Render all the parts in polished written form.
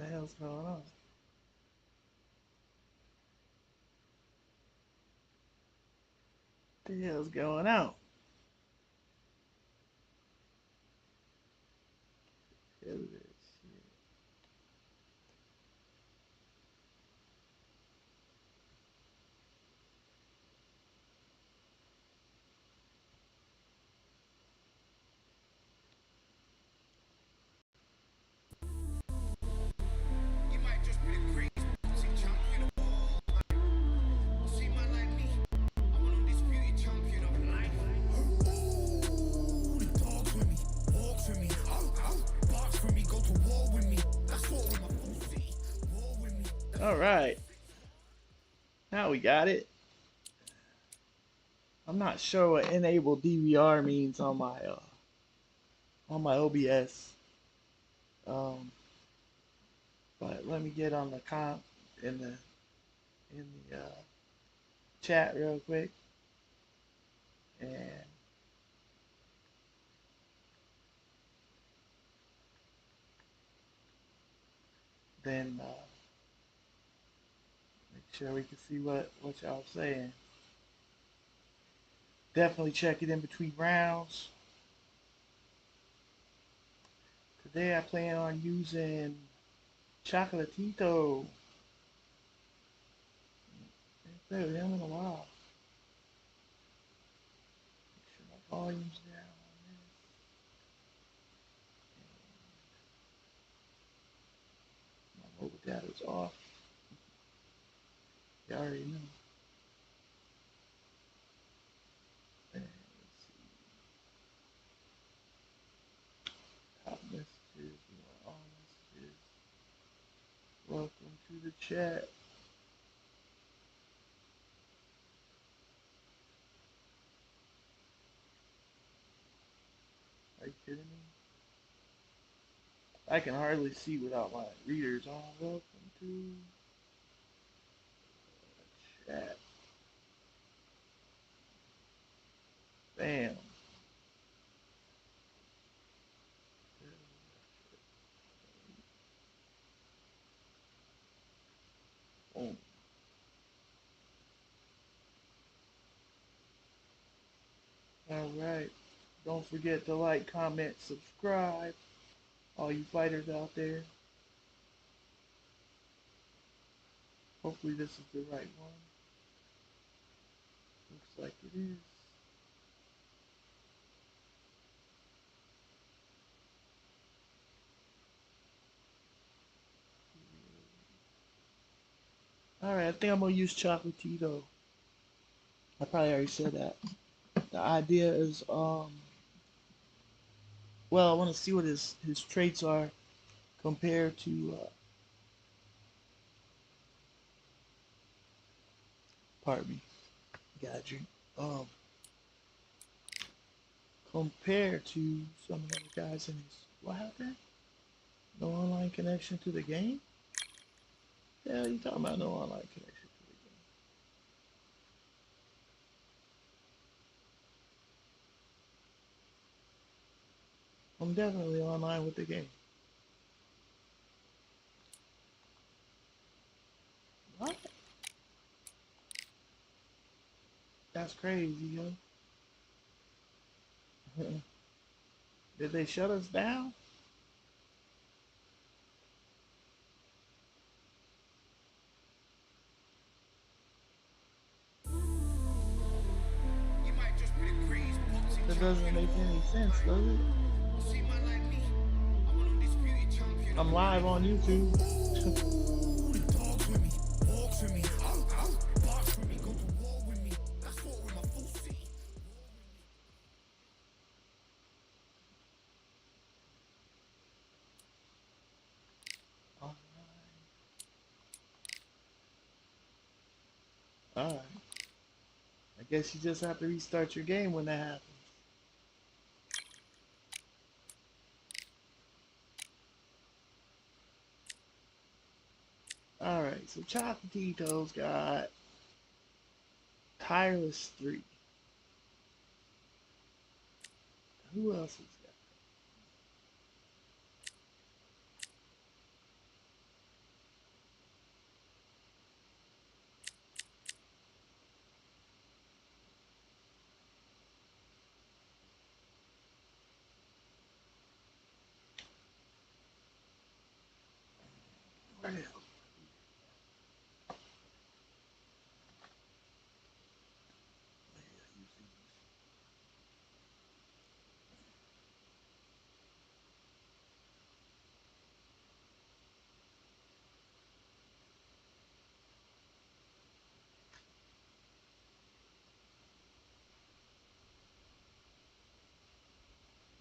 The hell's going on? The hell's going on? Hell is this shit. You might just be the greatest boxing champion of all time. See, man like me, I'm an undisputed champion of life. Ooh, the dogs with me, walks with me, barks for me, go to war with me. That's what with my full city. War with me. All right, now we got it. I'm not sure what enable DVR means on my OBS. Um, but let me get on the comp in the chat real quick, and then make sure we can see what y'all saying. Definitely check it in between rounds. Today I plan on using Chocolatito. Ain't played with him in a while. Make sure my volume's down on this. My mobile data's off. You already know. And let's see. Top messages. We want all messages. Welcome to the chat. Are you kidding me? I can hardly see without my readers on. Welcome to the chat. Bam. Boom. All right. Don't forget to like, comment, subscribe. All you fighters out there. Hopefully this is the right one. Looks like it is. Alright, I think I'm gonna use Chocolatito. I probably already said that. The idea is, well, I want to see what his traits are compared to, pardon me, got a drink. Um, compared to some of the other guys in his, what happened? No online connection to the game? Yeah, you talking about no online connection to the game? I'm definitely online with the game. What? That's crazy, yo. Did they shut us down? You might just be the greatest boxing That doesn't champion of make any all sense, does it? time. See, man like me, I'm an undisputed champion of I'm live life. on YouTube. Ooh, the dogs with me, walks with me, barks with me, go to war with me. That's what with my full city. Alright. Alright. I guess you just have to restart your game when that happens. Alright, so Chocolatito's got Tireless 3. Who else has got?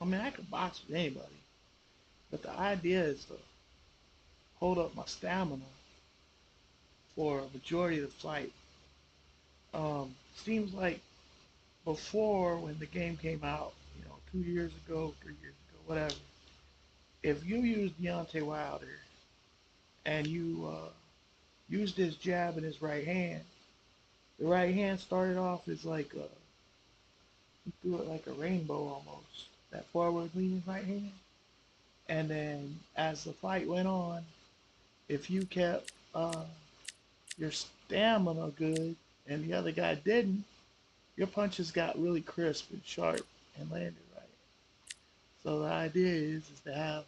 mean, I could box with anybody, but the idea is to hold up my stamina for a majority of the fight. Seems like before when the game came out, 2 years ago, 3 years ago, whatever. If you use Deontay Wilder and you used his jab in his right hand, the right hand started off as like he threw it like a rainbow almost. That forward leaning right hand, and then as the fight went on, if you kept your stamina good and the other guy didn't, your punches got really crisp and sharp and landed right. So the idea is to have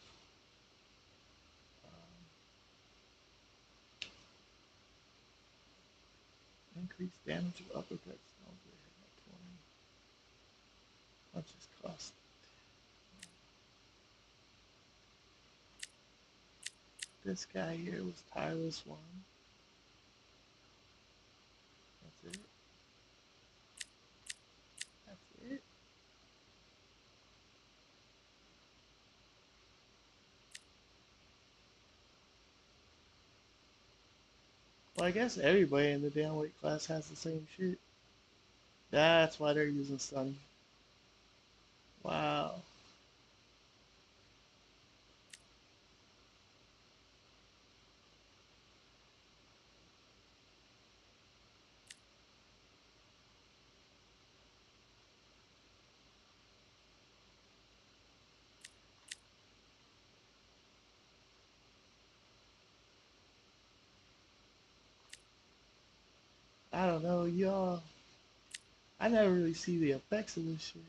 increased damage of uppercuts. Don't get hit at 20 punches cost. This guy here was tireless one. That's it. That's it. Well, I guess everybody in the damn weight class has the same shit. That's why they're using Sunny. Wow. I don't know, y'all. I never really see the effects of this shit.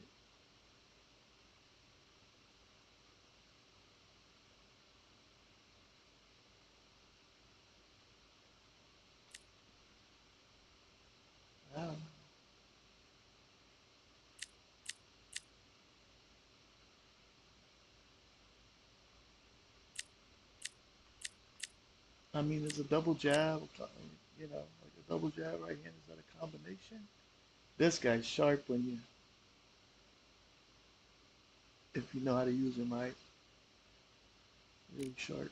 I don't know. I mean, there's a double jab, like a double jab right hand. Is that a combination? This guy's sharp when if you know how to use him right. Really sharp.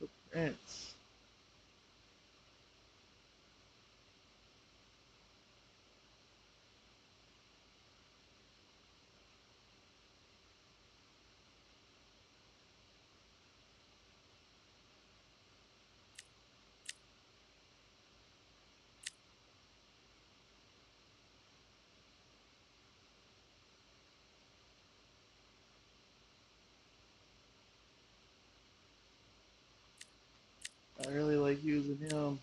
The Prince. I really like using him.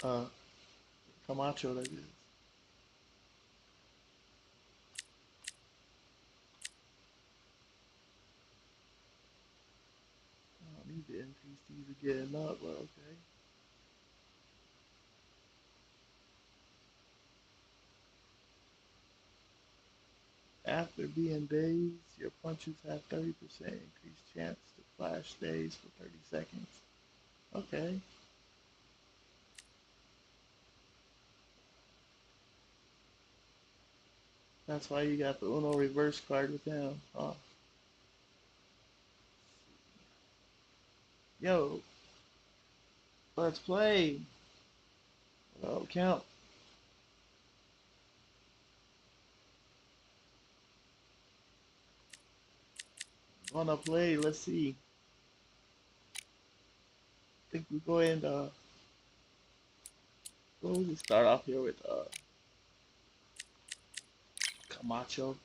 Uh, Camacho, that is. I don't need to increase these are getting up, but okay. After being dazed, your punches have 30% increased chance to flash daze for 30 seconds. Okay. That's why you got the Uno reverse card with him. Oh, yo, let's play. Oh, count. Wanna play? Let's see. I think we go ahead and we'll start off here with Camacho.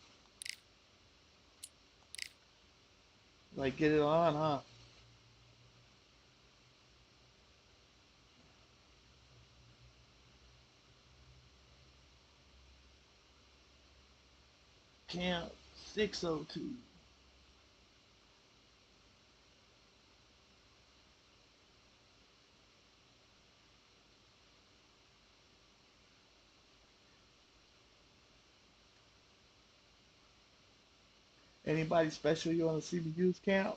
Like get it on, huh? Camp 602. Anybody special you want to see me use camp?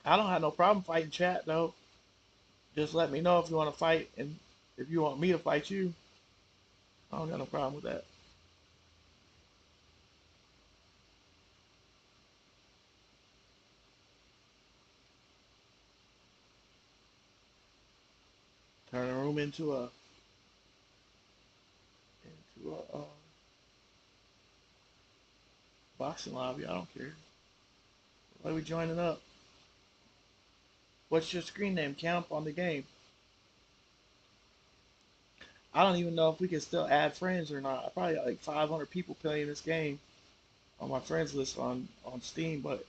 I don't have no problem fighting chat though. Just let me know if you want to fight, and if you want me to fight you, I don't got no problem with that. Turn a room into a boxing lobby. I don't care. Why are we joining up? What's your screen name? Camp on the game. I don't even know if we can still add friends or not. I probably got like 500 people playing this game on my friends list on Steam, but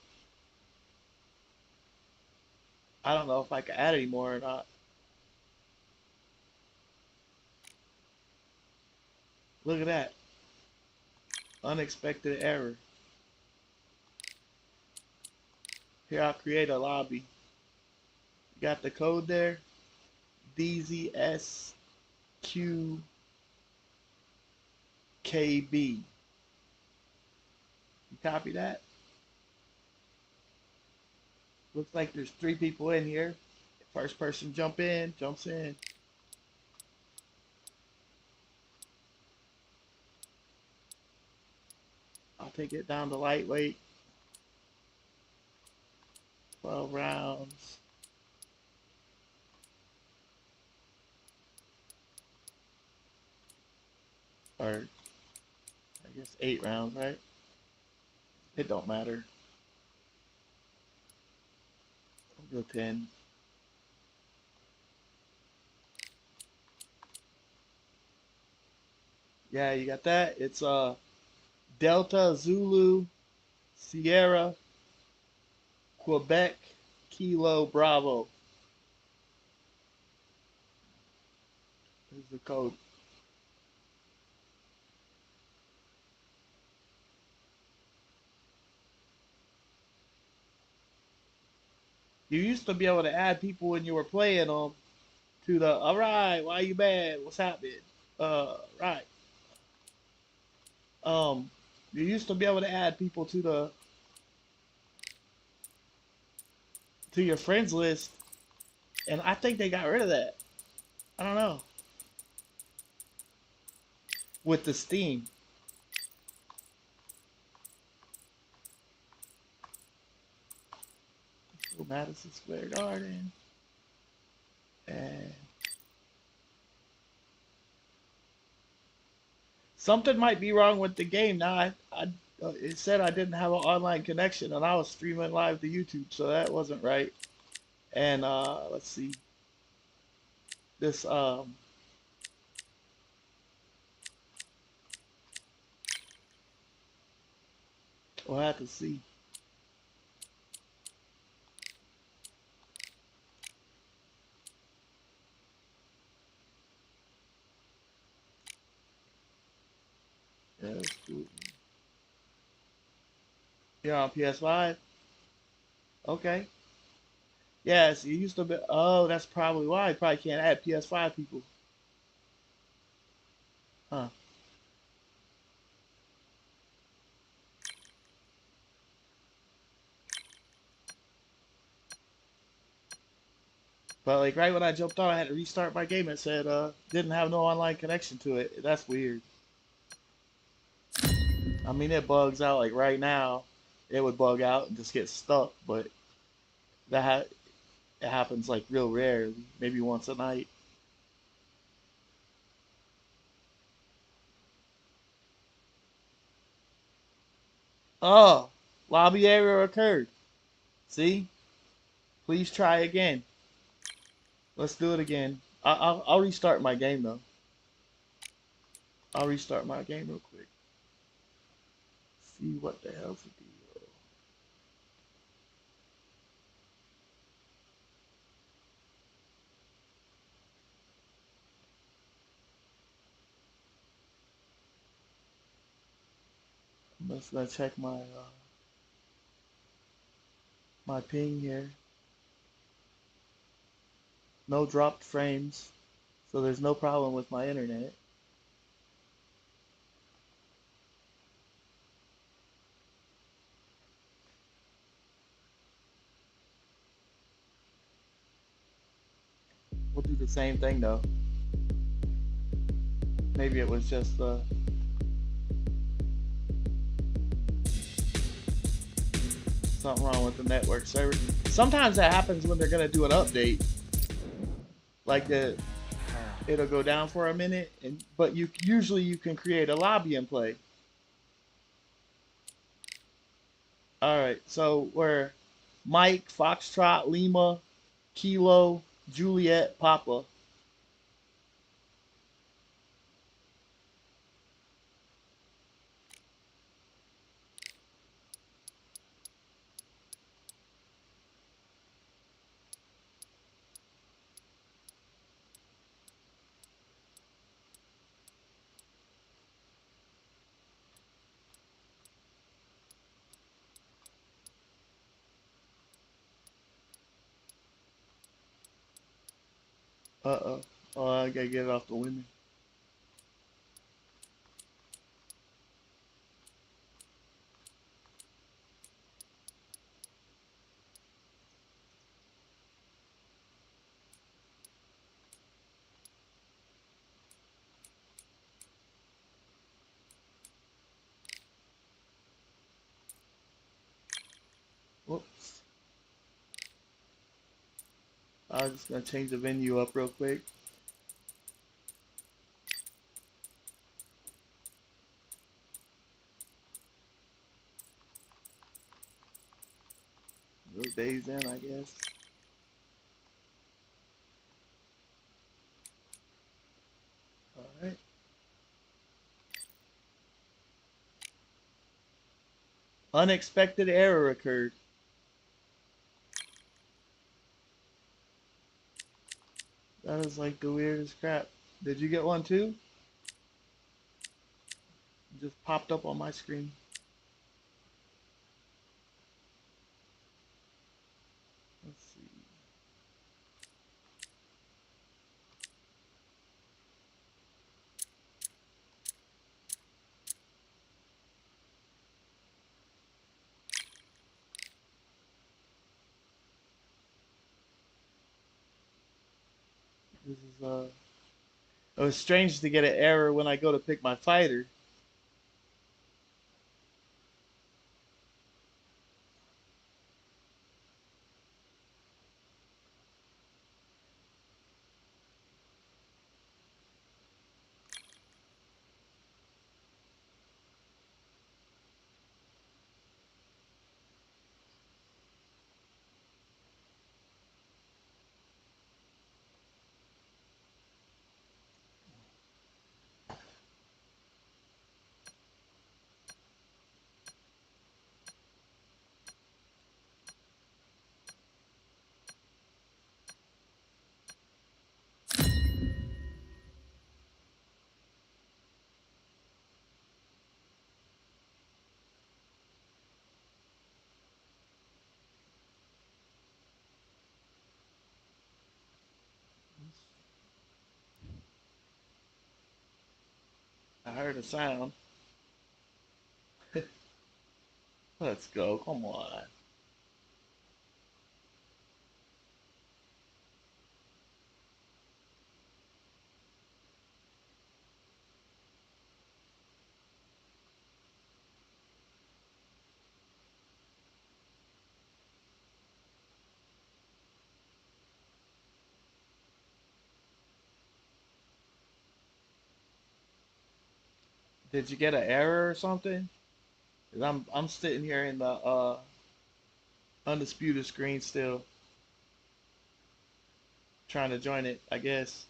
I don't know if I can add anymore or not. Look at that. Unexpected error. Here, I'll create a lobby. You got the code there? DZSQKB. You copy that? Looks like there's 3 people in here. First person jumps in. I'll take it down to lightweight. 12 rounds. Or I guess 8 rounds, right? It don't matter. I'll go 10. Yeah, you got that? It's Delta Zulu Sierra Quebec Kilo Bravo. This is the code. You used to be able to add people when you were playing them to the all right, why you mad? What's happening? Right. Um you used to be able to add people to your friends list, and I think they got rid of that. I don't know. With the Steam. Madison Square Garden. And something might be wrong with the game now. It said I didn't have an online connection, and I was streaming live to YouTube, so that wasn't right. And let's see, this we'll have to see. Yeah, that's cool. You're on PS5. Okay. Yes, you used to be. Oh, that's probably why. You probably can't add PS5 people, huh? But like right when I jumped on, I had to restart my game. It said didn't have no online connection to it. That's weird. I mean, it bugs out like right now. It would bug out and just get stuck, but it happens like real rarely, maybe once a night. Oh, lobby error occurred. See? Please try again. Let's do it again. I'll restart my game though. I'll restart my game real quick. See what the hell's the deal. Let's gonna check my ping here. No dropped frames, so there's no problem with my internet. We'll do the same thing though. Maybe it was just something wrong with the network server. Sometimes that happens when they're gonna do an update. Like it'll go down for a minute, and but you usually you can create a lobby and play. All right, so we're Mike, Foxtrot, Lima, Kilo, Juliet, Papa. Uh-oh. Oh, I gotta get it off the women. Whoops. I was just gonna change the venue up real quick. Those days in, I guess. All right. Unexpected error occurred. That is like the weirdest crap. Did you get one too? It just popped up on my screen. Let's see. This is It was strange to get an error when I go to pick my fighter. I heard a sound. Let's go. Come on. Did you get an error or something? 'Cause I'm sitting here in the undisputed screen still trying to join it, I guess.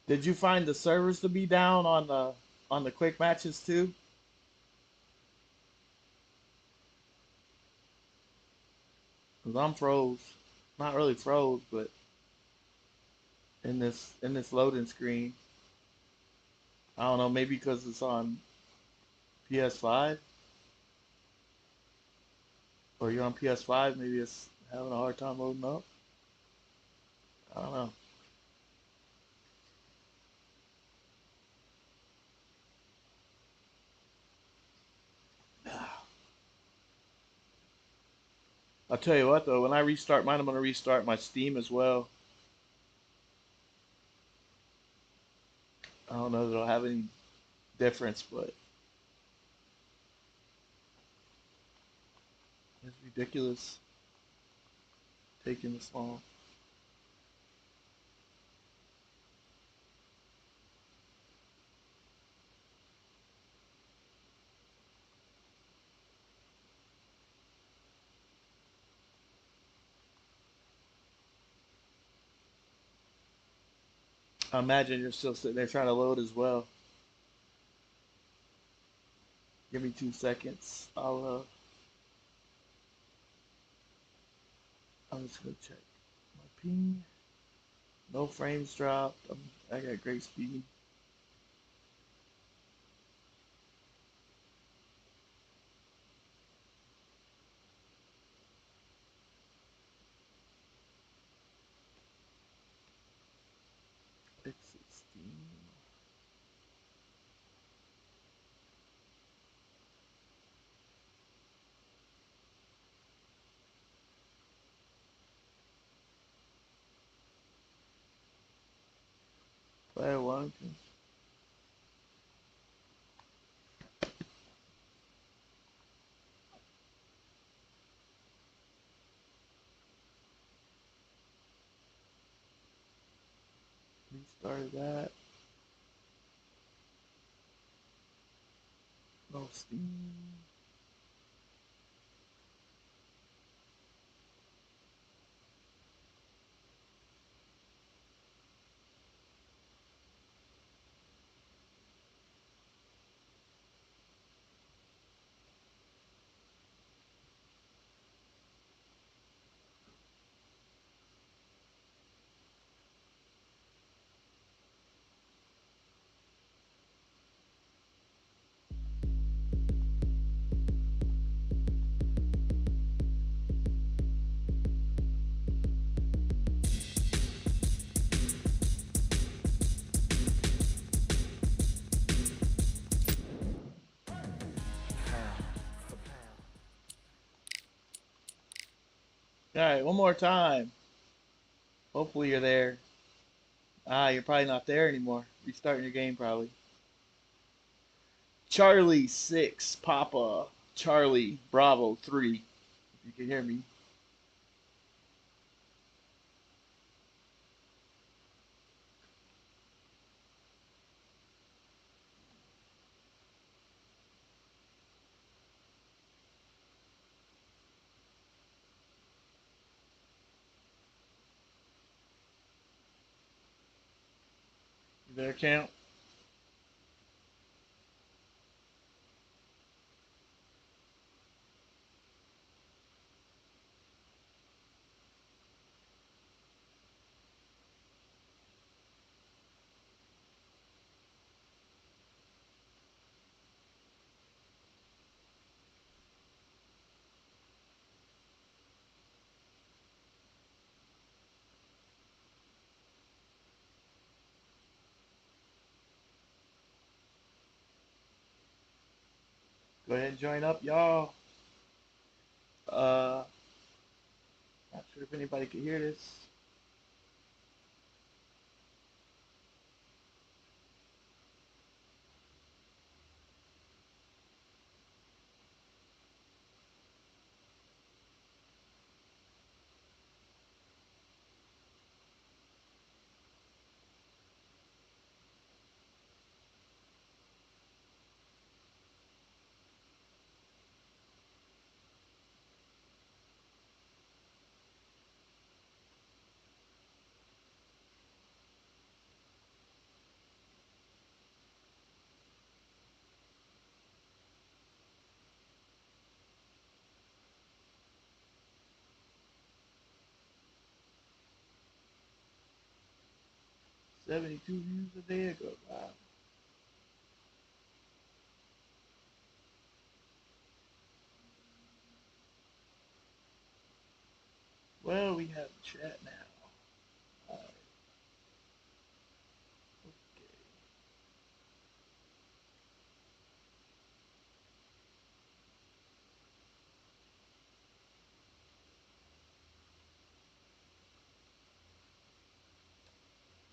Did you find the servers to be down on the quick matches too? Cause I'm froze. Not really froze, but in this loading screen. I don't know, maybe because it's on PS5 or you're on PS5, maybe it's having a hard time loading up. I don't know. I'll tell you what though, when I restart mine, I'm gonna restart my Steam as well. I don't know if it'll have any difference, but it's ridiculous taking this long. I imagine you're still sitting there trying to load as well. Give me 2 seconds. I'm just gonna check my ping. No frames dropped. I got great speed. It's 16. Player one. Restarted that. No Steam. All right, one more time. Hopefully you're there. Ah, you're probably not there anymore. Restarting your game probably. Charlie 6, Papa, Charlie, Bravo 3. If you can hear me. You there, Camp? Go ahead and join up, y'all. Uh, Not sure if anybody can hear this. 72 views a day ago. Wow. Well, we have the chat now. All right. Okay.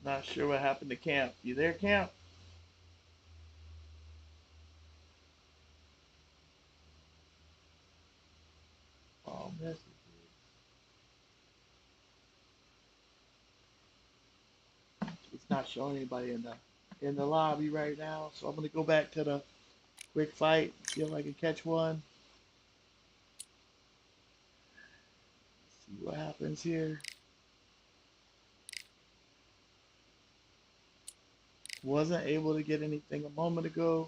Not sure what happened to Camp. You there, Camp? Oh, messages. It's not showing anybody in the lobby right now. So I'm gonna go back to the quick fight. See if I can catch one. See what happens here. Wasn't able to get anything a moment ago.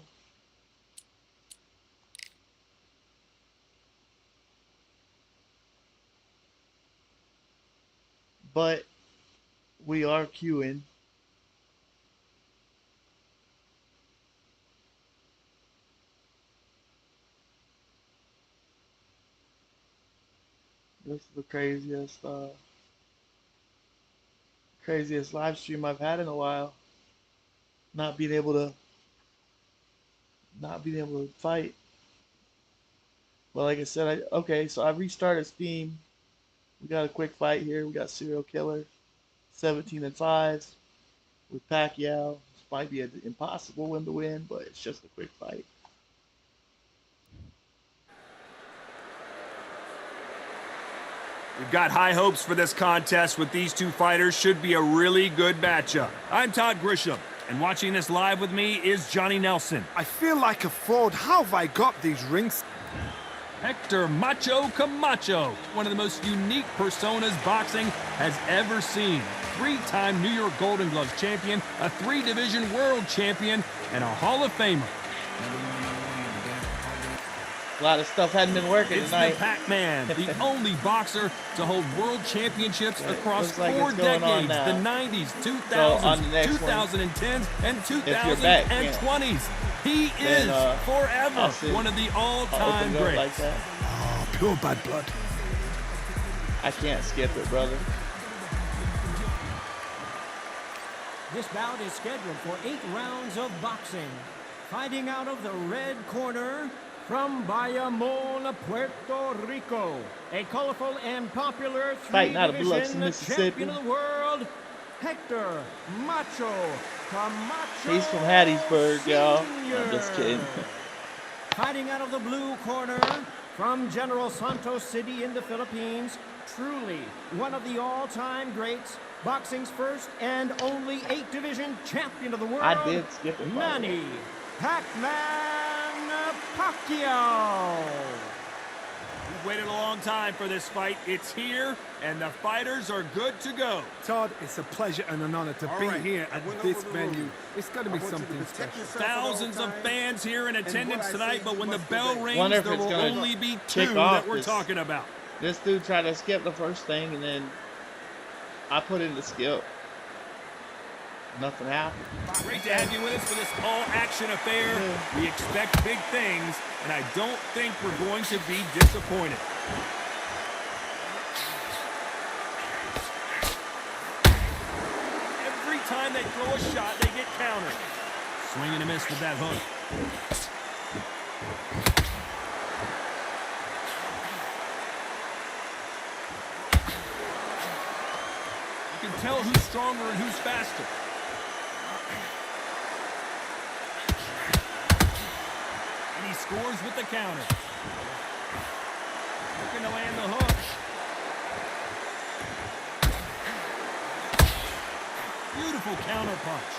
But we are queuing. This is the craziest live stream I've had in a while. Not being able to fight. But like I said, okay, so I restarted Steam. We got a quick fight here. We got Serial Killer, 17-5 with Pacquiao. This might be an impossible one to win, but it's just a quick fight. We've got high hopes for this contest with these two fighters. Should be a really good matchup. I'm Todd Grisham, and watching this live with me is Johnny Nelson. I feel like a fraud. How have I got these rings? Hector Macho Camacho, one of the most unique personas boxing has ever seen. Three-time New York Golden Gloves champion, a three-division world champion, and a Hall of Famer. A lot of stuff hadn't been working It's tonight. the Pac-Man, the only boxer to hold world championships across like 4 it's going on decades, now. the 90s, 2000s, So on the next 2010s, and you're back, 2020s. He then, is forever I'll see. one of the I'll all-time open it up greats. like that. Oh, pure bad blood. I can't skip it, brother. This bout is scheduled for 8 rounds of boxing. Fighting out of the red corner, from Bayamon, Puerto Rico, a colorful and popular Fighting out of Biloxi, three-division Mississippi. champion of the world, Hector Macho Camacho. He's from Hattiesburg, y'all. Sr. I'm just kidding. Fighting out of the blue corner, from General Santos City in the Philippines, truly one of the all-time greats, boxing's first and only 8-division champion of the world. I did skip it. Manny Pac-Man Pacquiao. We've waited a long time for this fight. It's here, and the fighters are good to go. Todd, it's a pleasure and an honor to be here at this venue. It's going to be something special. Thousands of fans here in attendance tonight, but when the bell rings, Wonder if there it's will gonna only be kick 2 off that we're this. talking about. This dude tried to skip the first thing, and then I put in the skip. Nothing happened. Great to have you with us for this all-action affair. We expect big things, and I don't think we're going to be disappointed. Every time they throw a shot, they get countered. Swing and a miss with that hook. You can tell who's stronger and who's faster. And he scores with the counter. Looking to land the hook. Beautiful counter punch.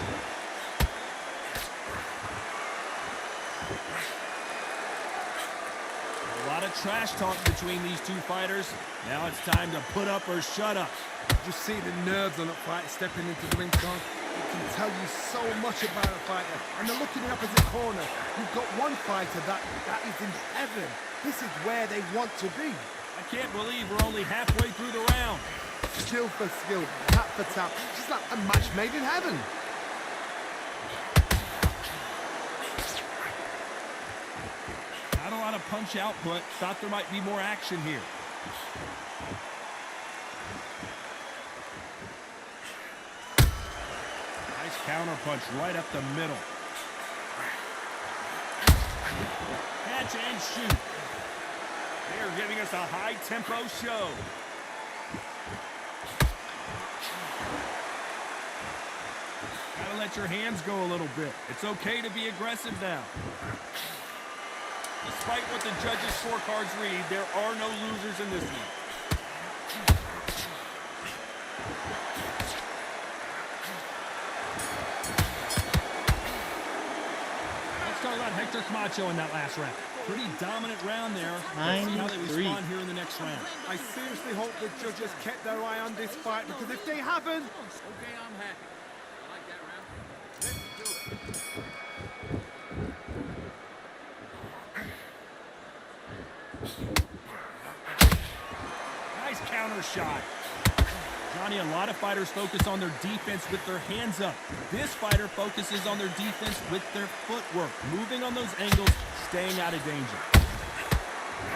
A lot of trash talk between these two fighters. Now it's time to put up or shut up. Just see the nerves on a fight stepping into the ring, Todd. It can tell you so much about a fighter. And then look in the opposite corner. You've got one fighter that is in heaven. This is where they want to be. I can't believe we're only halfway through the round. skill for skill, tap for tap. Just like a match made in heaven. Not a lot of punch output. Thought there might be more action here. Nice counter punch right up the middle. Catch and shoot. They are giving us a high-tempo show. Gotta let your hands go a little bit. It's okay to be aggressive now. Despite what the judges' scorecards read, there are no losers in this one. Let's talk about Hector Camacho in that last round. Pretty dominant round there. Let's see how they respond here in the next round. I seriously hope the judges kept their eye on this fight, because if they haven't... Okay, I'm happy. I like that round. Let's do it. Nice counter shot. Johnny, a lot of fighters focus on their defense with their hands up. This fighter focuses on their defense with their footwork, moving on those angles, staying out of danger.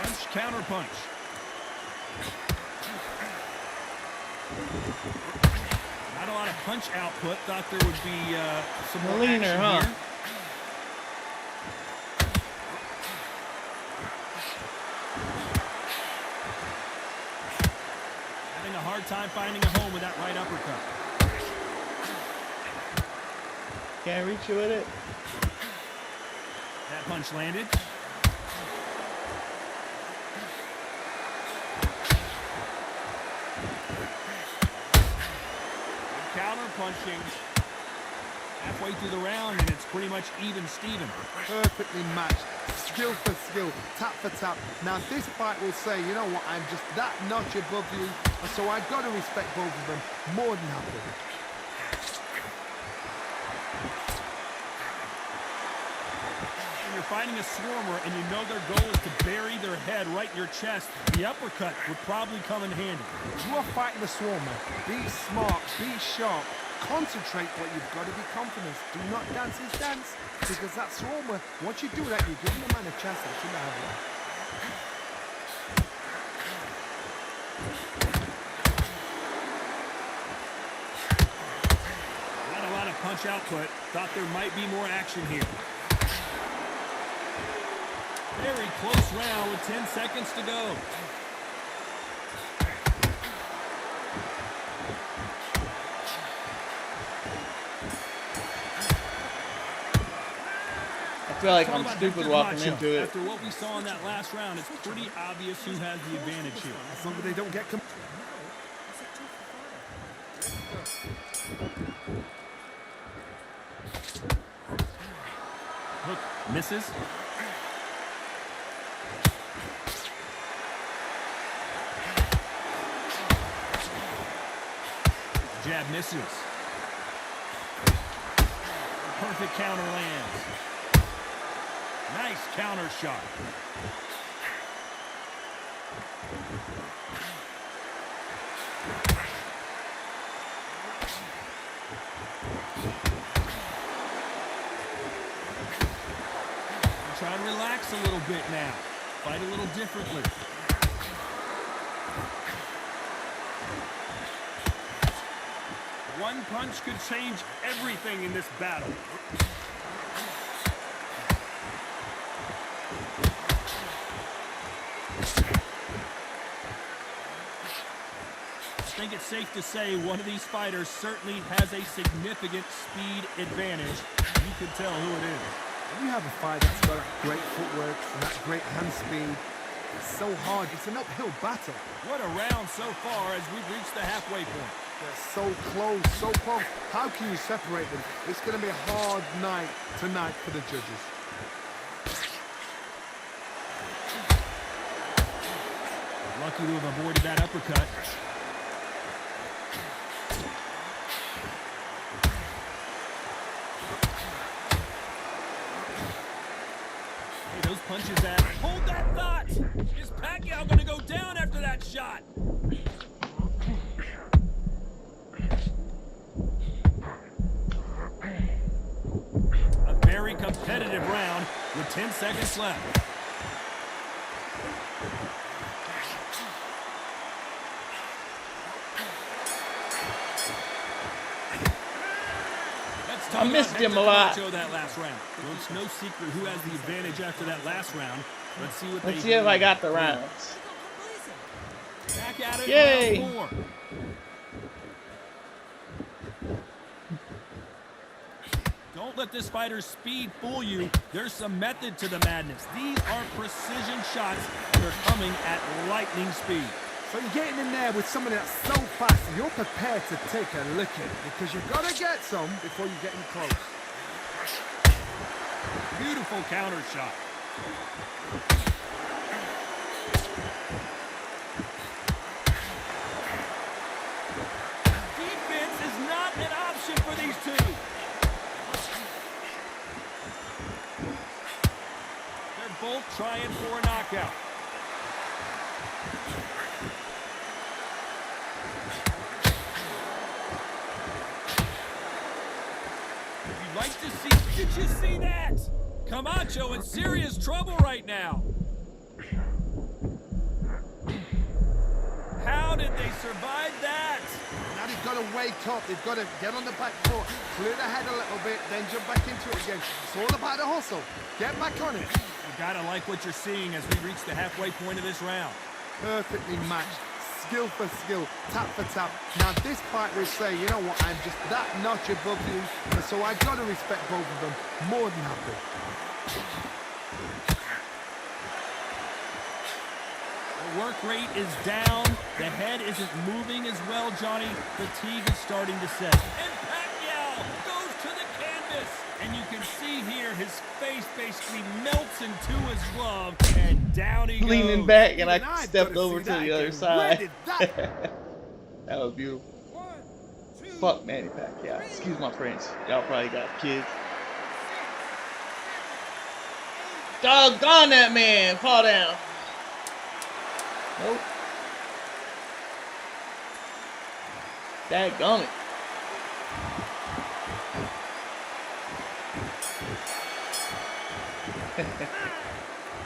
Punch, counter punch. Not a lot of punch output. Thought there would be some more Leaner, action huh? here. Having a hard time finding a home with that right uppercut. Can't reach you with it. That punch landed. Counter punching. Halfway through the round, and it's pretty much even Steven. Perfectly matched, skill for skill, tap for tap. Now this fight will say, you know what, I'm just that notch above you, so I've got to respect both of them more than happy. When you're fighting a swarmer and you know their goal is to bury their head right in your chest, the uppercut would probably come in handy. You are fighting the swarmer. Be smart, be sharp, concentrate, but you've got to be confident. Do not dance his dance, because that swarmer, once you do that, you're giving the man a chance that shouldn't have it. Not a lot of punch output. Thought there might be more action here. Very close round with 10 seconds to go. I feel like Talk I'm about stupid Hector walking Camacho. into it. After what we saw in that last round, it's pretty obvious who has the advantage here. As long as they don't get... Hook misses. Jab misses. Perfect counter lands. Nice counter shot. Try to relax a little bit now. Fight a little differently. One punch could change everything in this battle. I think it's safe to say one of these fighters certainly has a significant speed advantage. You can tell who it is. When you have a fight that's got great footwork and that great hand speed, it's so hard. It's an uphill battle. What a round so far as we've reached the halfway point. They're so close, so close. How can you separate them? It's going to be a hard night tonight for the judges. Lucky to have avoided that uppercut. Hey, those punches at... Hold that thought! Is Pacquiao gonna go down after that shot? competitive round with 10 seconds left. I missed him a lot. That last round. Well, it's no secret who has the advantage after that last round. Let's see what Let's see if I got the rounds. Back at it. Yay! Round 4. Don't let this fighter's speed fool you. There's some method to the madness. These are precision shots that are coming at lightning speed. So you're getting in there with someone that's so fast, you're prepared to take a licking because you've got to get some before you get in close. Beautiful counter shot. Defense is not an option for these two. They're both trying for a knockout. You'd like to see, did you see that? Camacho in serious trouble right now. How did they survive that? Now they've got to wake up, they've got to get on the back foot, clear the head a little bit, then jump back into it again. It's all about the hustle. Get back on it. You gotta like what you're seeing as we reach the halfway point of this round. Perfectly matched. Skill for skill, tap for tap. Now this fight will say, you know what, I'm just that notch above you, and so I've got to respect both of them more than happy. The work rate is down. The head isn't moving as well, Johnny. Fatigue is starting to set. And Pacquiao goes to the canvas. And you can see here his face basically melts into his glove, and down he goes. Leaning back, and I stepped over to the other side. That was beautiful. Fuck Manny Pacquiao. Excuse my French. Y'all probably got kids. Doggone that man. Fall down. Nope. Daggone it.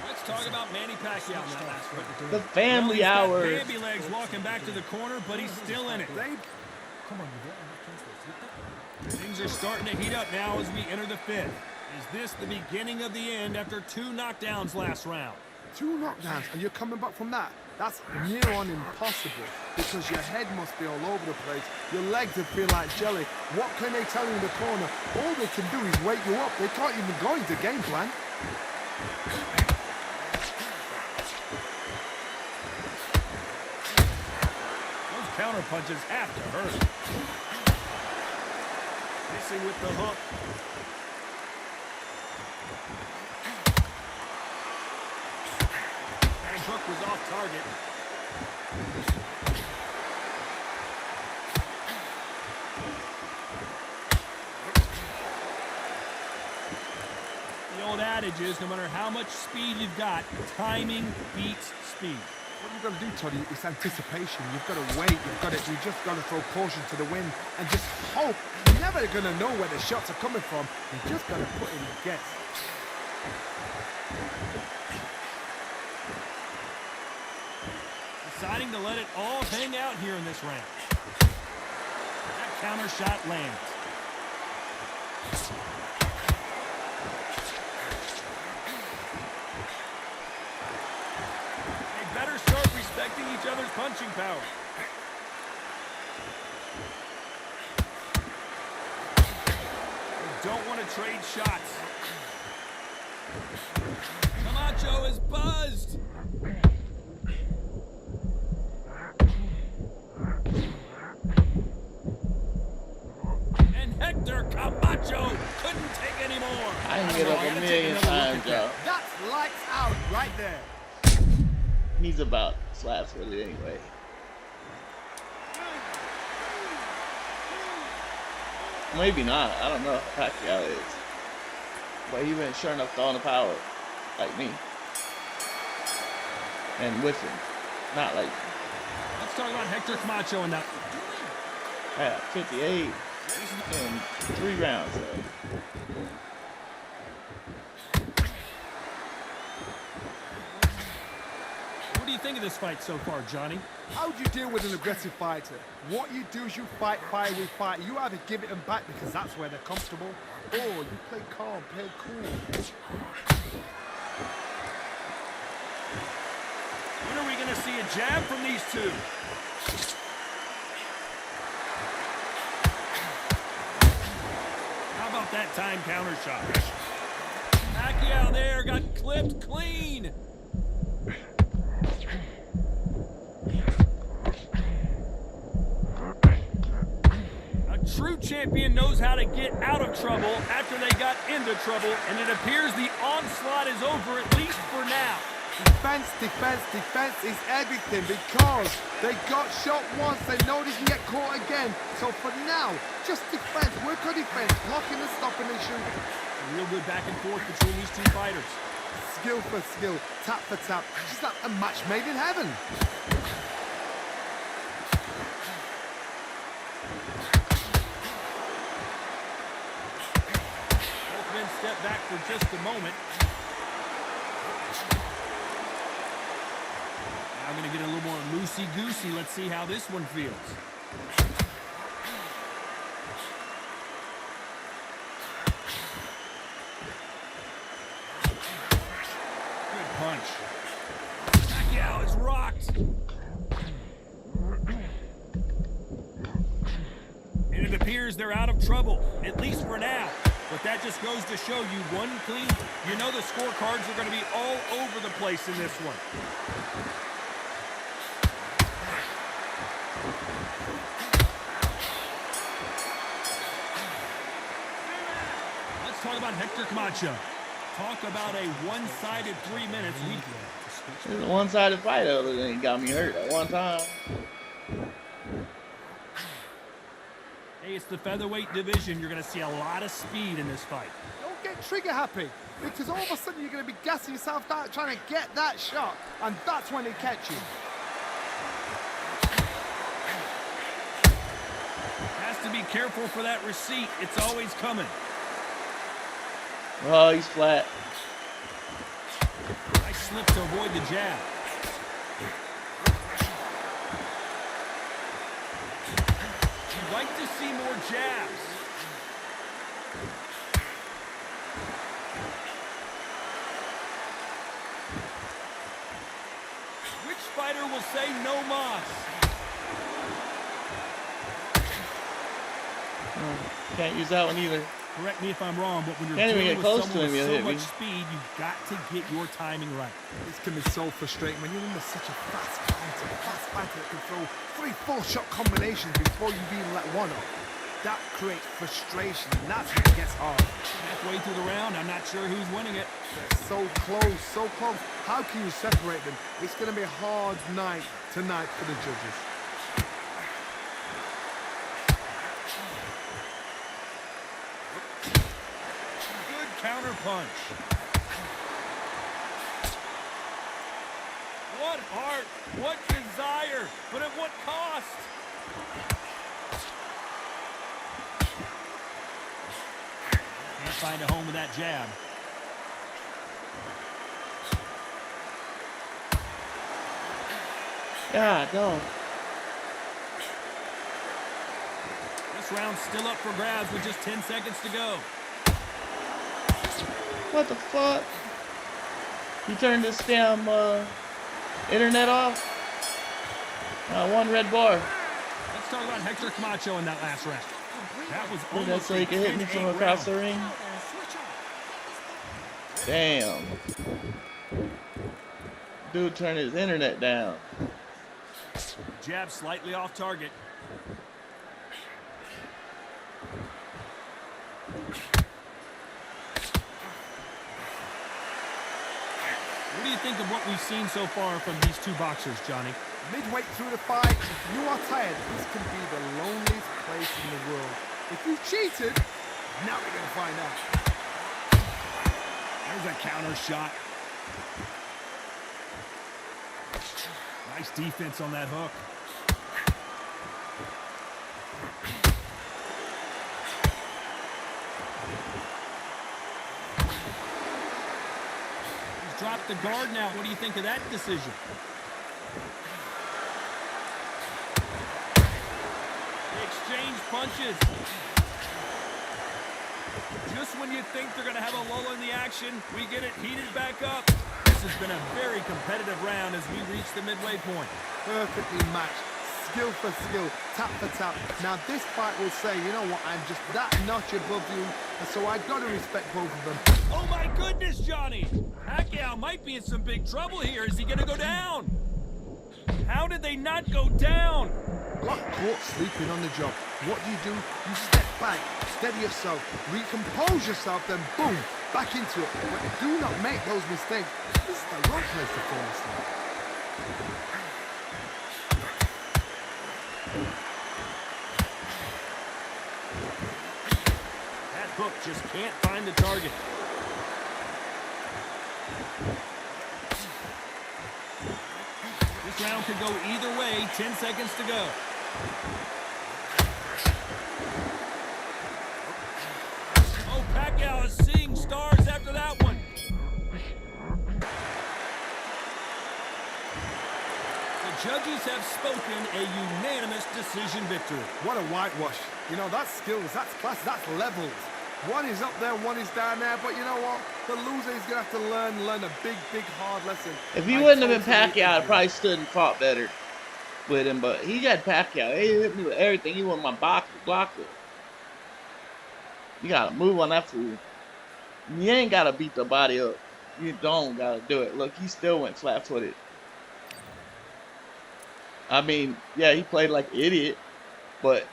Let's talk about Manny Pacquiao in that last round. The family hour. Baby legs walking back to the corner, but he's still in it. Things are starting to heat up now as we enter the 5th. Is this the beginning of the end after 2 knockdowns last round? 2 knockdowns, and you're coming back from that? That's near on impossible because your head must be all over the place. Your legs will feel like jelly. What can they tell you in the corner? All they can do is wake you up. They can't even go into game plan. Those counter punches have to hurt. Missing with the hook. And hook was off target. The old adage is no matter how much speed you've got, timing beats speed. What you've got to do, Toddy, is anticipation. You've got to wait. You just got to throw caution to the wind and just hope. You're never going to know where the shots are coming from. You just got to put in a guess. Deciding to let it all hang out here in this round. That counter shot lands. They better start respecting each other's punching power. They don't want to trade shots. Camacho is buzzed. Hector Camacho couldn't take any more. I can get up a million times, y'all. That's lights out right there. He's about slaps with it anyway. Maybe not. I don't know how Pacquiao is. But he been sure enough throwing the power like me. And whiffing. Not like me. Let's talk about Hector Camacho and that. Yeah, 58 in 3 rounds. you think of this fight so far, Johnny? How do you deal with an aggressive fighter? What you do is you fight fire with fire. You either give it them back because that's where they're comfortable, or you play calm, play cool. When are we going to see a jab from these two? How about that time counter shot? Pacquiao there got clipped clean. A true champion knows how to get out of trouble after they got into trouble, and it appears the onslaught is over, at least for now. Defense, defense, defense is everything because they got shot once, they know they can get caught again. So for now, just defense, work on defense, blocking and stopping and shooting. A real good back and forth between these two fighters. Skill for skill, tap for tap, just like a match made in heaven. Both men step back for just a moment. Now I'm going to get a little more loosey-goosey. Let's see how this one feels. Good punch. Pacquiao is rocked. And it appears they're out of trouble, at least for now. But that just goes to show you one clean. You know the scorecards are going to be all over the place in this one. Let's talk about Hector Camacho. Talk about a one-sided 3 minutes. It's a one-sided fight other than he got me hurt at one time. Hey, it's the featherweight division. You're going to see a lot of speed in this fight. Don't get trigger happy because all of a sudden you're going to be gassing yourself out trying to get that shot, and that's when they catch you. Has to be careful for that receipt. It's always coming. Oh, he's flat. Nice slip to avoid the jab. You'd like to see more jabs. Which fighter will say no mas? Can't use that one either. Correct me if I'm wrong, but when you're Can't even dealing get with close to someone him, with you'll so hit me. much speed, you've got to get your timing right. This can be so frustrating when you're under such a fast fighter that can throw 3-4 shot combinations before you've even let one off. That creates frustration, and that's when it gets hard. Halfway through the round, I'm not sure who's winning it. They're so close, so close. How can you separate them? It's going to be a hard night tonight for the judges. Good counter punch. What heart, what desire, but at what cost? Can't find a home with that jab. God, no. This round's still up for grabs with just 10 seconds to go. What the fuck? You turned this damn internet off? One red bar. Let's talk about Hector Camacho in that last round. That was Think that's almost so he a can hit me 10-8 from across round. the ring? Damn. Dude turned his internet down. Jab slightly off target. What do you think of what we've seen so far from these two boxers, Johnny? Midway through the fight, if you are tired, this can be the loneliest place in the world. If you cheated, now we're going to find out. There's a counter shot. Nice defense on that hook. He's dropped the guard now. What do you think of that decision? They exchange punches. Just when you think they're going to have a lull in the action, we get it heated back up. This has been a very competitive round as we reach the midway point. Perfectly matched. Skill for skill, tap for tap. Now this fight will say, you know what, I'm just that notch above you, and so I gotta respect both of them. Oh my goodness, Johnny! Pacquiao might be in some big trouble here. Is he gonna go down? How did they not go down? Got caught sleeping on the job. What do? You step back, steady yourself, recompose yourself, then boom, back into it. But do not make those mistakes. This is the wrong place to fall asleep. That hook just can't find the target. This round could go either way. 10 seconds to go. Oh, Pacquiao is seeing stars after that one. The judges have spoken a unanimous decision victory. What a whitewash. You know, that's skills, that's class, that's levels. One is up there, one is down there, but you know what? The loser is going to have to learn a big, hard lesson. If he wouldn't have been Pacquiao, I probably stood and fought better with him. But he got Pacquiao. He hit me with everything. He was my blocker. You got to move on that fool. You ain't got to beat the body up. You don't got to do it. Look, he still went flat-footed. I mean, yeah, he played like an idiot, but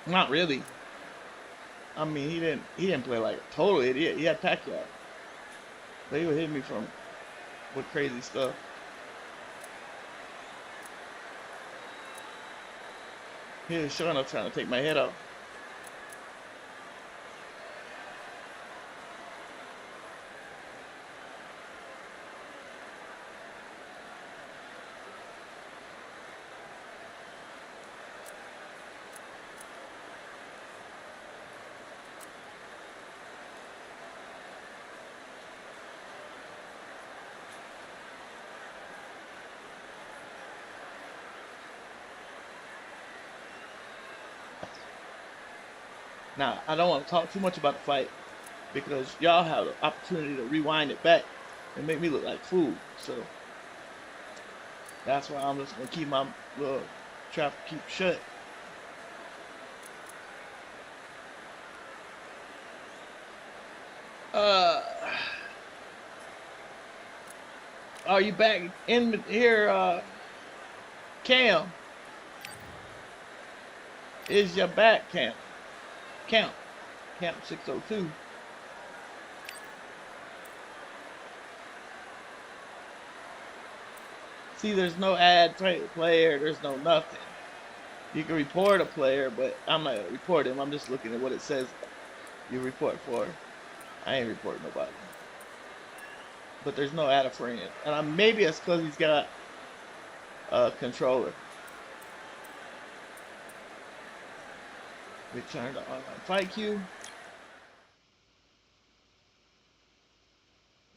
not really. I mean, he didn't play like a total idiot. He had Pacquiao. But he would hit me with crazy stuff. He was sure enough trying to take my head off. Now, I don't want to talk too much about the fight because y'all have the opportunity to rewind it back and make me look like a fool. So that's why I'm just going to keep my little trap keep shut. Are you back in here, Cam? Is your back, Cam? Camp 602. See, there's no add player, there's no nothing. You can report a player, but I'm not gonna report him. I'm just looking at what it says you report for. I ain't reporting nobody. But there's no add a friend. And maybe it's because he's got a controller. Return to online fight queue.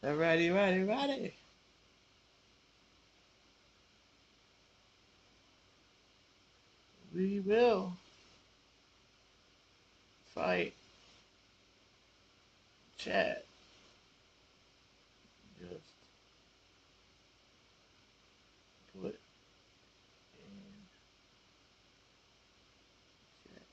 Ready. We will fight. Chat. Just put in chat.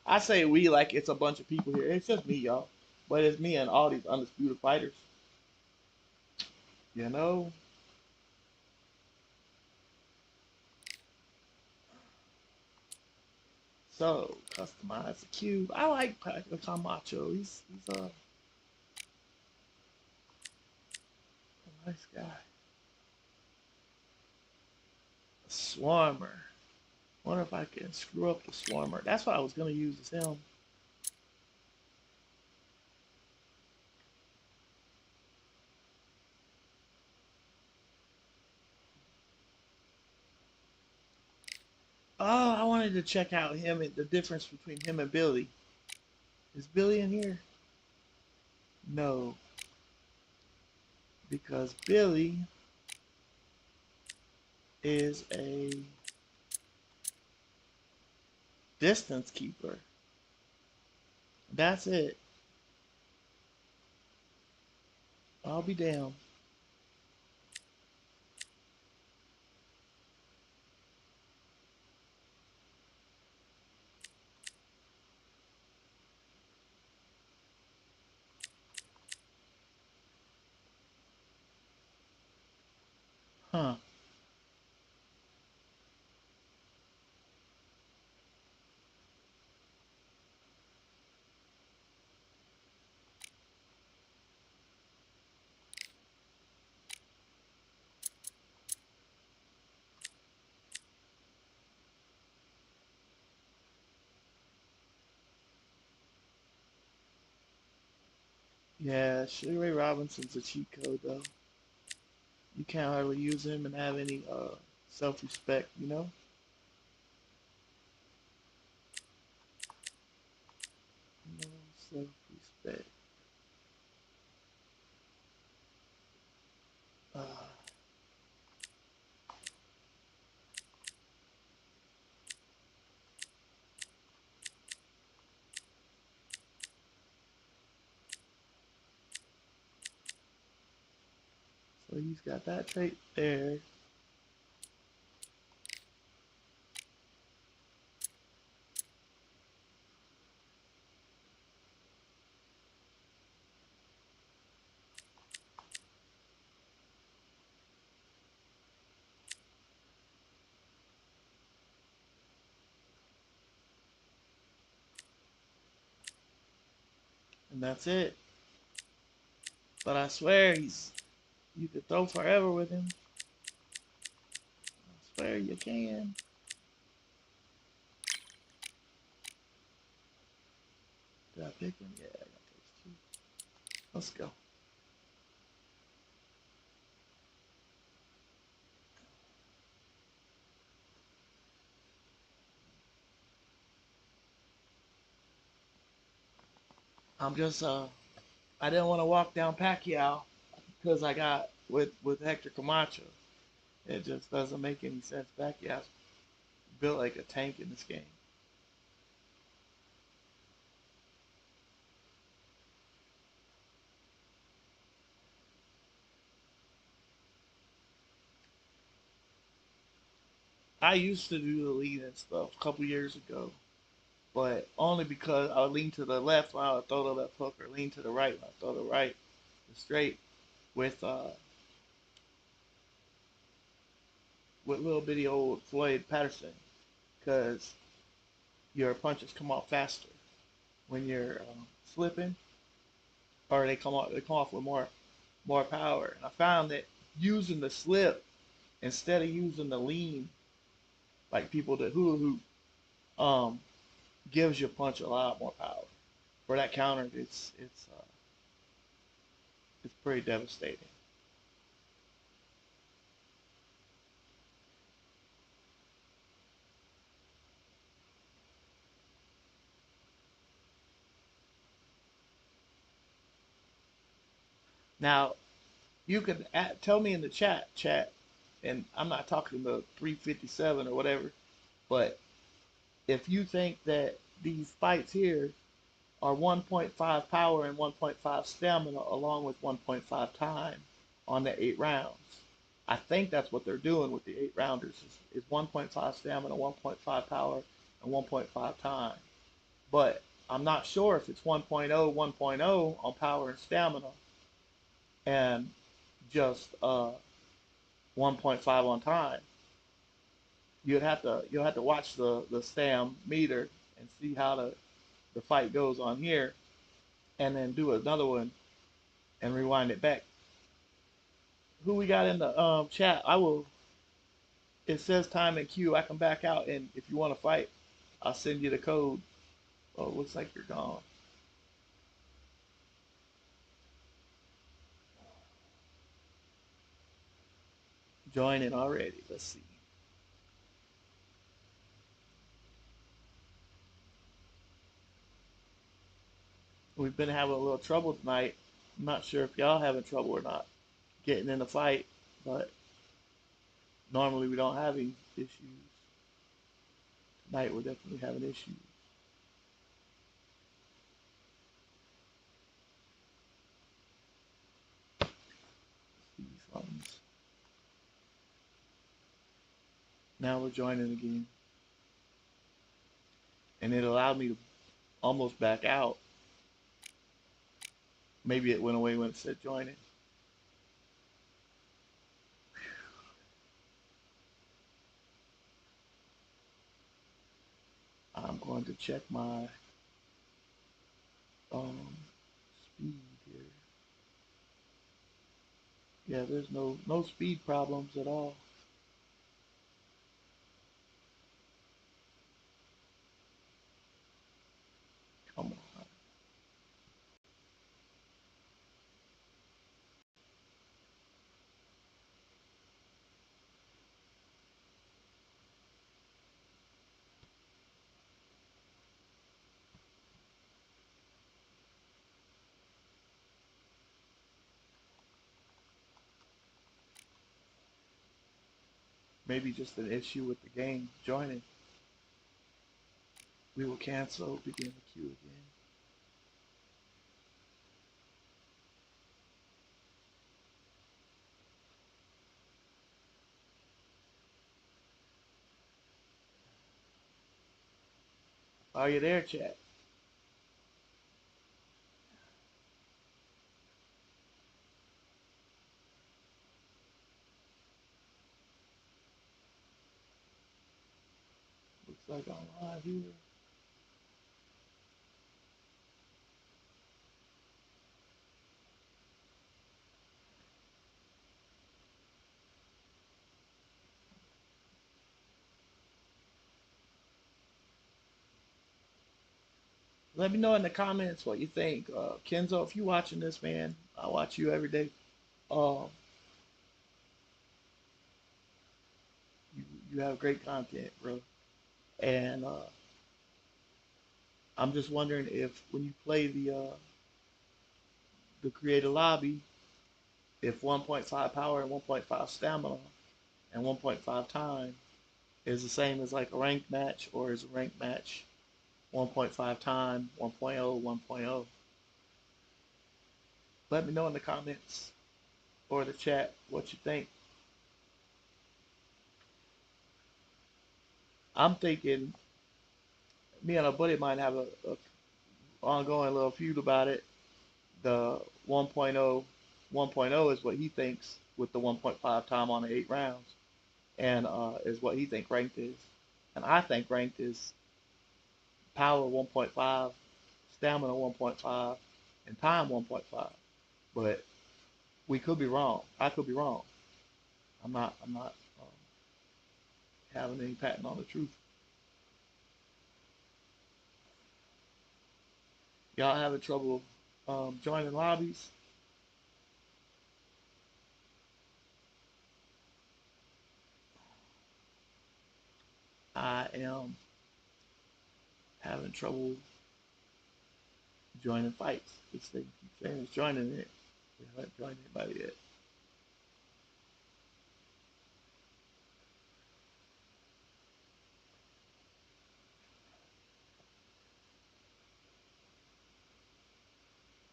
I say we like it's a bunch of people here. It's just me, y'all. But it's me and all these undisputed fighters. You know? So, customize the cube. I like Paco Camacho. He's a nice guy. A Swarmer. Wonder if I can screw up the Swarmer. That's what I was gonna use as him. Oh, I wanted to check out him and the difference between him and Billy. Is Billy in here? No, because Billy is a distance keeper. That's it. I'll be damned. Huh. Yeah, Sugar Ray Robinson's a cheat code though. You can't hardly use him and have any self-respect, you know? No self-respect. Uh, so he's got that trait there. And that's it. But I swear you could throw forever with him. I swear you can. Did I pick him? Yeah, I got those two. Let's go. I'm just I didn't want to walk down Pacquiao because I got with Hector Camacho. It just doesn't make any sense. Pacquiao's built like a tank in this game. I used to do the lead and stuff a couple years ago, but only because I would lean to the left when I would throw the left hook, or lean to the right when I throw the right straight with little bitty old Floyd Patterson, because your punches come off faster when you're slipping, or they come off with more power. And I found that using the slip instead of using the lean, like people that hula hoop, um, gives your punch a lot more power. For that counter, it's pretty devastating. Now you can tell me in the chat, and I'm not talking about 357 or whatever, but if you think that these fights here are 1.5 power and 1.5 stamina along with 1.5 time on the 8 rounds. I think that's what they're doing with the 8 rounders is 1.5 stamina, 1.5 power, and 1.5 time. But I'm not sure if it's 1.0, 1.0 on power and stamina and just 1.5 on time. You'll have to watch the stam meter and see how the fight goes on here, and then do another one and rewind it back. Who we got in the chat? I will. It says time and queue. I can back out, and if you want to fight, I'll send you the code. Oh, it looks like you're gone. Joining already. Let's see. We've been having a little trouble tonight. I'm not sure if y'all having trouble or not getting in the fight, but normally we don't have any issues. Tonight we're definitely having issues. These phones. Now we're joining again, and it allowed me to almost back out. Maybe it went away when it said joining. I'm going to check my um, speed here. Yeah, there's no speed problems at all. Come on. Maybe just an issue with the game joining. We will cancel, begin the queue again. Are you there, chat? Looks like I'm live here. Let me know in the comments what you think. Kenzo, if you're watching this, man, I watch you every day. Uh, you, you have great content, bro. And I'm just wondering if when you play the creative lobby, if 1.5 power and 1.5 stamina and 1.5 time is the same as like a ranked match, or is a ranked match 1.5 time, 1.0, 1.0. Let me know in the comments or the chat what you think. I'm thinking me and a buddy of mine have a ongoing little feud about it. The 1.0, 1.0 is what he thinks with the 1.5 time on the 8 rounds, and is what he think ranked is. And I think ranked is power 1.5, stamina 1.5, and time 1.5. But we could be wrong. I could be wrong. I'm not having any patent on the truth. Y'all having trouble joining lobbies? I am having trouble joining fights. This thing keeps saying it's joining it. We haven't joined anybody yet.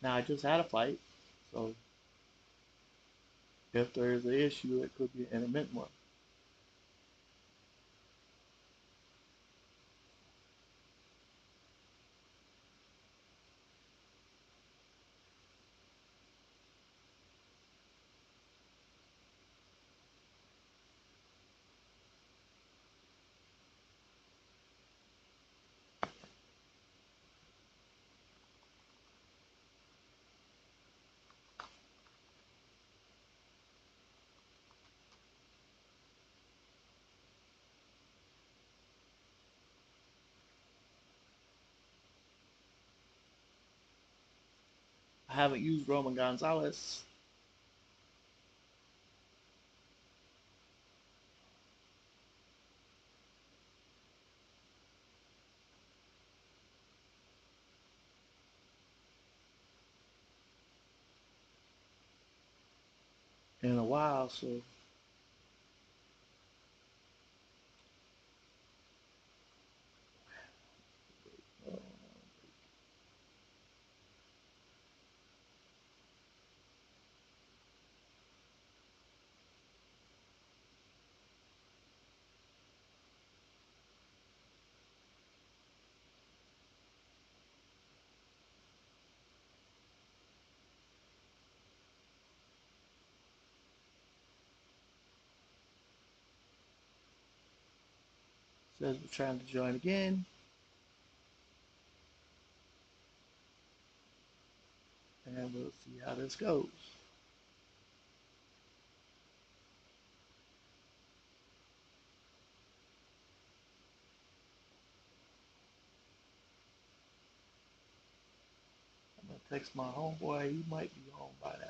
Now I just had a fight, so if there is an issue, it could be an intermittent one. I haven't used Roman Gonzalez. in a while, so says we're trying to join again, and we'll see how this goes. I'm gonna text my homeboy. He might be home by now.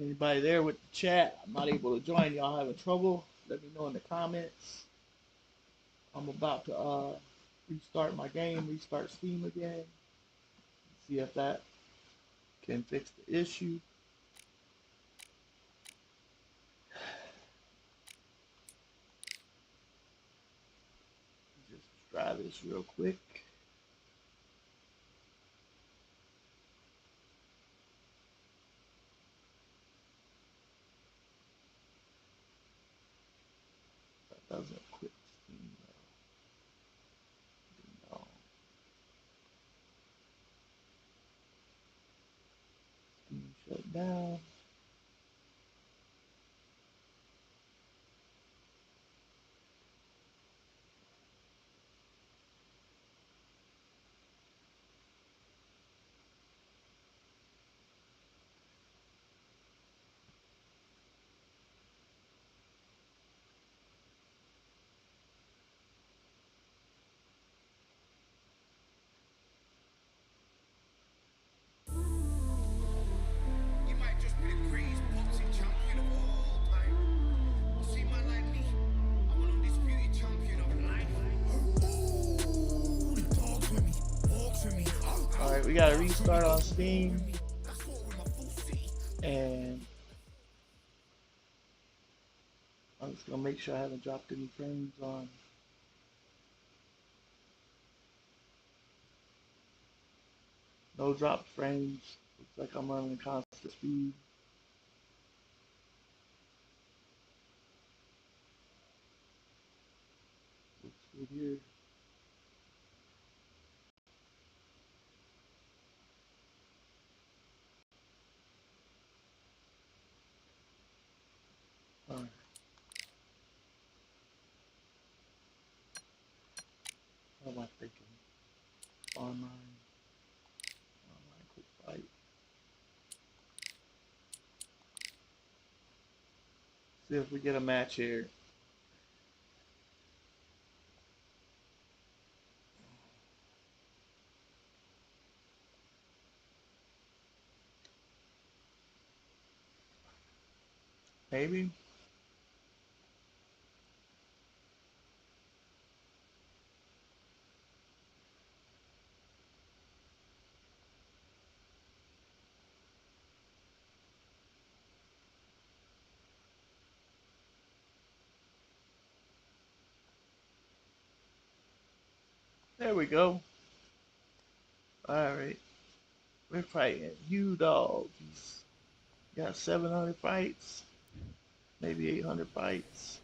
Anybody there with the chat? I'm not able to join. Y'all having trouble? Let me know in the comments. I'm about to restart my game, restart Steam again, see if that can fix the issue. Just try this real quick. That doesn't quit Steam though. No. Steam shut down. You might just be the greatest boxing champion of all time. You see, man like me, I'm an undisputed champion of life. Ooh, the dogs with me, walks with me. All right, we got to restart on Steam, and I'm just gonna make sure I haven't dropped any frames on. No dropped frames. Looks like I'm running constant speed. Good here. All right. How am I thinking? Online. Online quick fight. See if we get a match here. Maybe. There we go. All right. We're fighting you dog. He's got 700 fights, maybe 800 fights.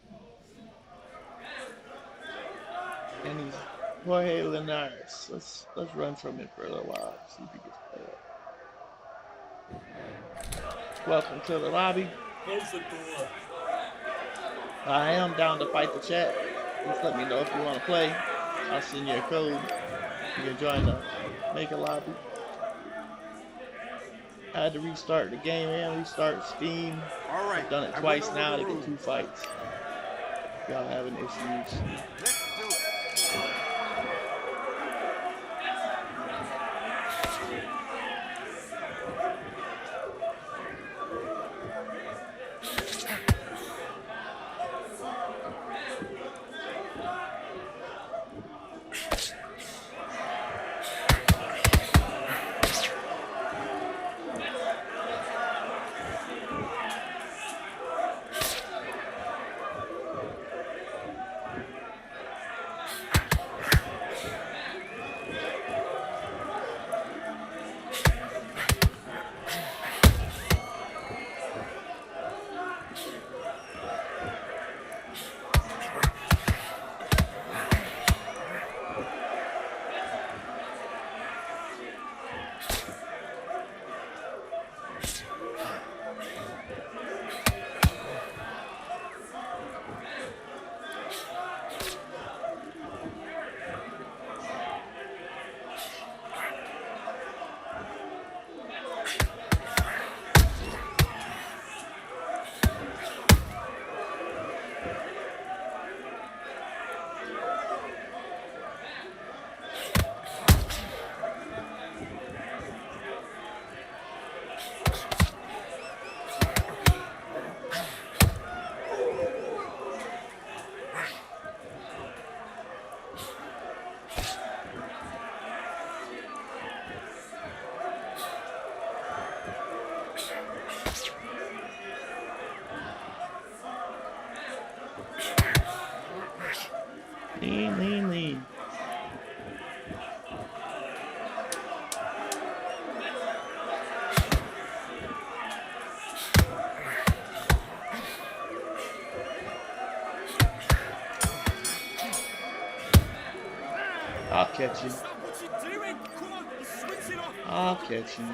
And he's Jorge Linares. Let's run from it for a little while. See if he gets played. Welcome to the lobby. Close the door. I am down to fight the chat. Just let me know if you want to play. I'll send you a code. You can join the make a lobby. I had to restart the game and restart Steam. All right. I've done it twice now to get 2 fights. Y'all having issues. Let's do it. Lean. I'll catch you. What's he doing? Come on, he's switching off. I'll catch you.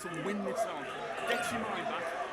to win this round. Get your mind back.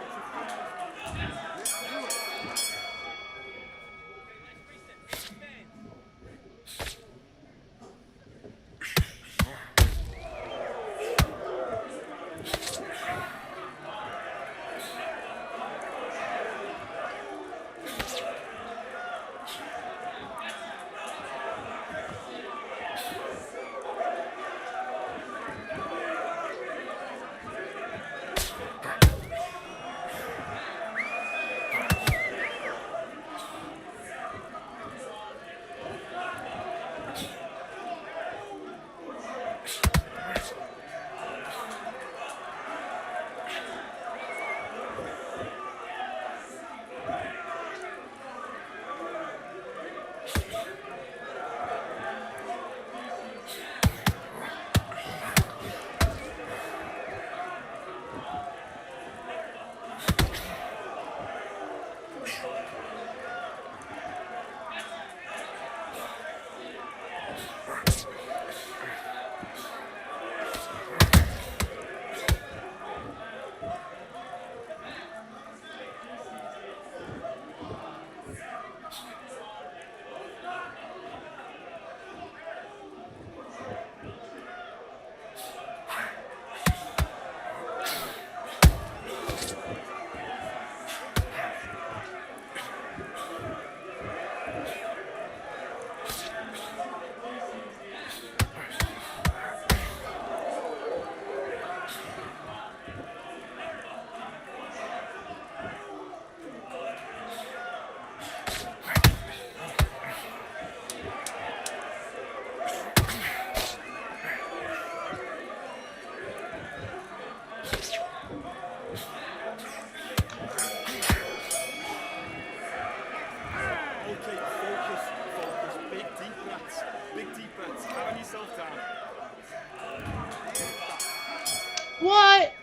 What?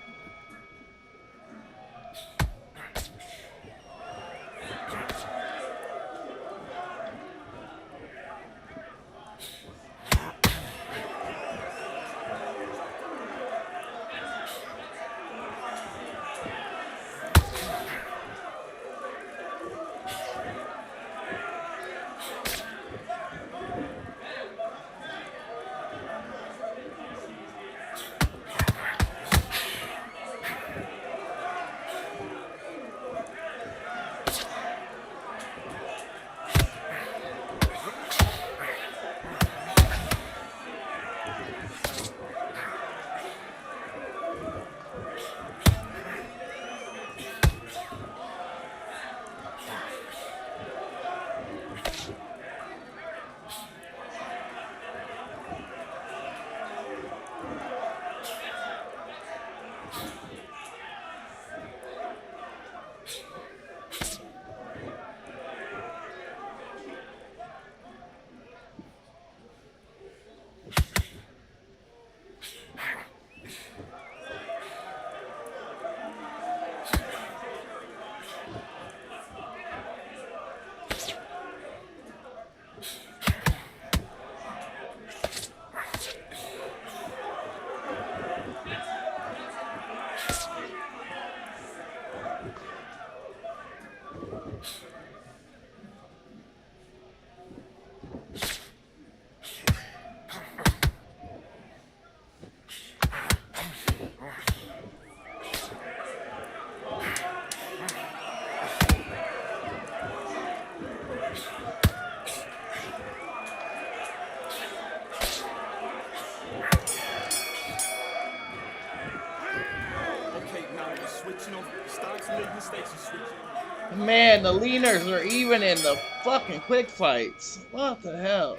Man, the leaners are even in the fucking quick fights. What the hell?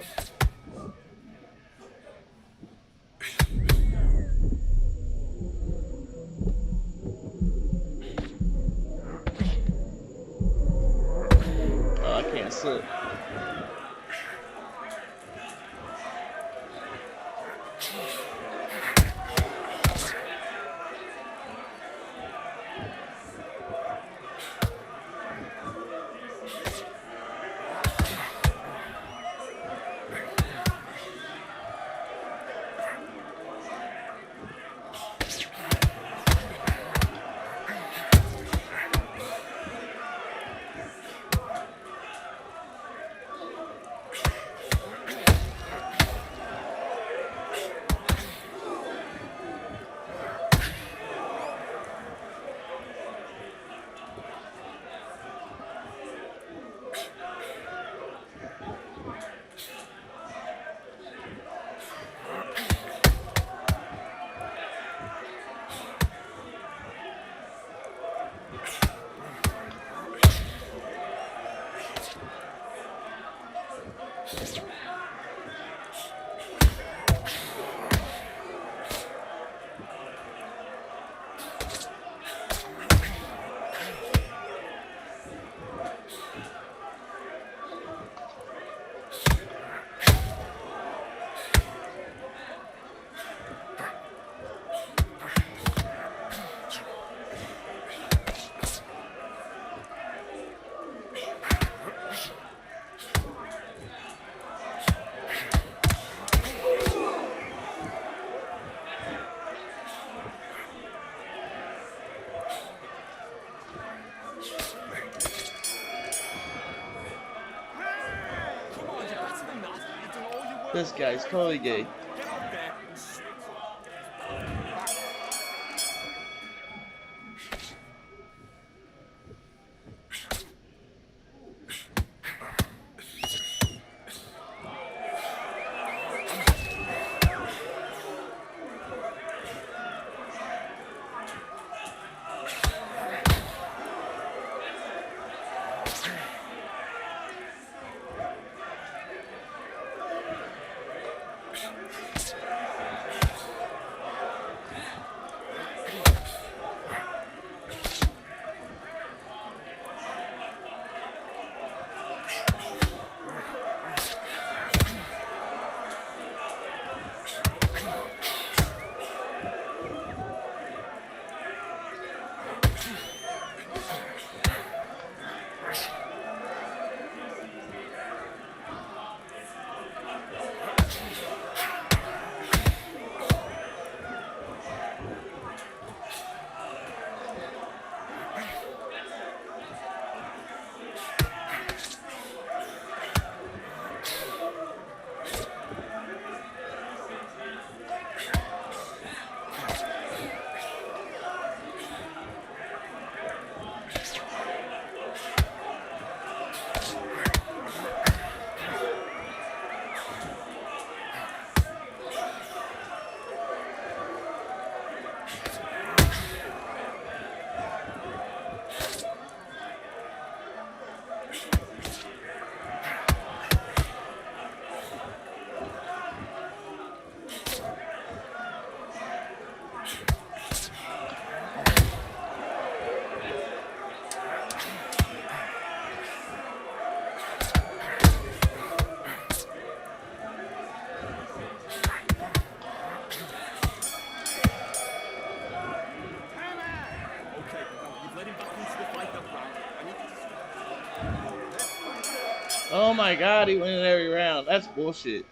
Oh, I can't sit. This guy's totally gay. Get out there and switch. Okay, now you've led him back into the fight that round. I need you to stop. Oh my god, he went in every round. That's bullshit.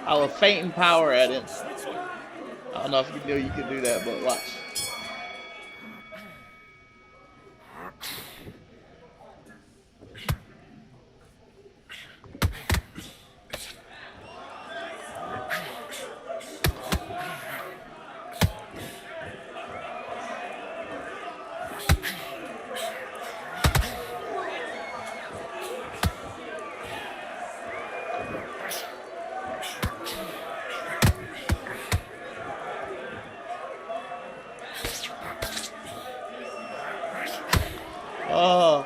I was fainting power at him. I don't know if you knew you could do that, but watch. Oh.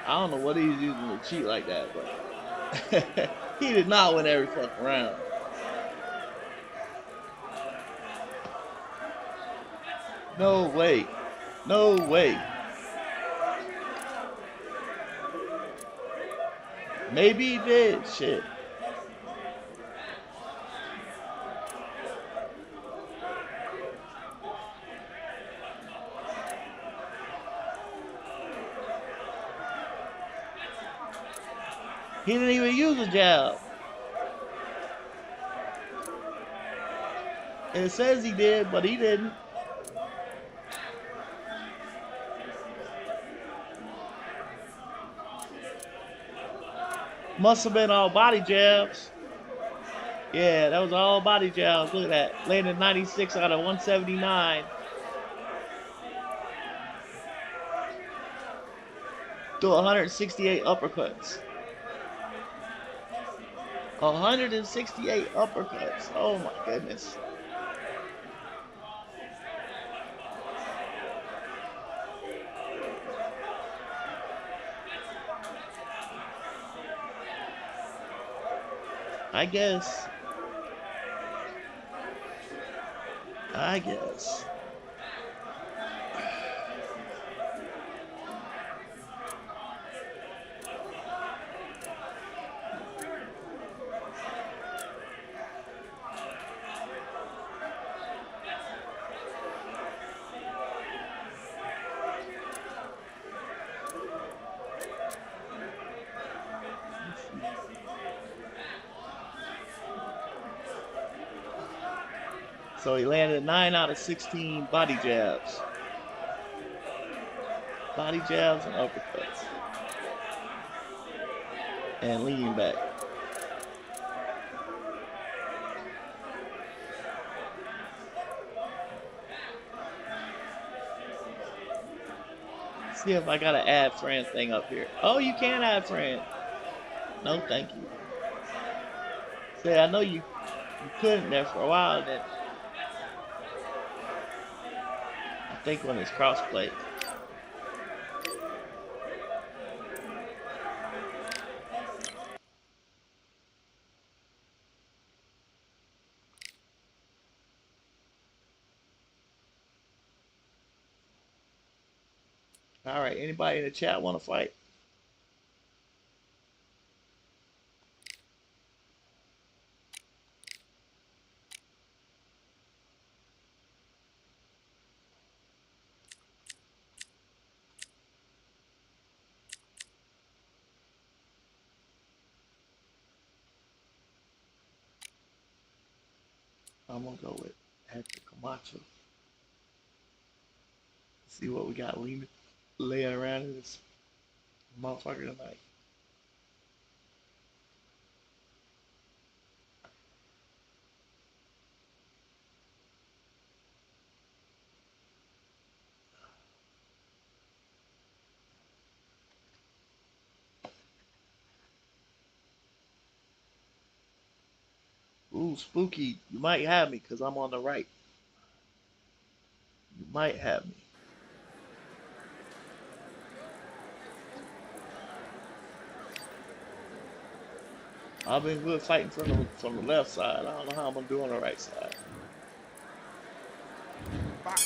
I don't know what he's using to cheat like that, but he did not win every fucking round. No way. No way. Maybe he did. Shit. He didn't even use a jab. And it says he did, but he didn't. Must have been all body jabs. Yeah, that was all body jabs. Look at that. Landed 96 out of 179. Threw 168 uppercuts. 168 uppercuts. Oh my goodness. I guess. So he landed 9 out of 16 body jabs. Body jabs and uppercuts. And leaning back. See if I got an add friend thing up here. Oh, you can add friend. No, thank you. See, I know you couldn't there for a while then. I think when it's crossplay. All right, anybody in the chat want to fight? I'm gonna go with Hector Camacho. See what we got laying around in this motherfucker tonight. Ooh, spooky. You might have me because I'm on the right. You might have me. I've been good fighting from the left side. I don't know how I'm gonna do on the right side. Back.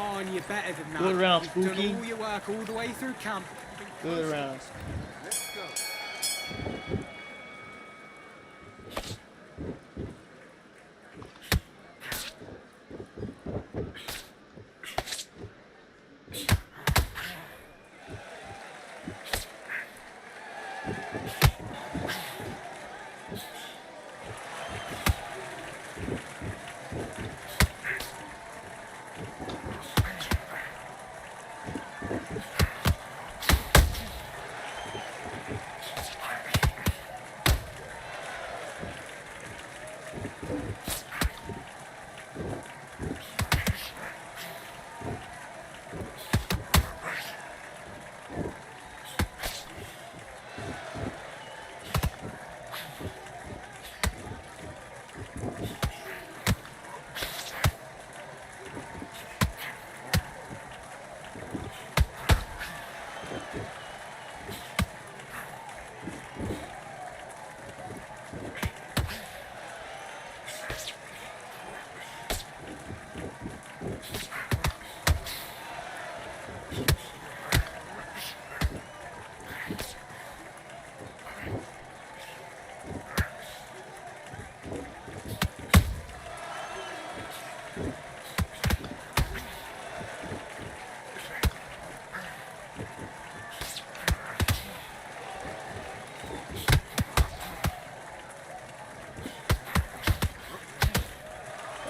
on, you're better than that. Good round, You've Spooky. done all your work all the way through camp. Good round. Let's go.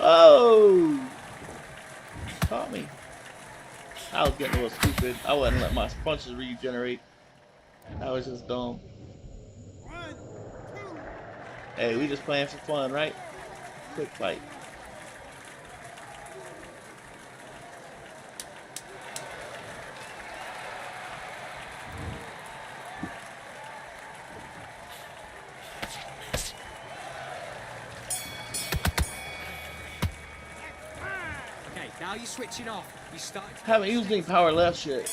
Oh! Caught me. I was getting a little stupid. I wasn't letting my punches regenerate. I was just dumb. Hey, we just playing for fun, right? Quick fight. Okay, now you're switching off. You started to Haven't used any power left yet.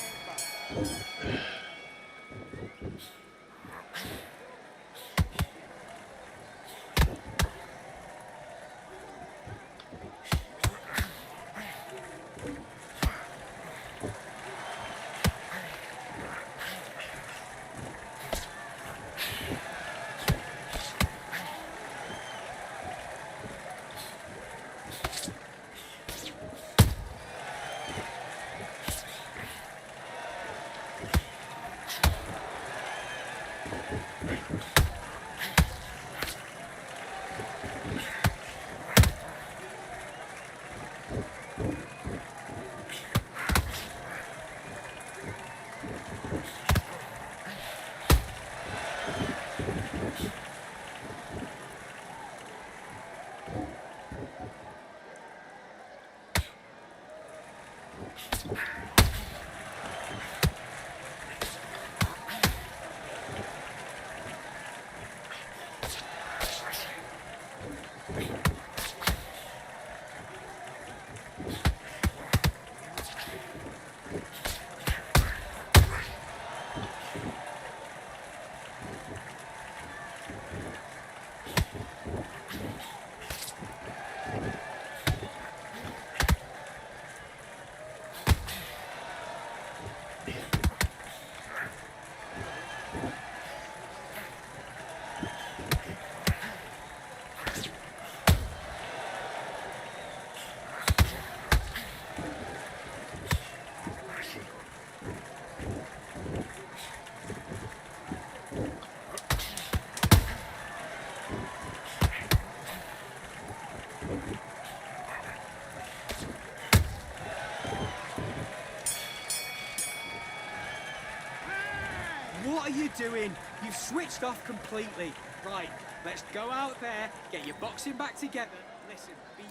What are you doing? You've switched off completely. Right, let's go out there, get your boxing back together. Listen, be...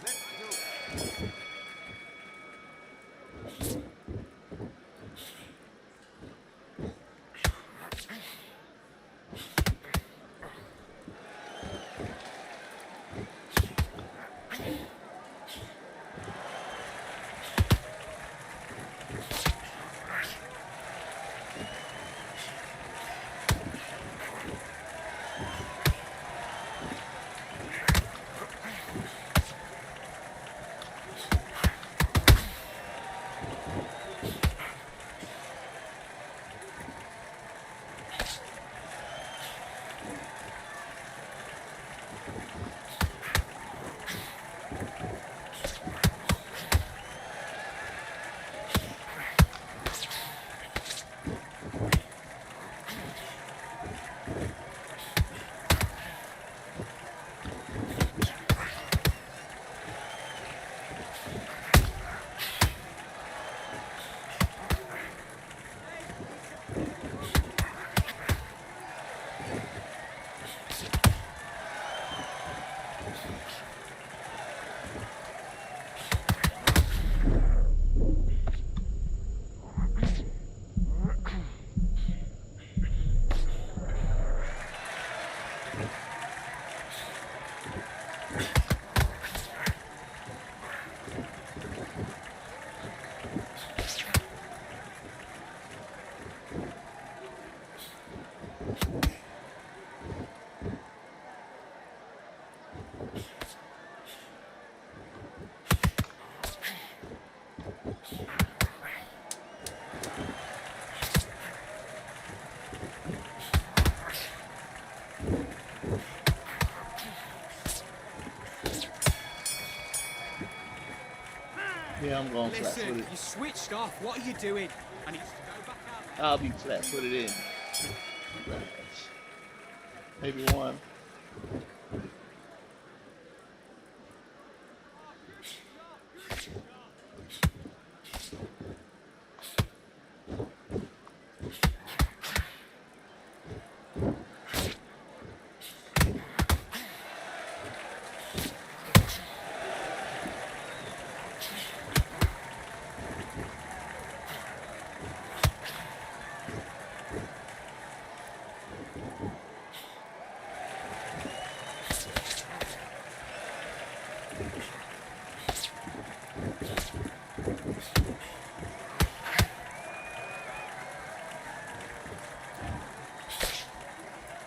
Let's do it. Yeah, I'm going flat Listen, footed. you switched off. What are you doing? I need you to go back out. I'll be flat footed in. Maybe one.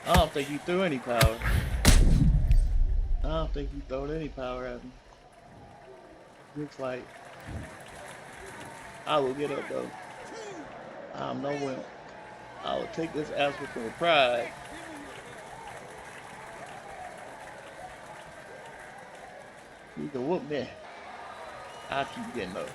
I don't think he threw any power. I don't think he threw any power at me. Looks like I will get up though. I'm no wimp. I will take this ass with some pride. You can whoop me. I'll keep getting up.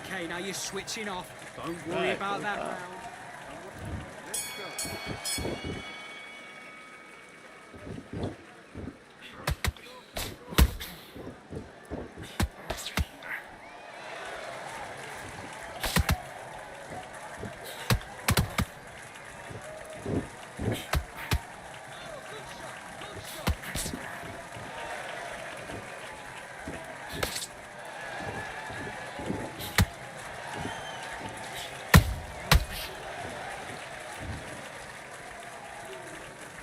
Okay, now you're switching off. Don't worry Right, about that round. Let's go.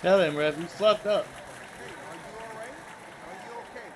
Tell him, Rev, you fucked up. Hey, are you alright? Are you okay?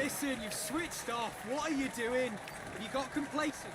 Listen, you've switched off. What are you doing? Have you got complacent?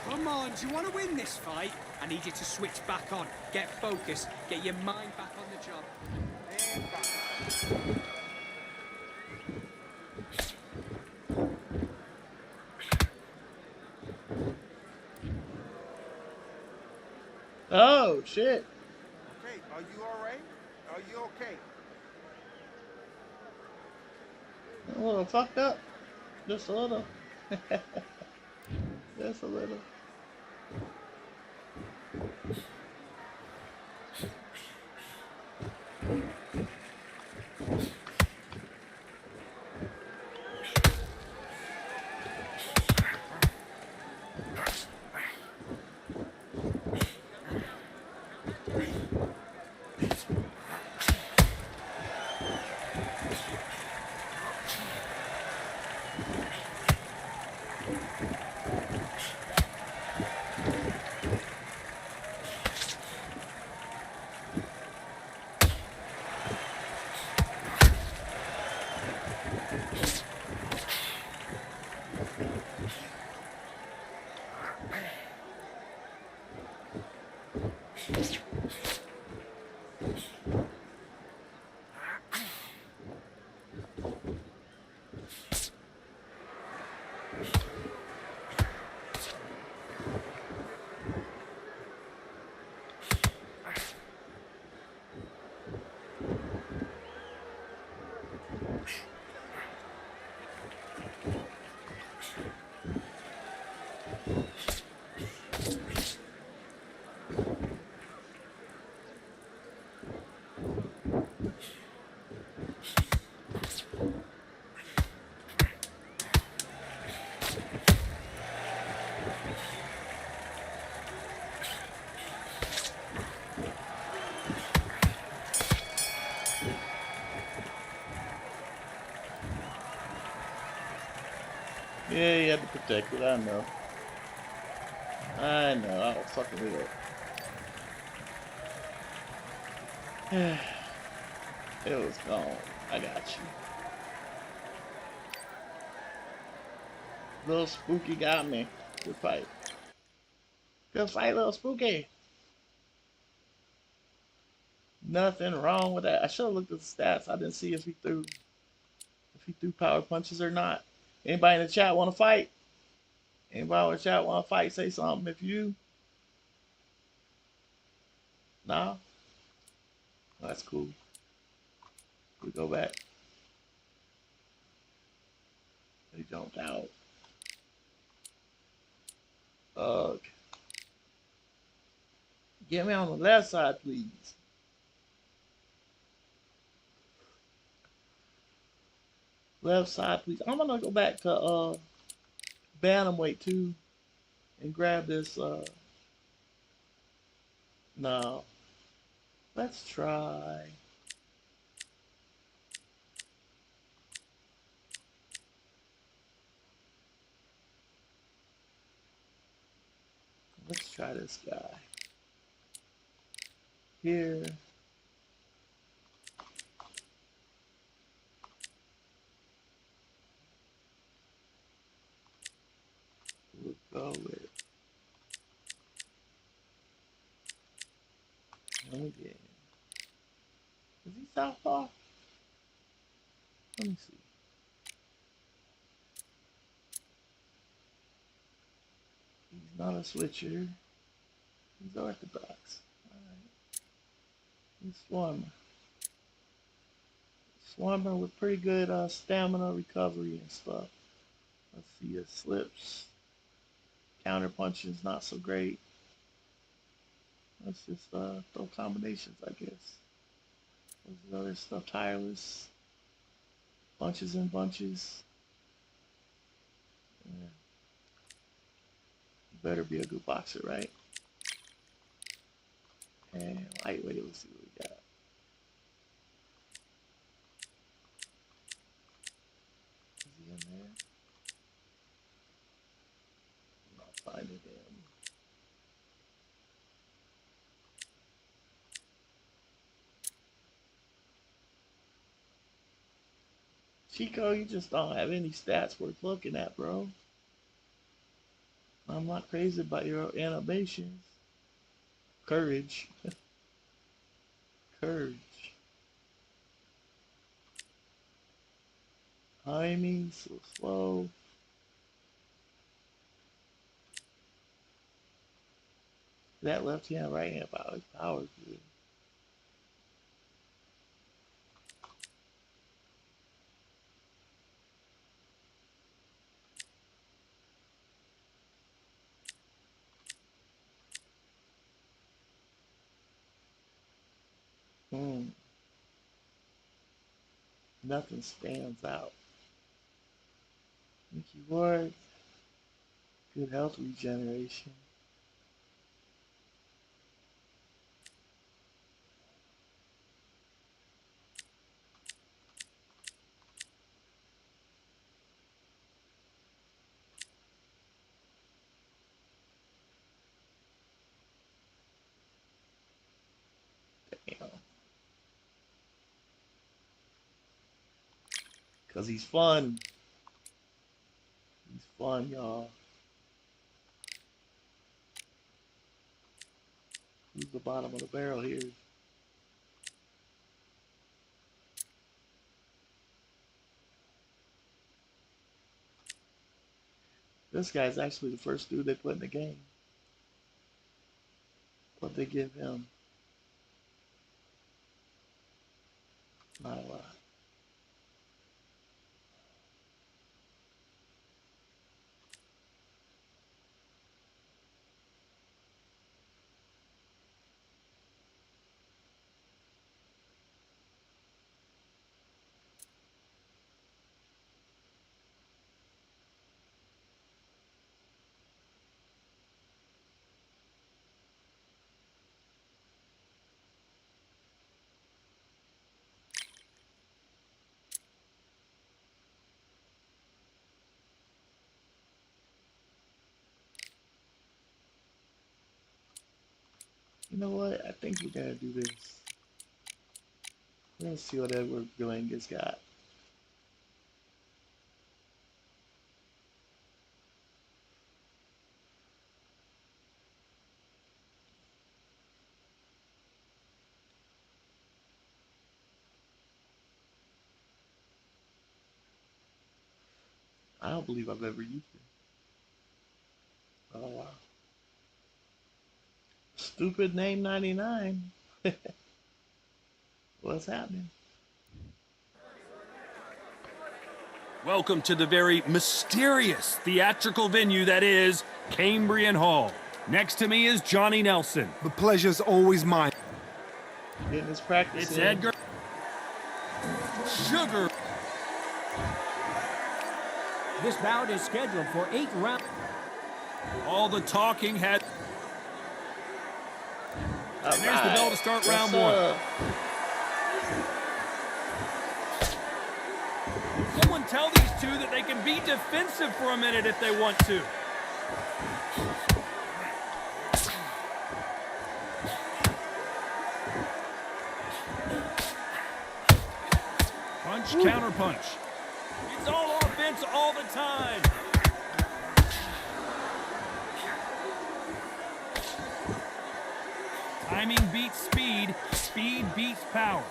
Come on, do you want to win this fight? I need you to switch back on. Get focused. Get your mind back on the job. And back. Oh, shit. Okay, are you all right? Are you okay? A little fucked up. Just a little. Just a little. Yeah, you had to protect it. I know. I know. I was fucking with it. It was gone. I got you. Little Spooky got me. Good fight. Good fight, Little Spooky. Nothing wrong with that. I should have looked at the stats. I didn't see if he threw power punches or not. Anybody in the chat want to fight? Anybody in the chat want to fight? Say something. If you, no, that's cool. we go back. He jumped out. Ugh. Get me on the left side, please. Left side, please. I'm gonna go back to bantamweight too and grab this. No. Let's try. Let's try this guy. Here. We'll go with him again. Is he southpaw? Let me see. He's not a switcher. He's orthodox. Alright. He's Swarmer. Swarmer with pretty good stamina recovery and stuff. Let's see his slips. Counter punches not so great. Let's just throw combinations, I guess. What's the other stuff? Tireless. Bunches and bunches. Yeah. Better be a good boxer, right? And lightweight, let's see what we got. Is he in there? I'm not finding him. Chico, you just don't have any stats worth looking at, bro. I'm not crazy about your animations. Courage. Courage. Timing, so slow. That left hand, right hand power good. Nothing stands out. Mickey Ward, good health regeneration. Damn. Cause he's fun. He's fun, y'all. Who's the bottom of the barrel here? This guy's actually the first dude they put in the game. What they give him? Not a lot. You know what? I think we're gonna do this. We're gonna see what Edward Dominguez got. I don't believe I've ever used it. Oh wow. Stupid name 99. What's happening? Welcome to the very mysterious theatrical venue that is Cambrian Hall. Next to me is Johnny Nelson. The pleasure's always mine. Getting his practice It's in. Edgar Sugar. This bout is scheduled for 8 rounds. All the talking had. All And there's the bell to start round What's one. up? Someone tell these two that they can be defensive for a minute if they want to. Punch, counter punch. It's all offense all the time. Timing beats speed. Speed beats power.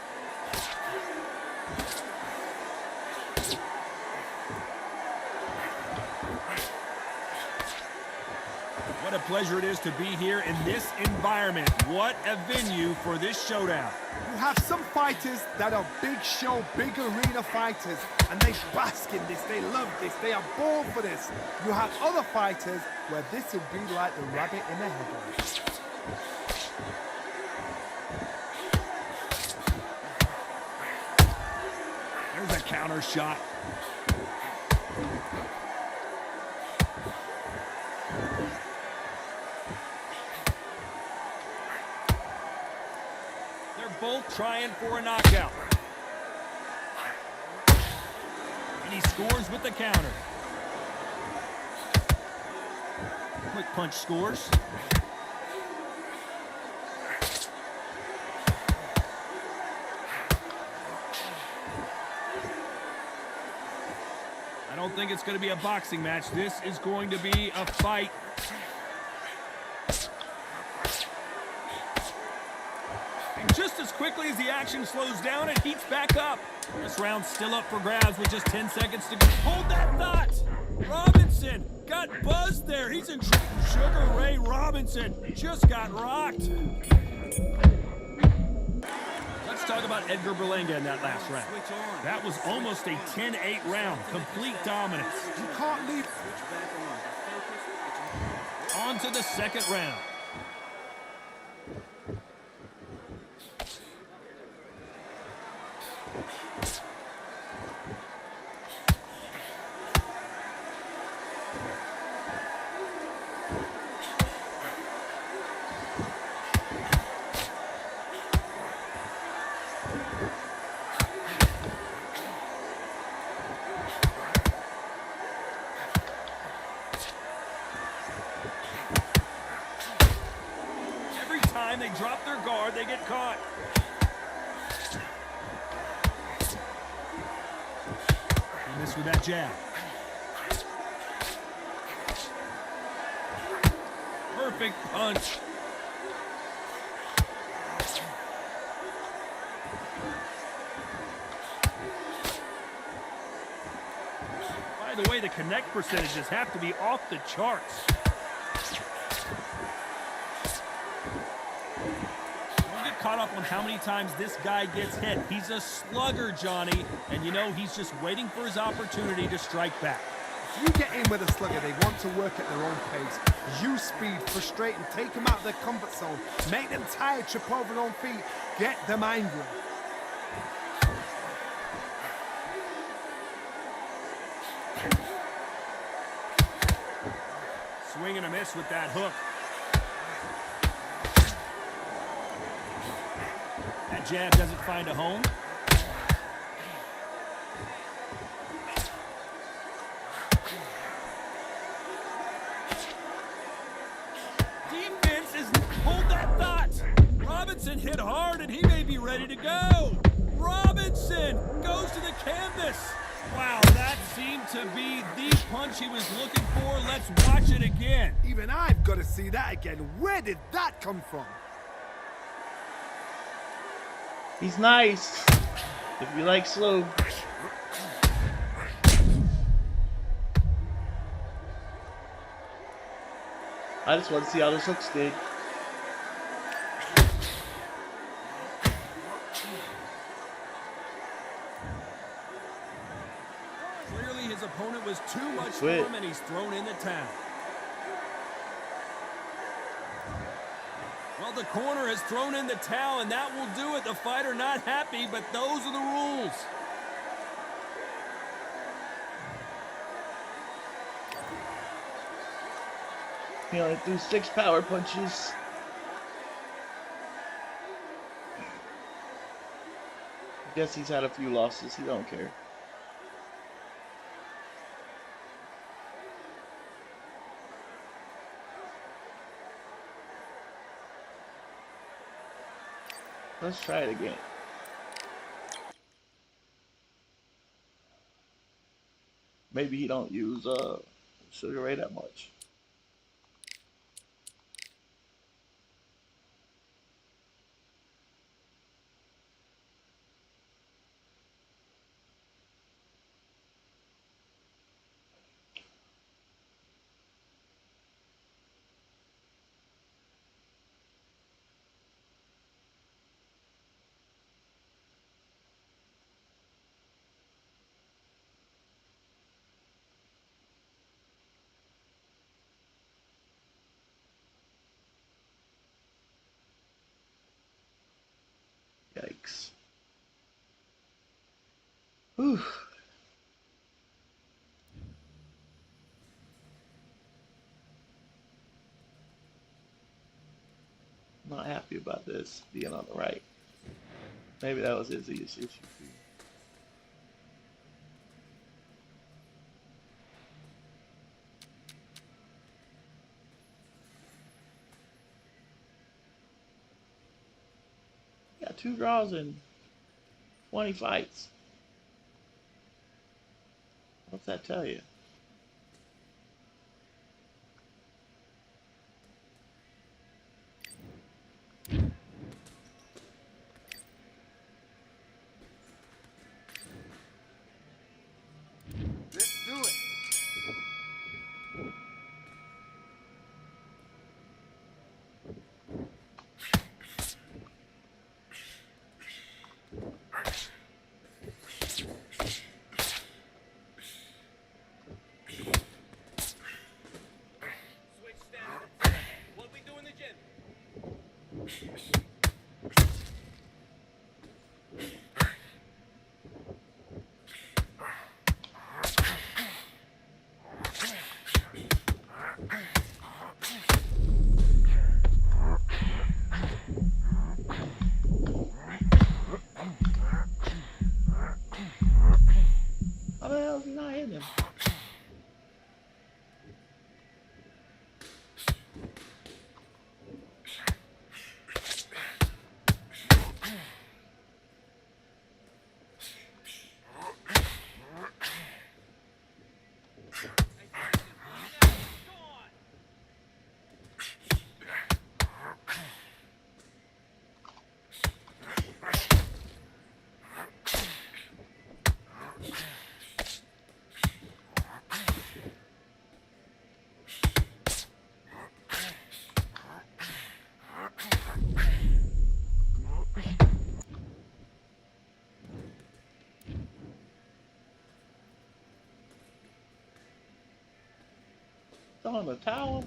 What a pleasure it is to be here in this environment. What a venue for this showdown. You have some fighters that are big show, big arena fighters, and they bask in this, they love this, they are born for this. You have other fighters where this would be like the rabbit in the headlights. There's a counter shot. They're both trying for a knockout. And he scores with the counter. Quick punch scores. I don't think it's going to be a boxing match. This is going to be a fight. And just as quickly as the action slows down, it heats back up. This round's still up for grabs with just 10 seconds to go. Hold that thought! Robinson got buzzed there. He's in trouble. Sugar Ray Robinson just got rocked. Let's talk about Edgar Berlanga in that last round. That was almost a 10-8 round. Complete dominance. You can't leave. On to the second round. Every time they drop their guard, they get caught. He missed with that jab. Perfect punch. By the way, the connect percentages have to be off the charts. Don't get caught up on how many times this guy gets hit. He's a slugger, Johnny, and you know he's just waiting for his opportunity to strike back. If you get in with a slugger, they want to work at their own pace. Use speed, frustrate them, take them out of their comfort zone, make them tired, trip over their own feet, get them angry. Swing and a miss with that hook. That jab doesn't find a home. Defense is... Hold that thought! Robinson hit hard and he may be ready to go. Robinson goes to the canvas. Wow, that seemed to be the punch he was looking for. Let's watch it again. Even I've got to see that again. Where did that come from? He's nice. If you like slow. I just want to see how this hooks did. Clearly his opponent was too much for Quit. him, and he's thrown in the towel. Well, the corner has thrown in the towel, and that will do it. The fighter not happy, but those are the rules. He only threw 6 power punches. I guess he's had a few losses. He don't care. Let's try it again. Maybe he don't use Sugar Ray that much. Yikes. Whew. Not happy about this being on the right. Maybe that was his issue too. Got 2 draws in 20 fights. What's that tell you? Let's do it. Switch stand. What we do in the gym? How the hell is he not hitting him? Throwing the towel?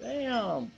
Damn.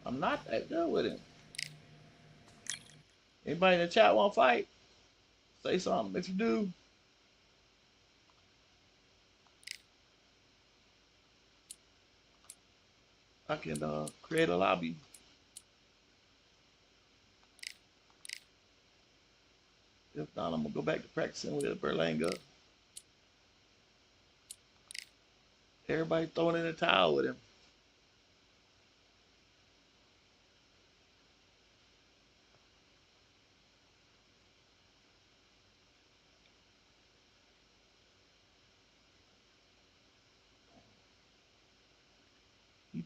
I'm not that good with him. Anybody in the chat want to fight? Say something if you do. I can create a lobby. If not, I'm gonna go back to practicing with Berlanga. Everybody throwing in the towel with him.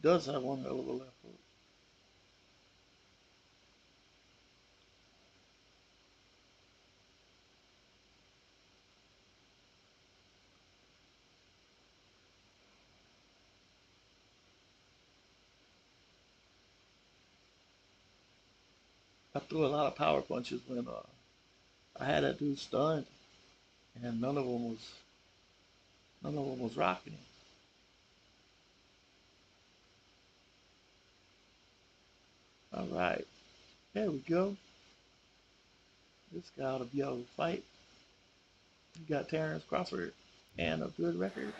does have one hell of a left hook. I threw a lot of power punches when I had that dude stunned, and none of them was rocking him. All right, there we go. This guy ought to be able to fight. You got Terrence Crawford and a good record.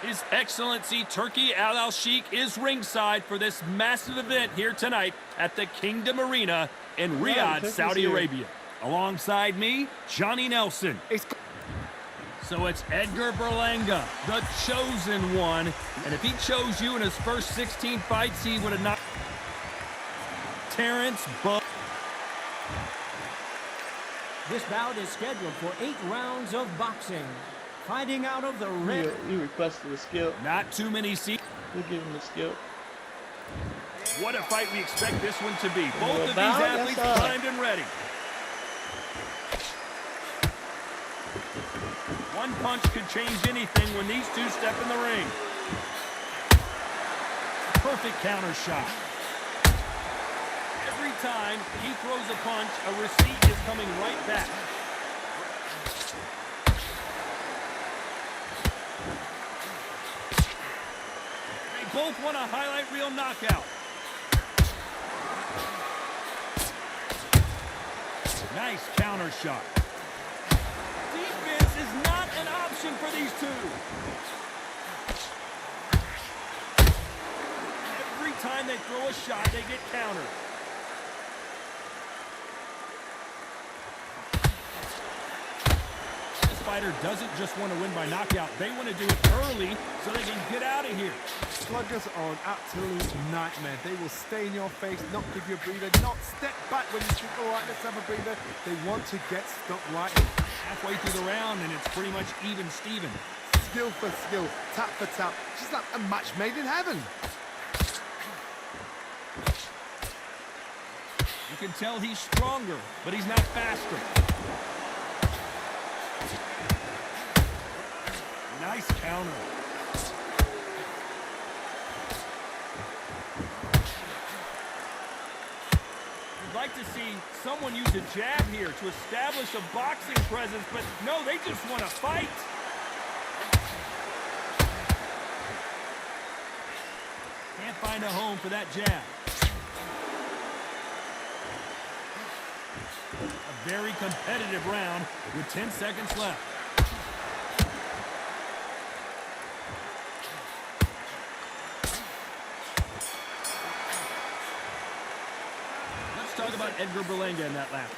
His Excellency Turki Al Sheikh is ringside for this massive event here tonight at the Kingdom Arena in Riyadh, Saudi Arabia. Alongside me, Johnny Nelson. So it's Edgar Berlanga, the chosen one. And if he chose you in his first 16 fights, he would have knocked Terrence Buck. This bout is scheduled for 8 rounds of boxing. Fighting out of the red. He requested a skip. Not too many seats. We'll give him a skip. What a fight we expect this one to be. Both of these bout, athletes yes, sir. primed and ready. One punch could change anything when these two step in the ring. Perfect counter shot. Every time he throws a punch, a receipt is coming right back. They both want a highlight reel knockout. Nice counter shot. Defense is not an option for these two. Every time they throw a shot, they get countered. This fighter doesn't just want to win by knockout. They want to do it early so they can get out of here. Sluggers are an absolute nightmare. They will stay in your face, not give you a breather, not step back when you think, all right, let's have a breather. They want to get stuck right in. Halfway through the round, and it's pretty much even Steven. Skill for skill, tap for tap. Just like a match made in heaven. You can tell he's stronger, but he's not faster. Nice counter. You'd like to see someone use a jab here to establish a boxing presence, but no, they just want to fight. Can't find a home for that jab. A very competitive round with 10 seconds left. Talk about Edgar Berlanga in that lap.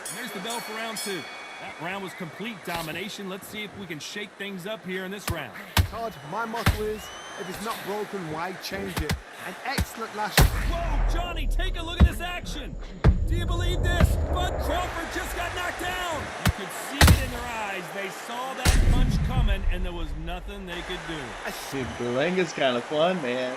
And there's the bell for round 2. That round was complete domination. Let's see if we can shake things up here in this round. Todd, my motto is, if it's not broken, why change it? An excellent last. Whoa, Johnny, take a look at this action. Do you believe this? Bud Crawford just got knocked down. You could see it in their eyes. They saw that punch coming, and there was nothing they could do. Dude, Berlanga's kind of fun, man.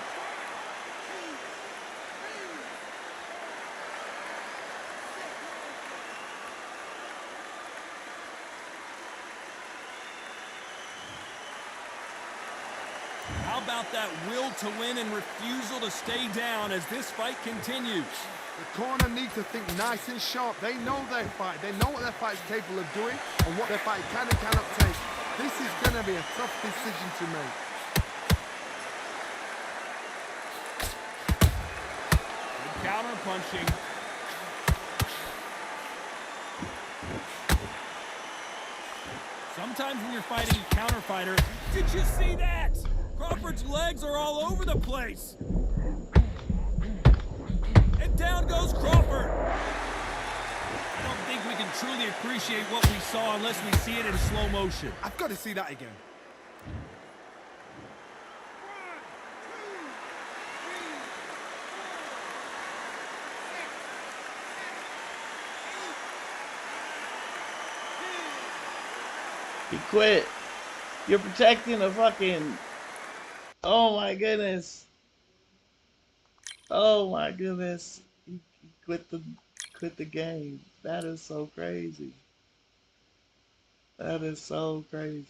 How about that will to win and refusal to stay down as this fight continues? The corner needs to think nice and sharp. They know their fight. They know what their fight is capable of doing and what their fight can and cannot take. This is going to be a tough decision to make. Good counter punching. Sometimes when you're fighting a counter fighter, did you see that? Crawford's legs are all over the place. And down goes Crawford. I don't think we can truly appreciate what we saw unless we see it in slow motion. I've got to see that again. He quit. You're protecting a fucking. Oh my goodness. Oh my goodness. He quit the game. That is so crazy. That is so crazy.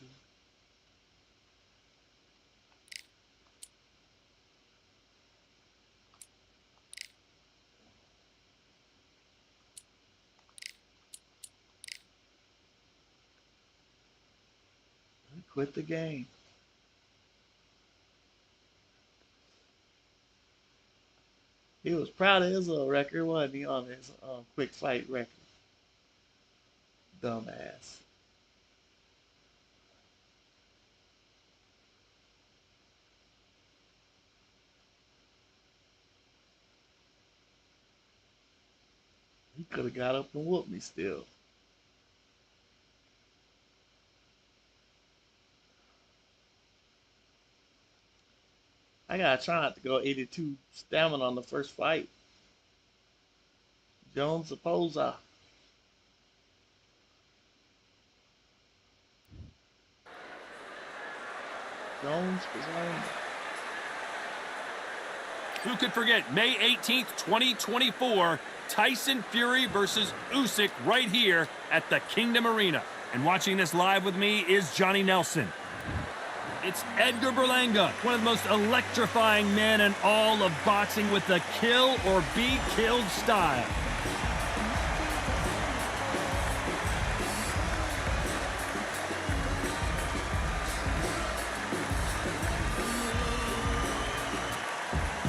He quit the game. He was proud of his little record, wasn't he, on his quick fight record? Dumbass. He could have got up and whooped me still. I gotta try not to go 82 stamina on the first fight. Jones Opoza. Jones was on. Who could forget May 18th, 2024, Tyson Fury versus Usyk right here at the Kingdom Arena. And watching this live with me is Johnny Nelson. It's Edgar Berlanga, one of the most electrifying men in all of boxing with the kill or be killed style.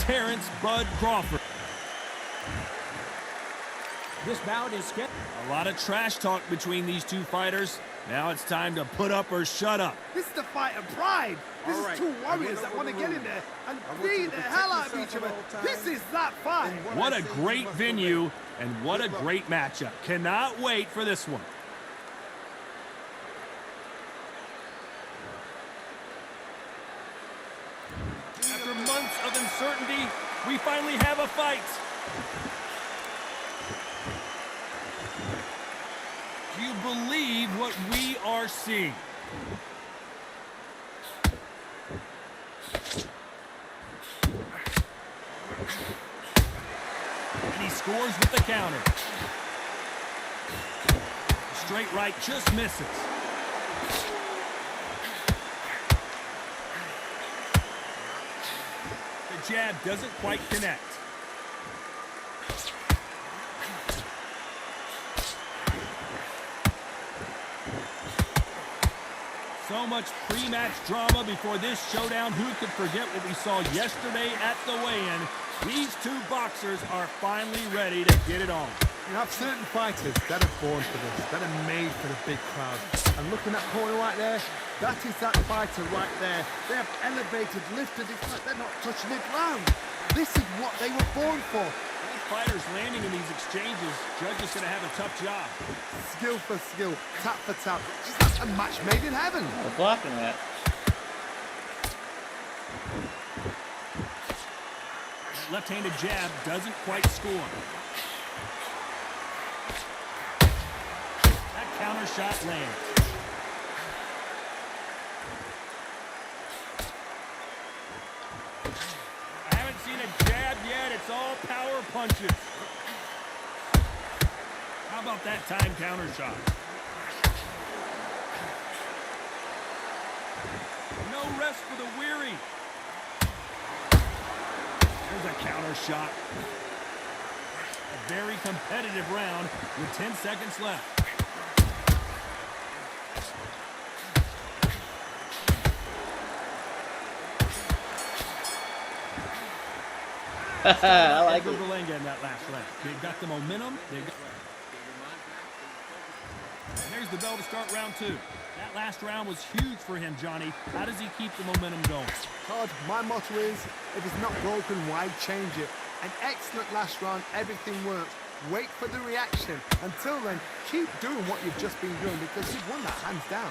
Terrence Bud Crawford. This bout is scheduled. A lot of trash talk between these two fighters. Now it's time to put up or shut up. This is the fight of pride. This All is right. two warriors that want to get in there and beat the hell out of each other. This is that fight. What a great venue and what a great matchup. Cannot wait for this one. After months of uncertainty, we finally have a fight. Do you believe what we are seeing? And he scores with the counter. Straight right just misses. The jab doesn't quite connect. So much pre-match drama before this showdown. Who could forget what we saw yesterday at the weigh-in? These two boxers are finally ready to get it on. You have certain fighters that are born for this, that are made for the big crowd. And looking at that corner right there, that is that fighter right there. They have elevated, lifted, it's like they're not touching the ground. This is what they were born for. These fighters landing in these exchanges, Judge is going to have a tough job. Skill for skill, tap for tap. Just like a match made in heaven. I'm blocking that. Left-handed jab doesn't quite score. That counter shot lands. I haven't seen a jab yet. It's all power punches. How about that time counter shot? No rest for the weary. There's a counter shot. A very competitive round with 10 seconds left. I like Edgar it. Berlanga in that last round. They got the momentum. And there's the bell to start round two. That last round was huge for him, Johnny. How does he keep the momentum going? Todd, my motto is, if it's not broken, why change it? An excellent last round, everything works. Wait for the reaction. Until then, keep doing what you've just been doing because you've won that hands down.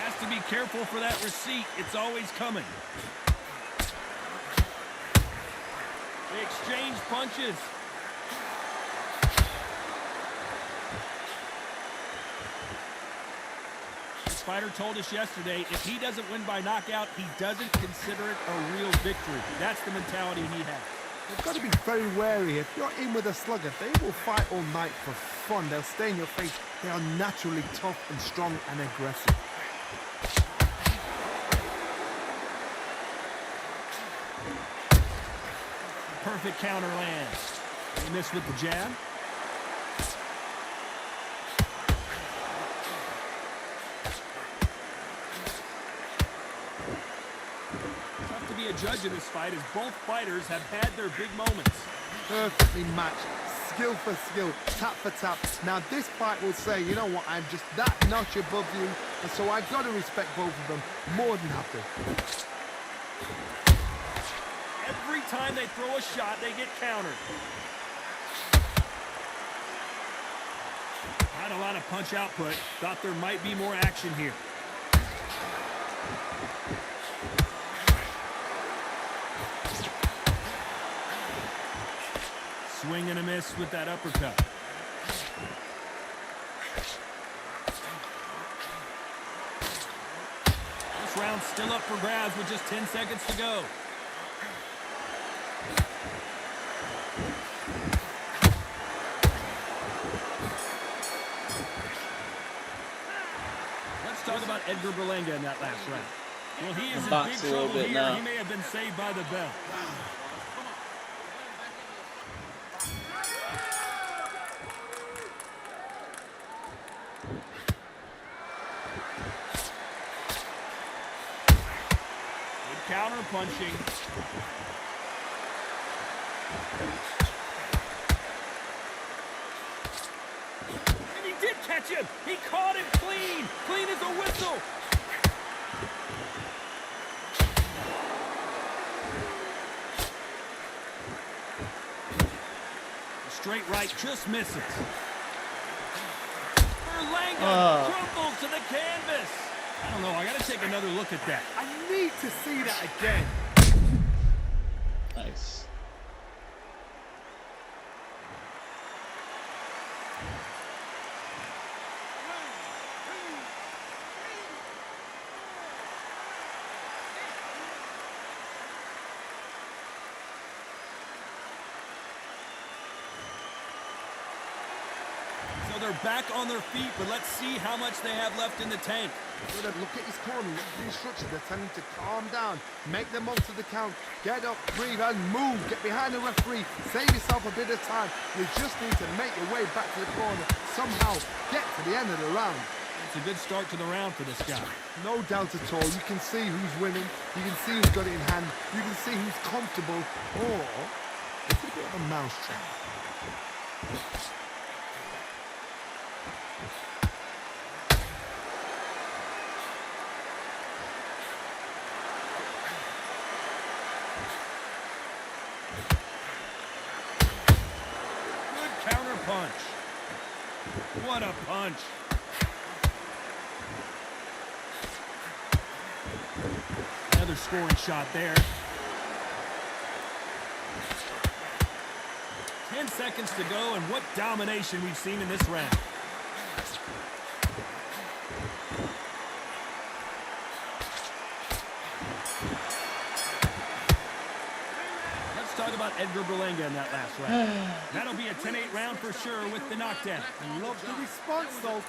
Has to be careful for that receipt. It's always coming. They exchange punches. fighter told us yesterday, if he doesn't win by knockout, he doesn't consider it a real victory. That's the mentality he has. You've got to be very wary. If you're in with a slugger, they will fight all night for fun. They'll stay in your face. They are naturally tough and strong and aggressive. Perfect counter lands. He missed with the jab. Tough to be a judge in this fight as both fighters have had their big moments. Perfectly matched. Skill for skill, tap for tap. Now this fight will say, you know what, I'm just that notch above you, and so I've got to respect both of them more than have to. Every time they throw a shot, they get countered. Not a lot of punch output. Thought there might be more action here. Swing and a miss with that uppercut. This round's still up for grabs with just 10 seconds to go. Let's talk about Edgar Berlanga in that last round. Well, he is in Box big a little trouble bit here. now. He may have been saved by the bell. Counter punching. And he did catch him. He caught him clean. Clean as a whistle. The straight right just misses. Berlanga crumbles to the canvas. I don't know. I got to take another look at that. I need to see that again. Nice. So they're back on their feet, but let's see how much they have left in the tank. Look at his corner, look at the instructions. They're telling him to calm down, make the most of the count, get up, breathe, and move. Get behind the referee, save yourself a bit of time. You just need to make your way back to the corner. Somehow get to the end of the round. It's a good start to the round for this guy. No doubt at all. You can see who's winning. You can see who's got it in hand. You can see who's comfortable. Or it's a bit of a mousetrap. Good counter punch. What a punch. Another scoring shot there. 10 seconds to go, and what domination we've seen in this round. Let's talk about Edgar Berlanga in that last round. That'll be a 10-8 round for sure with the knockdown. I love the response, though.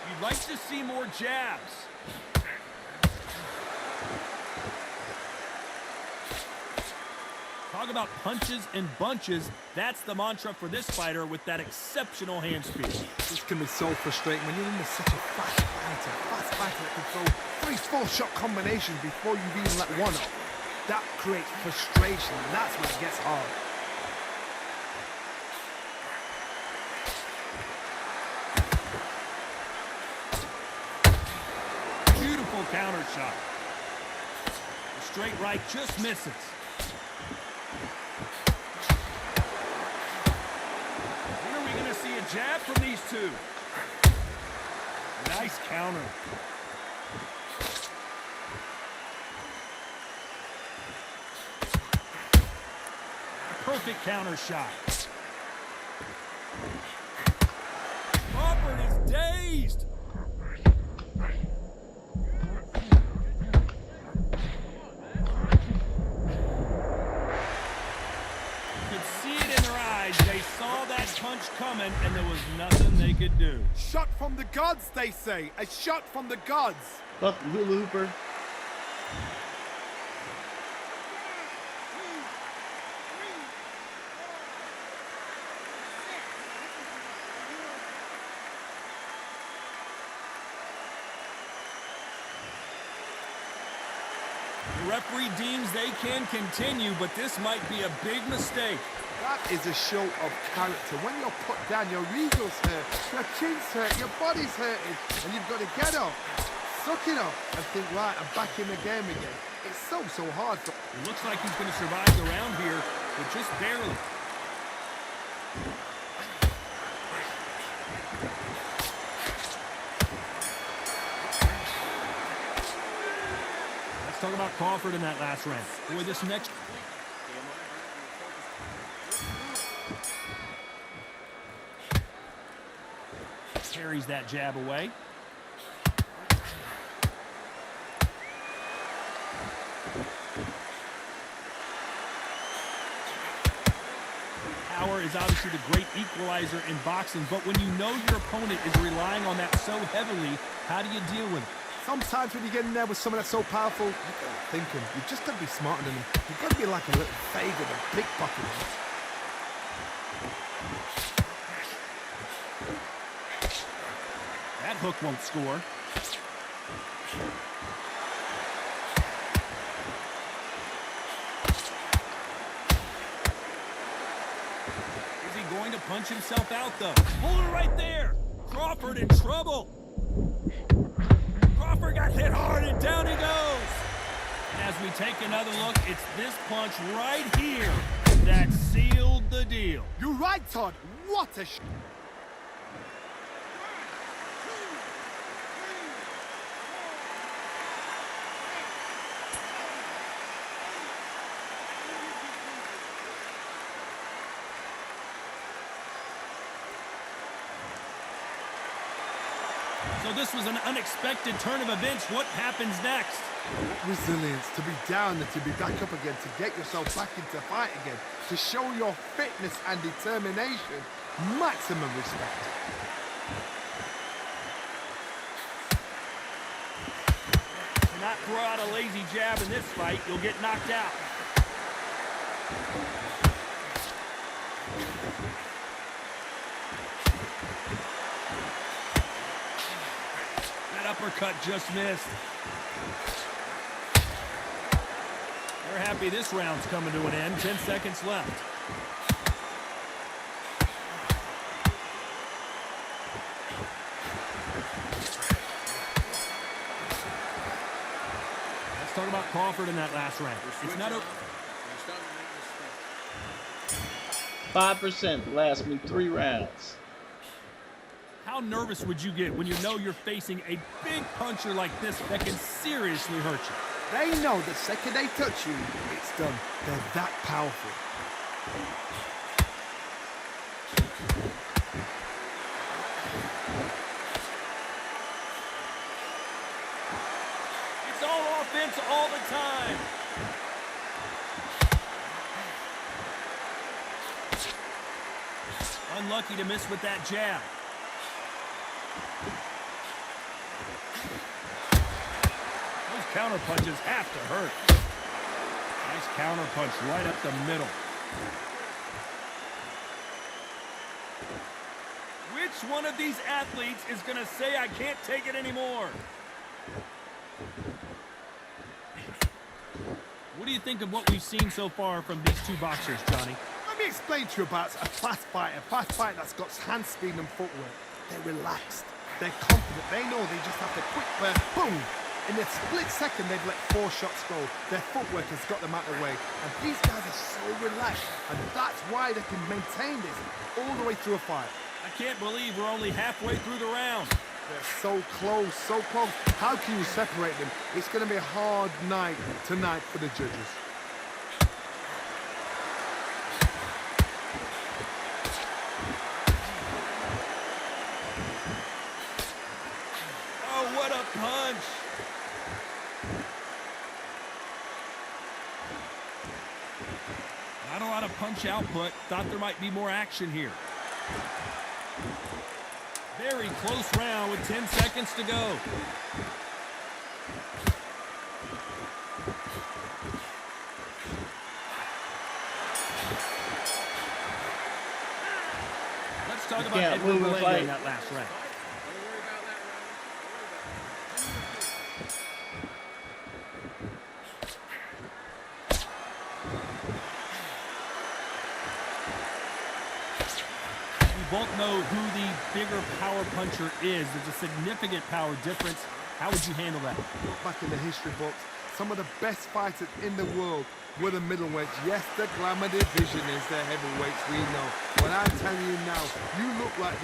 You'd like to see more jabs. Talk about punches and bunches. That's the mantra for this fighter with that exceptional hand speed. This can be so frustrating when you're in such a fast fighter that can throw 3-4 shot combinations before you've even let one up. That creates frustration, and that's when it gets hard. Beautiful counter shot. The straight right just misses. When are we going to see a jab from these two? Nice counter. perfect counter shot. Crawford is dazed. You could see it in their eyes. They saw that punch coming, and there was nothing they could do. Shot from the gods, they say. A shot from the gods. Fuck the hula hooper. The referee deems they can continue, but this might be a big mistake. That is a show of character. When you're put down, your ego's hurt, your chin's hurt, your body's hurting, and you've got to get up, suck it up, and think, right, I'm back in the game again. It's so hard. It looks like he's going to survive the round here, but just barely. Let's talk about Crawford in that last round. Boy, this next... Carries that jab away. Power is obviously the great equalizer in boxing, but when you know your opponent is relying on that so heavily, how do you deal with it? Sometimes when you get in there with someone that's so powerful, you gotta think him. You just gotta be smarter than him. You've got to be like a little faggot and pickpocket him. That hook won't score. Is he going to punch himself out, though? Hold it right there! Crawford in trouble! Crawford got hit hard, and down he goes! As we take another look, it's this punch right here that sealed the deal. You're right, Todd. What a So this was an unexpected turn of events. What happens next? resilience to be down and to be back up again, to get yourself back into fight again, to show your fitness and determination. Maximum respect. Do not throw out a lazy jab in this fight. You'll get knocked out. That uppercut just missed. They're happy this round's coming to an end. 10 seconds left. Let's talk about Crawford in that last round. It's not a... 5% last me 3 rounds. How nervous would you get when you know you're facing a big puncher like this that can seriously hurt you? They know the second they touch you, it's done. They're that powerful. It's all offense all the time. Unlucky to miss with that jab. Those counter punches have to hurt. Nice counter punch right up the middle. Which one of these athletes is going to say, I can't take it anymore? What do you think of what we've seen so far from these two boxers, Johnny? Let me explain to you about a fast fighter that's got hand speed and footwork. They're relaxed. They're confident. They know they just have to quick burst, boom! In a split second, they've let 4 shots go. Their footwork has got them out of the way. And these guys are so relaxed. And that's why they can maintain this all the way through a fight. I can't believe we're only halfway through the round. They're so close, so close. How can you separate them? It's going to be a hard night tonight for the judges. punch output. Thought there might be more action here. Very close round with 10 seconds to go. Let's talk about can't Edgar move and Berlanga fight. in that last round. We both know who the bigger power puncher is. There's a significant power difference. How would you handle that? Look back in the history books, some of the best fighters in the world were the middleweights. Yes, the glamour division is the heavyweights, we know. But I'm telling you now, you look like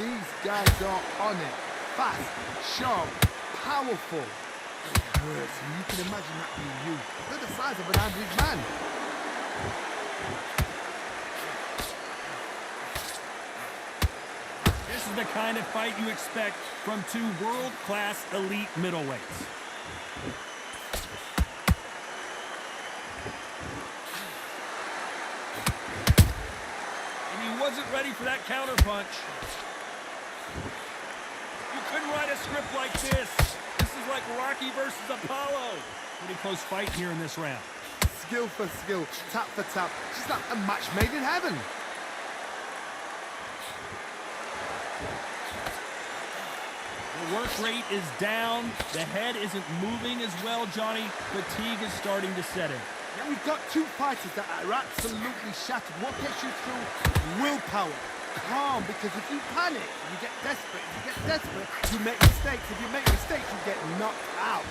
these guys are on it. Fast, sharp, powerful. It hurts, and you can imagine that being you. They're the size of an average man. This is the kind of fight you expect from two world-class elite middleweights. And he wasn't ready for that counterpunch. You couldn't write a script like this. This is like Rocky versus Apollo. Pretty close fight here in this round. Skill for skill, tap for tap. Just like a match made in heaven. The work rate is down. The head isn't moving as well, Johnny. Fatigue is starting to set in. Now we've got two fighters that are absolutely shattered. What gets you through? Willpower. Calm, because if you panic, you get desperate. If you get desperate, you make mistakes. If you make mistakes, you get knocked out.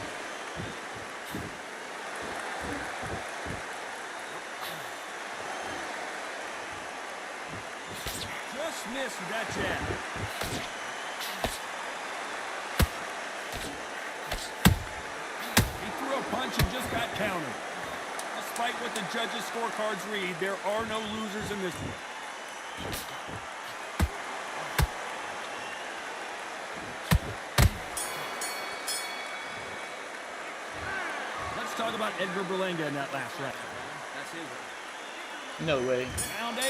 Just missed with that jab. He threw a punch and just got countered. Despite what the judges' scorecards read, there are no losers in this one. Let's talk about Edgar Berlanga in that last round. That's it. No way. Round 8,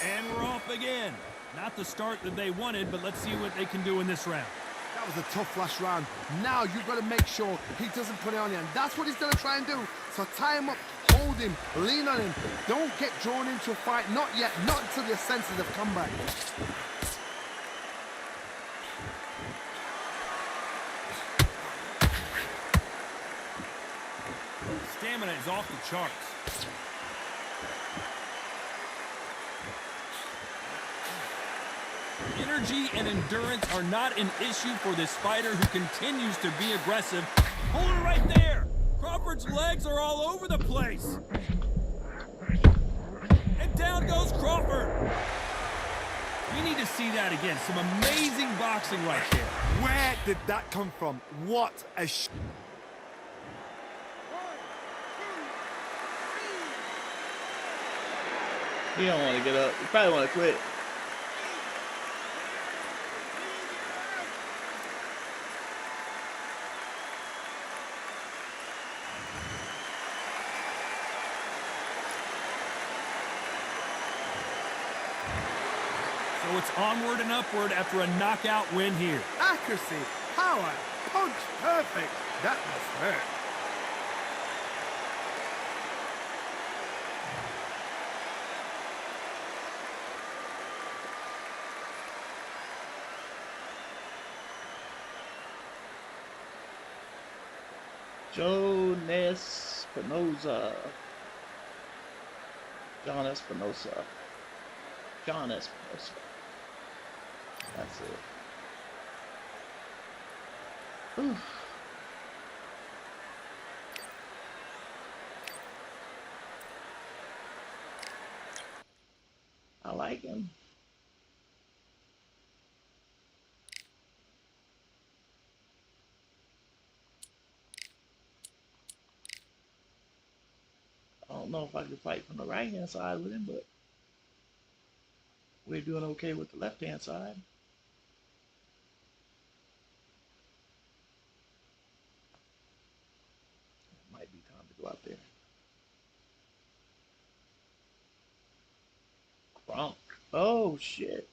and we're off again. Not the start that they wanted, but let's see what they can do in this round. That was a tough last round. Now you've got to make sure he doesn't put it on you, and that's what he's going to try and do. So tie him up, hold him, lean on him. Don't get drawn into a fight. Not yet. Not until your senses have come back. Stamina is off the charts. Energy and endurance are not an issue for this fighter who continues to be aggressive. Hold it right there! Crawford's legs are all over the place. And down goes Crawford. We need to see that again. Some amazing boxing right there. Where did that come from? What a He don't want to get up. He probably want to quit. So it's onward and upward after a knockout win here. accuracy, power, punch, perfect. That must hurt. Joe Espinosa. John Espinosa. John Espinosa. That's it. Oof. I like him. I don't know if I could fight from the right hand side with him, but we're doing okay with the left hand side. It might be time to go out there. Crunk. Oh shit.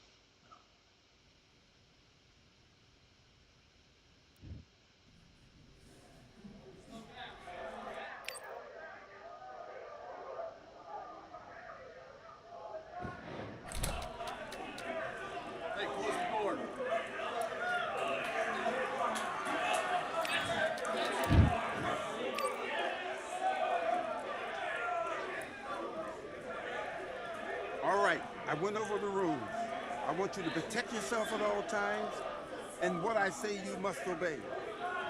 Hey, close the door. All right, I went over the rules. I want you to protect yourself at all times, and what I say you must obey.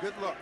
Good luck.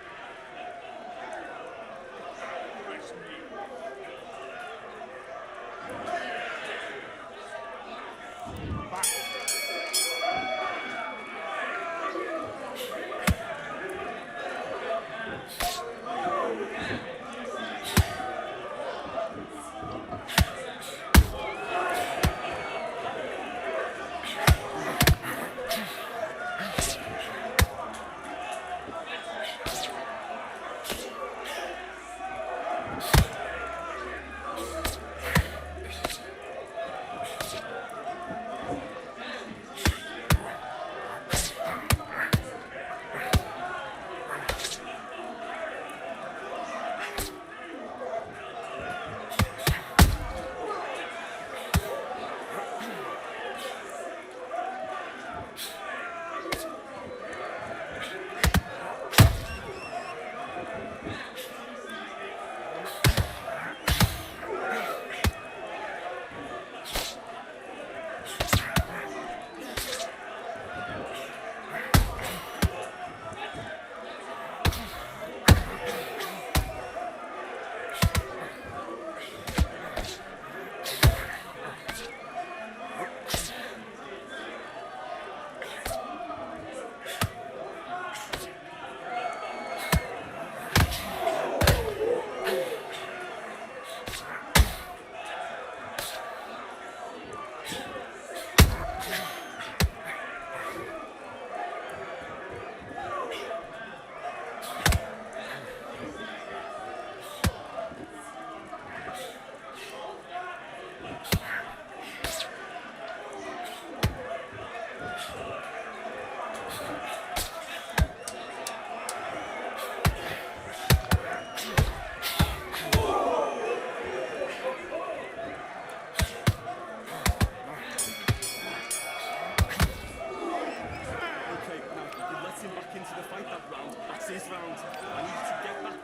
Okay, now you let him back into the fight that round. That's his round. I need you to get back.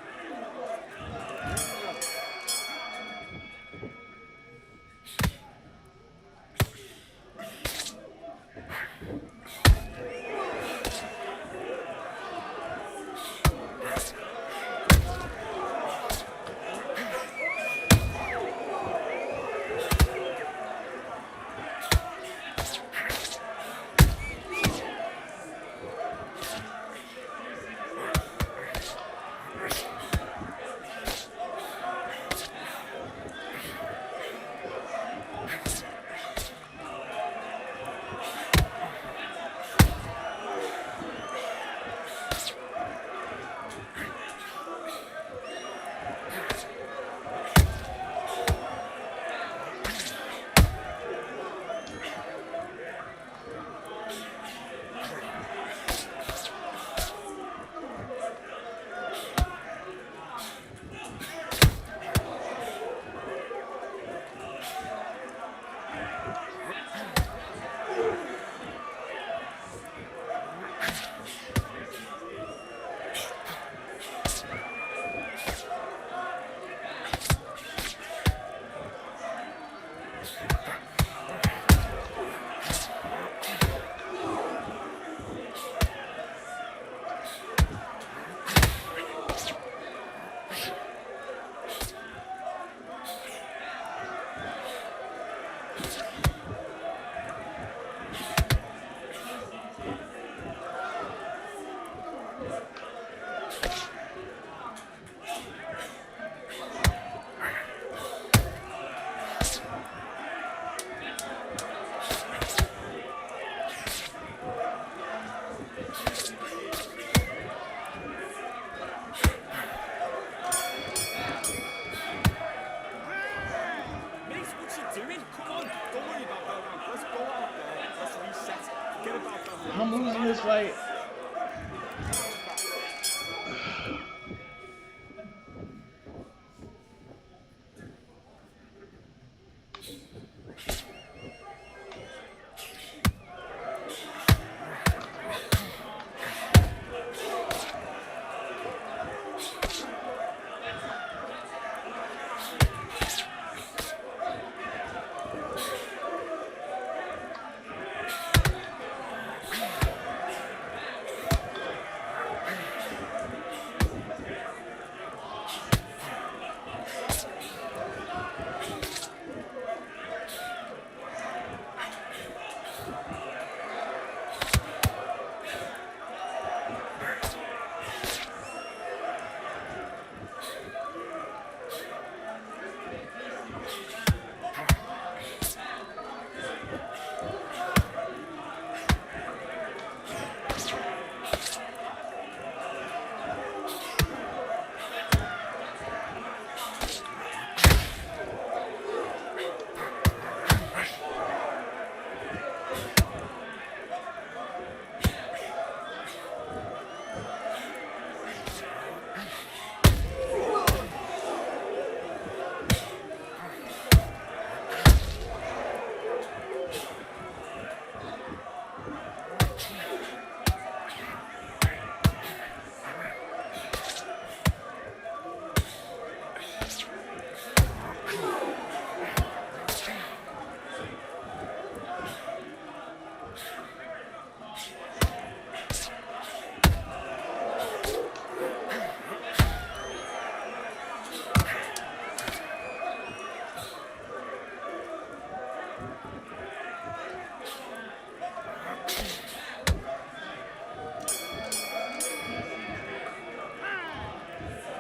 I'm losing this fight.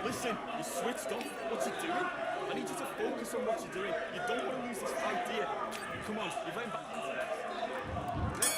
Listen, you switched off. What's you doing? I need you to focus on what you're doing. You don't want to lose this fight, do you? Come on, you're getting back into it.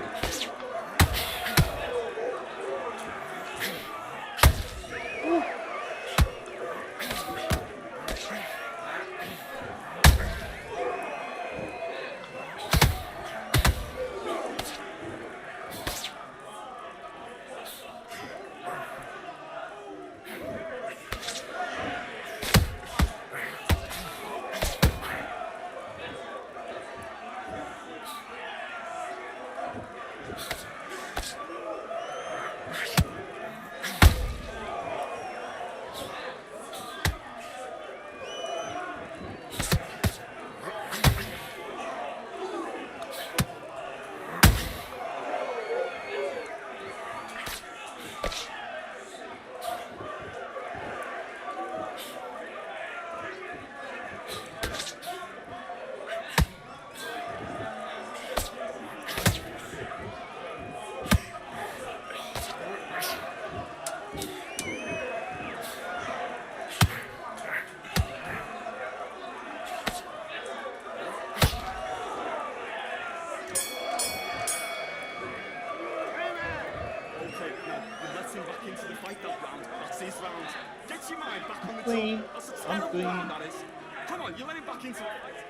Let's go. Into the fight that round. That's his round. Get your mind back on the Clean. top. That's a I'm terrible clean. round, that is. Come on, you let him back into the fight.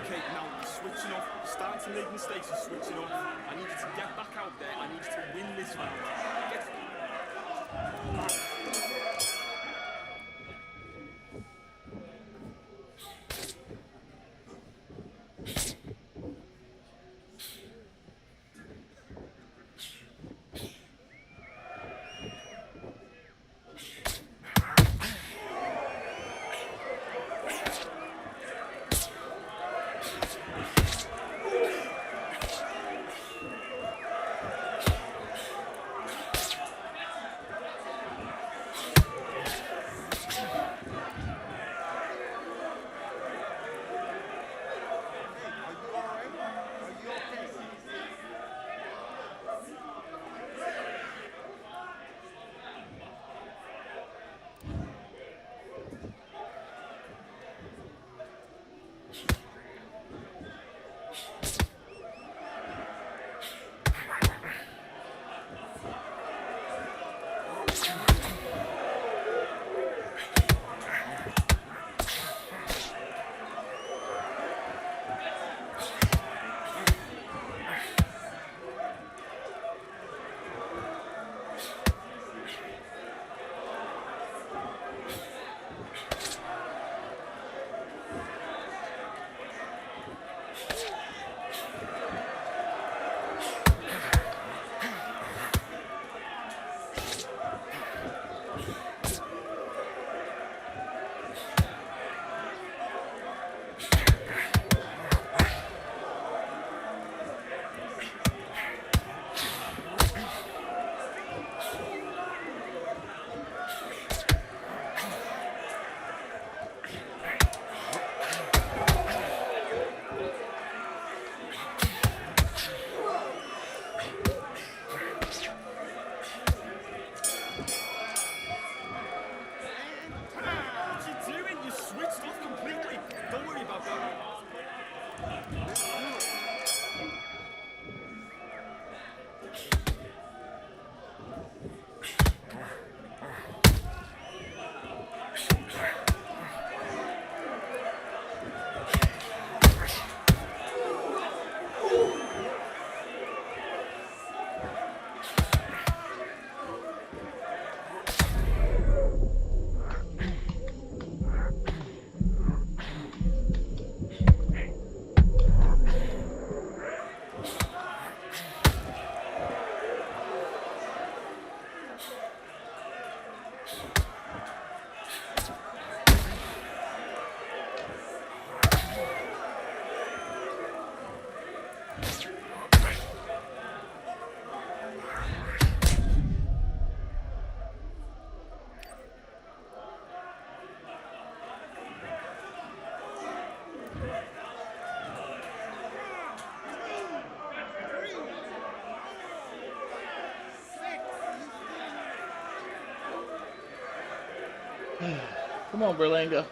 Okay, now you're switching off. You're starting to make mistakes. You're switching off. I need you to get back out there. I need you to win this round. Get... Come on, Berlanga.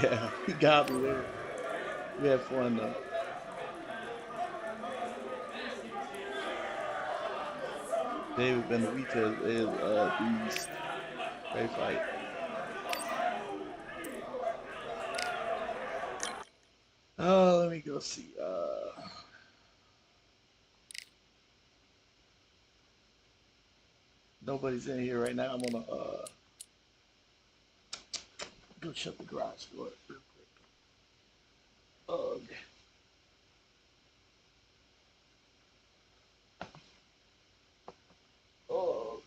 Yeah, he got me there. We had fun though. David Benavidez is a beast. Great fight. Oh, let me go see. Nobody's in here right now. I'm gonna go shut the garage door real quick. Ugh. Oh.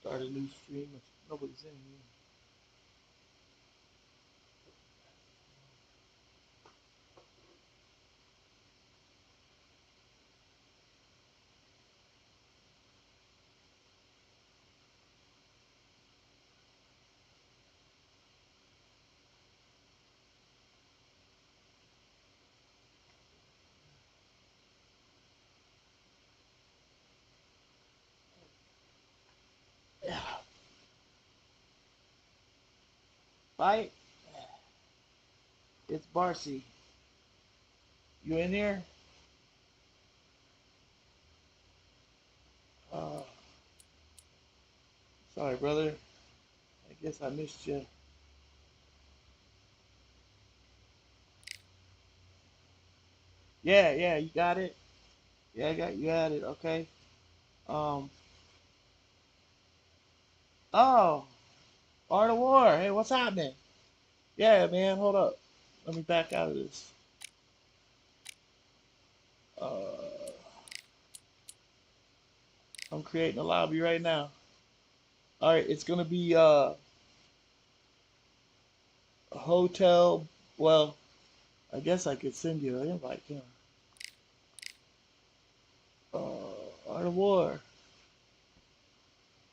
Start a new stream if nobody's in here. Yeah. Fight. It's Barcy. You in here? Uh, sorry, brother. I guess I missed you. Yeah, yeah, you got it. Yeah, I got you at it. Okay. Um. Oh, Art of War. Hey, what's happening? Yeah, man. Hold up. Let me back out of this. Uh, I'm creating a lobby right now. All right, it's gonna be a hotel. Well, I guess I could send you an invite. Yeah. Art of War.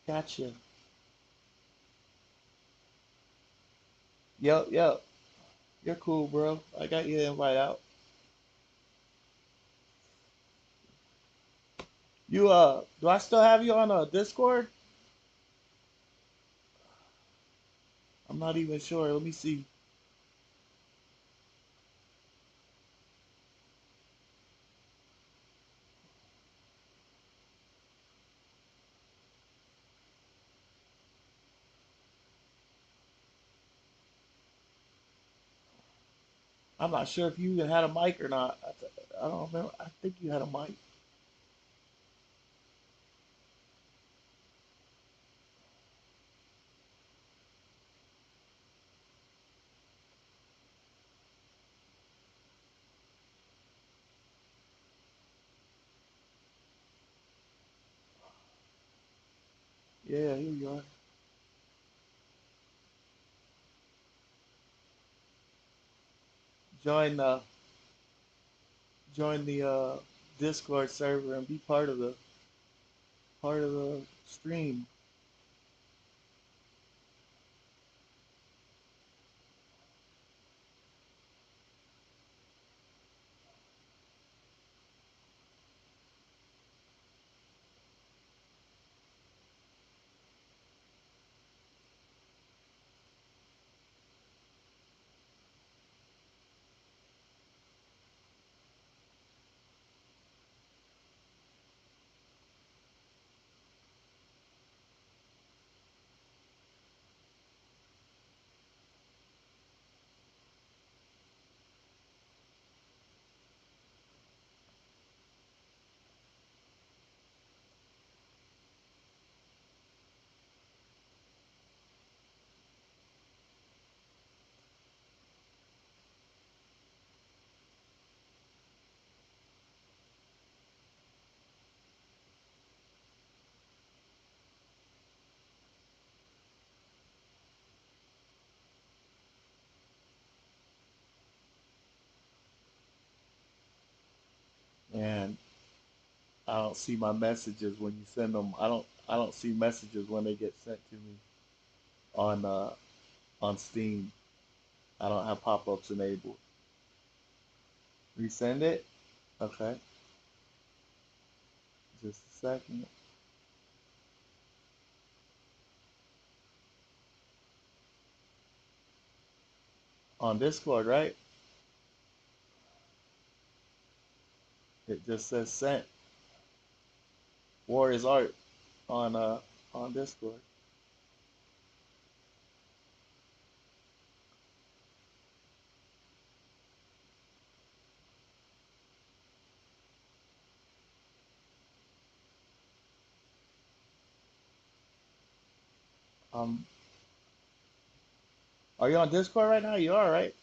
Gotcha. Yep, yep. You're cool, bro. I got you the invite out. You do I still have you on Discord? I'm not even sure. Let me see. I'm not sure if you even had a mic or not. I don't remember. I think you had a mic. Yeah, here you are. Join the join the Discord server and be part of the stream. And I don't see my messages when you send them. I don't see messages when they get sent to me on Steam. I don't have pop-ups enabled. Resend it? Okay. Just a second. On Discord, right? It just says sent. War is art on Discord. Um, are you on Discord right now? You are, right?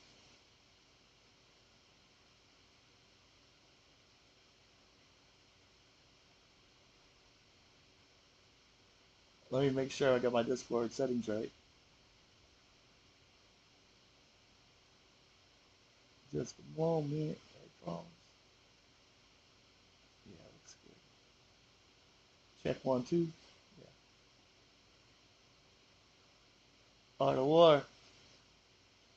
Let me make sure I got my Discord settings right. Just a moment. Headphones. Yeah, looks good. Check 1, 2. Yeah. Art of War.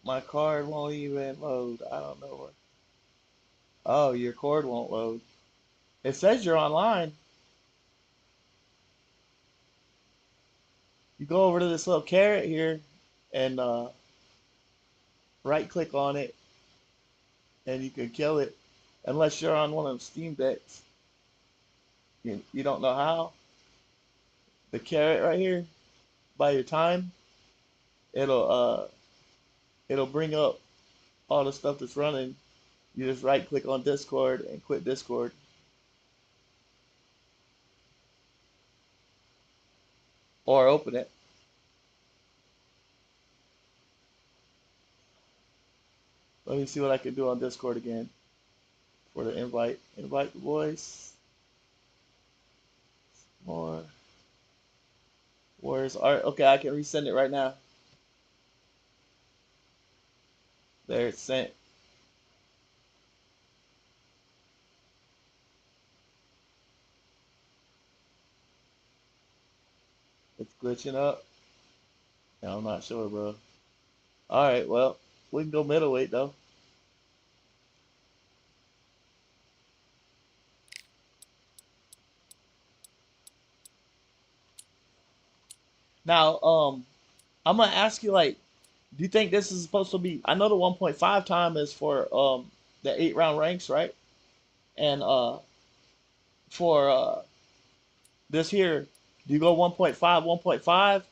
My card won't even load. I don't know what. Oh, your cord won't load. It says you're online. You go over to this little carrot here and right click on it and you can kill it unless you're on one of them Steam decks. You don't know how. The carrot right here by your time, it'll it'll bring up all the stuff that's running. You just right click on Discord and quit Discord. Or open it. Let me see what I can do on Discord again for the invite. Invite the voice. More. Where's art? Okay, I can resend it right now. There, it's sent. It's glitching up. Yeah, I'm not sure, bro. All right, well, we can go middleweight though. Now, I'm gonna ask you like, do you think this is supposed to be? I know the 1.5 time is for the 8 round ranks, right? And for this here, do you go 1.5, 1.5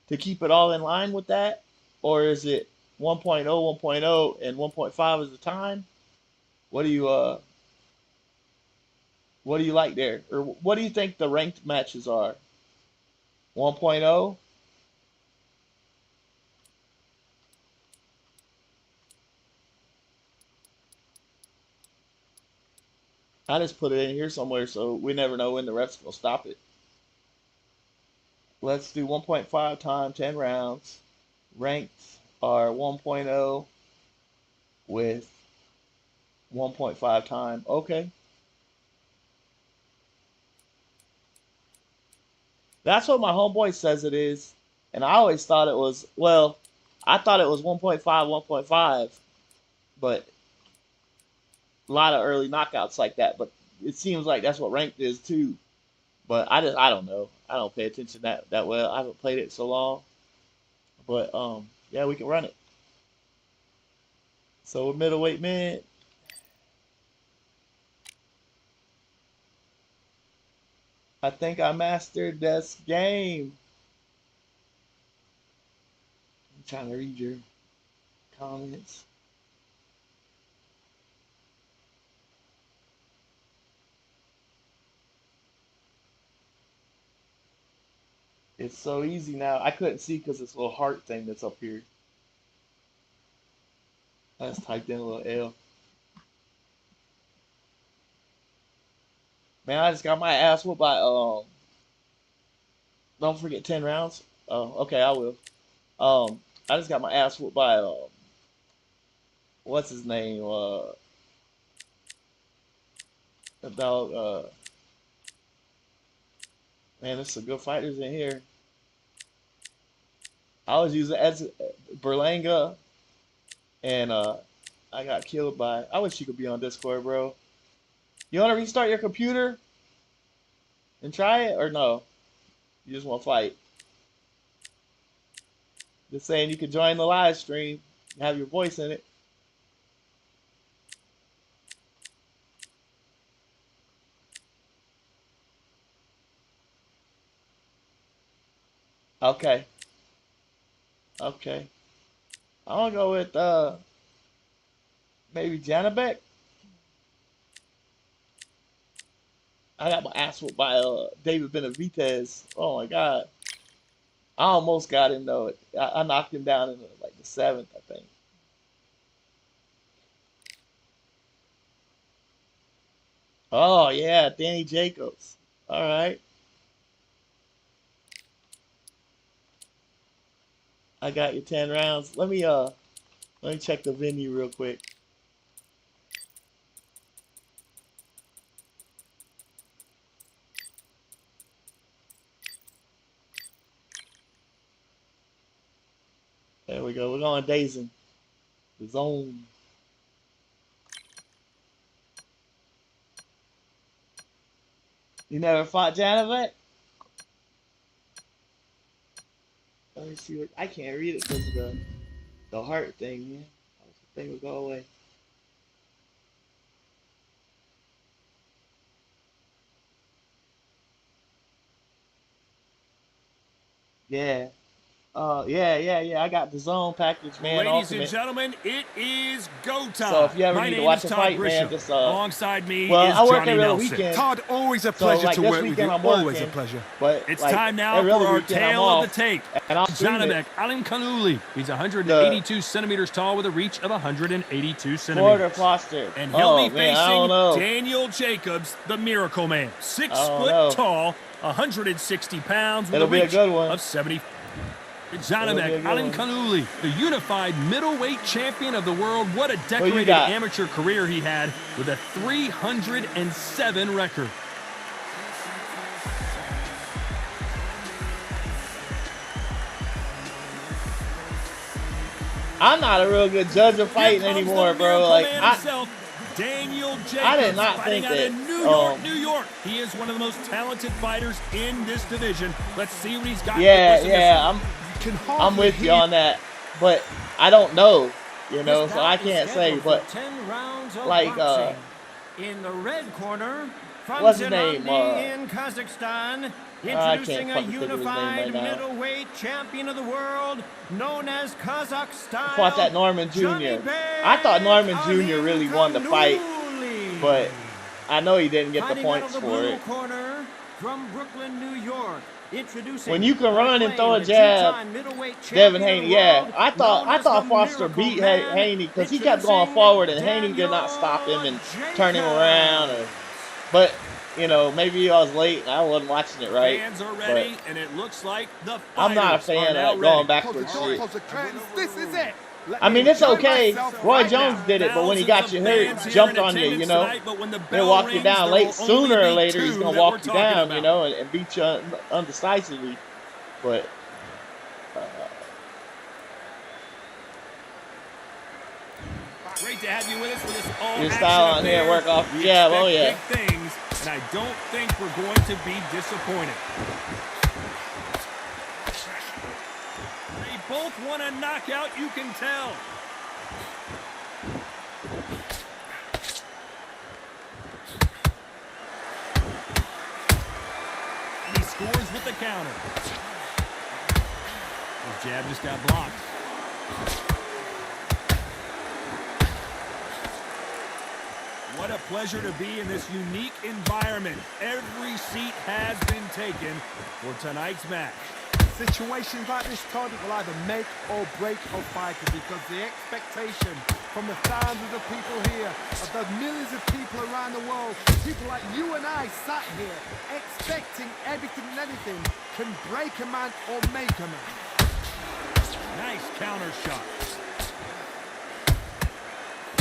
to keep it all in line with that, or is it 1.0, 1.0, and 1.5 is the time? What do you what do you like there, or what do you think the ranked matches are? 1.0. I just put it in here somewhere so we never know when the refs will stop it. Let's do 1.5 time 10 rounds. Ranked are 1.0 with 1.5 time. Okay. That's what my homeboy says it is. And I always thought it was, well, I thought it was 1.5, 1.5, but a lot of early knockouts like that. But it seems like that's what ranked is too. But I don't know. I don't pay attention that well. I haven't played it so long. But yeah, we can run it. So middleweight men, I think I mastered this game. I'm trying to read your comments. It's so easy now. I couldn't see because this little heart thing that's up here. I just typed in a little L. Man, I just got my ass whooped by don't forget 10 rounds. Oh, okay, I will. I just got my ass whooped by what's his name? The dog. Man, there's some good fighters in here. I was using as Berlanga, and I got killed by. I wish you could be on Discord, bro. You want to restart your computer and try it, or no? You just want to fight? Just saying, you could join the live stream, have your voice in it. Okay, okay. I'm gonna go with maybe Janabek. I got my ass whooped by David Benavidez. Oh my god. I almost got him though. I knocked him down in like the seventh, I think. Oh yeah, Danny Jacobs. All right. I got your 10 rounds. Let me check the venue real quick. There we go. We're going Dazen. The zone. You never fought Janovic? Let me see what I can't read it because of the heart thing, man. The thing would go away. Yeah. Yeah. I got the zone package, man. Ladies Ultimate. and gentlemen, it is go time. So if you ever My need to name watch is a Todd fight, Grisham. man, just Alongside me well, is I work Johnny every other Nelson. weekend. Todd, always a So pleasure like to this work with weekend you. I'm Always a working, pleasure. but It's like, time now every for other our weekend I'm tale off, of the tape. and I'll stream Janibek it. Alim Kanuli. He's 182 centimeters tall with a reach of 182 Porter centimeters. Foster. And he'll be Man, I don't facing know. Daniel Jacobs, the Miracle Man. 6 I don't foot know. tall, 160 pounds with It'll a be a reach good one. of 70. It'll be a Janibek good Alim one. Kanuli, the unified middleweight champion of the world. What a you decorated got? amateur career he had with a 307 record. I'm not a real good judge of fighting Here comes anymore, the bro. Miracle Like Man I himself, Daniel Jacobs, I did not fighting think out that, of New York. He is one of the most talented fighters in this division. Let's see what he's got. for us in this one. I'm with you on that, but I don't know, you know, This so I bout is can't say. scheduled But for 10 rounds of like, boxing. In the red corner, from what's his name? Zhenovny in Kazakhstan, I can't introducing a fucking think of his name unified right now. middleweight champion of the world, known as Kazakhstan. Fought that Norman Jr. I thought Norman Jr. really won the fight, but I know he didn't get the Fighting out points of the for blue it. corner, from Brooklyn, New York, introducing When you can run and throw a the jab, two-time middleweight Devin champion of Haney, the yeah, world, I thought known as the Foster Miracle beat Man, Haney because he kept going introducing forward and Haney did not stop him and turn him around. But you know, maybe I was late and I wasn't watching it right. Fans are ready, But and it looks like the I'm not a fighters fan are now of going ready. backwards shit. This is it. I mean, it's okay. Roy Right Jones now, did it, but when he got you thousands of hurt, fans here jumped in on you, attendance you know. tonight, but when the He'll bell walk you rings, down there late. will Sooner or only be later, he's two gonna that walk we're you talking down, about. you know, and beat you undecisively. But Great to have you with us for this all your action style on affair. here, work off the We jab. Oh expect yeah. big things, and I don't think we're going to be disappointed. They both want a knockout, you can tell. And he scores with the counter. His jab just got blocked. What a pleasure to be in this unique environment. Every seat has been taken for tonight's match. Situations like this, Todd, will either make or break a fighter because the expectation from the thousands of people here, of the millions of people around the world, people like you and I sat here expecting everything and anything, can break a man or make a man. Nice counter shot.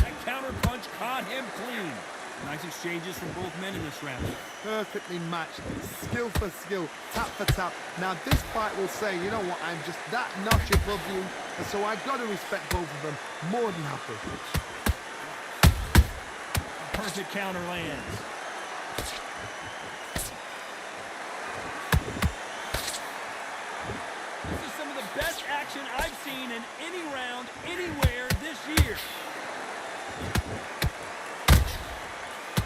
That counter punch caught him clean. Nice exchanges from both men in this round. Perfectly matched, skill for skill, tap for tap. Now this fight will say, you know what, I'm just that notch above you, and so I've got to respect both of them more than happy. A perfect counter lands. This is some of the best action I've seen in any round, anywhere this year.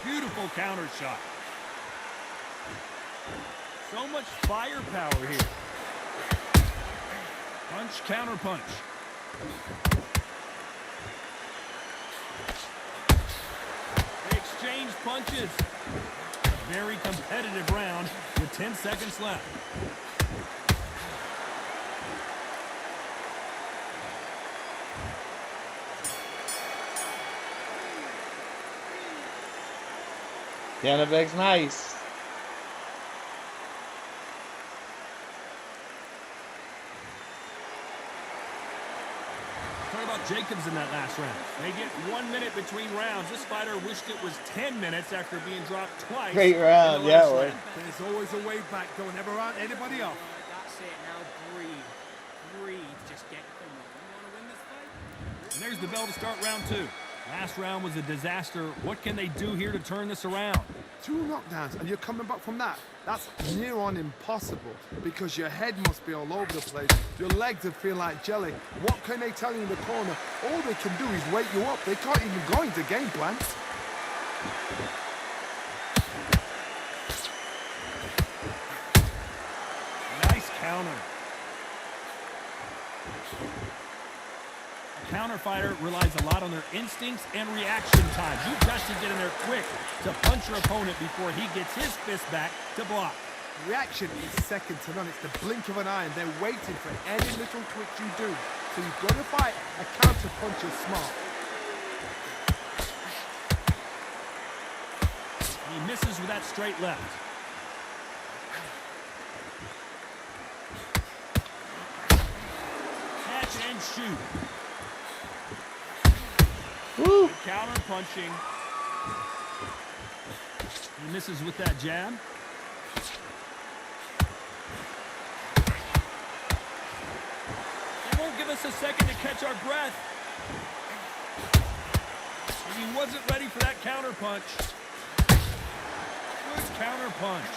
Beautiful counter shot. So much firepower here. Punch, counter punch. They exchange punches. A very competitive round with 10 seconds left. Janibek's nice. talk about Jacobs in that last round. They get 1 minute between rounds. This fighter wished it was 10 minutes after being dropped twice. Great round, yeah, it was. There's always a way back. Don't ever round anybody off. That's it. Now breathe. Breathe. Just get going. You want to win this fight? And there's the bell to start round 2. Last round was a disaster. What can they do here to turn this around? 2 knockdowns, and you're coming back from that. That's near on impossible because your head must be all over the place. Your legs would feel like jelly. What can they tell you in the corner? All they can do is wake you up. They can't even go into game plan. Nice counter. A counter fighter relies a lot on their instincts and reaction time. You've got to get in there quick to punch your opponent before he gets his fist back to block. Reaction is second to none. It's the blink of an eye, and they're waiting for any little twitch you do. So you've got to fight a counter puncher smart. He misses with that straight left. Catch and shoot. Woo! Counter punching. He misses with that jab. They won't give us a second to catch our breath. And he wasn't ready for that counter punch. Good counter punch.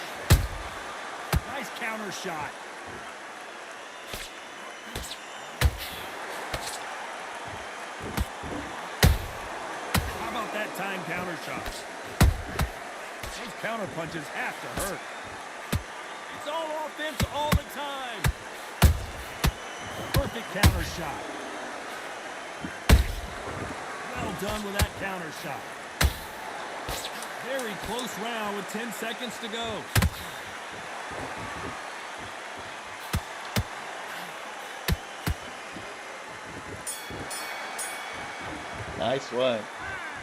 Nice counter shot. How about that time counter shot? Those counter punches have to hurt. It's all offense all the time. Perfect counter shot. Well done with that counter shot. Very close round with 10 seconds to go. Nice one.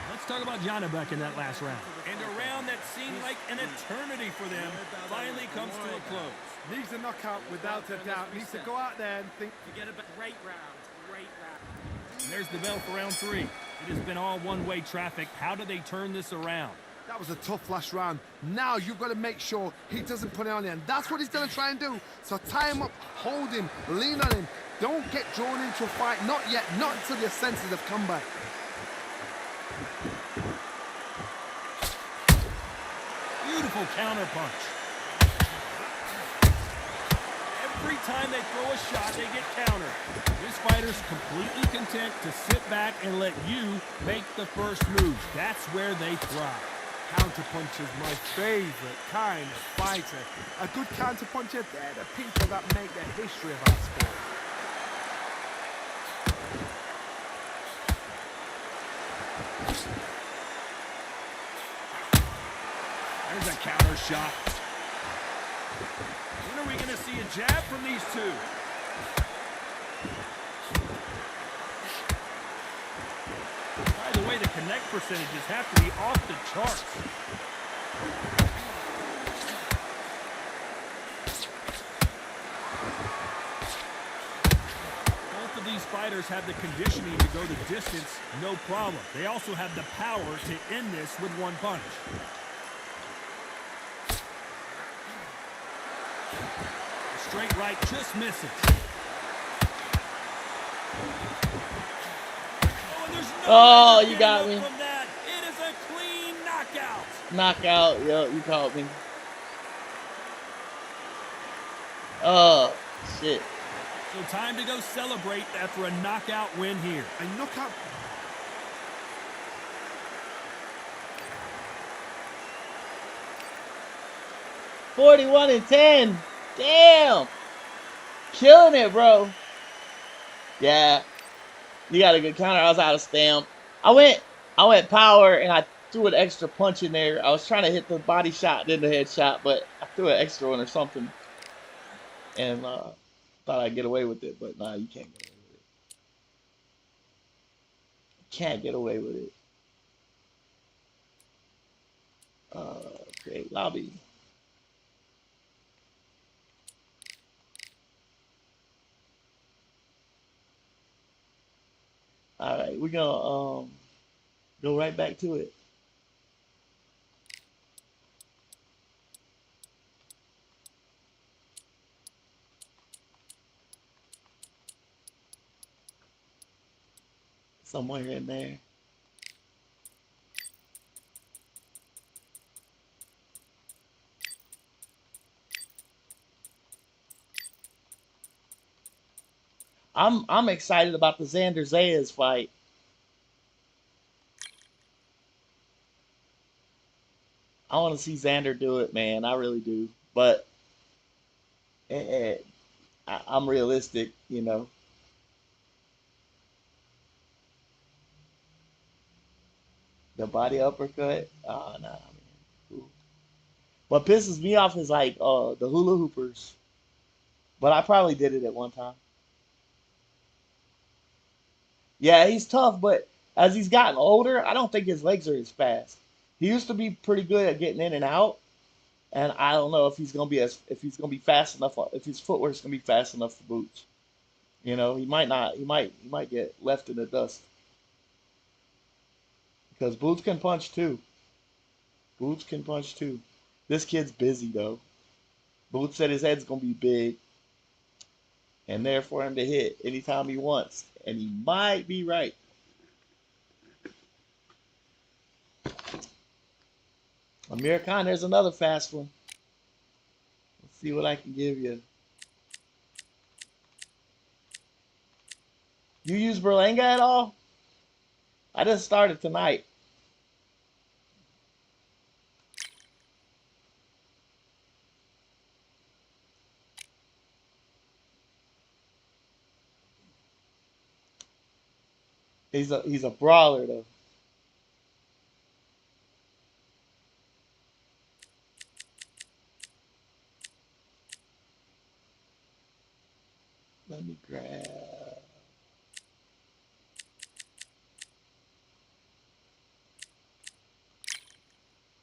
Let's talk about Janabek in that last round. And a round that seemed like an eternity for them finally comes to a close. Needs a knockout without a doubt. Needs to go out there and think. Forget about great round. Great round. And there's the bell for round 3. It has been all one-way traffic. How do they turn this around? That was a tough last round. Now you've got to make sure he doesn't put it on you, and that's what he's going to try and do. So tie him up, hold him, lean on him. Don't get drawn into a fight. Not yet. Not until your senses have come back. Beautiful counter punch. Every time they throw a shot, they get countered. This fighter's completely content to sit back and let you make the first move. That's where they thrive. Counterpuncher's my favorite kind of fighter. A good counterpuncher, they're the people that make the history of our sport. There's a counter shot. When are we going to see a jab from these two? By the way, the connect percentages have to be off the charts. Both of these fighters have the conditioning to go the distance, no problem. They also have the power to end this with one punch. Straight right just misses. Oh, you got me. From that. It is a clean knockout. Knockout. Yo, you caught me. Oh, shit. So time to go celebrate after a knockout win here. A knockout. $41-10. Damn. Killing it, bro. Yeah. You got a good counter. I was out of stamp. I went power and I threw an extra punch in there. I was trying to hit the body shot, then the head shot, but I threw an extra one or something. And thought I'd get away with it, but nah, you can't get away with it. Can't get away with it. Create lobby. we're gonna go right back to it. Somewhere in there. I'm excited about the Xander Zayas fight. I want to see Xander do it, man. I really do. But I'm realistic, you know. The body uppercut. Oh no, man. Ooh. What pisses me off is like the hula hoopers. But I probably did it at one time. Yeah, he's tough, but as he's gotten older, I don't think his legs are as fast. He used to be pretty good at getting in and out, and I don't know if he's gonna be if he's gonna be fast enough, if his footwork's gonna be fast enough for boots. You know, he might not. He might get left in the dust because boots can punch too. Boots can punch too. This kid's busy though. Boots said his head's gonna be big, and there for him to hit anytime he wants, and he might be right. Amir Khan, there's another fast one. Let's see what I can give you. You use Berlanga at all? I just started tonight. He's a brawler though. Let me grab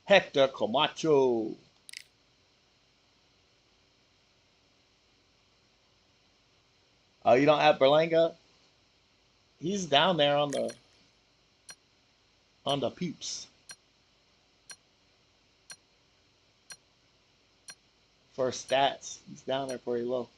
Hector Camacho. Oh, you don't have Berlanga? He's down there on the peeps. For stats, he's down there pretty low.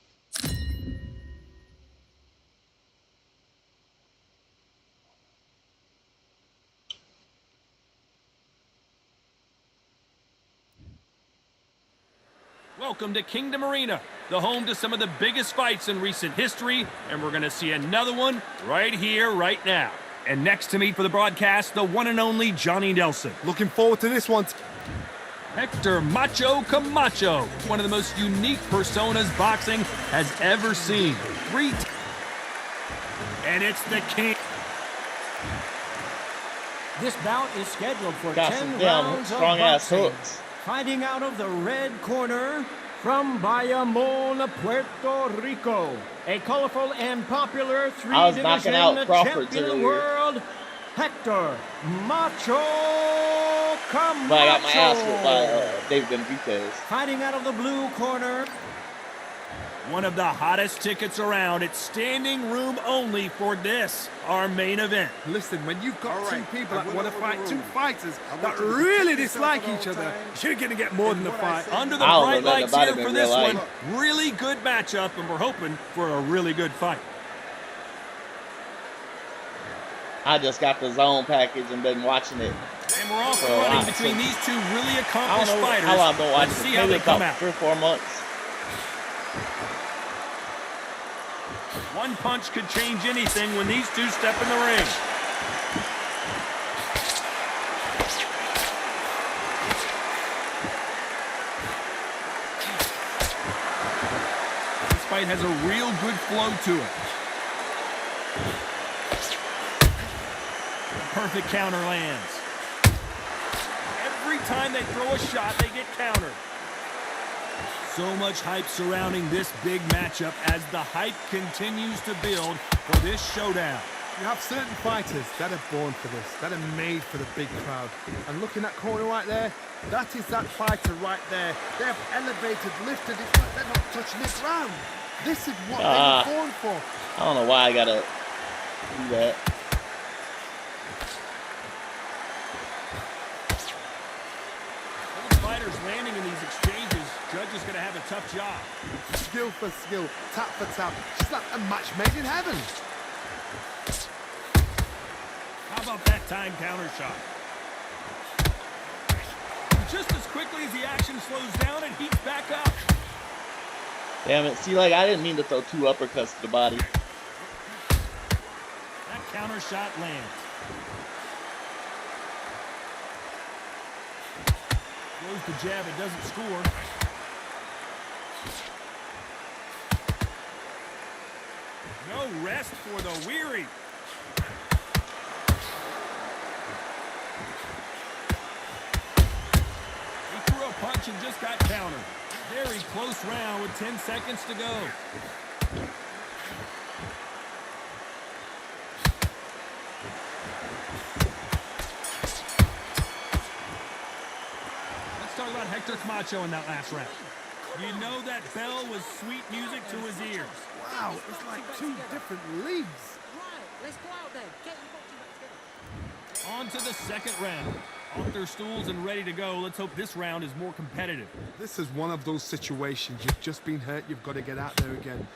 Welcome to Kingdom Arena, the home to some of the biggest fights in recent history, and we're going to see another one right here, right now. And next to me for the broadcast, the one and only Johnny Nelson. Looking forward to this one. Hector Macho Camacho, one of the most unique personas boxing has ever seen. And it's the king. This bout is scheduled for Got 10 some damn rounds of strong-ass boxing. hooks. Fighting out of the red corner from Bayamon, Puerto Rico, a colorful and popular I was knocking out three-division Crawford champion of the earlier. world, Hector Macho Camacho. But I got my ass whipped by David Benavidez. Fighting out of the blue corner. One of the hottest tickets around. It's standing room only for this, our main event. Listen, when you've got All two right, people I that went want to over the fight, two rules. fighters I want that you to really protect yourself dislike at each all other, times. you're going to get more than a what I fight. say- Under the I don't know bright nothing lights about here him in for real this one, life. really good matchup, and we're hoping for a really good fight. I just got the zone package and been watching it. And we're off and So, running I- between these two really I accomplished don't know fighters. how long I've been watching Let's it. see how Maybe they come about out. 3 or 4 months. One punch could change anything when these two step in the ring. This fight has a real good flow to it. Perfect counter lands. Every time they throw a shot, they get countered. So much hype surrounding this big matchup as the hype continues to build for this showdown. You have certain fighters that are born for this, that are made for the big crowd. And looking at corner right there, that is that fighter right there. They have elevated, lifted, it's like they're not touching the ground. This is what they were born for. I don't know why I gotta do that. Judge is going to have a tough job. Skill for skill, tap for tap. Just like a match made in heaven. How about that time counter shot? Just as quickly as the action slows down and heats back up. Damn it. See, like, I didn't mean to throw 2 uppercuts to the body. That counter shot lands. Throws the jab, it doesn't score. No rest for the weary. He threw a punch and just got countered. Very close round with 10 seconds to go. Let's talk about Hector Camacho in that last round. You know that bell was sweet music to his ears. Wow, it's like 2 different leagues. Right, let's go out there. Get your boxing back together. On to the second round. Off their stools and ready to go. Let's hope this round is more competitive. This is one of those situations. You've just been hurt. You've got to get out there again.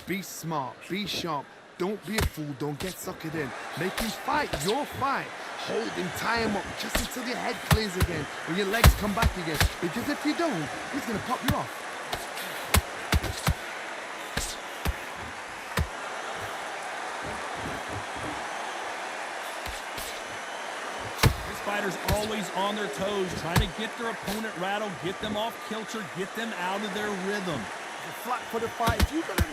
Be smart. Be sharp. Don't be a fool. Don't get suckered in. Make him fight your fight. Hold him, tie him up just until your head clears again or your legs come back again. Because if you don't, he's going to pop you off. Fighters always on their toes, trying to get their opponent rattled, get them off kilter, get them out of their rhythm. A flat-footed fight. If you've got a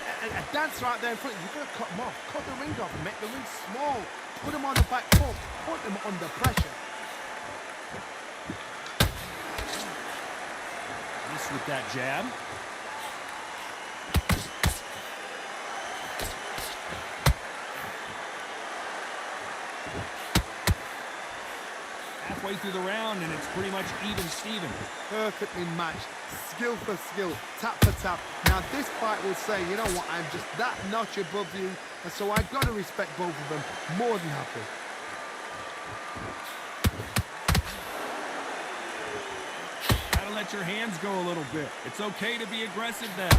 dancer out there in front, you've got to cut them off. Cut the ring off and make the ring small. Put them on the back foot. Put them under pressure. Miss with that jab. Halfway through the round, and it's pretty much even Steven. Perfectly matched. Skill for skill. Tap for tap. Now this fight will say, you know what, I'm just that notch above you, and so I've got to respect both of them. More than happy. Gotta let your hands go a little bit. It's okay to be aggressive now.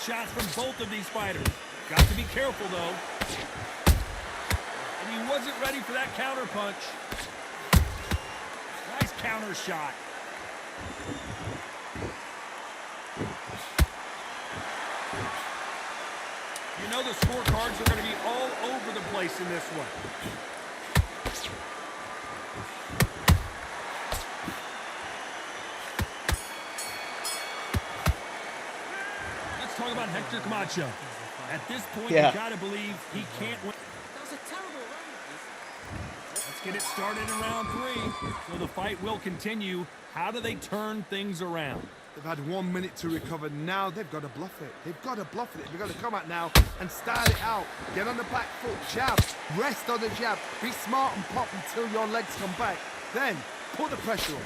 Shots from both of these fighters. Got to be careful, though. And he wasn't ready for that counter punch. Nice counter shot. You know the scorecards are going to be all over the place in this one. Talk about Hector Camacho. At this point, you gotta believe he can't win. That was a terrible round. Let's get it started in round 3. So the fight will continue. How do they turn things around? They've had 1 minute to recover. Now they've got to bluff it. They've got to bluff it. They've got to come out now and start it out. Get on the back foot, jab, rest on the jab. Be smart and pop until your legs come back. Then put the pressure on.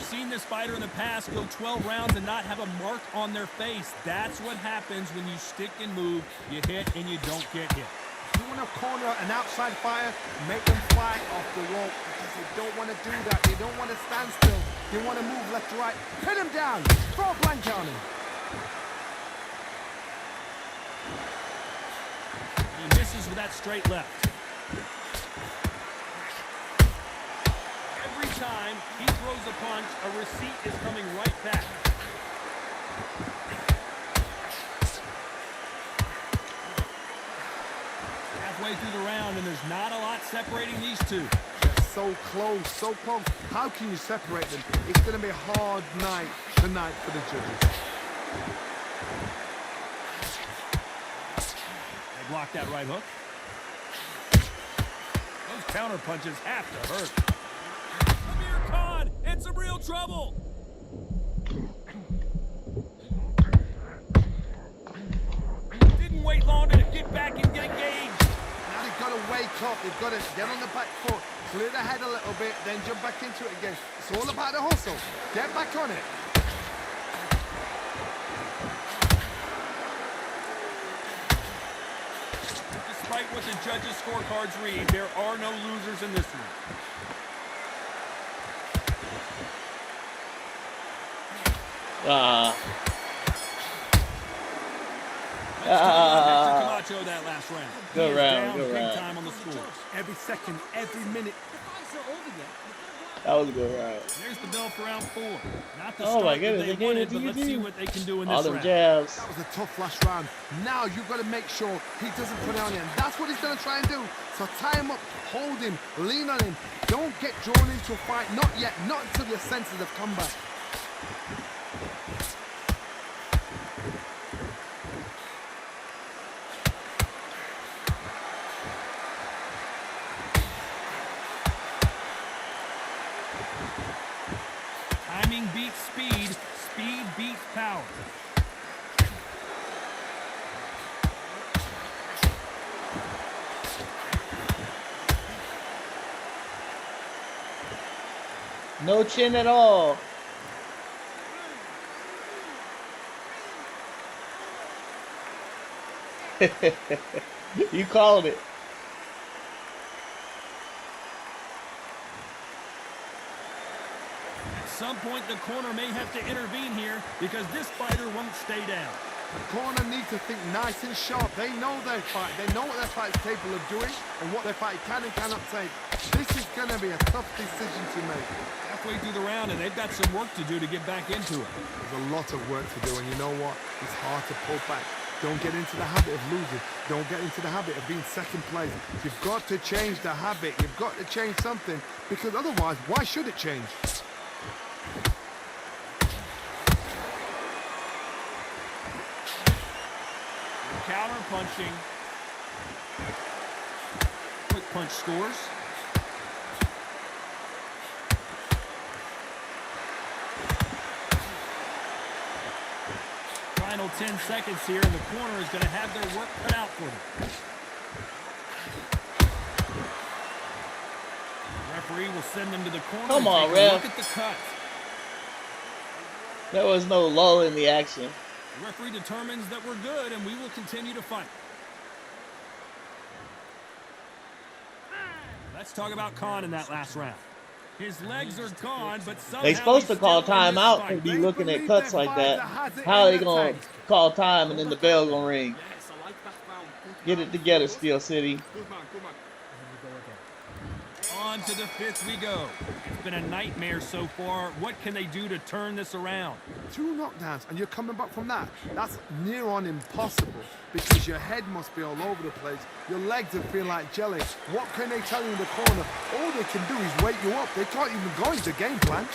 Seen this fighter in the past go 12 rounds and not have a mark on their face. That's what happens when you stick and move. You hit and you don't get hit. You want to corner an outside fighter, make them fly off the rope because they don't want to do that. They don't want to stand still. They want to move left to right. Pin him down. Throw a blanket on him. He misses with that straight left. Every time he throws a punch, a receipt is coming right back. Halfway through the round, and there's not a lot separating these two. They're so close, so close. How can you separate them? It's going to be a hard night tonight for the judges. They block that right hook. Those counter punches have to hurt. In some real trouble. Didn't wait long to get back and get engaged. Now they've got to wake up. They've got to get on the back foot, Clear the head a little bit, then jump back into it again. It's all about the hustle. Get back on it. Despite what the judges' scorecards read, there are no losers in this one. Hector Camacho that last round. Good He is round, down good big round. time on the scores. Every second, every minute. That was a good round. There's the bell for round 4. Not the Oh my start goodness, that they they gave wanted, it to but you let's see too. what they can do in All this them round. jabs. That was a tough last round. Now you've got to make sure he doesn't put it on you. And that's what he's going to try and do. So tie him up, hold him, lean on him. Don't get drawn into a fight. Not yet. Not until your senses have come back. Timing beats speed. Speed beats power. No chin at all. You called it. At some point, the corner may have to intervene here because this fighter won't stay down. The corner needs to think nice and sharp. They know their fight. They know what their fight is capable of doing and what their fight can and cannot take. This is going to be a tough decision to make. Halfway through the round, and they've got some work to do to get back into it. There's a lot of work to do, and you know what? It's hard to pull back. Don't get into the habit of losing. Don't get into the habit of being second place. You've got to change the habit. You've got to change something, because otherwise, why should it change? Counter punching. Quick punch scores. Final 10 seconds here, and the corner is going to have their work cut out for them. The referee will send them to the corner. Come and on, take a ref. look at the cut. There was no lull in the action. The referee determines that we're good, and we will continue to fight. Let's talk about Khan in that last round. His legs are gone, but somehow They supposed to he's call still in this timeout fight. and be looking at cuts like that. How are they gonna call time and then the bell gonna ring? Yes, I like that round. Get it together, Steel City. Good man, good man. On to the 5th we go. It's been a nightmare so far. What can they do to turn this around? 2 knockdowns, and you're coming back from that. That's near on impossible, because your head must be all over the place. Your legs will feel like jelly. What can they tell you in the corner? All they can do is wake you up. They can't even go into game plan.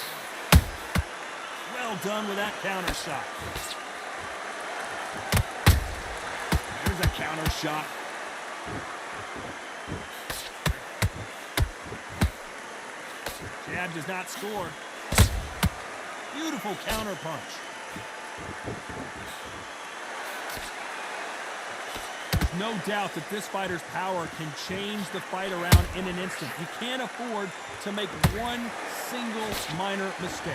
Well done with that counter shot. There's a counter shot. Jab does not score. Beautiful counter punch. There's no doubt that this fighter's power can change the fight around in an instant. He can't afford to make one single minor mistake.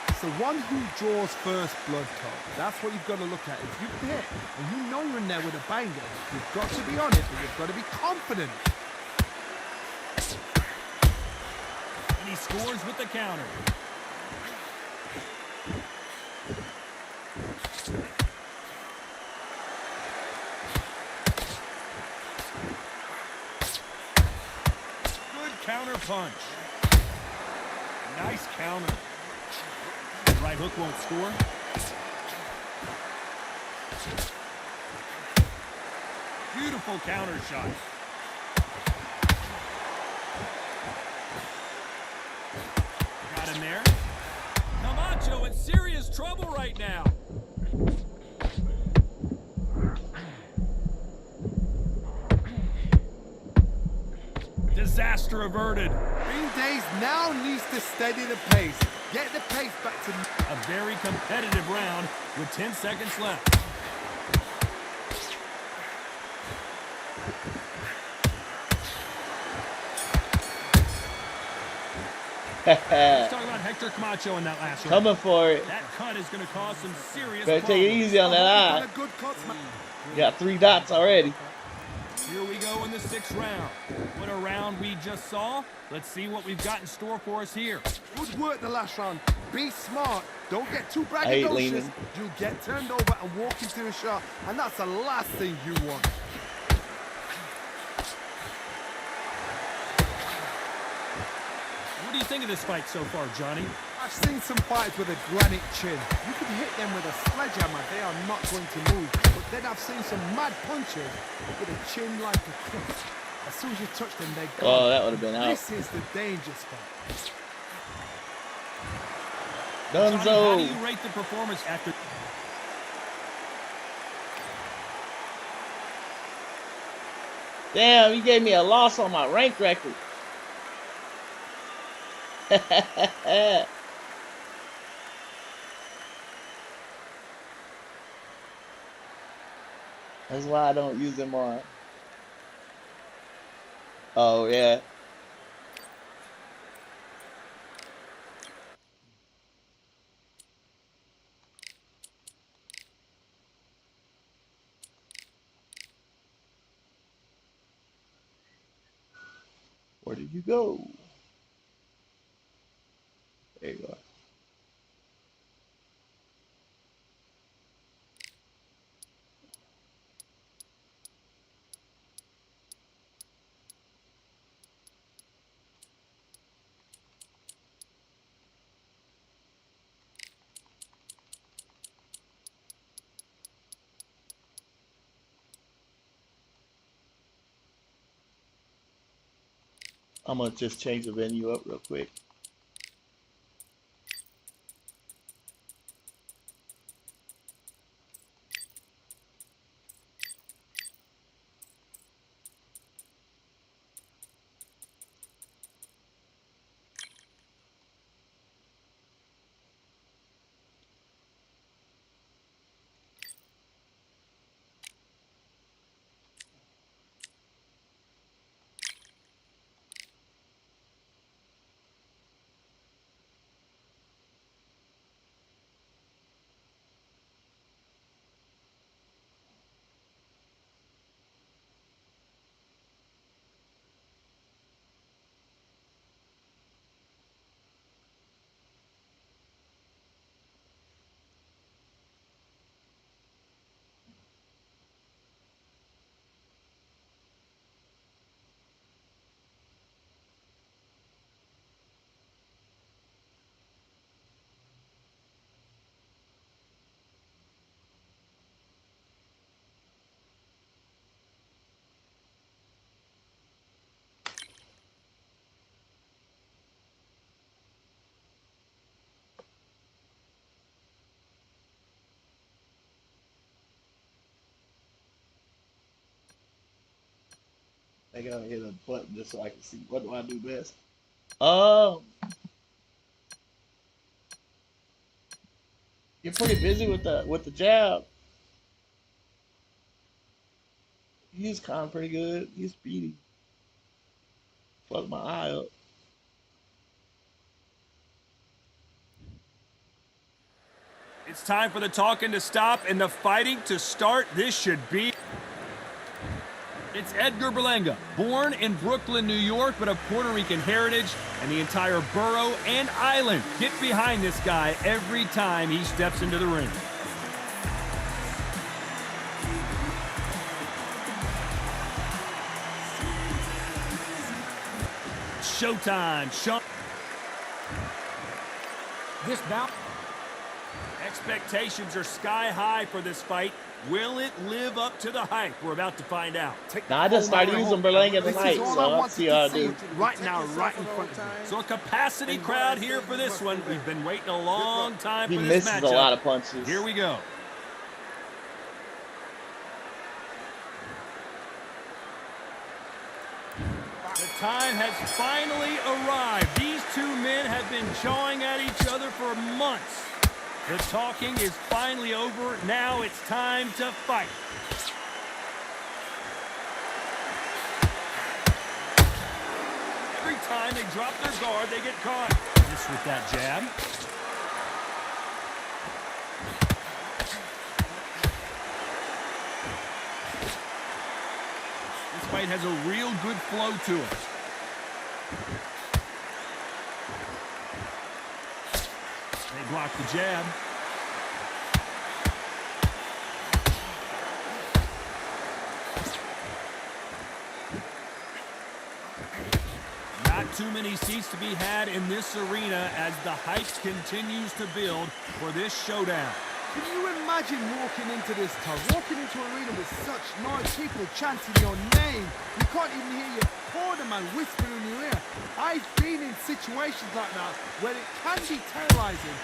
It's the one who draws first blood, Todd. That's what you've got to look at. If you hit and you know you're in there with a banger, you've got to be on it, but you've got to be confident. And he scores with the counter. Good counter punch. Nice counter. Right hook won't score. Beautiful counter shot. Got him there. Camacho in serious trouble right now. Disaster averted. Green Days now needs to steady the pace. Get the pace back to... A very competitive round with 10 seconds left. Let's talk about Hector Camacho in that last round. Coming for it. That cut is going to cause some serious Better take it problems. easy on that eye. Good cuts, man. Got 3 dots already. Here we go in the 6th round. What a round we just saw. Let's see what we've got in store for us here. Good work the last round. Be smart. Don't get too I hate braggadocious. leaning. You'll get turned over and walk into a shot, and that's the last thing you want. What do you think of this fight so far, Johnny? I've seen some fighters with a granite chin. You can hit them with a sledgehammer, they are not going to move. But then I've seen some mad punchers with a chin like a cliff. As soon as you touch them, they're gone. Oh, that would have been out. This is the danger spot. Johnny, how do Dunzo. you rate the performance after... Damn, he gave me a loss on my rank record. That's why I don't use them on. Oh, yeah. Where did you go? There you go. I'm gonna just change the venue up real quick. I gotta hit a button just so I can see what do I do best. You're pretty busy with the jab. He's kind of pretty good. He's speedy. Fuck my eye up. It's time for the talking to stop and the fighting to start. This should be... It's Edgar Berlanga, born in Brooklyn, New York, but of Puerto Rican heritage, and the entire borough and island get behind this guy every time he steps into the ring. Showtime. This bout... Expectations are sky high for this fight. Will it live up to the hype? We're about to find out. Now I just started using Berlanga tonight, so I'll see how I do. Right now, right in front of me. So a capacity crowd here for this one. We've been waiting a long time He for this misses matchup. a lot of punches. Here we go. The time has finally arrived. These two men have been jawing at each other for months. The talking is finally over. Now it's time to fight. Every time they drop their guard, they get caught. Nice with that jab. This fight has a real good flow to it. They block the jab. Not too many seats to be had in this arena as the hype continues to build for this showdown. Can you imagine walking into this town, walking into an arena with such noise, people chanting your name? You can't even hear your corner man whispering in your ear. I've been in situations like that where it can be terrorizing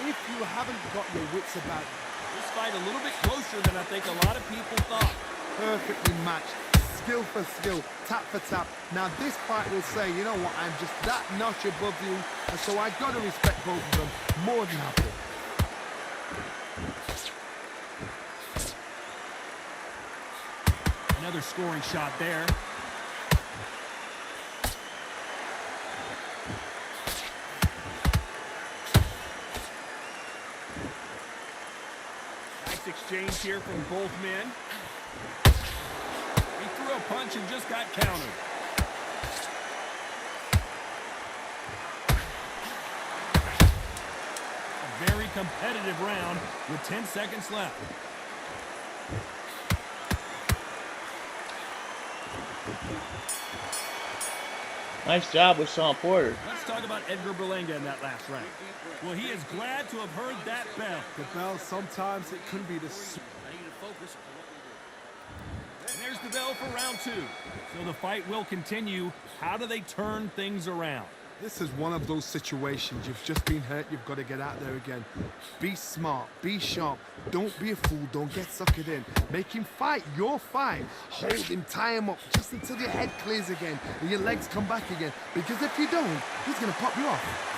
if you haven't got your wits about you. This fight a little bit closer than I think a lot of people thought. Perfectly matched, skill for skill, tap for tap. Now this fight will say, you know what, I'm just that notch above you, and so I got to respect both of them more than happy. Another scoring shot there. Nice exchange here from both men. He threw a punch and just got countered. A very competitive round with 10 seconds left. Nice job with Sean Porter. Let's talk about Edgar Berlanga in that last round. Well, he is glad to have heard that bell. The bell, sometimes it can be the... And there's the bell for round two. So the fight will continue. How do they turn things around? This is one of those situations. You've just been hurt. You've got to get out there again. Be smart. Be sharp. Don't be a fool. Don't get suckered in. Make him fight your fight. Hold him. Tie him up just until your head clears again and your legs come back again. Because if you don't, he's going to pop you off.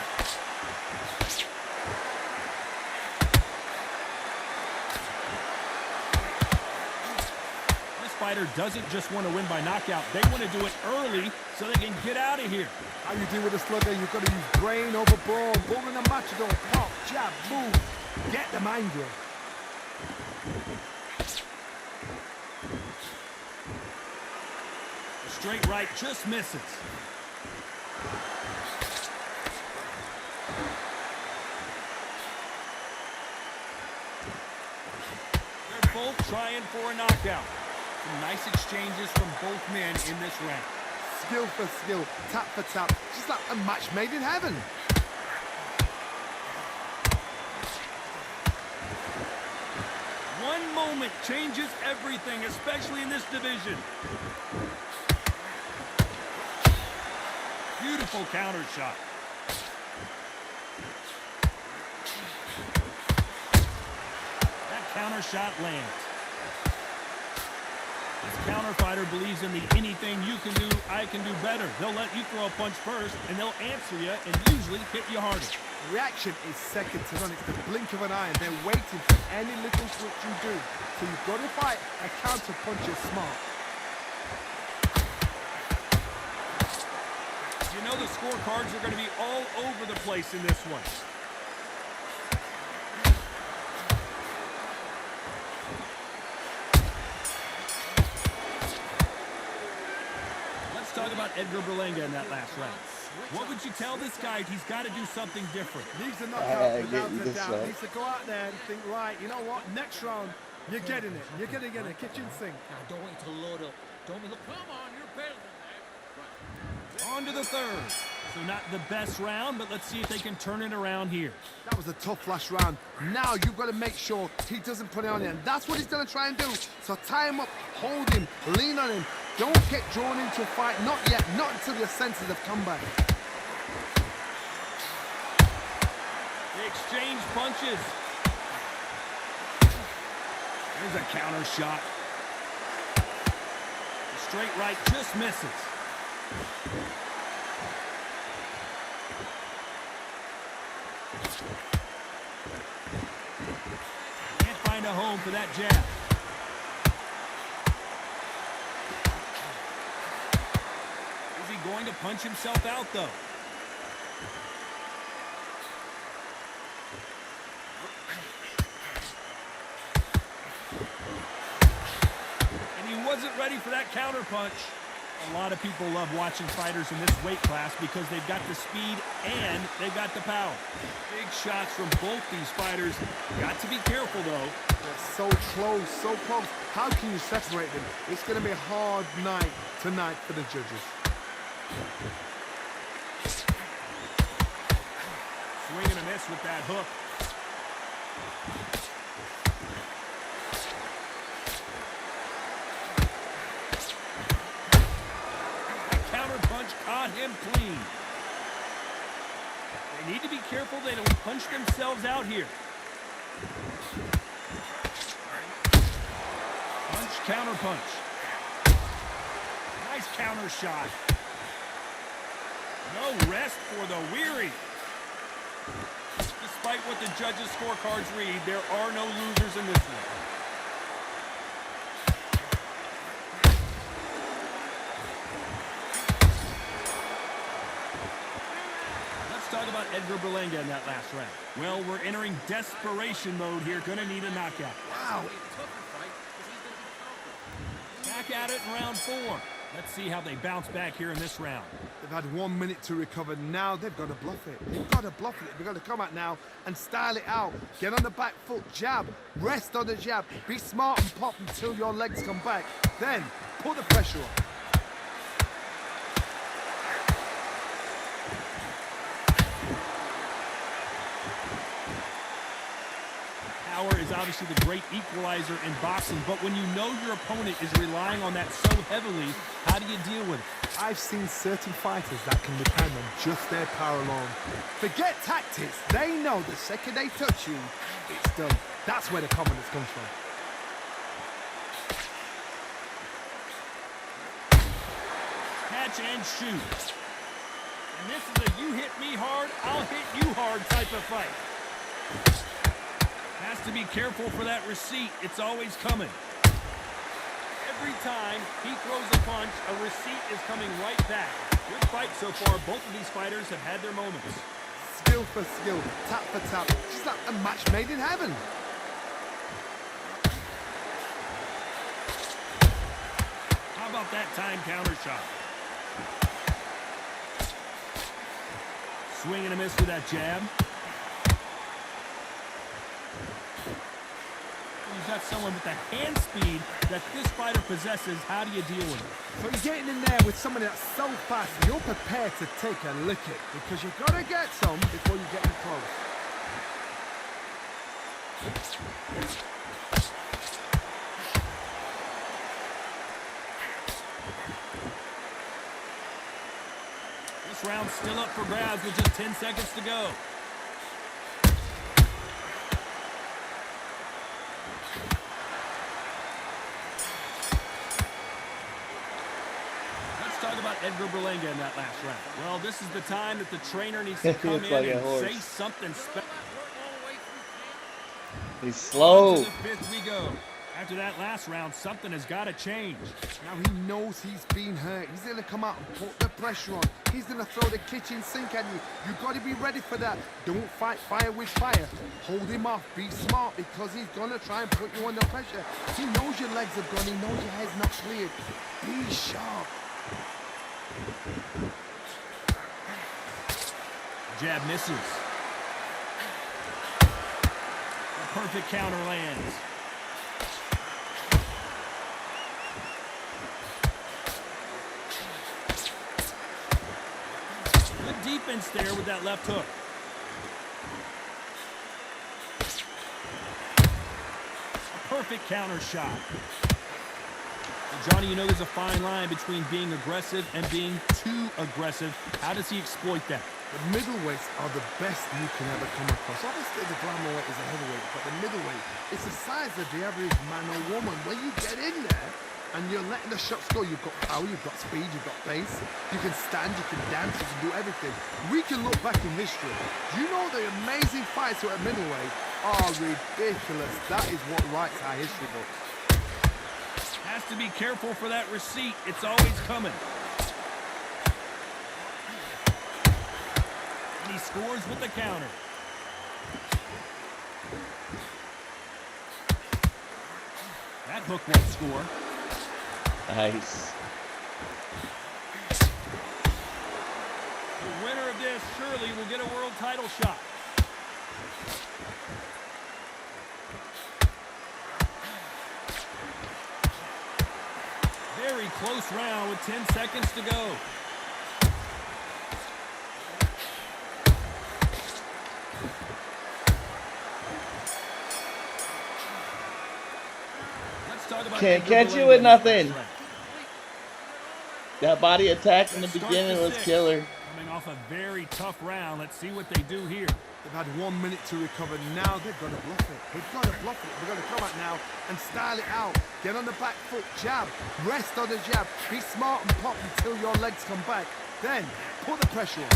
Fighter doesn't just want to win by knockout. They want to do it early so they can get out of here. How you deal with a slugger? You've got to use brain over brawn. Bull in a matador. Pop, jab, move. Get them angry. A straight right just misses. They're both trying for a knockout. Some nice exchanges from both men in this round. Skill for skill, tap for tap, just like a match made in heaven. One moment changes everything, especially in this division. Beautiful counter shot. That counter shot lands. This counter fighter believes in the anything you can do, I can do better. They'll let you throw a punch first, and they'll answer you and usually hit you harder. Reaction is second to none. It's the blink of an eye, and they're waiting for any little switch you do. So you've got to fight a counter punch is smart. You know the scorecards are going to be all over the place in this one. Talk about Edgar Berlanga in that last round. What would you tell this guy? He's got to do something different. Needs to knock out without a doubt. Needs to go out there and think, right, you know what? Next round, you're getting it. You're going to get a kitchen sink. Now, don't wait to load up. Don't be look. Come on, you're better than that. On to the third. So not the best round, but let's see if they can turn it around here. That was a tough last round. Now you've got to make sure he doesn't put it on you. And that's what he's going to try and do. So tie him up, hold him, lean on him. Don't get drawn into a fight. Not yet. Not until your senses have come back. They exchange punches. There's a counter shot. The straight right just misses. Can't find a home for that jab. Is he going to punch himself out, though? ready for that counter punch. A lot of people love watching fighters in this weight class because they've got the speed and they've got the power. Big shots from both these fighters. Got to be careful, though. They're so close, so close. How can you separate them? It's going to be a hard night tonight for the judges. Swing and a miss with that hook. Punch caught him clean. They need to be careful they don't punch themselves out here. Punch, counter punch. Nice counter shot. No rest for the weary. Despite what the judges' scorecards read, there are no losers in this one. Talk about Edgar Berlanga in that last round. Well, we're entering desperation mode here. Gonna need a knockout. Wow. Back at it in round 4. Let's see how they bounce back here in this round. They've had 1 minute to recover. Now they've got to bluff it. They've got to bluff it. They've got to come out now and style it out. Get on the back foot, jab. Rest on the jab. Be smart and pop until your legs come back. Then put the pressure on. Power is obviously the great equalizer in boxing, but when you know your opponent is relying on that so heavily, how do you deal with it? I've seen certain fighters that can depend on just their power alone. Forget tactics. They know the second they touch you, it's done. That's where the confidence comes from. Catch and shoot. And this is a you hit me hard, I'll hit you hard type of fight. Has to be careful for that receipt. It's always coming. Every time he throws a punch, a receipt is coming right back. Good fight so far. Both of these fighters have had their moments. Skill for skill, tap for tap. Just like a match made in heaven. How about that time counter shot? Swing and a miss with that jab. You've got someone with the hand speed that this fighter possesses. How do you deal with it? So you're getting in there with somebody that's so fast, you're prepared to take a licking because you've got to get some before you get in close. This round's still up for grabs with just 10 seconds to go. About Edgar Berlanga in that last round. Well, this is the time that the trainer needs to come in like and say something special. He's slow. To the 5th we go. After that last round, something has got to change. Now he knows he's been hurt. He's going to come out and put the pressure on. He's going to throw the kitchen sink at you. You've got to be ready for that. Don't fight fire with fire. Hold him off. Be smart because he's going to try and put you under pressure. He knows your legs have gone. He knows your head's not cleared. Be sharp. Jab misses. A perfect counter lands. Good defense there with that left hook. A perfect counter shot. Johnny, you know there's a fine line between being aggressive and being too aggressive. How does he exploit that? The middleweights are the best you can ever come across. Obviously, the glamour weight is a heavyweight, but the middleweight, it's the size of the average man or woman. When you get in there and you're letting the shots go, you've got power, you've got speed, you've got pace. You can stand, you can dance, you can do everything. We can look back in history. Do you know the amazing fights at middleweight are ridiculous? That is what writes our history books. Has to be careful for that receipt. It's always coming. And he scores with the counter. That hook won't score. Nice. The winner of this surely will get a world title shot. Very close round with 10 seconds to go. Let's talk about Can't Edgar catch you Berlanga with in this nothing. last round. That body attack in the Let's start beginning the was sixth. killer. Coming off a very tough round. Let's see what they do here. They've had 1 minute to recover. Now they've got to bluff it. They've got to bluff it. They've got to come out now and style it out. Get on the back foot, jab. Rest on the jab. Be smart and pop until your legs come back. Then put the pressure on.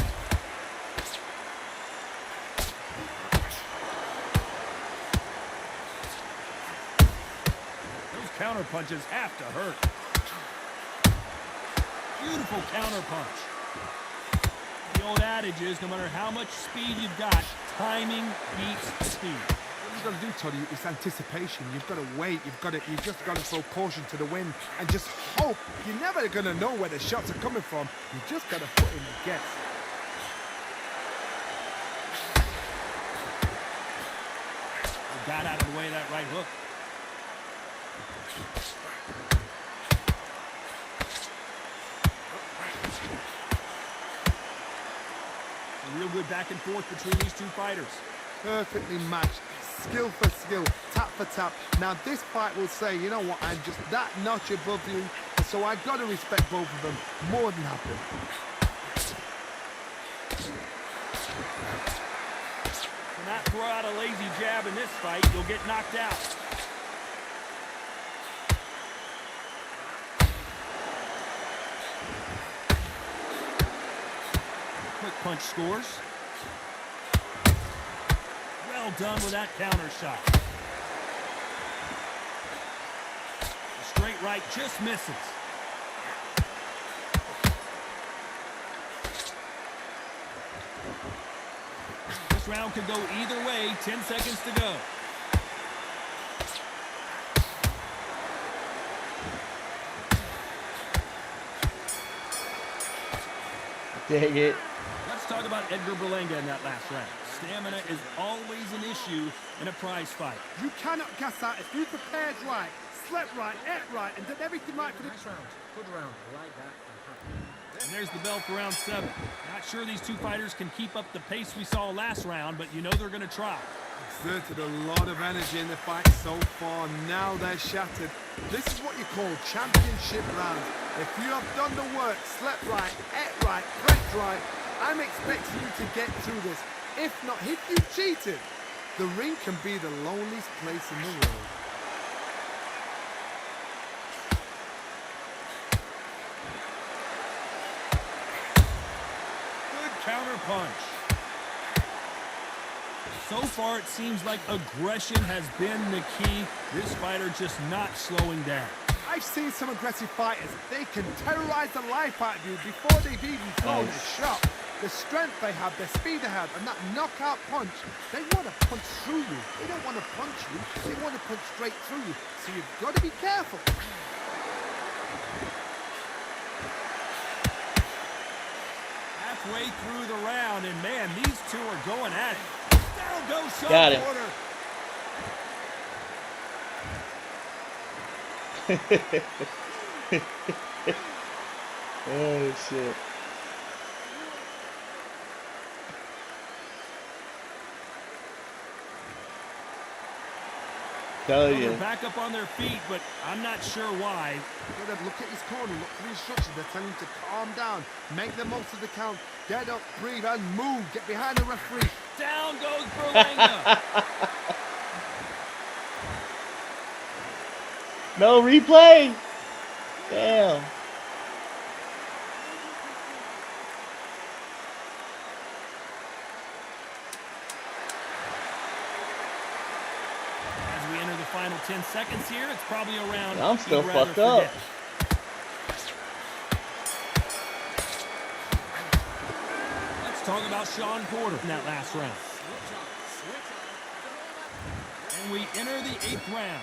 Those counter punches have to hurt. Beautiful counter punch. The old adage is no matter how much speed you've got, timing beats speed. What you've got to do, Toddy, is anticipation. You've got to wait. You just got to throw caution to the wind and just hope. You're never going to know where the shots are coming from. You just got to put in the guess. Got out of the way of that right hook. A real good back and forth between these two fighters. Perfectly matched, skill for skill, tap for tap. Now this fight will say, you know what, I'm just that notch above you, so I got to respect both of them more than happy. Do not throw out a lazy jab in this fight, you'll get knocked out. Quick punch scores. Well done with that counter shot. A straight right just misses. This round could go either way. 10 seconds to go. Dang it. Let's talk about Edgar Berlanga in that last round. Stamina is always an issue in a prize fight. You cannot gas out if you prepared right, slept right, ate right, and did everything right for the round. Good round. I like that. And there's the bell for round 7. Not sure these two fighters can keep up the pace we saw last round, but you know they're going to try. Exerted a lot of energy in the fight so far. Now they're shattered. This is what you call championship rounds. If you have done the work, slept right, ate right, prepped right, I'm expecting you to get through this. If not, if you cheated, the ring can be the loneliest place in the world. Good counter punch. So far, it seems like aggression has been the key. This fighter just not slowing down. I've seen some aggressive fighters. They can terrorize the life out of you before they've even thrown a shot. The strength they have, the speed they have, and that knockout punch, they want to punch through you. They don't want to punch you, they want to punch straight through you. So you've got to be careful. Halfway through the round, and man, these two are going at it. Down goes Sean Got it. Porter. Oh, shit. Tell Well, you. they're back up on their feet, but I'm not sure why. You've got to look at his corner, look for the instructions. They're telling him to calm down, make the most of the count, get up, breathe, and move. Get behind the referee. Down goes Berlanga. No replay. Damn. As we enter the final 10 seconds here, it's probably around. I'm still you'd rather fucked up. forget. Let's talk about Sean Porter in that last round. And we enter the 8th round.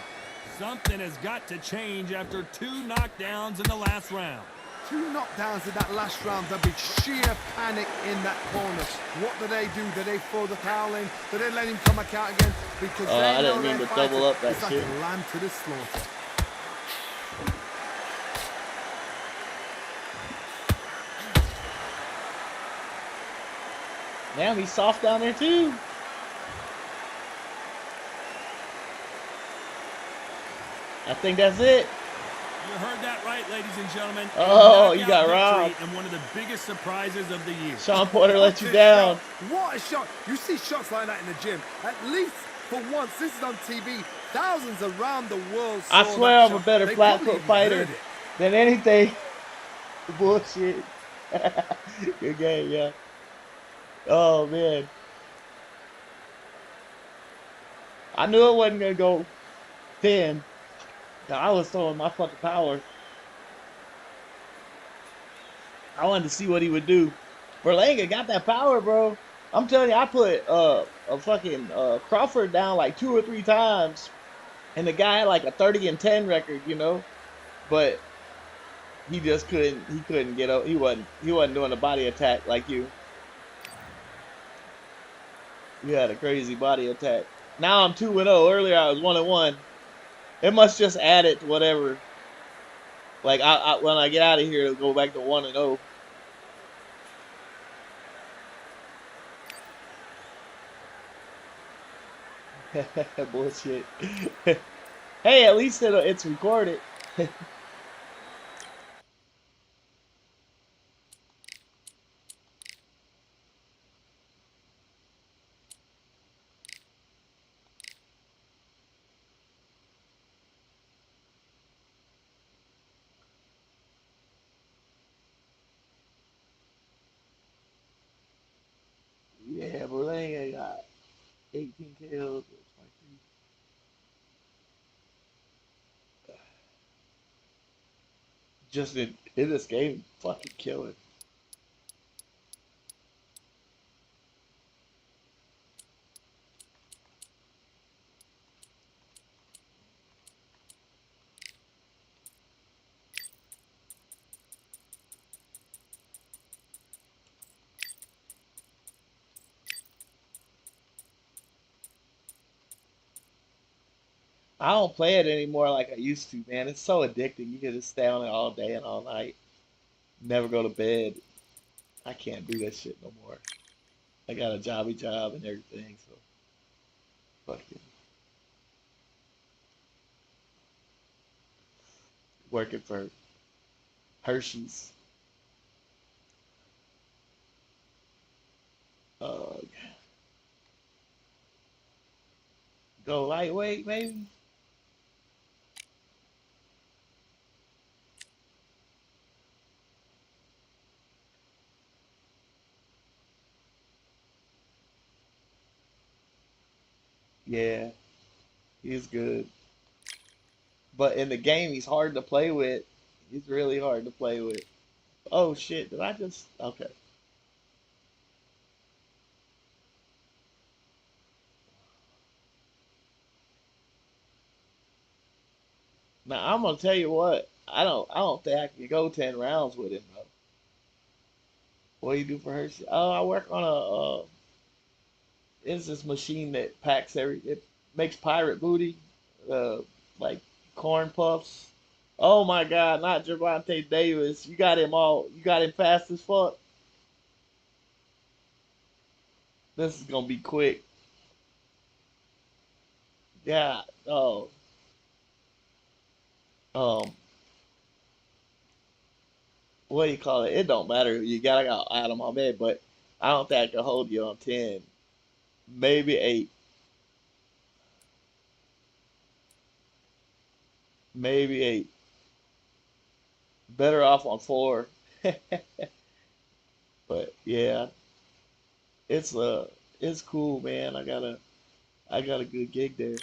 Something has got to change after 2 knockdowns in the last round. 2 knockdowns in that last round, there'll be sheer panic in that corner. What do? Do they throw the towel in? Do they let him come back out again? Because they I know didn't mean they're to double up that it's like shit. a lamb to the slaughter. Damn, he's soft down there too. I think that's it. You heard that right, ladies and gentlemen. Oh, A you got knockout robbed. victory and one of the biggest surprises of the year. Sean Porter let you What a down. shot. What a shot. You see shots like that in the gym. At least for once, this is on TV. Thousands around the world saw I swear that I'm a shot. better They flat probably foot even fighter heard it. than anything. Bullshit. Good game, yeah. Oh man. I knew it wasn't gonna go 10. I was throwing my fucking power. I wanted to see what he would do. Berlanga got that power, bro. I'm telling you, I put a fucking Crawford down like 2 or 3 times, and the guy had like a 30-10 record, you know. But he just couldn't. He couldn't get up. He wasn't doing a body attack like you. You had a crazy body attack. Now I'm 2-0. Earlier I was 1-1. It must just add it to whatever. Like when I get out of here, it'll go back to 1-0. Bullshit. Hey, at least it's recorded. Yeah, Berlanga got 18 kills. Just in this game, fucking killing. I don't play it anymore like I used to, man. It's so addicting. You can just stay on it all day and all night. Never go to bed. I can't do that shit no more. I got a job and everything, so fuck it. Working for Hershey's. Uh, go lightweight, maybe. Yeah, he's good. But in the game, he's hard to play with. He's really hard to play with. Oh shit! Did I just? Okay. Now I'm gonna tell you what. I don't think I can go 10 rounds with him though. What do you do for Hershey? Oh, I work on it's this machine that it makes pirate booty, uh, like corn puffs. Oh my God, not Javante Davis. You got him fast as fuck. This is gonna be quick. Yeah. Oh. Um. What do you call it? It don't matter. You got Adam Ahmed, but I don't think I can hold you on 10. Maybe 8. Maybe 8. Better off on 4. But yeah, it's it's cool, man. I got a good gig there.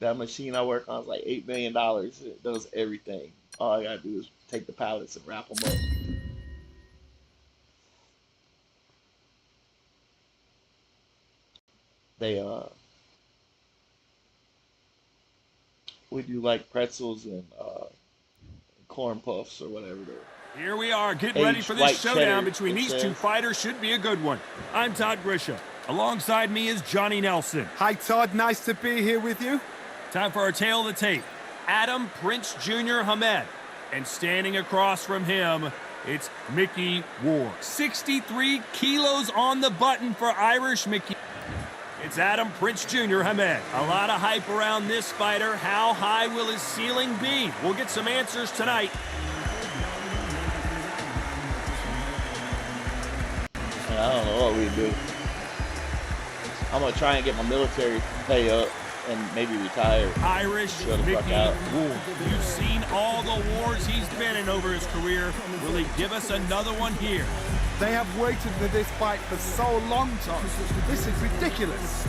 That machine I work on is like $8 million. It does everything. All I gotta do is take the pallets and wrap them up. they we do like pretzels and corn puffs or whatever. Here we are, getting ready for this showdown between these two fighters. Should be a good one. I'm Todd Grisham. Alongside me is Johnny Nelson. Hi, Todd. Nice to be here with you. Time for our tale of the tape. Adam Prince Jr. Hamed. And standing across from him, it's Mickey Ward. 63 kilos on the button for Irish Mickey. It's Adam Prince Jr. Hamed. A lot of hype around this fighter. How high will his ceiling be? We'll get some answers tonight. I don't know what we do. I'm gonna try and get my military pay up and maybe retire. Irish Mickey Ward. You've seen all the wars he's been in over his career. Will he give us another one here? They have waited for this fight for so long, Tom. This is ridiculous.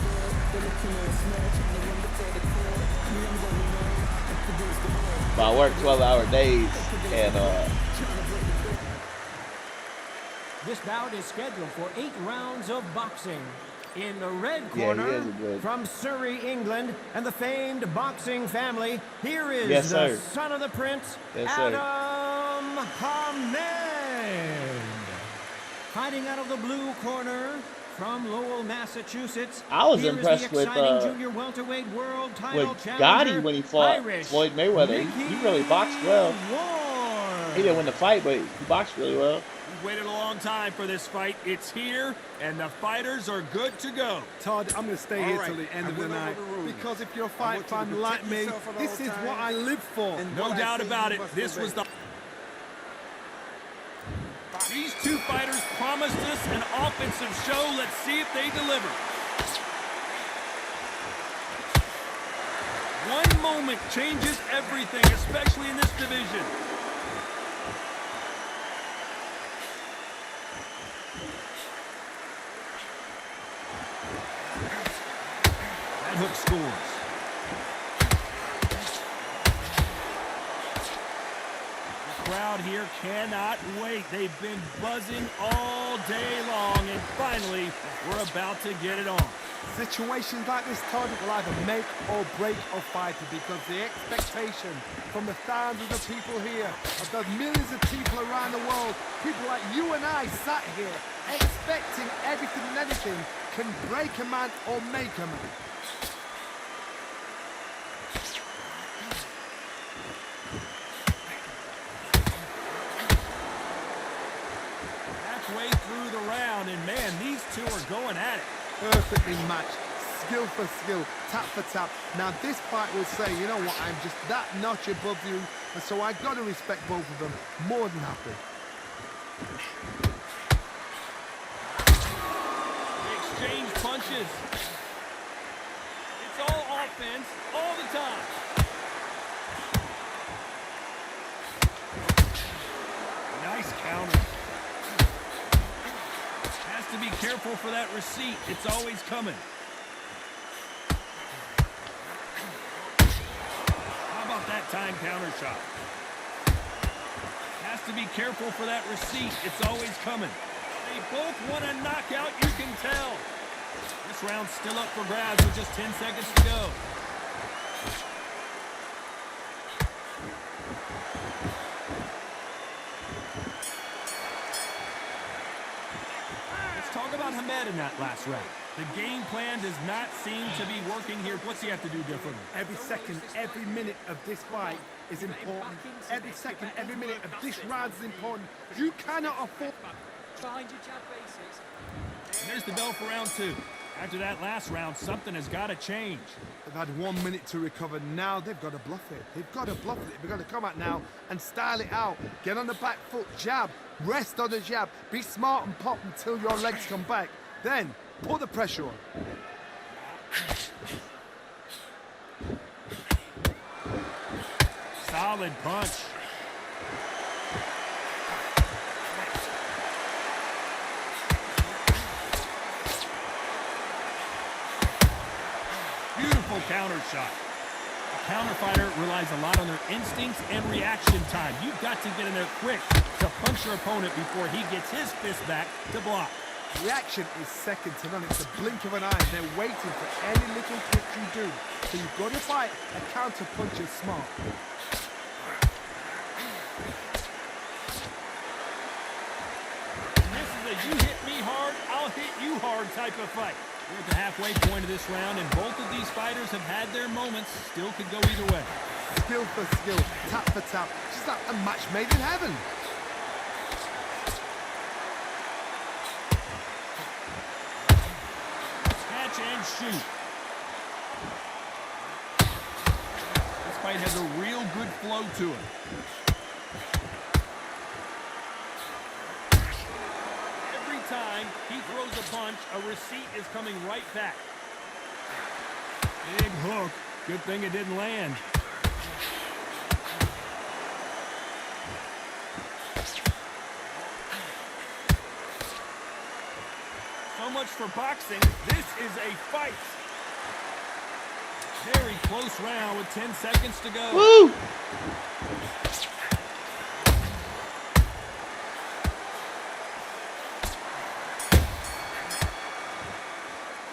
But I work 12-hour days, and This bout is scheduled for 8 rounds of boxing. In the red corner, from Surrey, England, and the famed boxing family, here is the son of the prince, Adam Hamed. Fighting out of the blue corner, from Lowell, Massachusetts, I was impressed with junior welterweight world title Gotti when he fought Floyd Mayweather. He really boxed well. He didn't win the fight, but he boxed really well. We've waited a long time for this fight. It's here, and the fighters are good to go. Todd, I'm going to stay here till the end of the night, because if you're a fight fan like me, this is what I live for. No doubt about it. This was the... These two fighters promised us an offensive show. Let's see if they deliver. One moment changes everything, especially in this division. That hook scores. Crowd here cannot wait. They've been buzzing all day long, and finally, we're about to get it on. Situations like this, Todd, will either make or break a fighter, because the expectation from the thousands of people here, of the millions of people around the world, people like you and I sat here, expecting everything and anything can break a man or make a man. Halfway through the round, and man, these two are going at it. Perfectly matched, skill for skill, tap for tap. Now this fight will say, you know what, I'm just that notch above you, and so I've got to respect both of them more than happy. They exchange punches. It's all offense all the time. Nice counter. To be careful for that receipt. It's always coming. How about that time counter shot? Has to be careful for that receipt. It's always coming. They both want a knockout, you can tell. This round's still up for grabs with just 10 seconds to go. Talk about Hamed in that last round. The game plan does not seem to be working here. What's he have to do differently? Every second, every minute of this fight is important. Every second, every minute of this round is important. You cannot afford... Behind your jab bases. And there's the bell for round 2. After that last round, something has got to change. They've had 1 minute to recover. Now they've got to bluff it. They've got to bluff it. They've got to come out now and style it out. Get on the back foot, jab. Rest on the jab. Be smart and pop until your legs come back. Then, put the pressure on. Solid punch. Beautiful counter shot. A counter fighter relies a lot on their instincts and reaction time. You've got to get in there quick to punch your opponent before he gets his fist back to block. Reaction is second to none. It's a blink of an eye. They're waiting for any little kick you do. So you've got to fight a counter punch is smart. This is a you hit me hard, I'll hit you hard type of fight. We're at the halfway point of this round, and both of these fighters have had their moments. Still could go either way. Skill for skill, tap for tap. It's like a match made in heaven. Catch and shoot. This fight has a real good flow to it. Every time he throws a punch, a receipt is coming right back. Big hook. Good thing it didn't land. So much for boxing. This is a fight. Very close round with 10 seconds to go. Woo!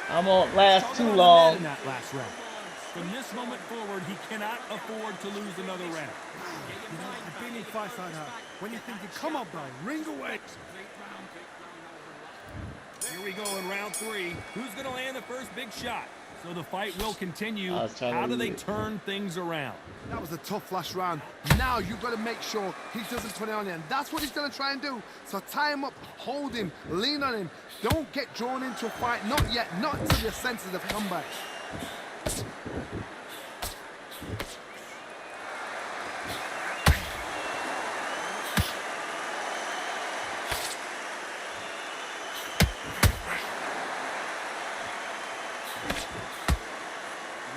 I won't last too long. In that last round. From this moment forward, he cannot afford to lose another round. You know, I've been in fights like that. When you're thinking, come on, bro, ring away. Here we go in round 3. Who's going to land the first big shot? So the fight will continue. How do they turn things around? That was a tough last round. Now you've got to make sure he doesn't turn it on you, and that's what he's going to try and do. So tie him up, hold him, lean on him. Don't get drawn into a fight. Not yet. Not until your senses have come back.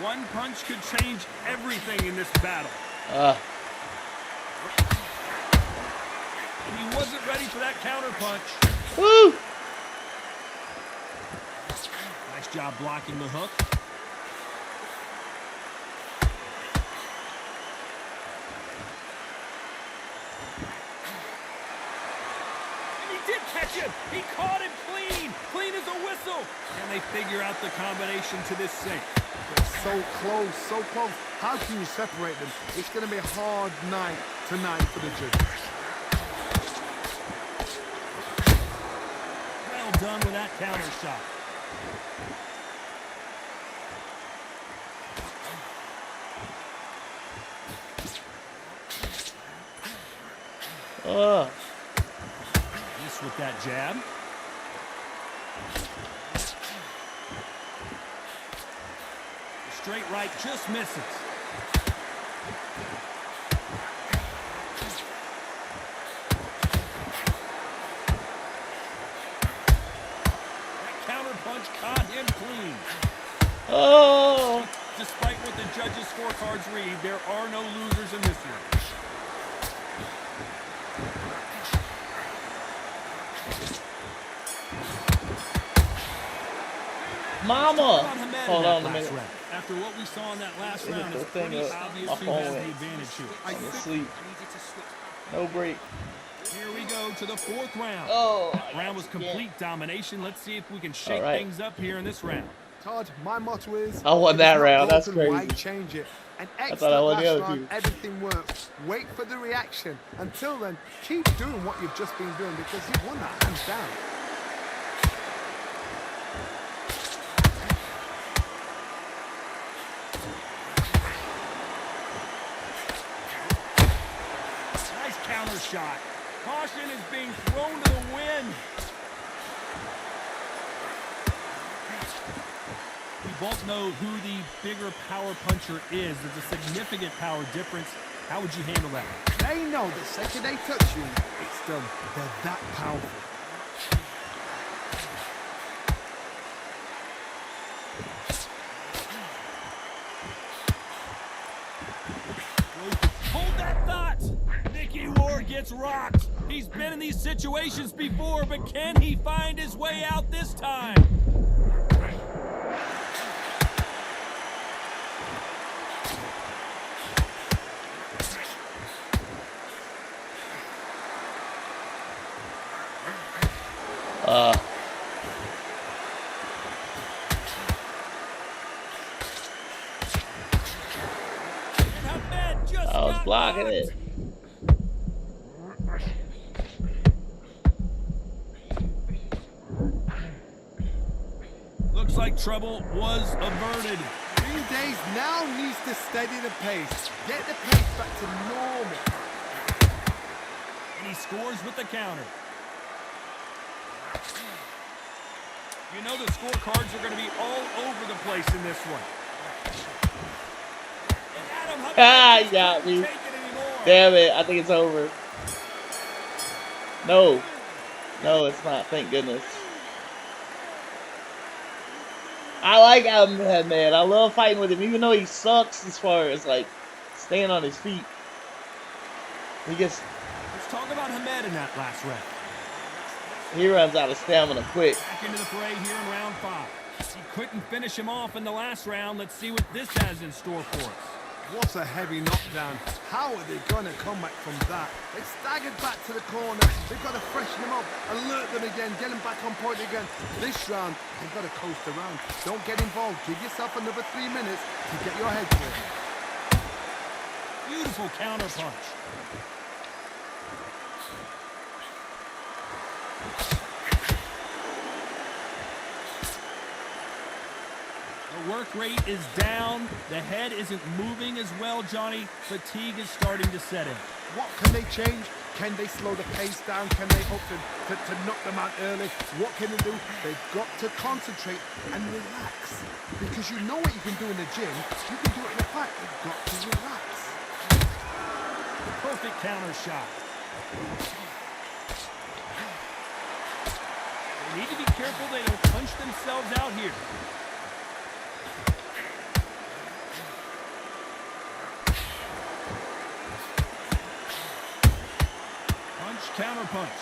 One punch could change everything in this battle. And he wasn't ready for that counter punch. Woo! Nice job blocking the hook. And he did catch him. He caught him clean. Clean as a whistle. And they figure out the combination to this sink. So close, so close. How can you separate them? It's going to be a hard night tonight for the judge. Well done with that counter shot. This with that jab. Straight right just misses. That counter punch caught him clean. Oh! Despite what the judges' scorecards read, there are no losers in this one. Mama! Hold on a minute. After what we saw in that last round, it's thing pretty up. obvious My who phone has the went. advantage here. I'm asleep. No break. Here we go to the 4th round. Oh, That round was complete domination. Let's see if we can shake right. things up here in this round. Todd, my motto is... I won if that it's not round. That's broken, Why crazy. change it? An thought I excellent won the last other round. two. Everything works. Wait for the reaction. Until then, keep doing what you've just been doing because you've won that hands down. Nice counter shot. Caution is being thrown to the wind. We both know who the bigger power puncher is. There's a significant power difference. How would you handle that? They know the second they touch you, it's done. They're that powerful. Hold that thought! Mickey Ward gets rocked. He's been in these situations before, but can he find his way out this time? blocking it. Looks like trouble was averted. Green Days now needs to steady the pace. Get the pace back to normal. And he scores with the counter. You know the scorecards are going to be all over the place in this one. And Adam Hunt Ah, just you got couldn't me. take it anymore. Damn it, I think it's over. No. No, it's not, thank goodness. I like Adam Head, man. I love fighting with him, even though he sucks as far as, like, staying on his feet. He gets... Let's talk about Hamed in that last round. He runs out of stamina quick. Back into the fray here in round 5. He couldn't finish him off in the last round. Let's see what this has in store for us. What a heavy knockdown. How are they going to come back from that? They staggered back to the corner. They've got to freshen them up, alert them again, get them back on point again. This round, they've got to coast around. Don't get involved. Give yourself another 3 minutes to get your head clear. Beautiful counter punch. The work rate is down. The head isn't moving as well, Johnny. Fatigue is starting to set in. What can they change? Can they slow the pace down? Can they hope to knock them out early? What can they do? They've got to concentrate and relax. Because you know what you can do in the gym, you can do it in the fight. You've got to relax. The perfect counter shot. They need to be careful they don't punch themselves out here. Counter punch.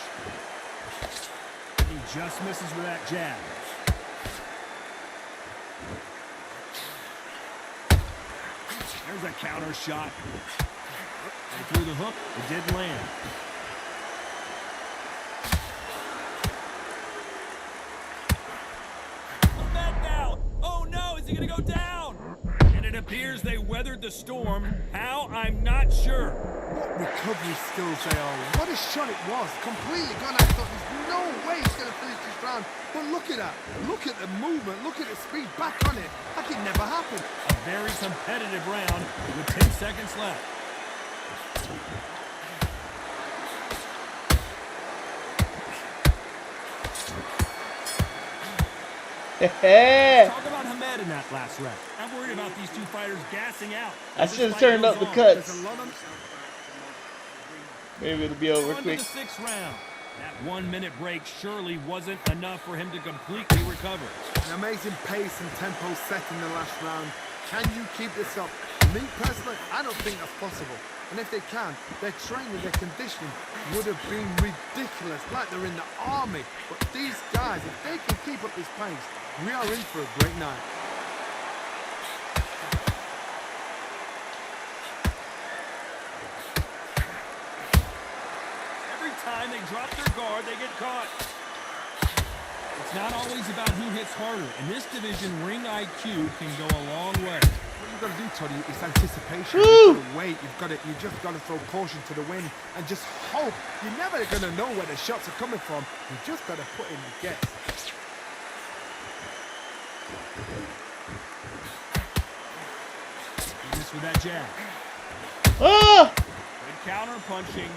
He just misses with that jab. There's a counter shot. They threw the hook. It didn't land. Oh, back down. Oh no, is he going to go down? And it appears they weathered the storm. How? I'm not sure. What recovery skills they are. What a shot it was. Completely gone. I thought there's no way he's going to finish this round. But look at that. Look at the movement. Look at the speed back on it. Like it never happened. A very competitive round with 10 seconds left. Talk about Hamed in that last round. I'm worried about these two fighters gassing out. I should have turned up the cuts. Maybe it'll be over quick. The 6th round. That 1 minute break surely wasn't enough for him to completely recover. An amazing pace and tempo set in the last round. Can you keep this up? Me personally, I don't think that's possible. And if they can, their training, their conditioning would have been ridiculous, like they're in the army. But these guys, if they can keep up this pace, we are in for a great night. Every time they drop their guard, they get caught. It's not always about who hits harder. In this division, ring IQ can go a long way. What you've got to do, Toddy, is anticipation. Woo! You've got to wait. You just got to throw caution to the wind and just hope. You're never going to know where the shots are coming from. You just got to put in the guess. Just with that jab. Ah! Good counter punching.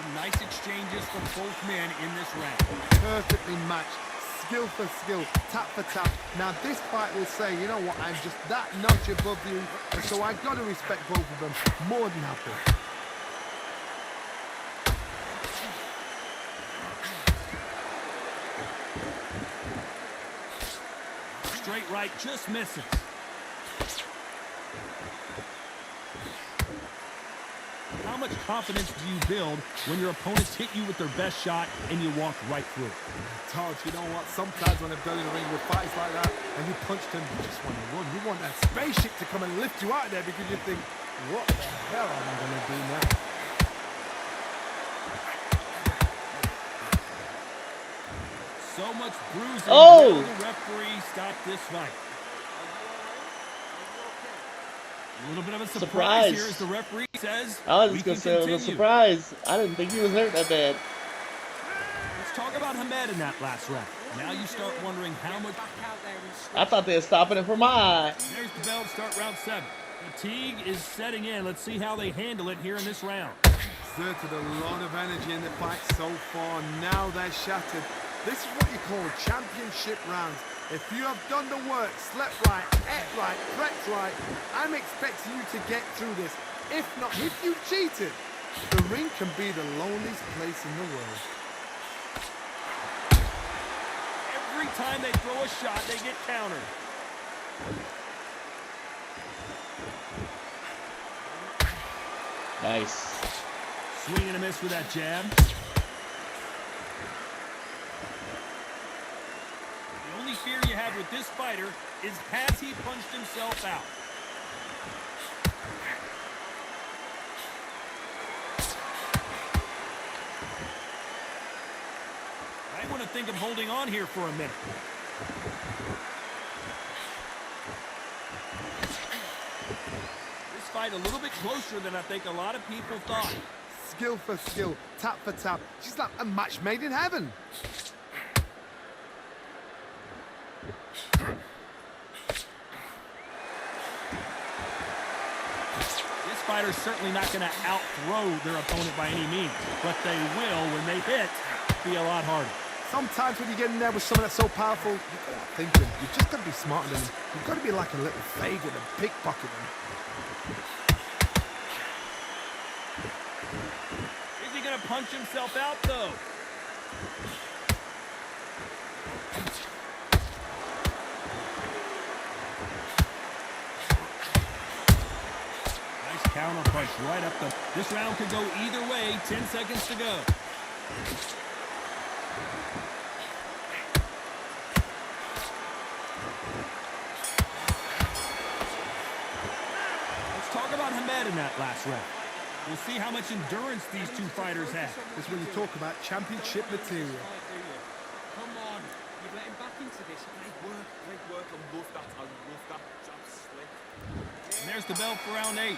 Some nice exchanges from both men in this round. Perfectly matched. Skill for skill, tap for tap. Now this fight will say, you know what, I'm just that notch above you, and so I've got to respect both of them more than happy. Straight right, just misses. How much confidence do you build when your opponents hit you with their best shot and you walk right through it? Todd, you know what? Sometimes when I've done in the ring with fights like that, and you punch them, you just want to run. You want that spaceship to come and lift you out of there because you think, what the hell am I going to do now? So much bruising. Oh! The referee stopped this fight. A little bit of a surprise here, as Surprise. the referee says. I was we just gonna can say it was a continue. surprise. I didn't think he was hurt that bad. Let's talk about Hamed in that last round. Now you start wondering how much. Back out there and switch. I thought they were stopping it for my eye. There's the bell to start round 7. Fatigue is setting in. Let's see how they handle it here in this round. Exerted a lot of energy in the fight so far. Now they're shattered. This is what you call championship rounds. If you have done the work, slept right, ate right, prepped right, I'm expecting you to get through this. If not, if you cheated, the ring can be the loneliest place in the world. Every time they throw a shot, they get countered. Nice. Swing and a miss with that jab. The only fear you have with this fighter is, has he punched himself out? I want to think of holding on here for a minute. This fight a little bit closer than I think a lot of people thought. Skill for skill, tap for tap. She's like a match made in heaven. This fighter's certainly not going to out-throw their opponent by any means, but they will, when they hit, be a lot harder. Sometimes when you get in there with someone that's so powerful, you've got to thinking. You've just got to be smarter than them. You've got to be like a little faggot and pickpocket them. Is he going to punch himself out, though? Nice counter punch right up the... This round could go either way. 10 seconds to go. Let's talk about Hamed in that last round. We'll see how much endurance these two fighters have. This is when you talk about championship material. Come on, you've let him back into this. Great work. I love that. I love that. Jab slick. And there's the bell for round 8. They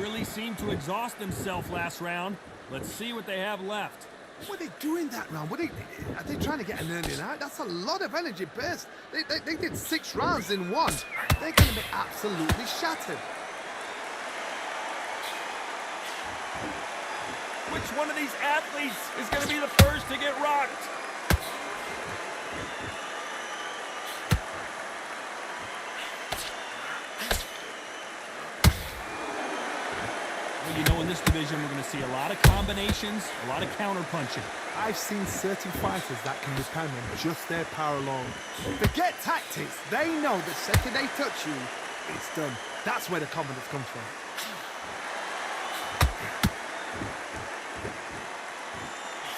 really seemed to exhaust themselves last round. Let's see what they have left. What are they doing that round? Are they trying to get an earning out? That's a lot of energy burst. They did 6 rounds in one. They're going to be absolutely shattered. Which one of these athletes is going to be the first to get rocked? Well, you know, in this division, we're going to see a lot of combinations, a lot of counter punching. I've seen certain fighters that can depend on just their power alone. Forget tactics. They know the second they touch you, it's done. That's where the confidence comes from.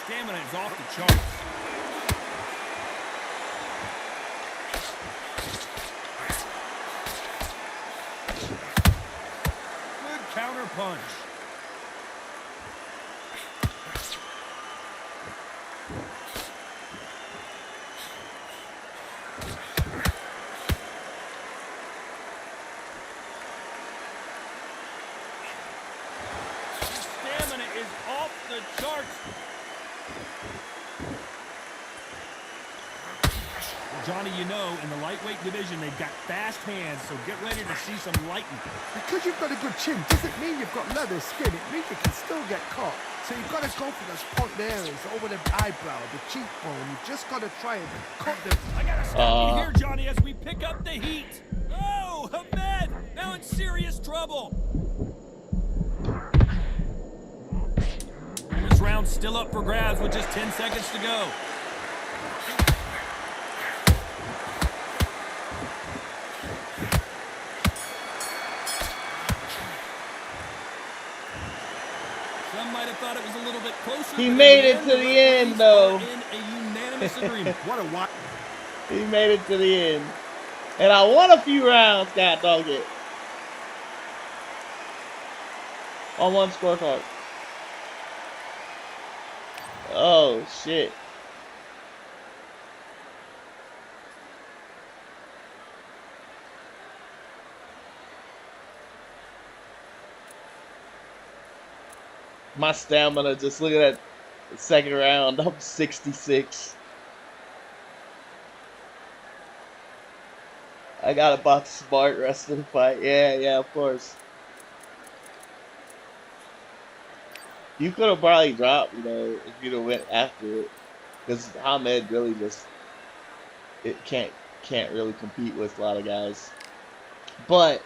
Stamina is off the charts. Good counter punch. Stamina is off the charts. Johnny, you know, in the lightweight division, they've got fast hands, so get ready to see some lightning. Because you've got a good chin doesn't mean you've got leather skin. It means you can still get caught. So you've got to go for those point areas over the eyebrow, the cheekbone. You've just got to try and cut them. I gotta stop you here, Johnny, as we pick up the heat. Oh, Hamed, now in serious trouble. This round's still up for grabs with just 10 seconds to go. Some might have thought it was a little bit closer. He but made in it the to the referees end, though. are in a unanimous agreement. What a wild... He made it to the end. And I won a few rounds, God dog it. On one scorecard. Oh, shit. My stamina, just look at that second round. I'm 66. I gotta box smart rest of the fight. Yeah, of course. You could have probably dropped, if you'd have went after it, because Hamed really just it can't really compete with a lot of guys. But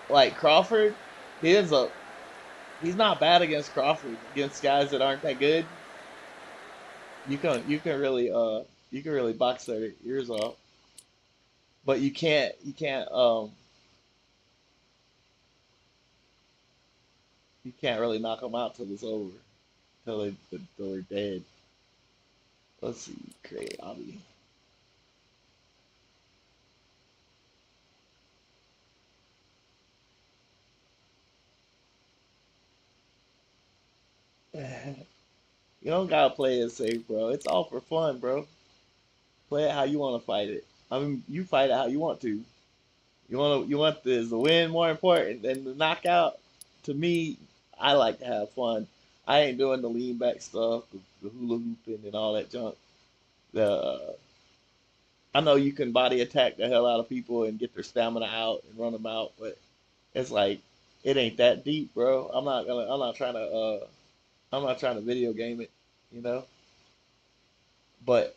like Crawford, he is a he's not bad against Crawford. Against guys that aren't that good, you can really box their ears off. But you can't really knock them out till it's over, till they're dead. Let's see, create hobby. You don't gotta play it safe, bro. It's all for fun, bro. Play it how you want to fight it. I mean, you fight it how you want to. You want the win more important than the knockout. To me, I like to have fun. I ain't doing the lean back stuff, the hula hooping and all that junk. The I know you can body attack the hell out of people and get their stamina out and run them out, but it's like it ain't that deep, bro. I'm not trying to video game it, you know. But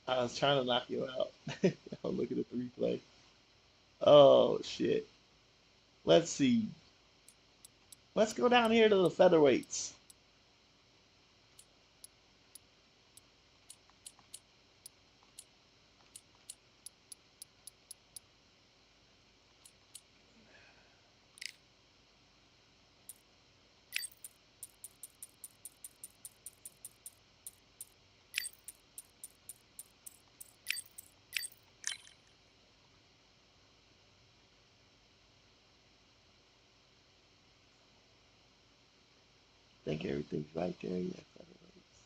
I was trying to knock you out. I'm looking at the replay. Oh shit. Let's see. Let's go down here to the featherweights. I think everything's right there. Yeah, featherweights.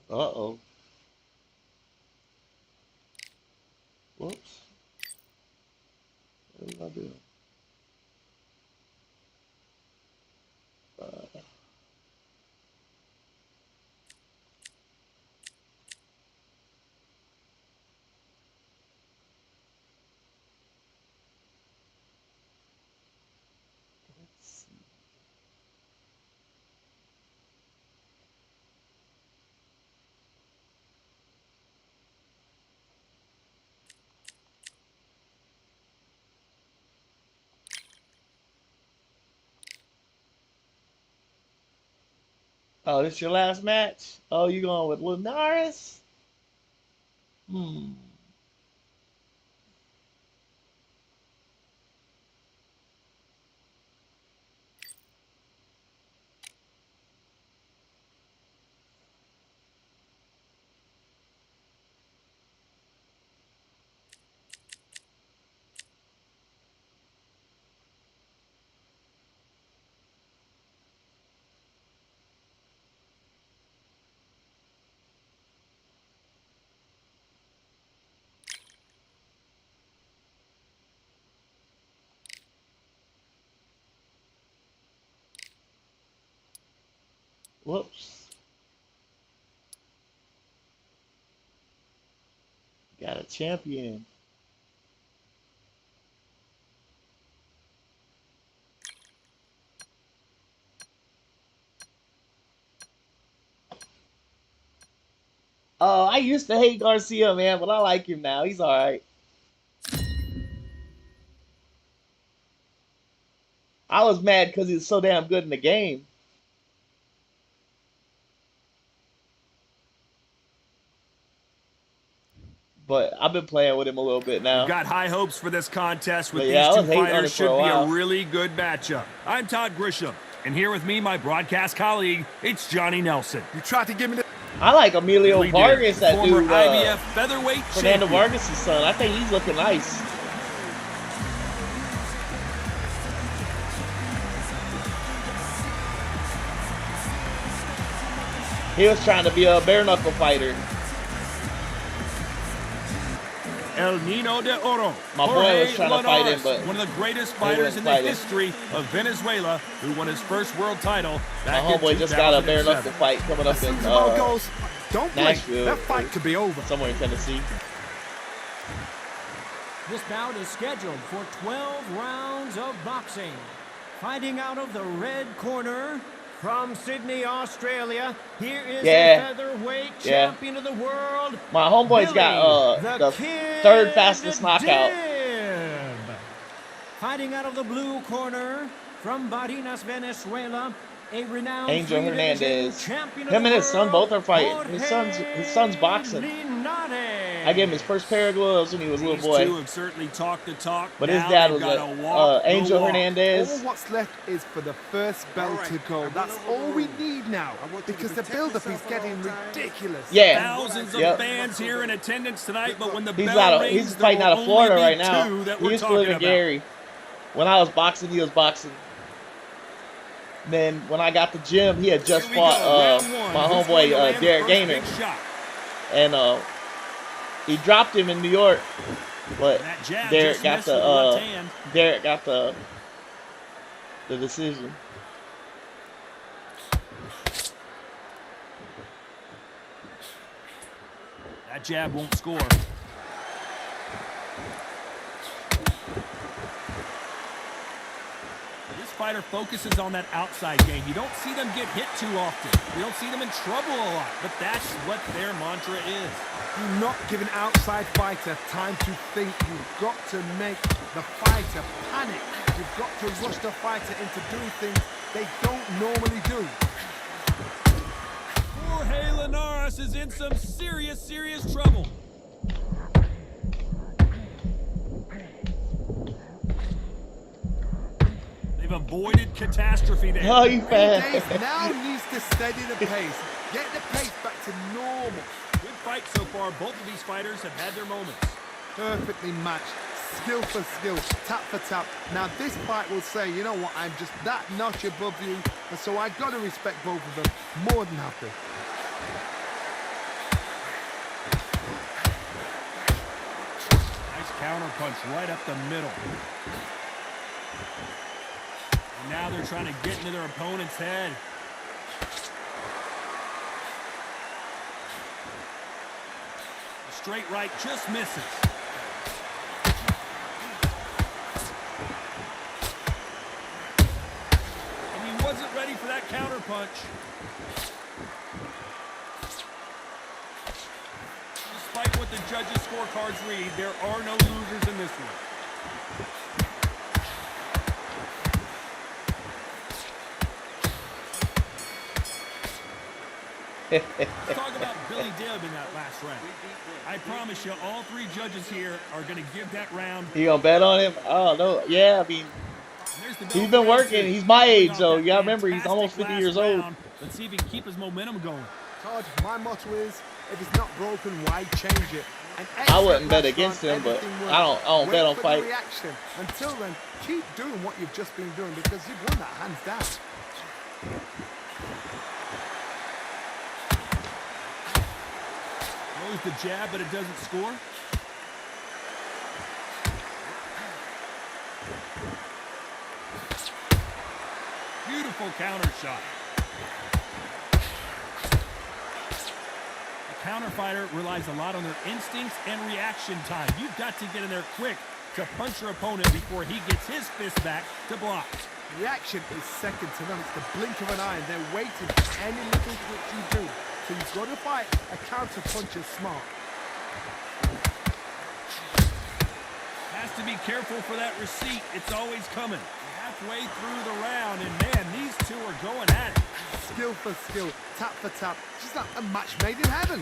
Uh-oh. Whoops. What am I doing? Uh, let's see. Oh, this your last match? Oh, you going with Linares? Hmm. Whoops. Got a champion. Oh, I used to hate Garcia, man, but I like him now. He's all right. I was mad because he was so damn good in the game. But I've been playing with him a little bit We've now. got high hopes for this contest with But these yeah, I two was hating on fighters. it for a Should be a while. really good matchup. I'm Todd Grisham, and here with me, my broadcast colleague, it's Johnny Nelson. You tried to give me the... I like Emilio We did. Vargas, that Former dude. IBF featherweight Fernando champion. Vargas' son. I think he's looking nice. He was trying to be a bare knuckle fighter. El Nino de Oro. My boy Jorge was trying to fight him, Linares, but one of the greatest he fighters wouldn't in the fight him. history of Venezuela, who won his first world title My back in homeboy just got a bare 2007. knuckle fight coming up As in soon as the ball goes, don't blink. Nashville, That fight could be over. somewhere in Tennessee. This bout is scheduled for 12 rounds of boxing. Fighting out of the red corner from Sydney, Australia, here is Yeah. the featherweight Yeah. champion of the world, My homeboy's Billy got the Kid third fastest knockout. Dib. Fighting out of the blue corner from Barinas, Venezuela, a renowned Angel three-division Hernandez. champion Him of and the his son world, both are fighting. His son's boxing. Linares. I gave him his first pair of gloves when he was a little These boy. two have certainly talked the talk. But his Now dad they've was gotta walk the Angel walk. Hernandez. All what's left is for the first bell All right, to go. I went That's over all the we rules. need now. I want you to Because the protect build-up is yourself at getting all times. ridiculous. Yeah. Thousands of Yep. fans here in attendance tonight, but when the He's bell rings, he's there fighting will out of only Florida be right now. two that He we're used to live talking in about. Gary. When I was boxing, he was boxing. Then when I got the gym, he had just Here we fought go, round one. my Who's going to homeboy land the Derek first Gainer, big shot? and he dropped him in New York, but That jab Derek just got missed with the left the hand. Derek got the decision. That jab won't score. This fighter focuses on that outside game. You don't see them get hit too often. You don't see them in trouble a lot, but that's what their mantra is. Do not give an outside fighter time to think. You've got to make the fighter panic. You've got to rush the fighter into doing things they don't normally do. Jorge Linares is in some serious trouble. They've avoided catastrophe there. Oh, you fast. Dave now needs to steady the pace. Get the pace back to normal. Good fight so far. Both of these fighters have had their moments. Perfectly matched. Skill for skill, tap for tap. Now this fight will say, you know what, I'm just that notch above you, and so I got to respect both of them. More than happy. Nice counter punch right up the middle. And now they're trying to get into their opponent's head. The straight right just misses. And he wasn't ready for that counter punch. Despite what the judges' scorecards read, there are no losers in this one. Let's talk about Billy Dib in that last round. I promise you, all three judges here are going to give that round. You gonna bet on him? Oh no, yeah. I mean, There's the he's bell been for round working. two. He's my age, Off so that you gotta remember he's almost fantastic 50 years last old. round. Let's see if he can keep his momentum going. Todd, my motto is, if it's not broken, why change it? And I wouldn't except bet last against round, him, but everything I worked. don't bet Wait on for fight. the reaction. Until then, keep doing what you've just been doing because you've won that hands down. Throws the jab, but it doesn't score. Beautiful counter shot. The counter fighter relies a lot on their instincts and reaction time. You've got to get in there quick to punch your opponent before he gets his fist back to block. Reaction is second to none. It's the blink of an eye, and they're waiting for any little twitch you do. So you've got to fight a counter punch is smart. Has to be careful for that receipt. It's always coming. Halfway through the round, and man, these two are going at it. Skill for skill, tap for tap. Just like a match made in heaven.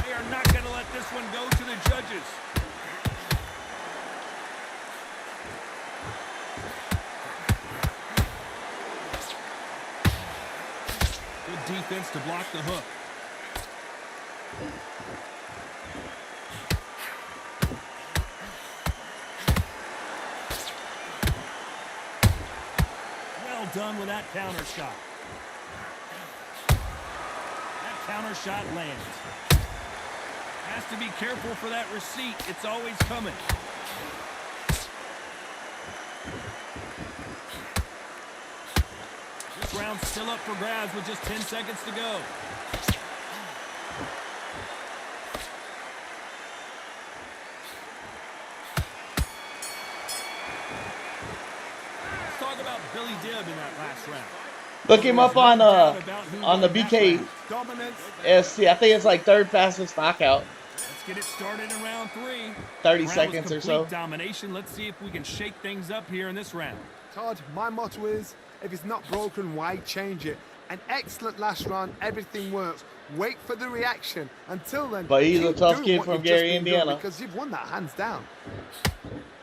They are not going to let this one go to the judges. Good defense to block the hook. Well done with that counter shot. counter shot lands. Has to be careful for that receipt. It's always coming. This round's still up for grabs with just 10 seconds to go. Let's talk about Billy Dibb in that last round. Look him up on the BK Dominance. SC. I think it's like third fastest knockout. Let's get it started in round 3. 30 Round seconds was or so. complete domination. Let's see if we can shake things up here in this round. Todd, my motto is, if it's not broken, why change it? An excellent last round, everything works. Wait for the reaction. Until then, But he's a keep tough doing kid what from you've just Gary, been doing, Indiana. because you've won that hands down.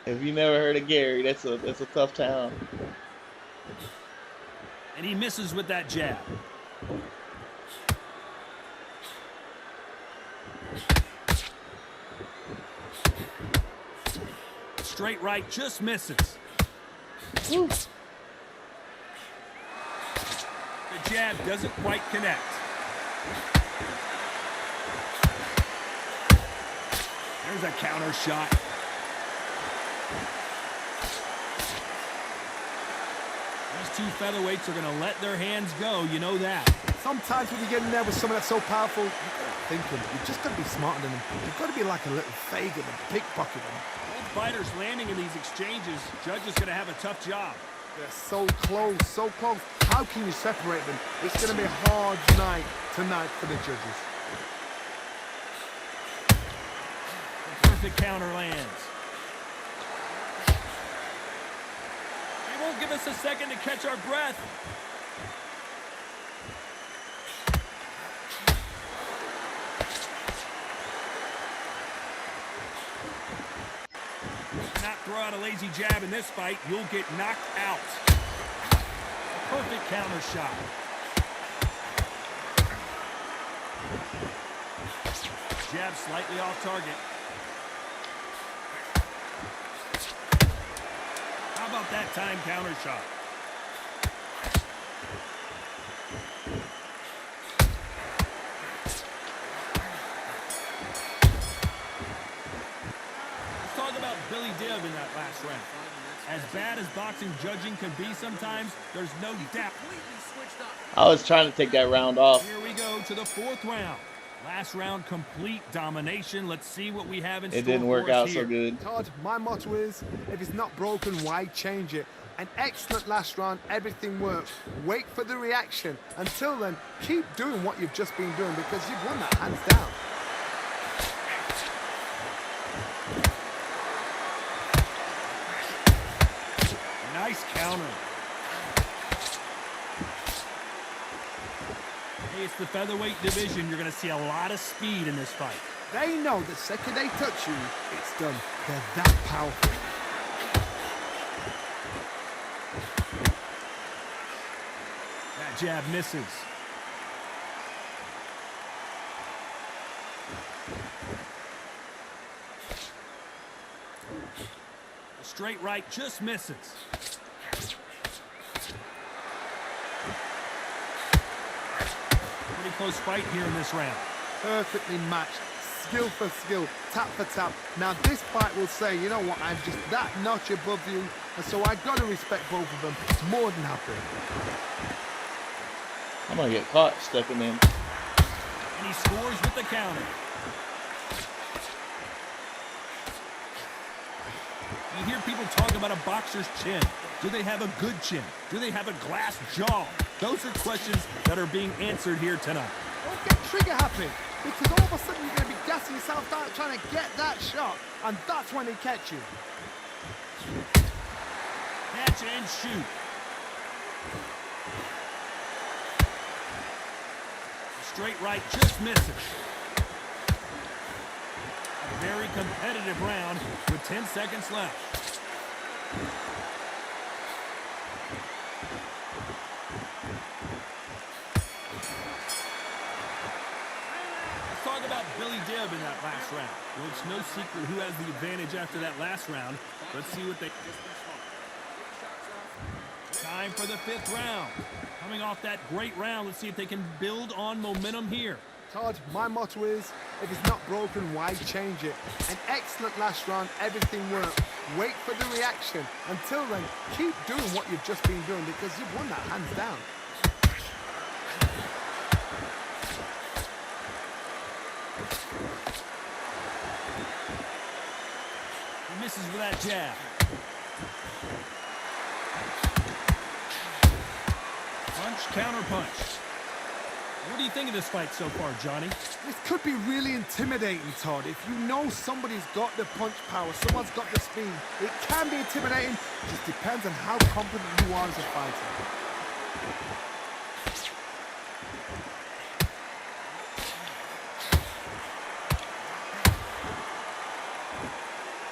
If you never heard of Gary, that's a tough town. And he misses with that jab. Straight right just misses. Woo. The jab doesn't quite connect. There's a counter shot. These two featherweights are going to let their hands go. You know that. Sometimes when you get in there with someone that's so powerful, you've got to think him. You've just got to be smarter than him. You've got to be like a little Fagin and pickpocket him. Both fighters landing in these exchanges. Judge is going to have a tough job. They're so close, so close. How can you separate them? It's going to be a hard night tonight for the judges. The perfect counter lands. He won't give us a second to catch our breath. Not throw out a lazy jab in this fight, you'll get knocked out. A perfect counter shot. Jab slightly off target. How about that time counter shot? Let's talk about Billy Dibb in that last round. As bad as boxing judging can be sometimes, there's no doubt. I was trying to take that round off. Here we go to the 4th round. Last round, complete domination. Let's see what we have in store. It didn't work for us out here. so good. Todd, my motto is, if it's not broken, why change it? An excellent last round, everything works. Wait for the reaction. Until then, keep doing what you've just been doing, because you've won that hands down. Nice counter. Hey, it's the featherweight division. You're going to see a lot of speed in this fight. They know the second they touch you, it's done. They're that powerful. That jab misses. The straight right just misses. Pretty close fight here in this round. Perfectly matched, skill for skill, tap for tap. Now this fight will say, you know what, I'm just that notch above you, and so I got to respect both of them. More than happy. I'm gonna get caught stepping in. And he scores with the counter. You hear people talk about a boxer's chin. Do they have a good chin? Do they have a glass jaw? Those are questions that are being answered here tonight. Don't get trigger happy, because all of a sudden you're going to be gassing yourself out trying to get that shot, and that's when they catch you. Catch and shoot. Straight right just misses. A very competitive round with 10 seconds left. Let's talk about Billy Dibb in that last round. Well, it's no secret who has the advantage after that last round. Let's see what they... Time for the 5th round. Coming off that great round, let's see if they can build on momentum here. Todd, my motto is, if it's not broken, why change it? An excellent last round, everything worked. Wait for the reaction. Until then, keep doing what you've just been doing because you've won that hands down. He misses with that jab. Punch, counter punch. What do you think of this fight so far, Johnny? This could be really intimidating, Todd. If you know somebody's got the punch power, someone's got the speed, it can be intimidating. It just depends on how confident you are as a fighter.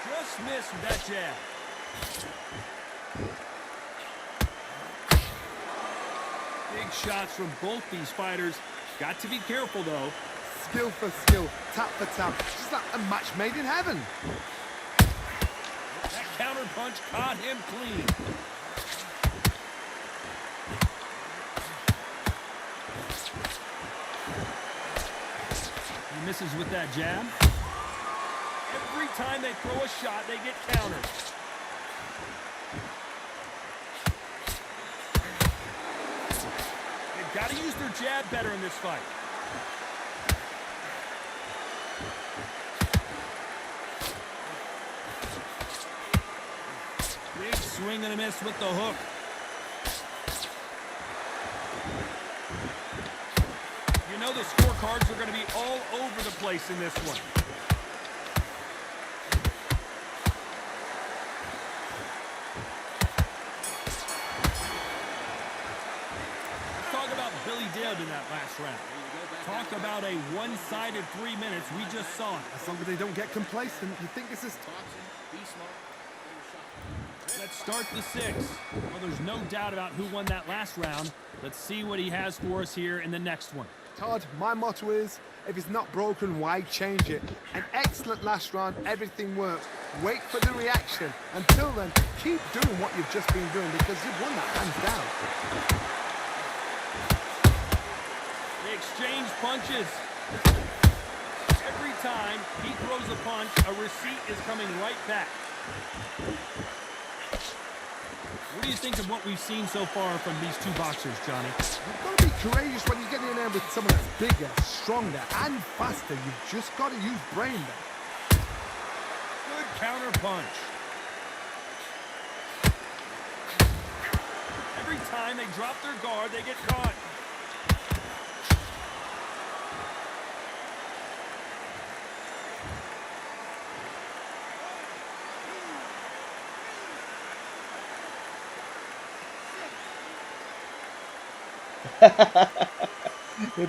Just missed with that jab. Big shots from both these fighters. Got to be careful, though. Skill for skill, tap for tap. Just like a match made in heaven. That counter punch caught him clean. He misses with that jab. Every time they throw a shot, they get countered. They've got to use their jab better in this fight. Big swing and a miss with the hook. You know the scorecards are going to be all over the place in this one. In that last round. Talk about a one-sided 3 minutes. We just saw it. As long as they don't get complacent, you think this is... Let's start the 6th. Well, there's no doubt about who won that last round. Let's see what he has for us here in the next one. Todd, my motto is, if it's not broken, why change it? An excellent last round, everything works. Wait for the reaction. Until then, keep doing what you've just been doing because you've won that hands down. Exchange punches. Every time he throws a punch, a receipt is coming right back. What do you think of what we've seen so far from these two boxers, Johnny? You've got to be courageous when you get in there with someone that's bigger, stronger, and faster. You've just got to use brain there. Good counter punch. Every time they drop their guard, they get caught.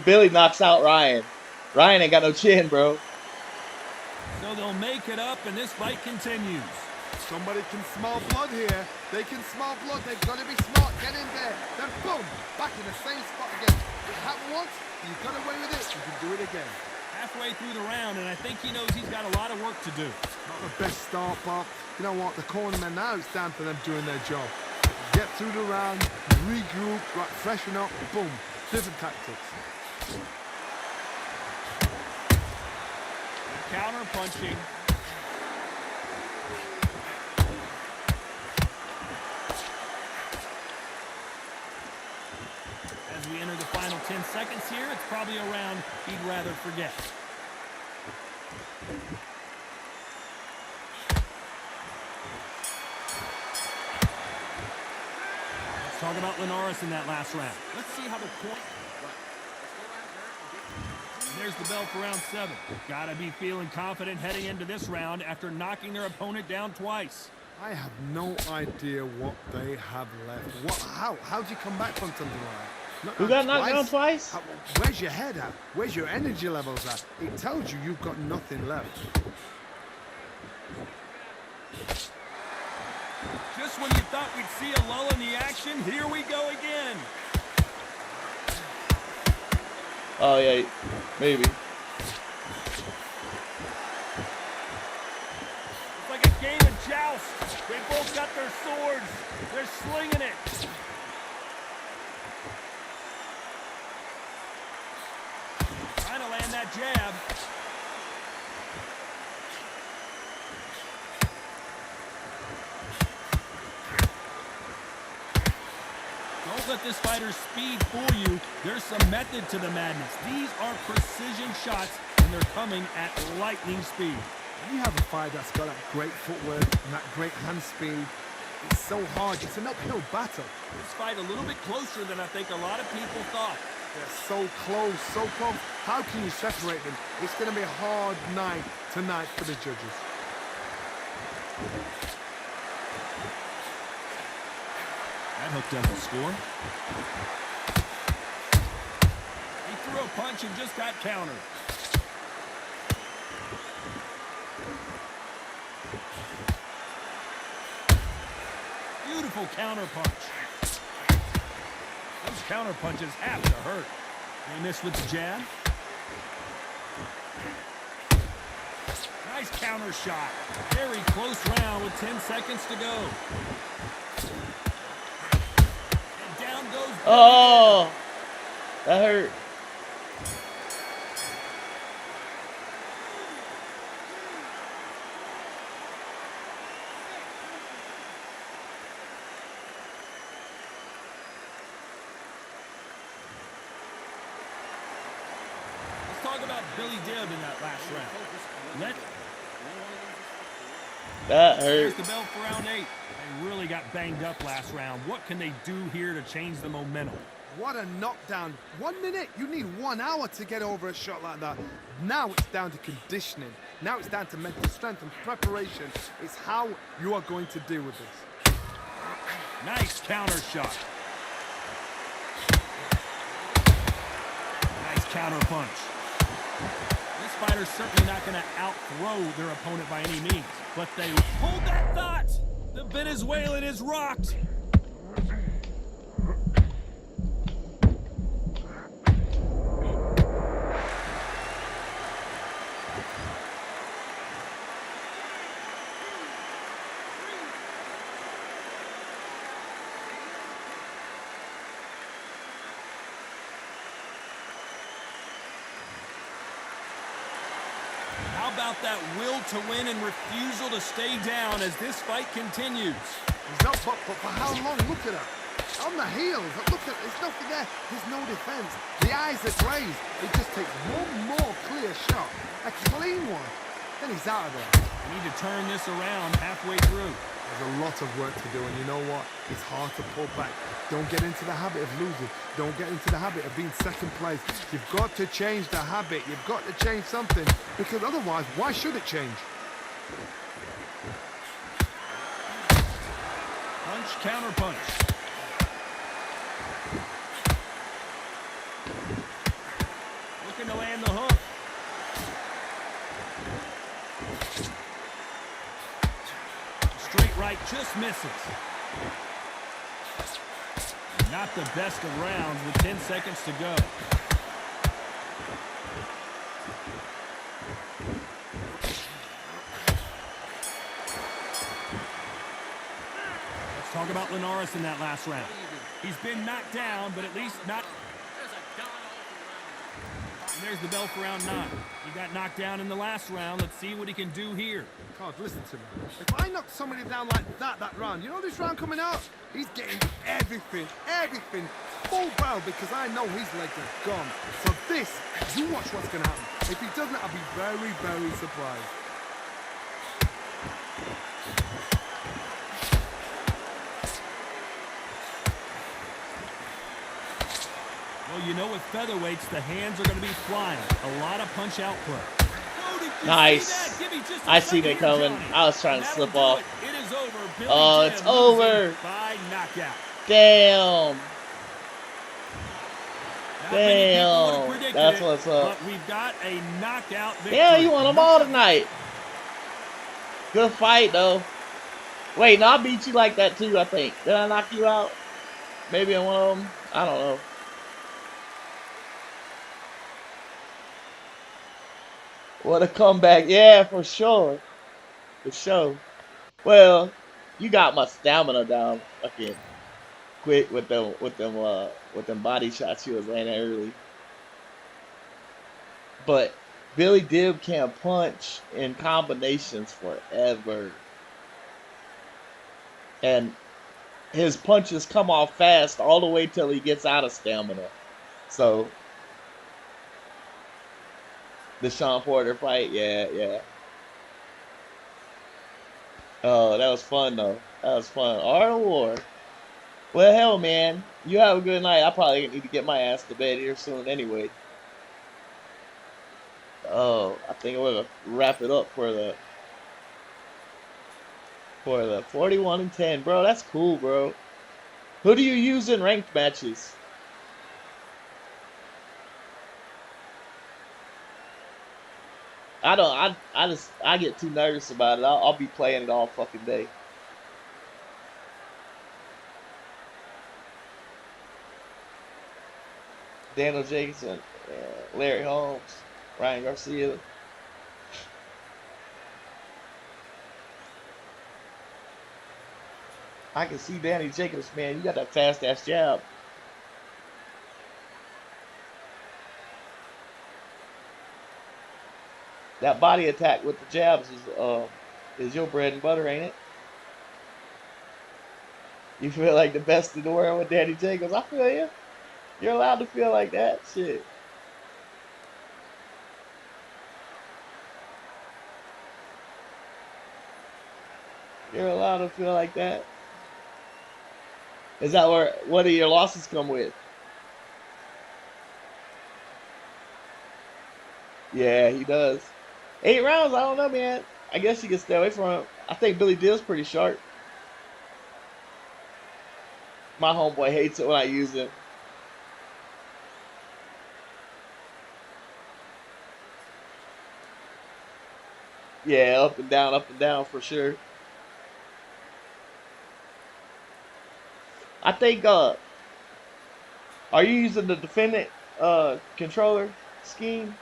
Billy knocks out Ryan. Ryan ain't got no chin, bro. So they'll make it up, and this fight continues. Somebody can smell blood here. They can smell blood. They've got to be smart. Get in there. Then boom, back in the same spot again. It happened once. You got away with it. You can do it again. Halfway through the round, and I think he knows he's got a lot of work to do. Not the best start, but you know what? The cornermen now, it's down for them doing their job. Get through the round, regroup, right, freshen up, boom. Different tactics. Counter punching. As we enter the final 10 seconds here, it's probably a round he'd rather forget. Let's talk about Linares in that last round. Let's see how the point... There's the bell for round 7. Gotta be feeling confident heading into this round after knocking their opponent down twice. I have no idea what they have left. How do you come back from something like that? Who got knocked down twice? Where's your head at? Where's your energy levels at? It tells you you've got nothing left. Just when you thought we'd see a lull in the action, here we go again. Oh, yeah, maybe. It's like a game of joust. They both got their swords. They're slinging it. Trying to land that jab. Don't let this fighter's speed fool you. There's some method to the madness. These are precision shots, and they're coming at lightning speed. When you have a fight that's got that great footwork and that great hand speed, it's so hard. It's an uphill battle. This fight a little bit closer than I think a lot of people thought. They're so close, so close. How can you separate them? It's going to be a hard night tonight for the judges. That hook doesn't score. He threw a punch and just got countered. Beautiful counter punch. Those counter punches have to hurt. They miss with the jab. Nice counter shot. Very close round with 10 seconds to go. And down goes. Oh, that hurt. Talk about Billy Dibb in that last round. That There's hurt. the bell for round 8. They really got banged up last round. What can they do here to change the momentum? What a knockdown. 1 minute, you need 1 hour to get over a shot like that. Now it's down to conditioning. Now it's down to mental strength and preparation. It's how you are going to deal with this. Nice counter shot. Nice counter punch. This fighter's certainly not going to outthrow their opponent by any means, but they hold that thought. The Venezuelan is rocked. How about that will to win and refusal to stay down as this fight continues? He's up, but for how long? Look at her. On the heels. Look at, there's nothing there. There's no defense. The eyes are glazed. It just takes one more clear shot. A clean one. Then he's out of there. We need to turn this around halfway through. There's a lot of work to do, and you know what? It's hard to pull back. Don't get into the habit of losing. Don't get into the habit of being second place. You've got to change the habit. You've got to change something, because otherwise, why should it change? Punch, counter punch. Looking to land the hook. Straight right just misses. Not the best of rounds with 10 seconds to go. Let's talk about Linares in that last round. He's been knocked down, but at least not... And there's the bell for round 9. He got knocked down in the last round. Let's see what he can do here. God, listen to me. If I knock somebody down like that round, you know this round coming up? He's getting everything, full barrel, because I know his legs are gone. So this, you watch what's going to happen. If he doesn't, I'll be very, very surprised. Well, you know with featherweights, the hands are going to be flying. A lot of punch output. Nice. I seen it coming. I was trying to slip off. Oh, it's over. By knockout. Damn. Damn. That's what's up. But we've got a knockout victory. Yeah, you won them all tonight. Good fight, though. Wait, no, I beat you like that, too, I think. Did I knock you out? Maybe in one of them? I don't know. What a comeback. Yeah, for sure. For sure. Well, you got my stamina down fucking quick with them body shots you was landing early. But Billy Dib can punch in combinations forever. And his punches come off fast all the way till he gets out of stamina. So the Sean Porter fight, yeah. Oh, that was fun though. That was fun. Art of War. Well, hell, man. You have a good night. I probably need to get my ass to bed here soon anyway. Oh, I think I'm gonna wrap it up for the 41-10, bro. That's cool, bro. Who do you use in ranked matches? I don't. I get too nervous about it. I'll be playing it all fucking day. Daniel Jacobson, Larry Holmes, Ryan Garcia. I can see Danny Jacobs, man. You got that fast ass jab. That body attack with the jabs is your bread and butter, ain't it? You feel like the best in the world with Danny Jacobs. I feel you. You're allowed to feel like that. Shit. You're allowed to feel like that. Is that where what do your losses come with? Yeah, he does. 8 rounds, I don't know, man. I guess you can stay away from him. I think Billy Dill's pretty sharp. My homeboy hates it when I use him. Yeah, up and down for sure. I think are you using the defendant controller scheme?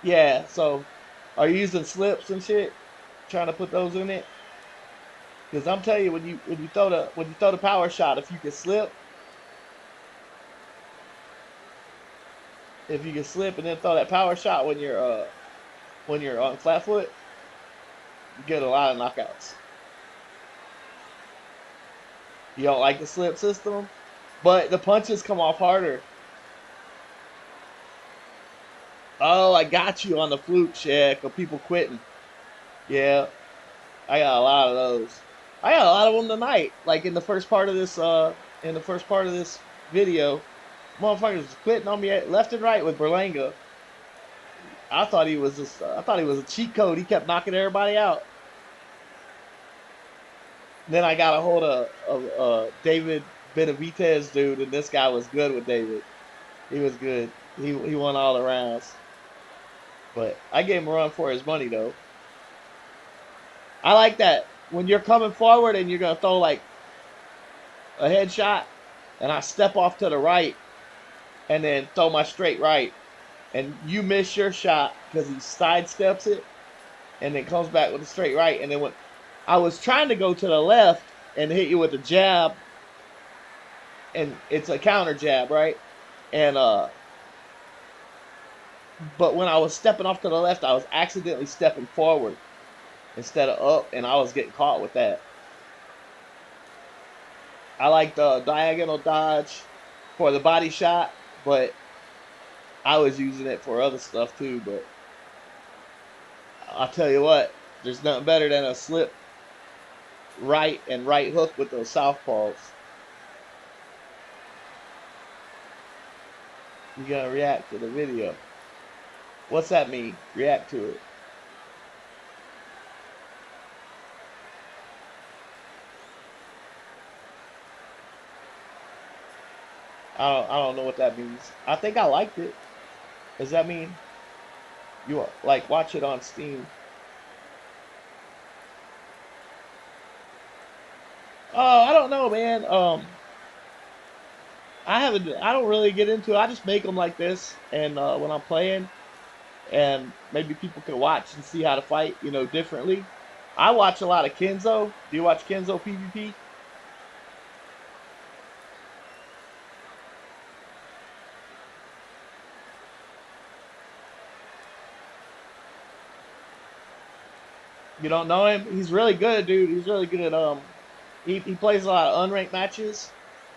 Yeah, so are you using slips and shit? Trying to put those in it? Because I'm telling you, when you throw the power shot, if you can slip and then throw that power shot when you're on flat foot, you get a lot of knockouts. You don't like the slip system, but the punches come off harder. Oh, I got you on the flute, yeah, 'cause people quitting. Yeah, I got a lot of those. I got a lot of them tonight. Like in the first part of this video, motherfuckers was quitting on me left and right with Berlanga. I thought he was a cheat code. He kept knocking everybody out. Then I got a hold of David Benavidez dude, and this guy was good with David. He was good. He won all the rounds. But I gave him a run for his money though. I like that when you're coming forward and you're gonna throw like a headshot, and I step off to the right and then throw my straight right, and you miss your shot because he sidesteps it and then comes back with a straight right, and then when I was trying to go to the left and hit you with a jab, and it's a counter jab, right? And but when I was stepping off to the left, I was accidentally stepping forward instead of up, and I was getting caught with that. I like the diagonal dodge for the body shot, but I was using it for other stuff too. But I'll tell you what, there's nothing better than a slip right and right hook with those southpaws. You gotta react to the video. What's that mean? React to it. I don't know what that means. I think I liked it. Does that mean you like watch it on Steam? Oh, I don't know, man. I don't really get into it. I just make them like this, and when I'm playing, and maybe people can watch and see how to fight, differently. I watch a lot of Kenzo. Do you watch Kenzo PvP? You don't know him? He's really good, dude. He's really good. He plays a lot of unranked matches,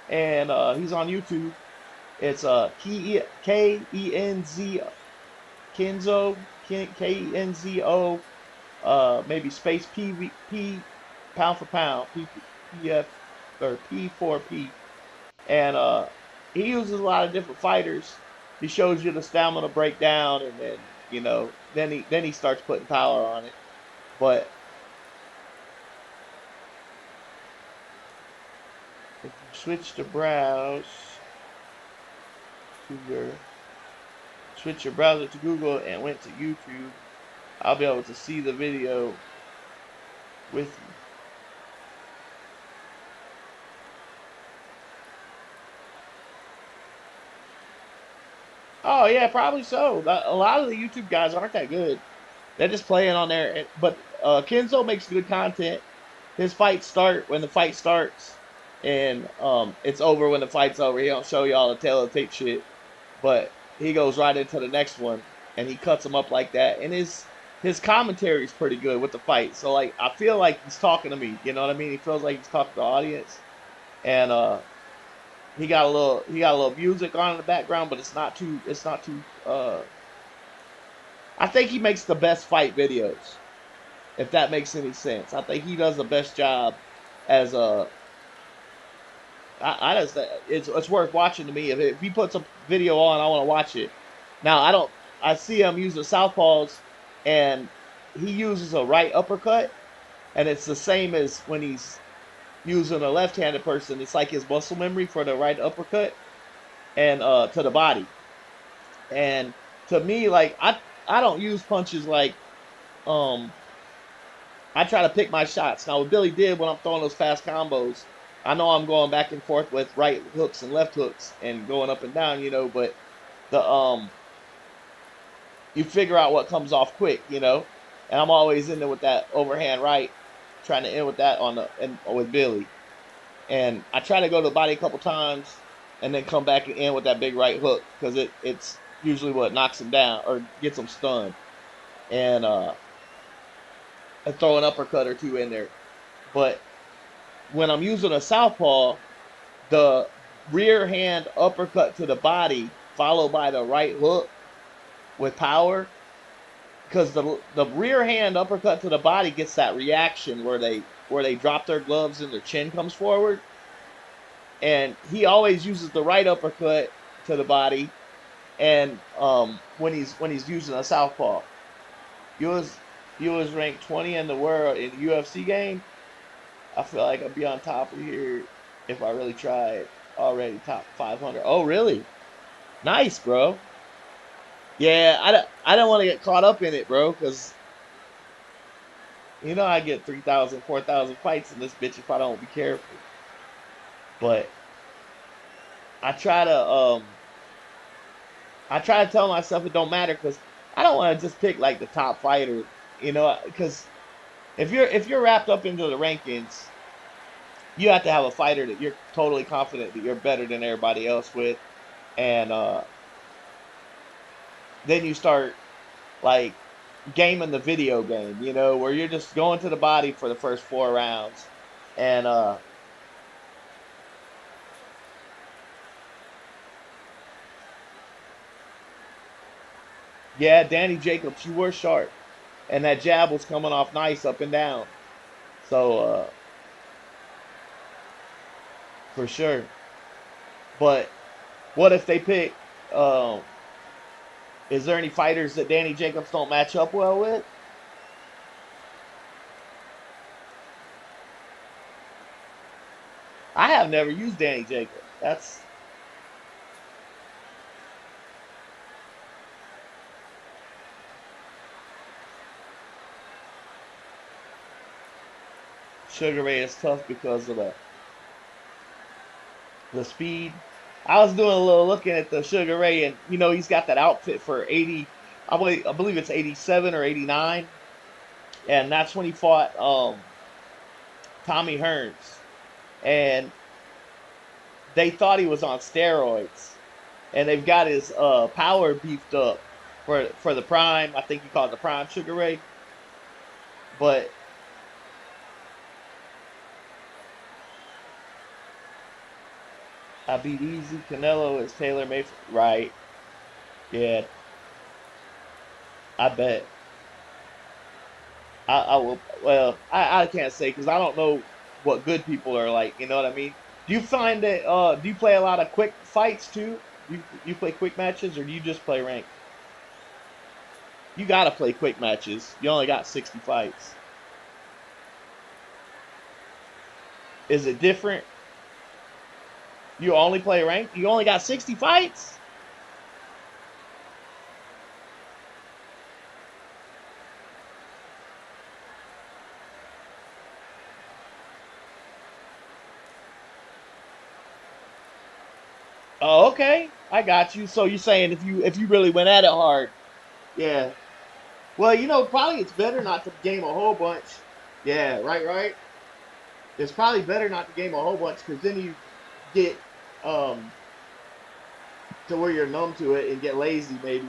and he's on YouTube. It's Kenzo, Kenzo, Kenzo, maybe space PvP, pound for pound, PF or P4P, and he uses a lot of different fighters. He shows you the stamina breakdown, and then then he starts putting power on it. But if you switch to browse to your switch your browser to Google and went to YouTube, I'll be able to see the video with you. Oh yeah, probably so. A lot of the YouTube guys aren't that good. They're just playing on there. But Kenzo makes good content. His fights start when the fight starts, and it's over when the fight's over. He don't show you all the tail of the tape shit, but he goes right into the next one, and he cuts them up like that. And his commentary is pretty good with the fight. So like I feel like he's talking to me. You know what I mean? He feels like he's talking to the audience, and he got a little music on in the background, but it's not too. I think he makes the best fight videos, if that makes any sense. I think he does the best job as a. I just it's worth watching to me. If he puts a video on, I want to watch it. Now I don't. I see him using southpaws, and he uses a right uppercut, and it's the same as when he's using a left-handed person. It's like his muscle memory for the right uppercut and to the body. And to me, like I don't use punches like um I try to pick my shots. Now, what Billy did when I'm throwing those fast combos, I know I'm going back and forth with right hooks and left hooks and going up and down, but the you figure out what comes off quick. And I'm always in there with that overhand right, trying to end with that on the and with Billy. And I try to go to the body a couple times and then come back and end with that big right hook because it's usually what knocks him down or gets him stunned. And I throw an uppercut or two in there. But when I'm using a southpaw, the rear hand uppercut to the body followed by the right hook with power, because the rear hand uppercut to the body gets that reaction where they drop their gloves and their chin comes forward, and he always uses the right uppercut to the body, and when he's using a southpaw, he was ranked 20 in the world in the UFC game. I feel like I'd be on top of here if I really tried. Already top 500. Oh, really? Nice, bro. Yeah, I don't want to get caught up in it, bro, because I get 3,000, 4,000 fights in this bitch if I don't be careful. But I try to tell myself it don't matter because I don't want to just pick like the top fighter, because if you're wrapped up into the rankings, you have to have a fighter that you're totally confident that you're better than everybody else with, and then you start like gaming the video game, where you're just going to the body for the first 4 rounds, and yeah, Danny Jacobs, you were sharp, and that jab was coming off nice up and down, so for sure. But what if they pick? Is there any fighters that Danny Jacobs don't match up well with? I have never used Danny Jacobs. That's Sugar Ray is tough because of the speed. I was doing a little looking at the Sugar Ray, and he's got that outfit for I believe it's 87 or 89, and that's when he fought Tommy Hearns, and they thought he was on steroids, and they've got his power beefed up for the prime. I think you call it the prime Sugar Ray, but I beat Easy. Canelo is tailor made. Right? Yeah, I bet. I will. Well, I can't say because I don't know what good people are like. You know what I mean? Do you find that? Do you play a lot of quick fights too? You play quick matches or do you just play ranked? You gotta play quick matches. You only got 60 fights. Is it different? You only play ranked? You only got 60 fights? Oh, okay. I got you. So you're saying if you really went at it hard, yeah. Well, probably it's better not to game a whole bunch. Yeah, right. It's probably better not to game a whole bunch because then you get um to where you're numb to it and get lazy, maybe.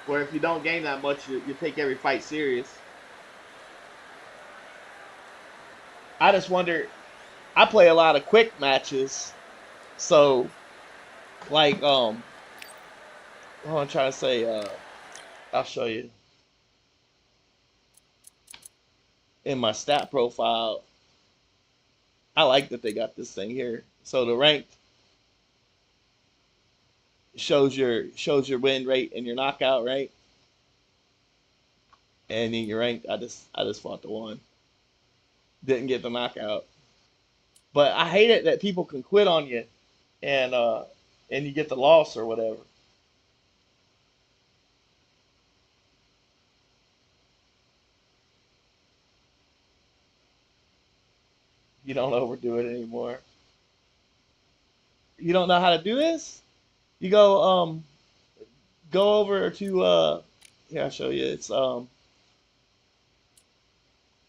Where if you don't game that much, you take every fight serious. I just wonder. I play a lot of quick matches, so like what I'm trying to say. I'll show you in my stat profile. I like that they got this thing here. So the ranked shows your win rate and your knockout rate, and then your ranked. I just fought the one, didn't get the knockout. But I hate it that people can quit on you and you get the loss or whatever. You don't overdo it anymore. You don't know how to do this? You go over to here I'll show you.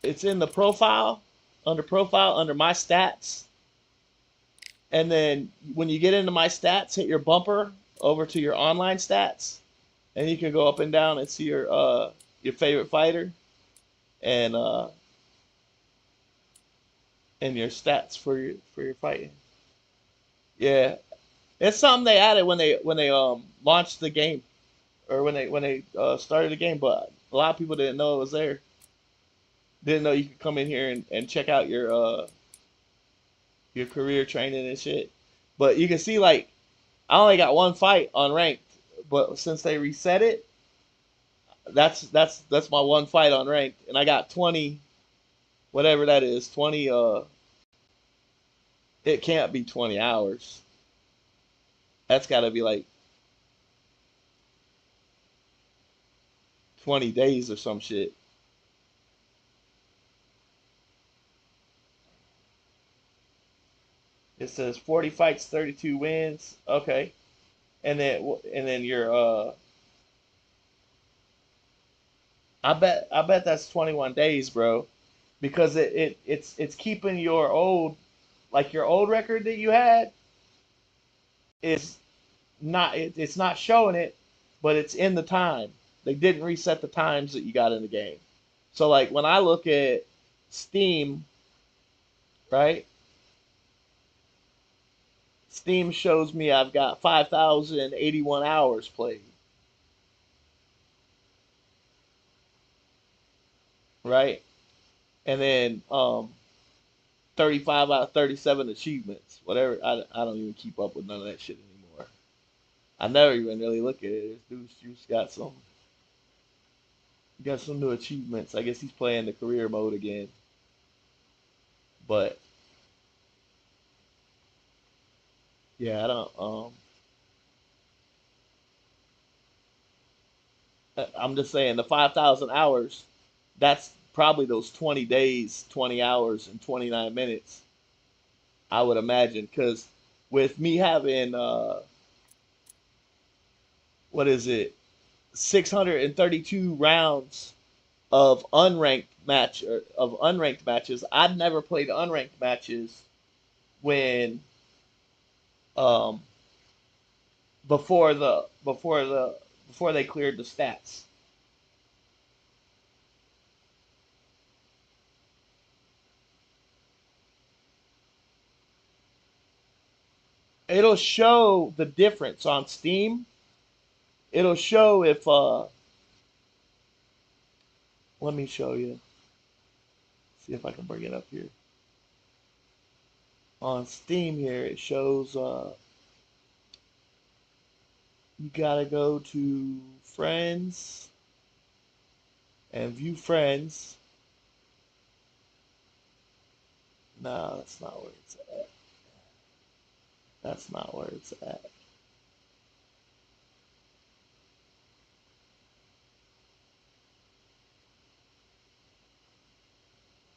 It's in the profile under my stats, and then when you get into my stats, hit your bumper over to your online stats, and you can go up and down and see your favorite fighter and your stats for your fighting. Yeah, it's something they added when they launched the game or when they started the game, but a lot of people didn't know it was there. Didn't know you could come in here and check out your career training and shit. But you can see like I only got one fight on ranked, but since they reset it, that's my one fight on ranked, and I got 20, whatever that is, 20. It can't be 20 hours. That's got to be like 20 days or some shit. It says 40 fights, 32 wins. Okay, and then your I bet that's 21 days, bro, because it's keeping your old record that you had is it's not showing it, but it's in the time. They didn't reset the times that you got in the game. So like when I look at Steam, right? Steam shows me I've got 5,081 hours played, right? And then 35 out of 37 achievements. Whatever. I don't even keep up with none of that shit anymore. I never even really look at it. This dude's just got some new achievements. I guess he's playing the career mode again. But yeah, I don't. I'm just saying the 5,000 hours. That's probably those 20 days, 20 hours, and 29 minutes. I would imagine because with me having what is it, 632 rounds of unranked matches. I'd never played unranked matches when um before they cleared the stats. It'll show the difference on Steam. It'll show if let me show you. See if I can bring it up here. On Steam here it shows you gotta go to friends and view friends. No, that's not where it's at. That's not where it's at.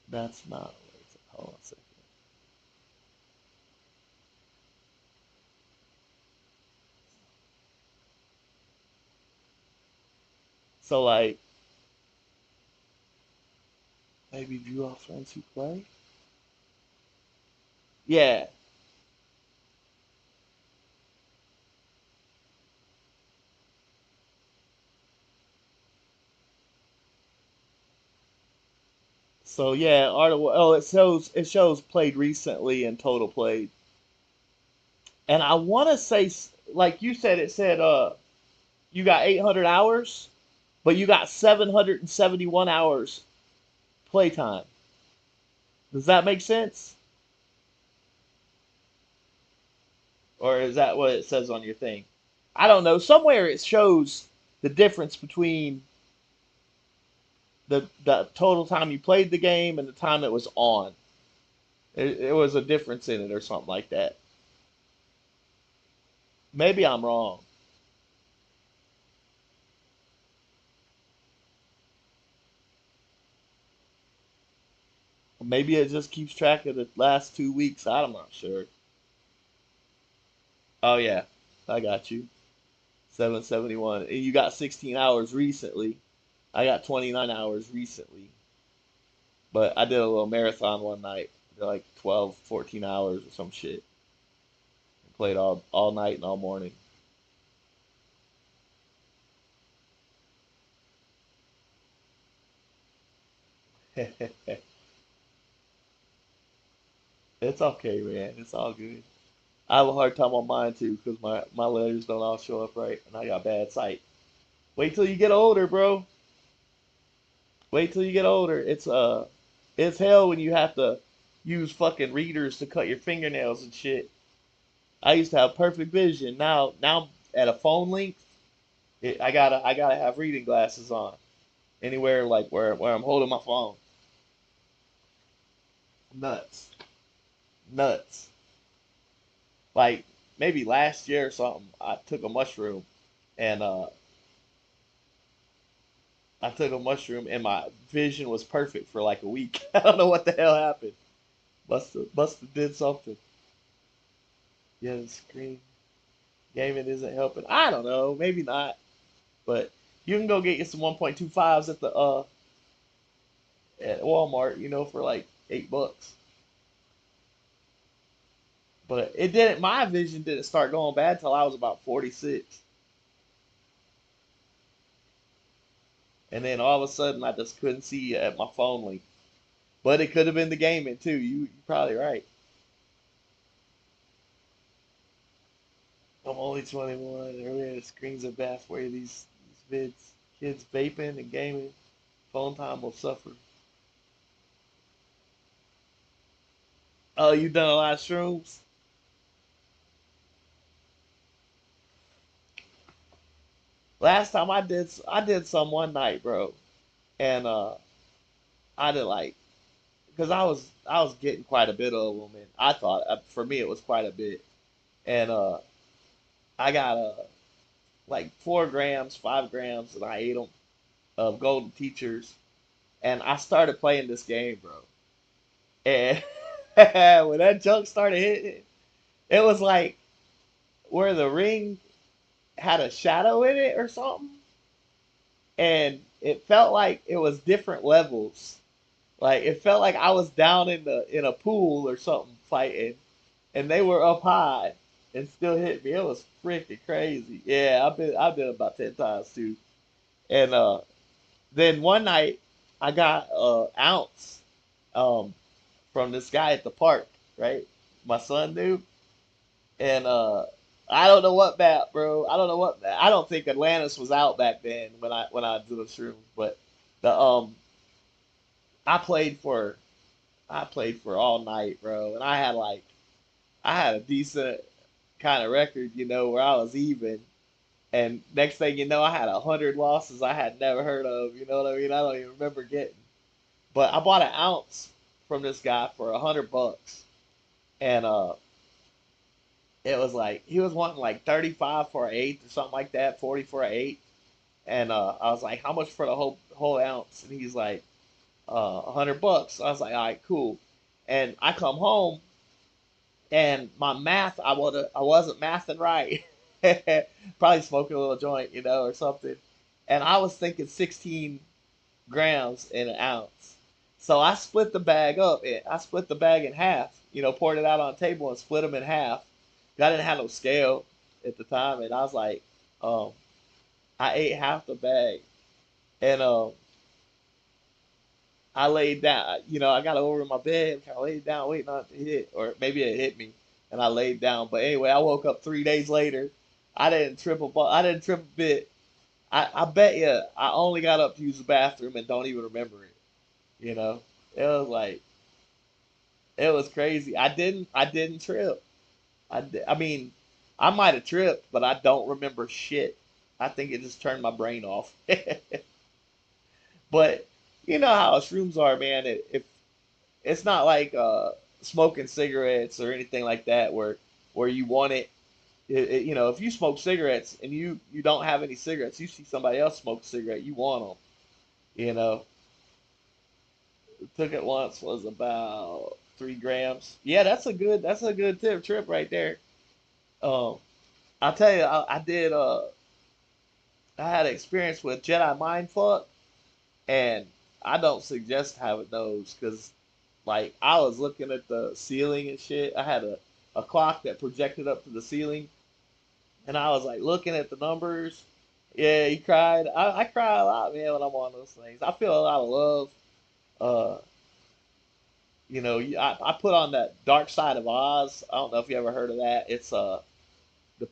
That's not where it's at. Hold on a second. So like maybe view all friends who play. Yeah. So yeah, it shows played recently and total played. And I want to say like you said it said you got 800 hours, but you got 771 hours playtime. Does that make sense? Or is that what it says on your thing? I don't know. Somewhere it shows the difference between the total time you played the game and the time it was on. It was a difference in it or something like that. Maybe I'm wrong. Maybe it just keeps track of the last 2 weeks. I'm not sure. Oh yeah, I got you. 771. And you got 16 hours recently. I got 29 hours recently. But I did a little marathon one night. Did like 12, 14 hours or some shit. Played all night and all morning. It's okay, man. It's all good. I have a hard time on mine too because my letters don't all show up right and I got bad sight. Wait till you get older, bro. Wait till you get older. It's hell when you have to use fucking readers to cut your fingernails and shit. I used to have perfect vision. Now at a phone length, I gotta have reading glasses on anywhere like where I'm holding my phone. Nuts, nuts. Like maybe last year or something, I took a mushroom and and my vision was perfect for like a week. I don't know what the hell happened. Must have did something. Yeah, the screen gaming isn't helping. I don't know, maybe not. But you can go get you some 1.25s at Walmart, for like $8. But it didn't. My vision didn't start going bad till I was about 46, and then all of a sudden I just couldn't see at my phone link. But it could have been the gaming too. You're probably right. I'm only 21. Earlier, the screens are bad for you. These vids, kids vaping and gaming, phone time will suffer. Oh, you done a lot of shrooms? Last time I did some one night, bro, and I did like because I was getting quite a bit of them, and I thought for me it was quite a bit, and I got like 4 grams, 5 grams, and I ate them of golden teachers, and I started playing this game, bro, and when that junk started hitting, it was like where the ring had a shadow in it or something. and it felt like it was different levels. Like it felt like I was down in a pool or something fighting, and they were up high and still hit me. It was freaking crazy. Yeah, I've been about 10 times too. And then one night I got an ounce um from this guy at the park, right? My son knew, and I don't know what map, bro. I don't know what map. I don't think Atlantis was out back then when I did the shrooms, but the I played for I played for all night, bro, and I had a decent kind of record, where I was even. And next thing you know, I had 100 losses I had never heard of. You know what I mean? I don't even remember getting. But I bought an ounce from this guy for $100, and it was like he was wanting like 35 for an eighth or something like that, 40 for an eighth. And I was like, how much for the whole ounce? And he's like, $100. I was like, all right, cool. And I come home and my math, I wasn't mathing right. Probably smoking a little joint, or something. And I was thinking 16 grams in an ounce. So I split the bag up. I split the bag in half. Poured it out on the table and split them in half. I didn't have no scale at the time, and I was like, um, I ate half the bag, and I laid down. I got over in my bed, kind of laid down, waiting on it to hit, or maybe it hit me, and I laid down. But anyway, I woke up 3 days later. I didn't trip a bit. I bet you I only got up to use the bathroom and don't even remember it. You know, it was like it was crazy. I didn't trip. I mean, I might have tripped, but I don't remember shit. I think it just turned my brain off. But you know how shrooms are, man. If it's not like smoking cigarettes or anything like that, where you want it. If you smoke cigarettes and you don't have any cigarettes, you see somebody else smoke a cigarette, you want them. You know, took it once was about 3 grams. Yeah, that's a good trip right there. Um, I'll tell you, I had an experience with Jedi mind fuck, and I don't suggest having those because like I was looking at the ceiling and shit. I had a clock that projected up to the ceiling, and I was like looking at the numbers. Yeah, he cried. I cry a lot, man, when I'm on those things. I feel a lot of love. Uh, I put on that Dark Side of Oz. I don't know if you ever heard of that. It's the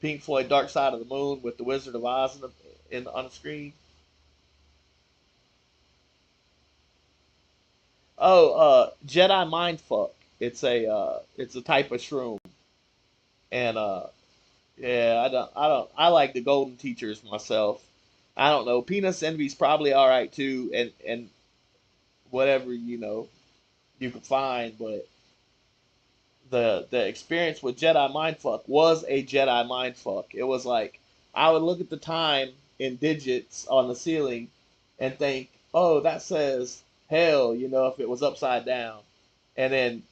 Pink Floyd Dark Side of the Moon with the Wizard of Oz on the screen. Oh, Jedi Mind Fuck. It's a type of shroom, and yeah, I like the Golden Teachers myself. I don't know. Penis Envy's probably all right too, and whatever you can find, but the experience with Jedi Mindfuck was a Jedi Mindfuck. It was like I would look at the time in digits on the ceiling and think, oh, that says hell, if it was upside down, and then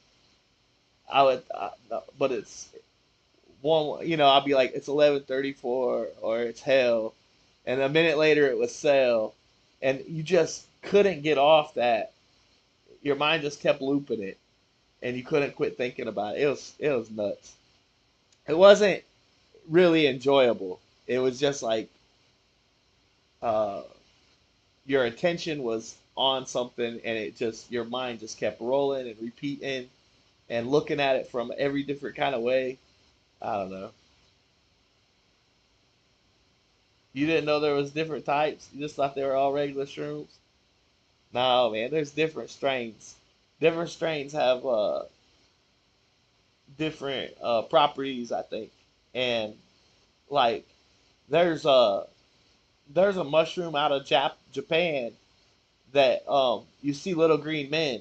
I would, but it's one, I'd be like, it's 11:34 or it's hell, and a minute later it was sell, and you just couldn't get off that. Your mind just kept looping it, and you couldn't quit thinking about it. It was nuts. It wasn't really enjoyable. It was just like uh, your attention was on something, and your mind just kept rolling and repeating and looking at it from every different kind of way. I don't know. You didn't know there was different types. You just thought they were all regular shrooms. No, man, there's different strains. Different strains have different properties, I think, and like there's a there's a mushroom out of Japan that you see little green men.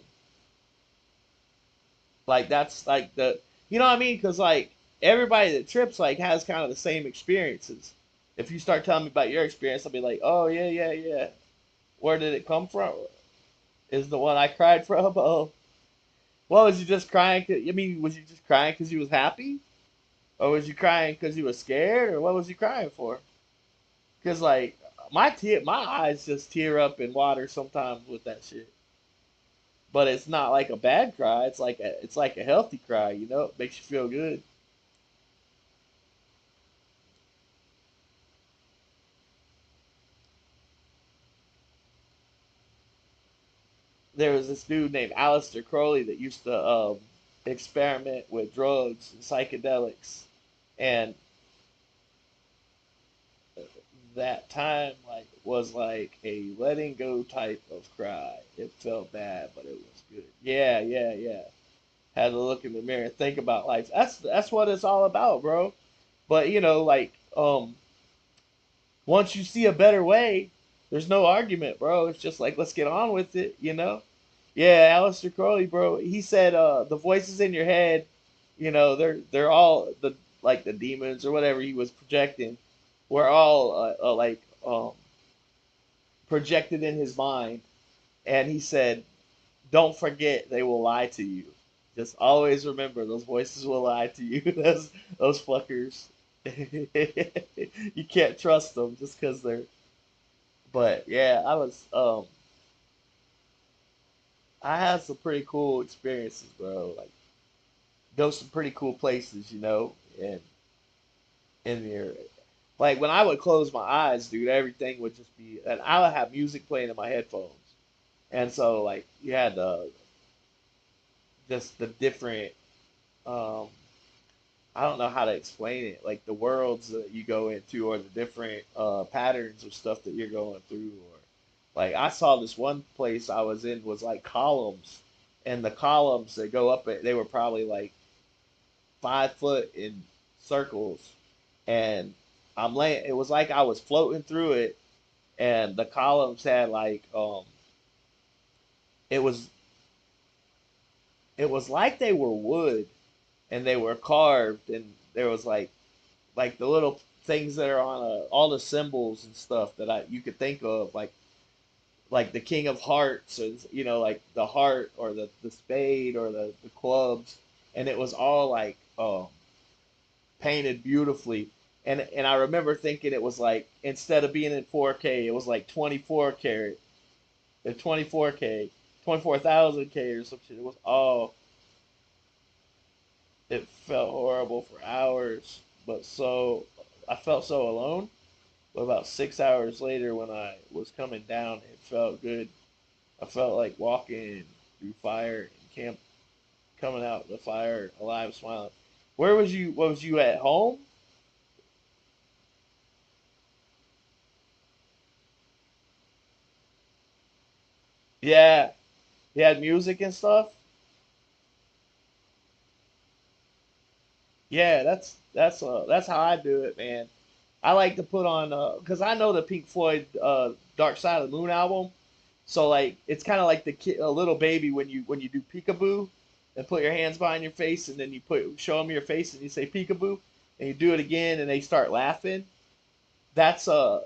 Like that's like you know what I mean? Because like everybody that trips like has kind of the same experiences. If you start telling me about your experience, I'll be like, oh yeah, yeah, yeah. Where did it come from? Is the one I cried from? Oh, well, was you just crying? I mean, was you just crying because you was happy, or was you crying because you was scared, or what was you crying for? Because like my eyes just tear up in water sometimes with that shit. But it's not like a bad cry. It's like a healthy cry. You know, it makes you feel good. There was this dude named Aleister Crowley that used to experiment with drugs and psychedelics, and that time like was like a letting go type of cry. It felt bad, but it was good. Yeah, yeah, yeah. Had to look in the mirror and think about life. That's what it's all about, bro. But you know, like once you see a better way, there's no argument, bro. It's just like let's get on with it, you know? Yeah, Aleister Crowley, bro. He said the voices in your head, you know, they're all the like the demons or whatever he was projecting, were all projected in his mind. And he said, "Don't forget, they will lie to you. Just always remember, those voices will lie to you. those fuckers. You can't trust them just because they're." But yeah, I had some pretty cool experiences, bro. Like go some pretty cool places, you know, and in there. Like when I would close my eyes, dude, everything would just be, and I would have music playing in my headphones, and so like you had just the different, um, I don't know how to explain it, like the worlds that you go into, or the different patterns of stuff that you're going through, or like I saw this one place I was in was like columns, and the columns that go up, they were probably like 5 foot in circles, and I'm laying. It was like I was floating through it, and the columns had like it was it was like they were wood, and they were carved, and there was like the little things that are on all the symbols and stuff that I you could think of, like the King of Hearts, or you know, like the heart, or the spade, or the clubs, and it was all like painted beautifully. And I remember thinking it was like instead of being in 4K, it was like 24 karat, 24K, 24,000K or some shit. It was all. It felt horrible for hours, but so I felt so alone. But about 6 hours later, when I was coming down, it felt good. I felt like walking through fire and camp, coming out of the fire alive, smiling. Where was you? Was you at home? Yeah, you had music and stuff. Yeah, that's how I do it, man. I like to put on because I know the Pink Floyd Dark Side of the Moon album, so like it's kind of like a little baby when you do peekaboo and put your hands behind your face, and then you show them your face and you say peekaboo, and you do it again and they start laughing. That's a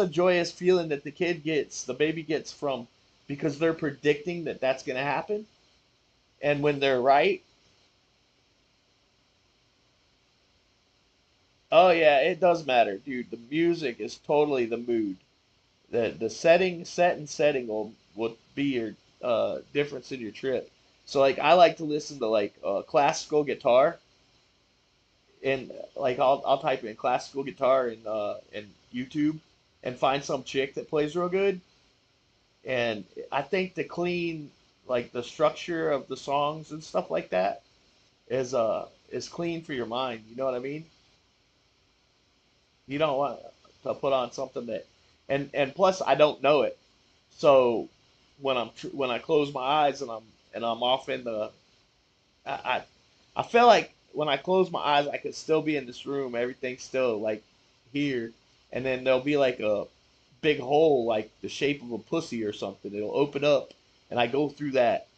joyous feeling that the baby gets from, because they're predicting that that's gonna happen, and when they're right. Oh yeah, it does matter, dude. The music is totally the mood. The setting will be your difference in your trip. So like I like to listen to like classical guitar, and like I'll type in classical guitar in YouTube and find some chick that plays real good, and I think the clean, like the structure of the songs and stuff like that is clean for your mind. You know what I mean? You don't want to put on something that, and plus I don't know it. So when I close my eyes and I'm off in the I, I I feel like when I close my eyes I could still be in this room. Everything's still like here, and then there'll be like a big hole like the shape of a pussy or something. It'll open up, and I go through that,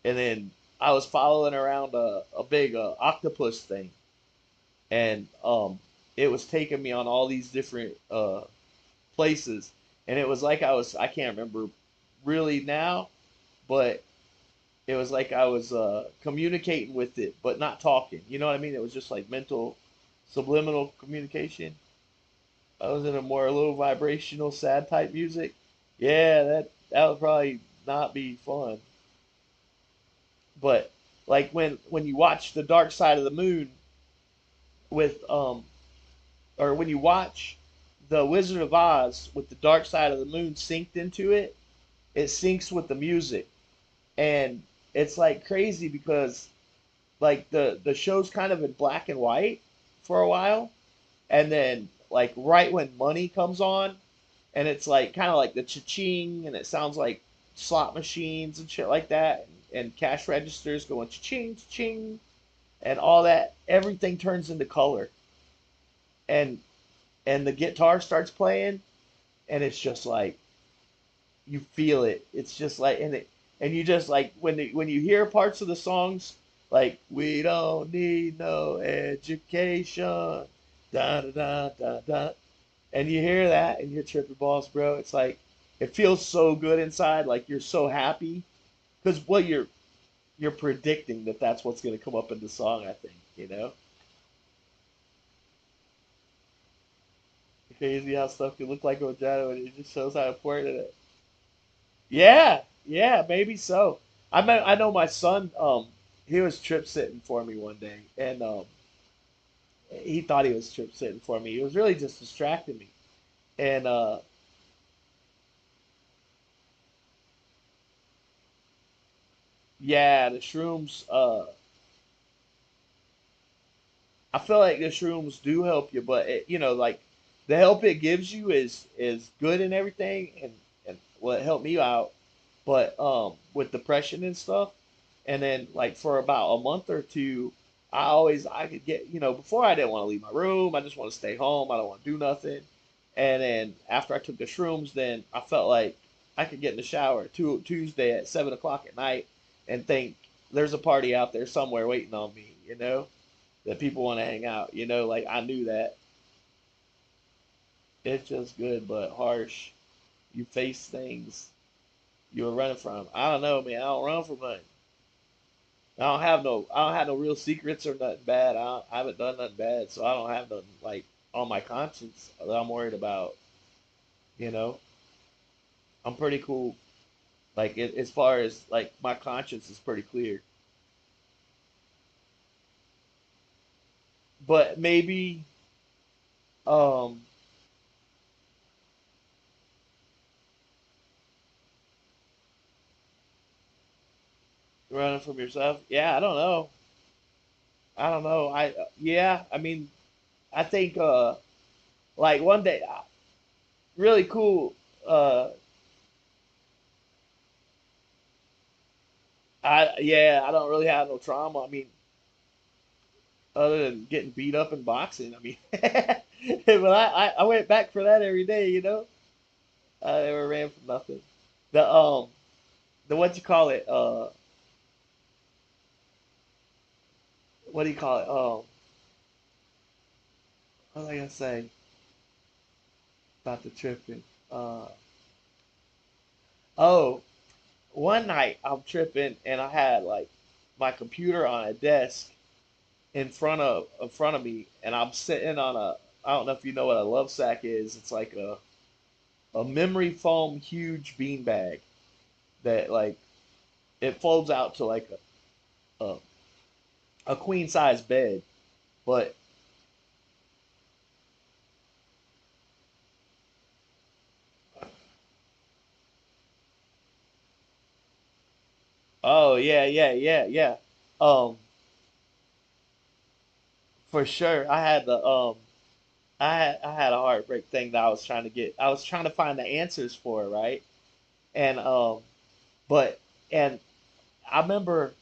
and then I was following around a big octopus thing, and it was taking me on all these different places, and it was like I can't remember really now, but it was like I was communicating with it, but not talking. You know what I mean? It was just like mental, subliminal communication. I was in a more a little vibrational, sad type music. Yeah, that would probably not be fun. But like when you watch The Dark Side of the Moon with or when you watch The Wizard of Oz with The Dark Side of the Moon synced into it, it syncs with the music, and it's like crazy because like the show's kind of in black and white for a while, and then like right when money comes on, and it's like kind of like the cha-ching, and it sounds like slot machines and shit like that, and cash registers going cha-ching, cha-ching, and all that. Everything turns into color, and the guitar starts playing, and it's just like you feel it. It's just like and you just like when you hear parts of the songs like we don't need no education, da da da da da, and you hear that and you're tripping balls, bro. It's like it feels so good inside, like you're so happy because what you're predicting that that's what's gonna come up in the song. I think crazy how stuff can look like a vagina, and it just shows how important it is. Yeah, yeah, maybe so. I know my son. He was trip sitting for me one day, and he thought he was trip sitting for me. He was really just distracting me, and yeah, the shrooms. I feel like the shrooms do help you, but like the help it gives you is good and everything, and well, it helped me out, but with depression and stuff, and then like for about a month or two, I could get before I didn't want to leave my room, I just want to stay home, I don't want to do nothing, and then after I took the shrooms, then I felt like I could get in the shower Tuesday at 7 o'clock at night and think there's a party out there somewhere waiting on me, that people want to hang out, like I knew that. It's just good but harsh. You face things you were running from. I don't know, man. I don't run from nothing. I don't have no real secrets or nothing bad. I haven't done nothing bad, so I don't have nothing like on my conscience that I'm worried about. You know, I'm pretty cool. Like as far as like my conscience is pretty clear. But maybe um running from yourself. Yeah, I don't know. I don't know. Yeah, I mean, I think like one day really cool. I don't really have no trauma. I mean, other than getting beat up in boxing. I mean, but I went back for that every day. I never ran from nothing. The what you call it? What do you call it? What was I gonna say about the tripping? Oh, one night I'm tripping and I had like my computer on a desk in front of me, and I'm sitting on a. I don't know if you know what a love sack is. It's like a memory foam huge beanbag that like it folds out to like a, a queen size bed. But oh yeah, yeah, yeah, yeah. Um, for sure. I had a heartbreak thing that I was trying to get. I was trying to find the answers for, right? And but and I remember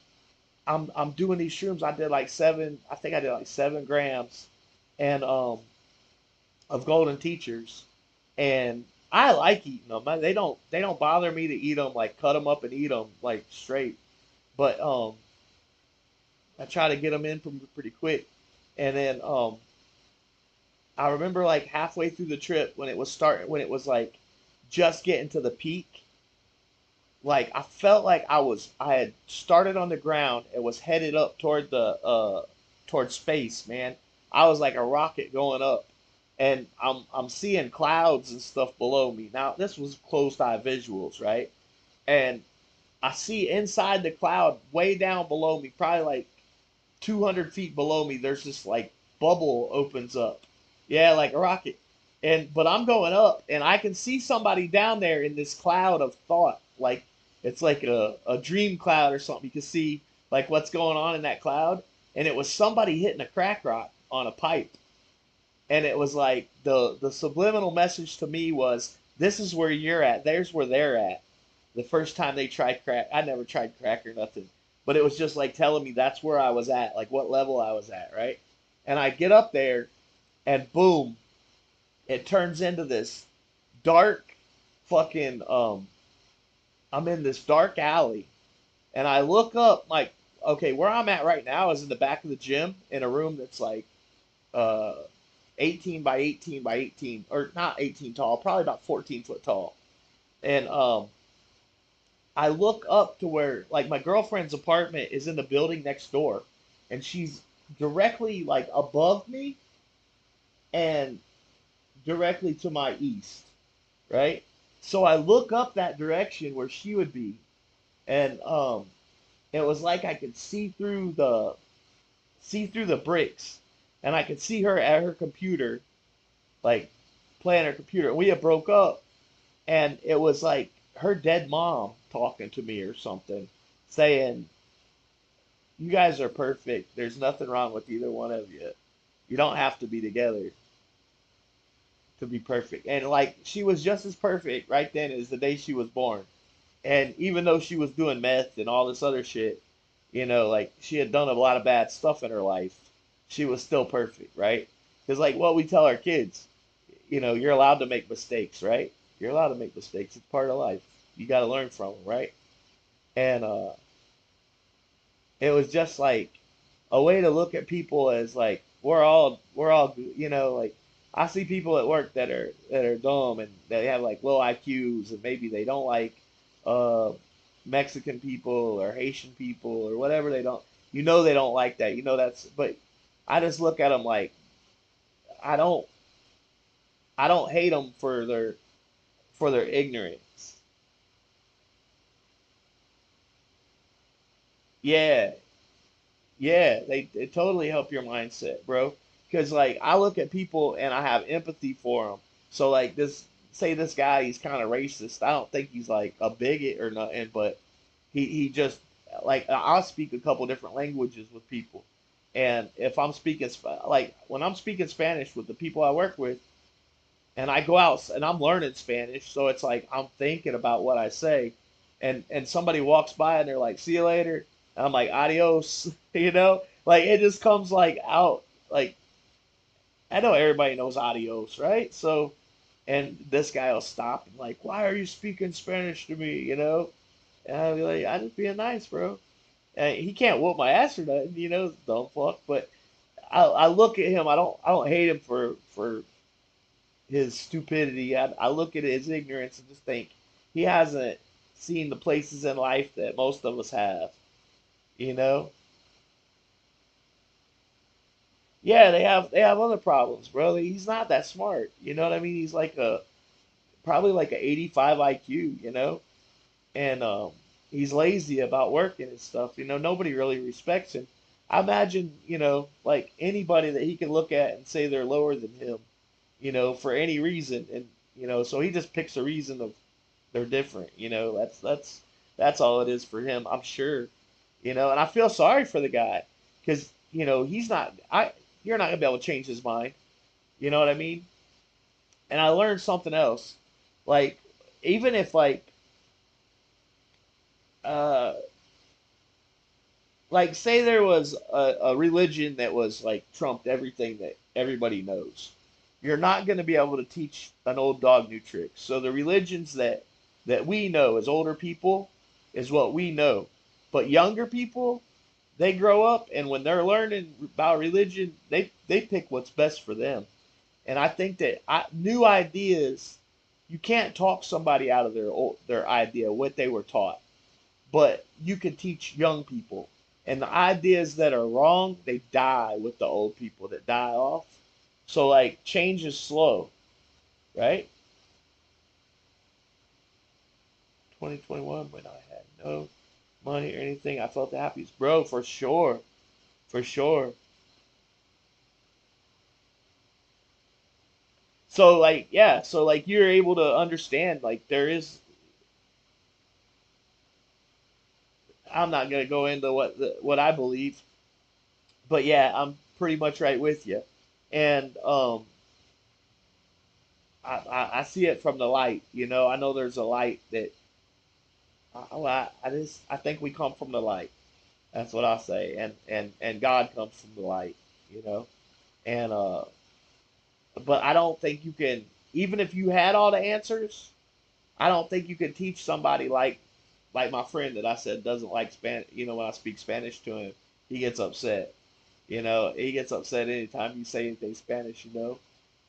I'm doing these shrooms. I did like seven. I think I did like 7 grams, and of golden teachers, and I like eating them. They don't bother me to eat them, like cut them up and eat them like straight. But I try to get them in from pretty quick, and then I remember like halfway through the trip when it was like just getting to the peak. Like I felt like I had started on the ground and was headed up toward space, man. I was like a rocket going up, and I'm seeing clouds and stuff below me. Now this was closed eye visuals, right? And I see inside the cloud, way down below me, probably like 200 feet below me, there's this like bubble opens up. Yeah, like a rocket. And but I'm going up and I can see somebody down there in this cloud of thought. Like it's like a dream cloud or something. You can see like what's going on in that cloud. And it was somebody hitting a crack rock on a pipe. And it was like the subliminal message to me was this is where you're at. There's where they're at. The first time they tried crack, I never tried crack or nothing, but it was just like telling me that's where I was at, like what level I was at, right? And I get up there, and boom, it turns into this dark fucking I'm in this dark alley, and I look up like, okay, where I'm at right now is in the back of the gym in a room that's like uh 18 by 18 by 18, or not 18 tall, probably about 14 foot tall. And I look up to where like my girlfriend's apartment is in the building next door, and she's directly like above me and directly to my east, right? So I look up that direction where she would be, and it was like I could see through the bricks, and I could see her at her computer, like playing her computer. And we had broke up, and it was like her dead mom talking to me or something, saying, "You guys are perfect. There's nothing wrong with either one of you. You don't have to be together to be perfect." And like she was just as perfect right then as the day she was born. And even though she was doing meth and all this other shit, like she had done a lot of bad stuff in her life, she was still perfect, right? Because like what we tell our kids, you're allowed to make mistakes, right? You're allowed to make mistakes. It's part of life. You got to learn from them, right? And it was just like a way to look at people as like we're all like I see people at work that are dumb and they have like low IQs and maybe they don't like uh Mexican people or Haitian people or whatever they don't they don't like that, that's, but I just look at them like I don't I don't hate them for their ignorance. Yeah, yeah, they totally help your mindset, bro. Because like I look at people and I have empathy for them. So like say this guy, he's kind of racist. I don't think he's like a bigot or nothing, but he just like I'll speak a couple different languages with people, and if I'm speaking like when I'm speaking Spanish with the people I work with, and I go out and I'm learning Spanish, so it's like I'm thinking about what I say, and somebody walks by and they're like, "See you later," and I'm like, "Adios," like it just comes like out like I know everybody knows adios, right? So, and this guy will stop and like, "Why are you speaking Spanish to me?" And I'll be like, "I'm just being nice, bro." And he can't whoop my ass or nothing, dumb fuck. But I look at him. I don't hate him for his stupidity. I look at his ignorance and just think he hasn't seen the places in life that most of us have. You know? Yeah, they have other problems, bro. He's not that smart. You know what I mean? He's like probably like a 85 IQ. And he's lazy about working and stuff. Nobody really respects him. I imagine, like anybody that he can look at and say they're lower than him, for any reason, and so he just picks a reason of they're different. That's all it is for him, I'm sure. And I feel sorry for the guy because he's not. You're not gonna be able to change his mind. You know what I mean? And I learned something else. Like even if uh like say there was a religion that was like trumped everything that everybody knows, you're not going to be able to teach an old dog new tricks. So the religions that we know as older people is what we know, but younger people, they grow up and when they're learning about religion, they pick what's best for them. And I think that new ideas, you can't talk somebody out of their idea what they were taught, but you can teach young people. And the ideas that are wrong, they die with the old people that die off. So like change is slow, right? 2021 when I had no money or anything, I felt the happiest, bro. For sure, for sure. So like yeah, so like you're able to understand like there is. I'm not gonna go into what I believe, but yeah, I'm pretty much right with you, and I see it from the light. You know, I know there's a light that I think we come from the light. That's what I say, and God comes from the light. You know, and but I don't think you can, even if you had all the answers, I don't think you can teach somebody like my friend that I said doesn't like Spanish. You know, when I speak Spanish to him, he gets upset. You know, he gets upset anytime you say anything Spanish. You know,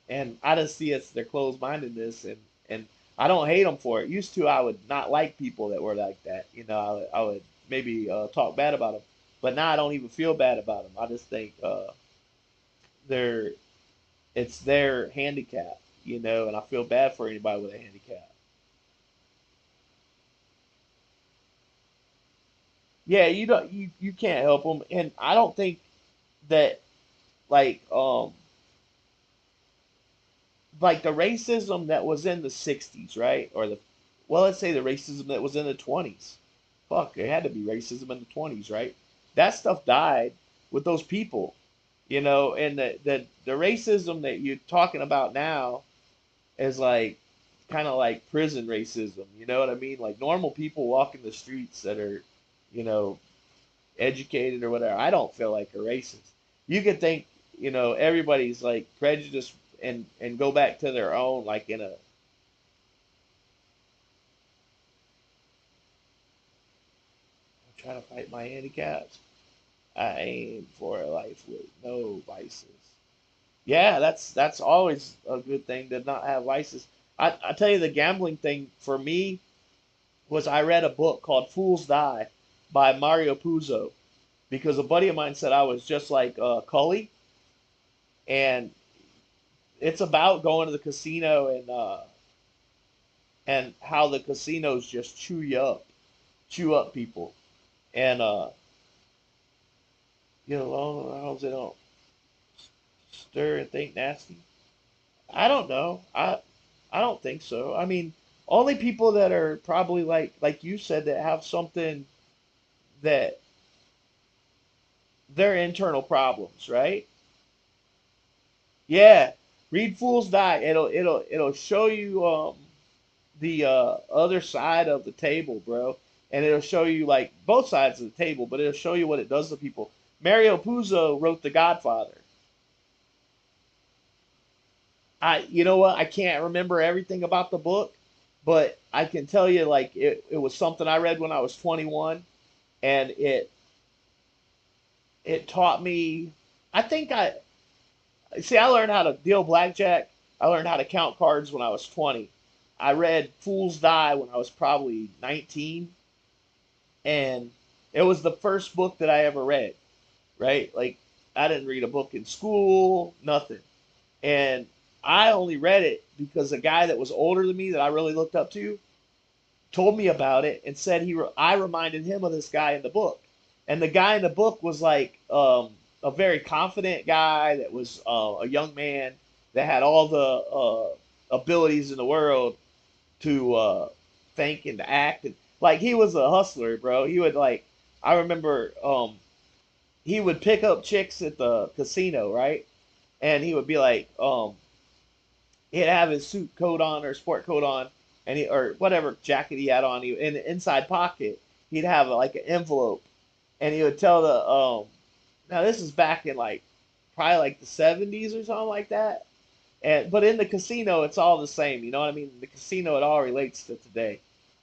and I just see it's their closed mindedness, and I don't hate them for it. Used to, I would not like people that were like that. You know, I would maybe talk bad about them, but now I don't even feel bad about them. I just think they're it's their handicap. You know, and I feel bad for anybody with a handicap. Yeah, you can't help them, and I don't think that like like the racism that was in the 60s, right? Or the well, let's say the racism that was in the 20s. Fuck, it had to be racism in the 20s, right? That stuff died with those people, you know, and the racism that you're talking about now is like kind of like prison racism, you know what I mean? Like normal people walking the streets that are, you know, educated or whatever. I don't feel like a racist. You could think, you know, everybody's like prejudiced and go back to their own like in a I'm trying to fight my handicaps. I aim for a life with no vices. Yeah, that's always a good thing to not have vices. I tell you the gambling thing for me was I read a book called Fools Die by Mario Puzo because a buddy of mine said I was just like Cully, and it's about going to the casino and how the casinos just chew up people, and you know, long as they don't stir and think nasty. I don't know. I don't think so. I mean, only people that are probably like you said that have something that their internal problems, right? Yeah. Read Fools Die. It'll show you the other side of the table, bro. And it'll show you like both sides of the table, but it'll show you what it does to people. Mario Puzo wrote The Godfather. You know what? I can't remember everything about the book, but I can tell you like it was something I read when I was 21, and it taught me. I think I see. I learned how to deal blackjack. I learned how to count cards when I was 20. I read Fools Die when I was probably 19, and it was the first book that I ever read. Right? Like I didn't read a book in school, nothing, and I only read it because a guy that was older than me that I really looked up to told me about it and said I reminded him of this guy in the book, and the guy in the book was like a very confident guy that was a young man that had all the abilities in the world to think and to act, and like he was a hustler, bro. He would like I remember he would pick up chicks at the casino, right? And he would be like he'd have his suit coat on or sport coat on, and he or whatever jacket he had on. He in the inside pocket, he'd have like an envelope, and he would tell the Now this is back in like probably like the 70s or something like that. And but in the casino, it's all the same. You know what I mean? In the casino, it all relates to today.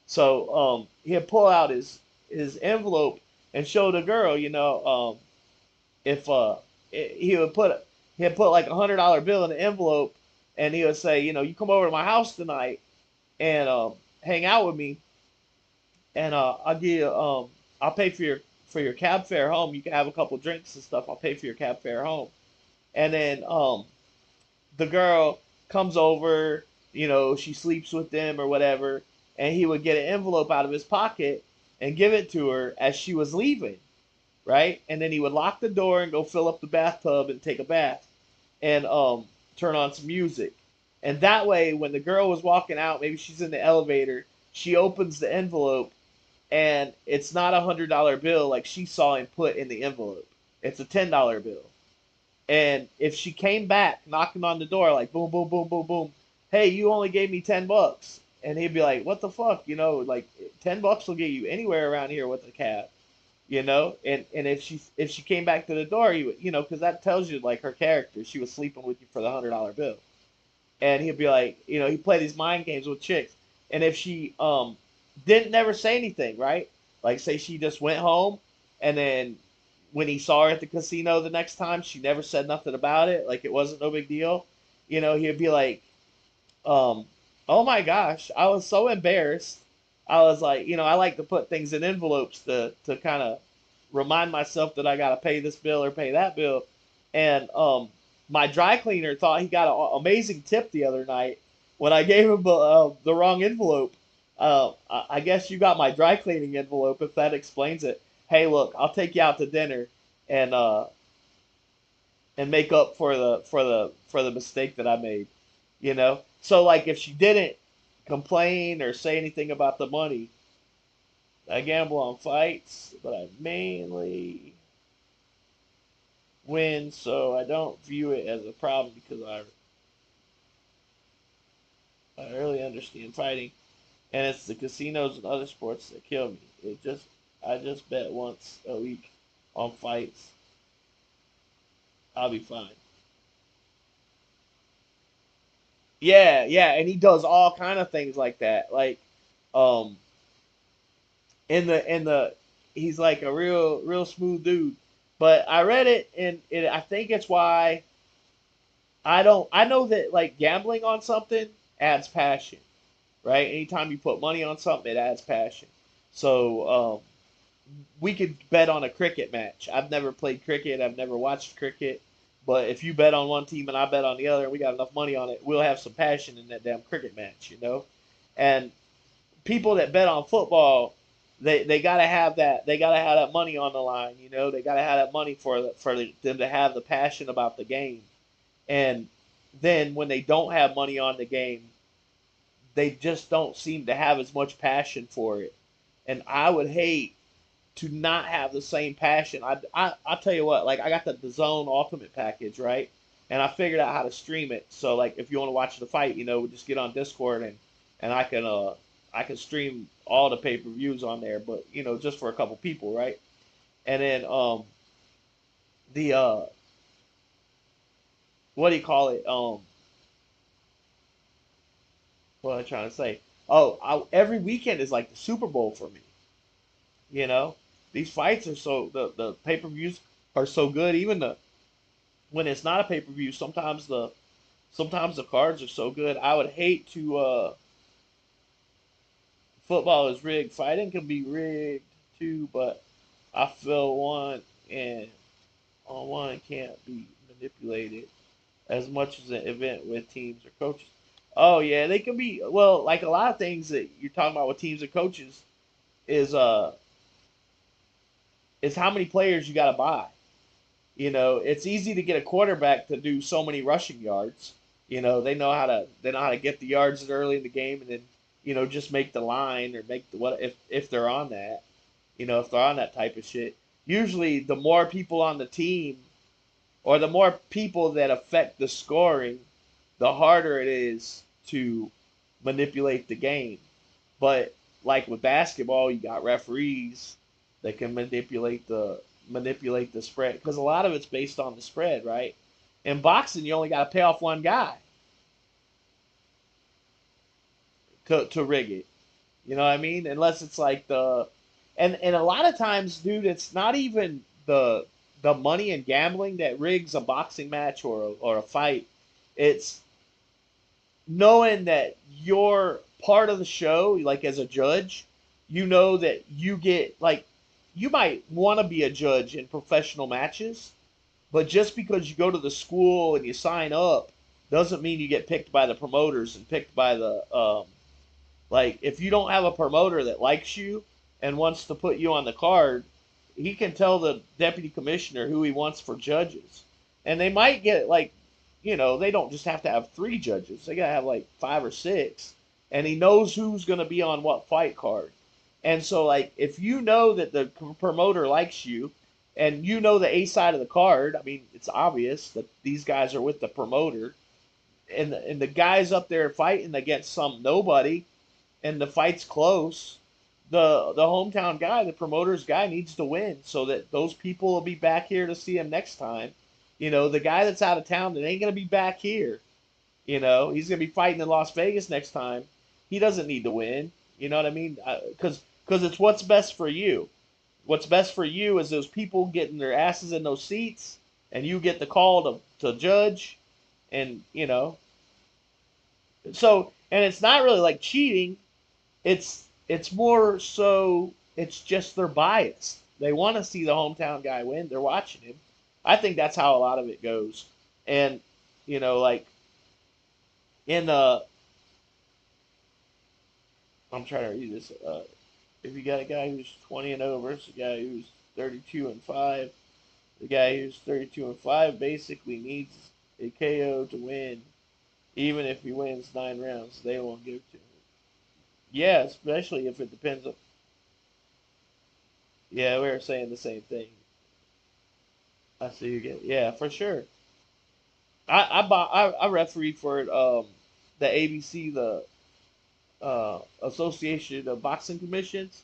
So he'd pull out his envelope and show the girl. You know, if he would he'd put like $100 bill in the envelope, and he would say, you know, you come over to my house tonight and hang out with me, and I'll pay for your cab fare home. You can have a couple drinks and stuff. I'll pay for your cab fare home, and then the girl comes over, she sleeps with them or whatever, and he would get an envelope out of his pocket and give it to her as she was leaving, right? And then he would lock the door and go fill up the bathtub and take a bath and turn on some music. And that way, when the girl was walking out, maybe she's in the elevator, she opens the envelope and it's not $100 bill like she saw him put in the envelope. It's a $10 bill. And if she came back knocking on the door like boom, boom, boom, boom, boom, hey, you only gave me $10, and he'd be like, what the fuck, like $10 will get you anywhere around here with a cab, and if she came back to the door, he would, because that tells you like her character. She was sleeping with you for the $100 bill, and he'd be like, he played these mind games with chicks, and if she didn't never say anything, right? Like say she just went home, and then when he saw her at the casino the next time, she never said nothing about it, like it wasn't no big deal. He'd be like, um, oh my gosh, I was so embarrassed. I was like, I like to put things in envelopes to kind of remind myself that I got to pay this bill or pay that bill. And my dry cleaner thought he got an amazing tip the other night when I gave him the wrong envelope. I guess you got my dry cleaning envelope if that explains it. Hey, look, I'll take you out to dinner and make up for the mistake that I made. So like if she didn't complain or say anything about the money, I gamble on fights, but I mainly win, so I don't view it as a problem because I really understand fighting, and it's the casinos and other sports that kill me. I just bet once a week on fights. I'll be fine. Yeah, yeah, and he does all kind of things like that. Like, um, in the he's like a real smooth dude. But I read it, and I think it's why I don't. I know that like gambling on something adds passion, right? Anytime you put money on something, it adds passion. So we could bet on a cricket match. I've never played cricket. I've never watched cricket. But if you bet on one team and I bet on the other, and we got enough money on it, we'll have some passion in that damn cricket match. And people that bet on football, they gotta have that. They gotta have that money on the line. They gotta have that money them to have the passion about the game. And then when they don't have money on the game, they just don't seem to have as much passion for it. And I would hate to not have the same passion. I tell you what, like I got the Zone Ultimate package, right? And I figured out how to stream it. So like if you want to watch the fight, we just get on Discord and I can stream all the pay-per-views on there, but just for a couple people, right? And then the what do you call it? What am I trying to say? Oh, every weekend is like the Super Bowl for me. You know, these fights are the pay per views are so good. Even when it's not a pay per view, sometimes the cards are so good. I would hate to football is rigged. Fighting can be rigged too, but I feel and one can't be manipulated as much as an event with teams or coaches. Oh yeah, they can be well, like a lot of things that you're talking about with teams and coaches is is how many players you got to buy. It's easy to get a quarterback to do so many rushing yards. They know how to get the yards early in the game, and then just make the line or make the what if they're on that. If they're on that type of shit. Usually, the more people on the team, or the more people that affect the scoring, the harder it is to manipulate the game. But like with basketball, you got referees that can manipulate the spread because a lot of it's based on the spread, right? In boxing, you only got to pay off one guy to rig it. You know what I mean? Unless it's like and a lot of times, dude, it's not even the money and gambling that rigs a boxing match or a fight. It's knowing that you're part of the show, like as a judge, that you get like you might want to be a judge in professional matches, but just because you go to the school and you sign up, doesn't mean you get picked by the promoters and picked by the like if you don't have a promoter that likes you and wants to put you on the card, he can tell the deputy commissioner who he wants for judges. And they might get like, they don't just have to have 3 judges. They got to have like 5 or 6. And he knows who's going to be on what fight card. And so like if you know that the promoter likes you and you know the A side of the card, I mean, it's obvious that these guys are with the promoter and the guys up there fighting against some nobody and the fight's close, the hometown guy, the promoter's guy, needs to win so that those people will be back here to see him next time. The guy that's out of town that ain't gonna be back here. He's gonna be fighting in Las Vegas next time. He doesn't need to win. You know what I mean? Because it's what's best for you. What's best for you is those people getting their asses in those seats, and you get the call to judge, and so and it's not really like cheating. It's more so it's just their bias. They want to see the hometown guy win. They're watching him. I think that's how a lot of it goes. And like in I'm trying to read this. If you got a guy who's 20 and over, it's a guy who's 32-5. The guy who's 32-5 basically needs a KO to win. Even if he wins 9 rounds, they won't give it to him. Yeah, especially if it depends on. Yeah, we were saying the same thing. I see you get. Yeah, for sure. I referee for it. The ABC, the Association of Boxing Commissions.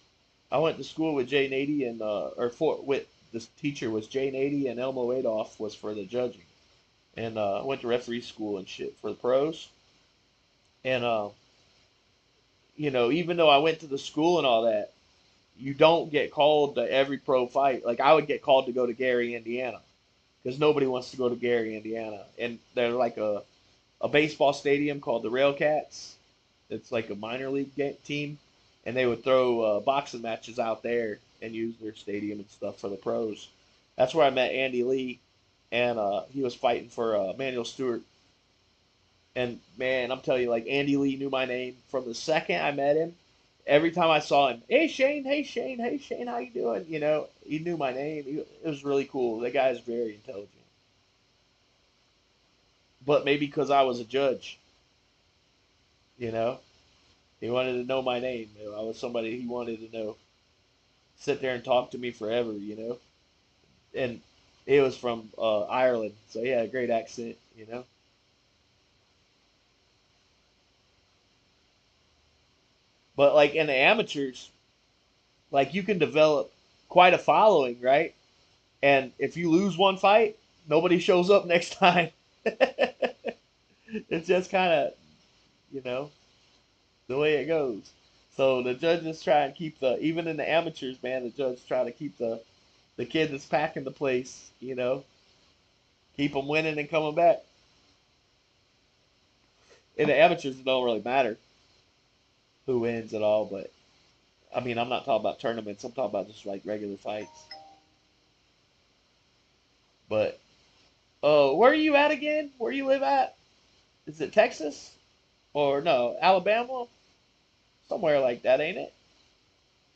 I went to school with Jay Nady and or for with this teacher was Jay Nady and Elmo Adolph was for the judging, and I went to referee school and shit for the pros. And even though I went to the school and all that, you don't get called to every pro fight. Like I would get called to go to Gary, Indiana, because nobody wants to go to Gary, Indiana, and they're like a baseball stadium called the Railcats. It's like a minor league team, and they would throw boxing matches out there and use their stadium and stuff for the pros. That's where I met Andy Lee, and he was fighting for Manuel Stewart. And man, I'm telling you, like Andy Lee knew my name from the second I met him. Every time I saw him, hey Shane, hey Shane, hey Shane, how you doing? He knew my name. It was really cool. The guy is very intelligent. But maybe because I was a judge, you know, he wanted to know my name. I was somebody he wanted to know. Sit there and talk to me forever. And he was from Ireland, so he had a great accent. But like in the amateurs, like you can develop quite a following, right? And if you lose one fight, nobody shows up next time. It's just kind of, you know, the way it goes. So the judges try and keep even in the amateurs, man, the judges try to keep the kid that's packing the place, keep them winning and coming back. In the amateurs, it don't really matter who wins at all, but I mean, I'm not talking about tournaments. I'm talking about just like regular fights. But where are you at again? Where you live at? Is it Texas or no Alabama? Somewhere like that, ain't it?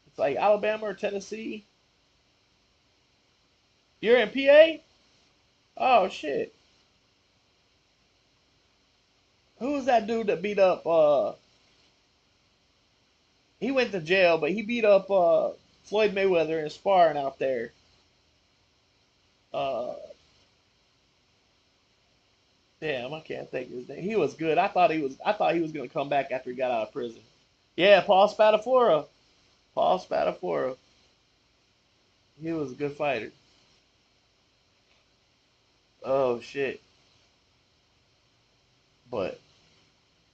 It's like Alabama or Tennessee. You're in PA? Oh shit! Who was that dude that beat up? He went to jail, but he beat up Floyd Mayweather in sparring out there. Uh, Damn, I can't think of his name. He was good. I thought he was gonna come back after he got out of prison. Yeah, Paul Spadafora. Paul Spadafora. He was a good fighter. Oh shit! But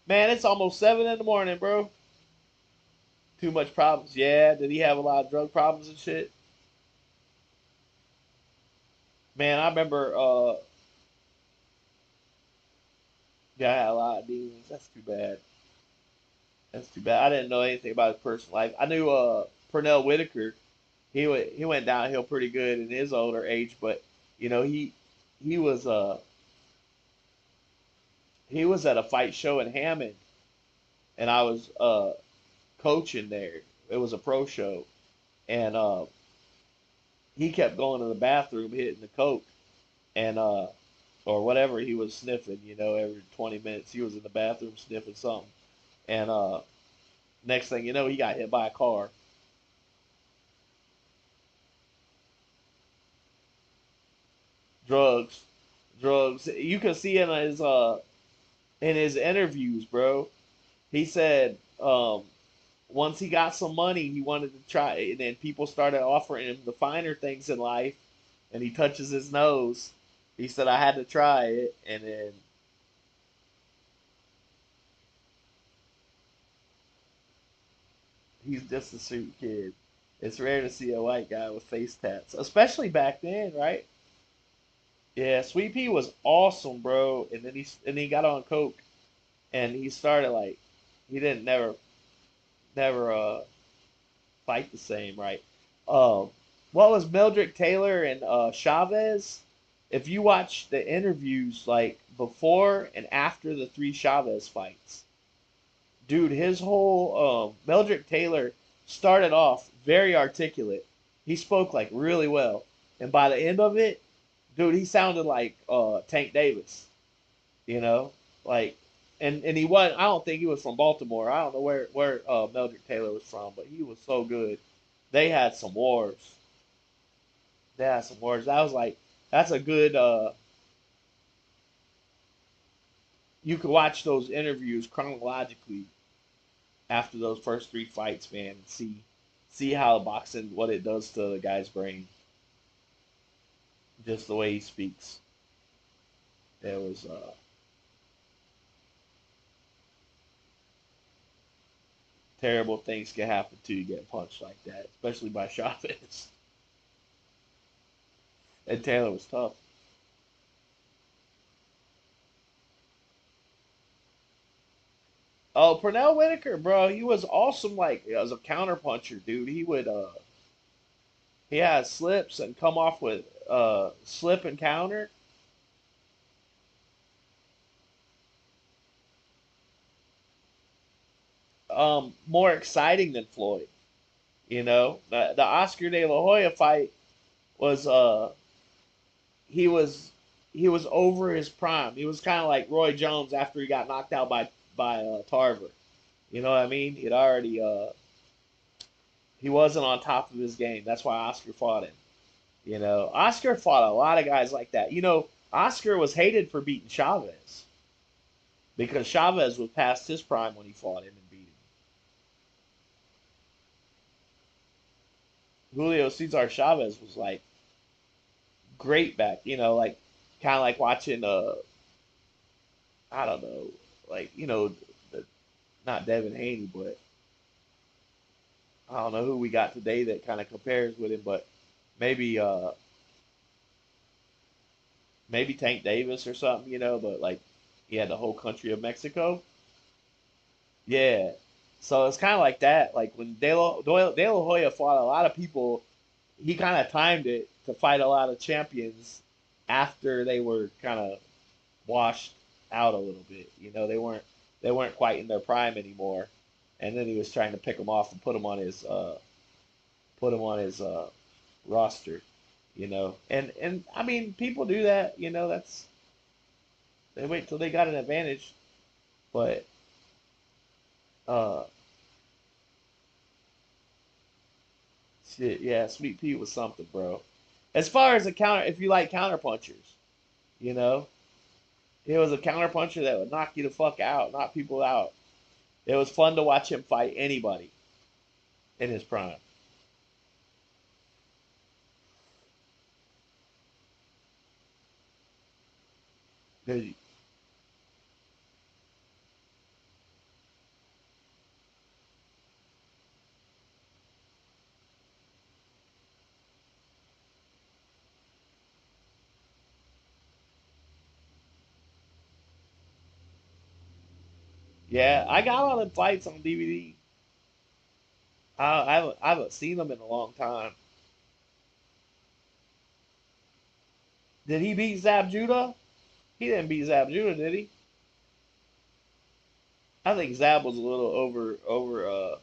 man, it's almost 7 in the morning, bro. Too much problems. Yeah. Did he have a lot of drug problems and shit? Man, I remember. Yeah, I had a lot of demons. That's too bad. That's too bad. I didn't know anything about his personal life. I knew Pernell Whitaker. He went downhill pretty good in his older age, but he was He was at a fight show in Hammond, and I was coaching there. It was a pro show, and he kept going to the bathroom, hitting the coke, and or whatever he was sniffing. Every 20 minutes he was in the bathroom sniffing something, and next thing you know, he got hit by a car. Drugs, drugs. You can see in his interviews, bro. He said once he got some money, he wanted to try, and then people started offering him the finer things in life, and he touches his nose. He said, "I had to try it," and then he's just a sweet kid. It's rare to see a white guy with face tats, especially back then, right? Yeah, Sweet Pea was awesome, bro. And he got on coke, and he started like he didn't never fight the same, right? Um, what was Mildred Taylor and Chavez? If you watch the interviews, like before and after the three Chavez fights, dude, his whole Mildred Taylor started off very articulate. He spoke like really well, and by the end of it, dude, he sounded like Tank Davis. You know, like, and he was. I don't think he was from Baltimore. I don't know where Mildred Taylor was from, but he was so good. They had some wars. They had some wars. That was like that's a good. You could watch those interviews chronologically after those first three fights, man, and see how boxing what it does to the guy's brain. Just the way he speaks. There was terrible things can happen to you get punched like that, especially by Chavez. And Taylor was tough. Oh, Pernell Whitaker, bro, he was awesome. Like as a counter puncher, dude. He had slips and come off with slip and counter. More exciting than Floyd. The Oscar De La Hoya fight was he was he was over his prime. He was kind of like Roy Jones after he got knocked out by Tarver. You know what I mean? He wasn't on top of his game. That's why Oscar fought him. Oscar fought a lot of guys like that. Oscar was hated for beating Chavez because Chavez was past his prime when he fought him and beat him. Julio Cesar Chavez was like great back, like kind of like watching I don't know, like the, not Devin Haney, but I don't know who we got today that kind of compares with him, but maybe maybe Tank Davis or something, but like he had the whole country of Mexico. Yeah. So it's kind of like that. Like when De La Hoya fought a lot of people, he kind of timed it to fight a lot of champions after they were kind of washed out a little bit. They weren't quite in their prime anymore, and then he was trying to pick them off and put them on his roster. And I mean people do that. That's they wait till they got an advantage, but uh, shit, yeah, Sweet Pea was something, bro. As far as a counter, if you like counter punchers, you know, he was a counter puncher that would knock you the fuck out, knock people out. It was fun to watch him fight anybody in his prime. 'Cause yeah, I got all the fights on DVD. I haven't seen them in a long time. Did he beat Zab Judah? He didn't beat Zab Judah, did he? I think Zab was a little over.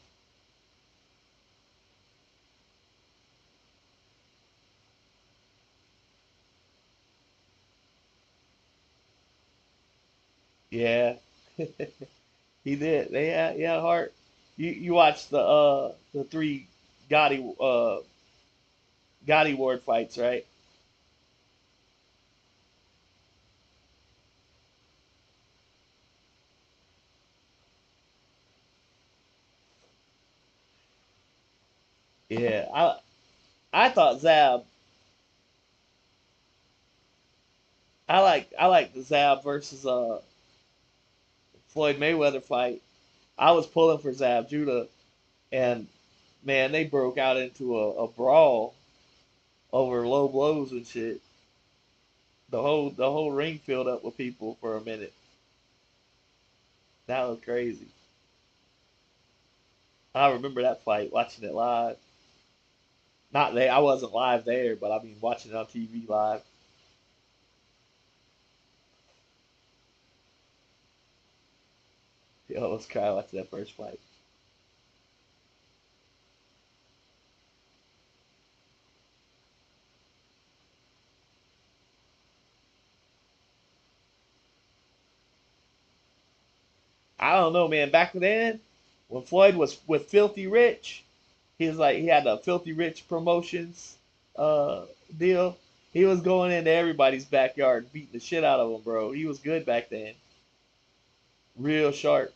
Yeah, he did. He had a heart. You watched the three Gotti Ward fights, right? Yeah, I thought Zab. I like the Zab versus Floyd Mayweather fight. I was pulling for Zab Judah, and man, they broke out into a brawl over low blows and shit. The whole ring filled up with people for a minute. That was crazy. I remember that fight, watching it live. Not there, I wasn't live there, but I mean watching it on TV live. Yo, I was crying watching that first fight. I don't know, man. Back then, when Floyd was with Filthy Rich, he had a Filthy Rich Promotions uh deal. He was going into everybody's backyard and beating the shit out of them, bro. He was good back then. Real sharp,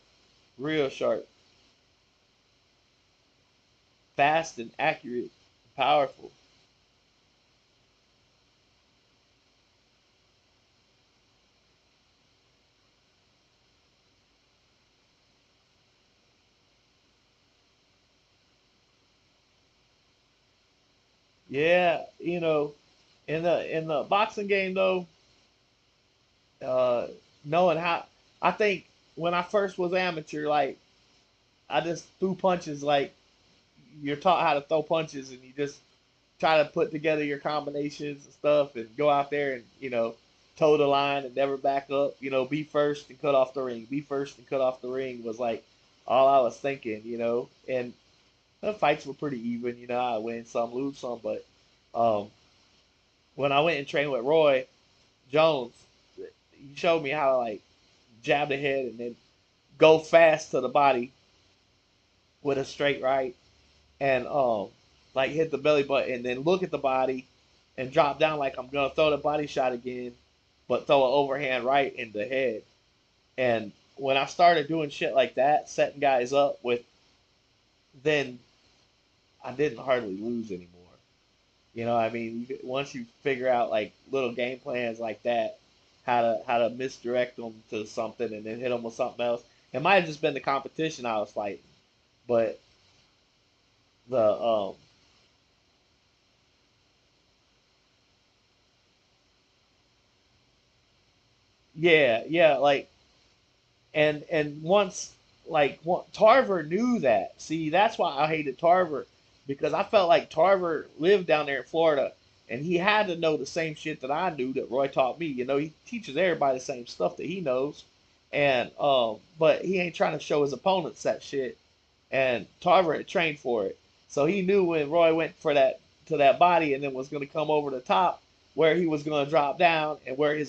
real sharp, fast and accurate, powerful. Yeah, in the boxing game though, uh, knowing how, I think when I first was amateur, like I just threw punches like you're taught how to throw punches, and you just try to put together your combinations and stuff, and go out there and toe the line and never back up. Be first and cut off the ring. Be first and cut off the ring was like all I was thinking. And the fights were pretty even. I win some, lose some, but um, when I went and trained with Roy Jones, he showed me how to like jab the head and then go fast to the body with a straight right, and like hit the belly button and then look at the body and drop down like I'm gonna throw the body shot again, but throw an overhand right in the head. And when I started doing shit like that, setting guys up with, then I didn't hardly lose anymore. I mean, once you figure out like little game plans like that, how to misdirect them to something and then hit them with something else. It might have just been the competition I was fighting, but the yeah, yeah, like, and once, like, Tarver knew that. See, that's why I hated Tarver, because I felt like Tarver lived down there in Florida, and he had to know the same shit that I knew that Roy taught me. He teaches everybody the same stuff that he knows, and but he ain't trying to show his opponents that shit. And Tarver had trained for it, so he knew when Roy went for that body and then was going to come over the top, where he was going to drop down and where he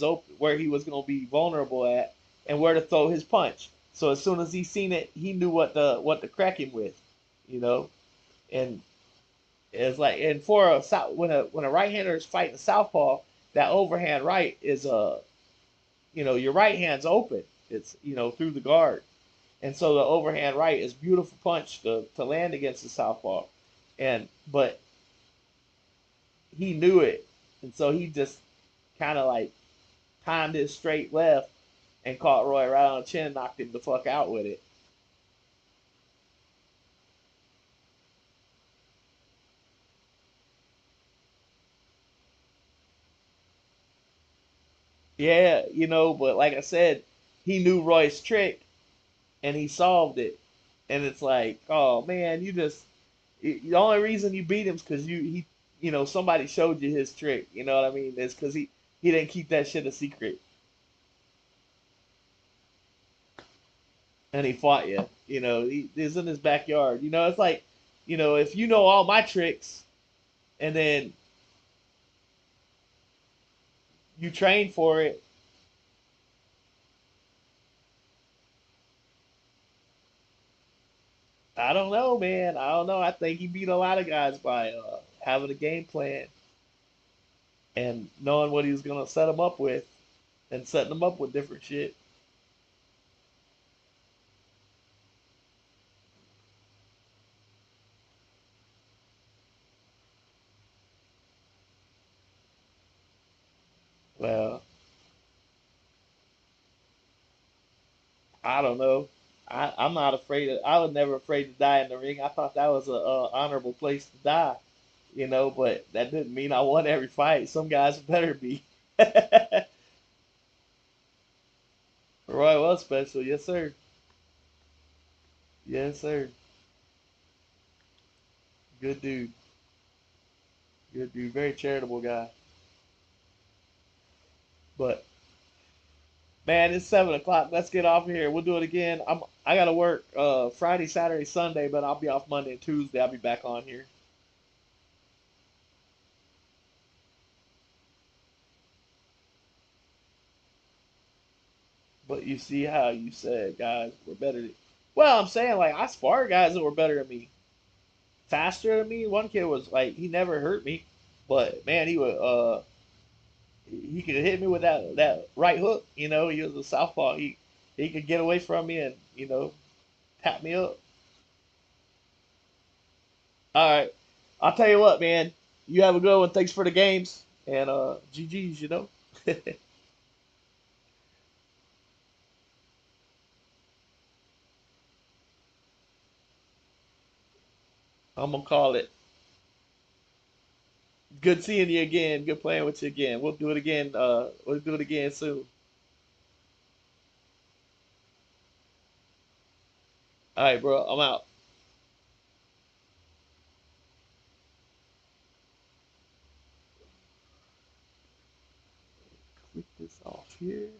was going to be vulnerable at, and where to throw his punch. So as soon as he seen it, he knew what to crack him with, you know. And it's like, and for when a right hander is fighting a southpaw, that overhand right is your right hand's open. It's through the guard, and so the overhand right is beautiful punch to land against the southpaw, and but he knew it, and so he just kind of like timed his straight left and caught Roy right on the chin and knocked him the fuck out with it. Yeah, but like I said, he knew Roy's trick and he solved it. And it's like, oh man, the only reason you beat him is because somebody showed you his trick. You know what I mean? It's because he didn't keep that shit a secret. and he fought you. You know, he's in his backyard. You know, it's like, you know, if you know all my tricks and then you train for it, I don't know, man. I don't know. I think he beat a lot of guys by having a game plan and knowing what he was gonna set them up with, and setting them up with different shit. Well, I don't know. I'm not afraid of. I was never afraid to die in the ring. I thought that was a honorable place to die, you know. But that didn't mean I won every fight. Some guys better be. Roy was special, yes sir, yes sir. Good dude, good dude. Very charitable guy. But man, it's 7 o'clock. Let's get off of here. We'll do it again. I gotta work Friday, Saturday, Sunday, but I'll be off Monday and Tuesday. I'll be back on here. But you see how you said guys were better. Well, I'm saying like I sparred guys that were better than me, faster than me. One kid was like he never hurt me, but man, he could hit me with that right hook. You know, he was a southpaw. He could get away from me and tap me up. All right, I'll tell you what, man. You have a good one. Thanks for the games and GG's. You know, I'm gonna call it. Good seeing you again. Good playing with you again. We'll do it again. We'll do it again soon. All right, bro. I'm out. Click this off here.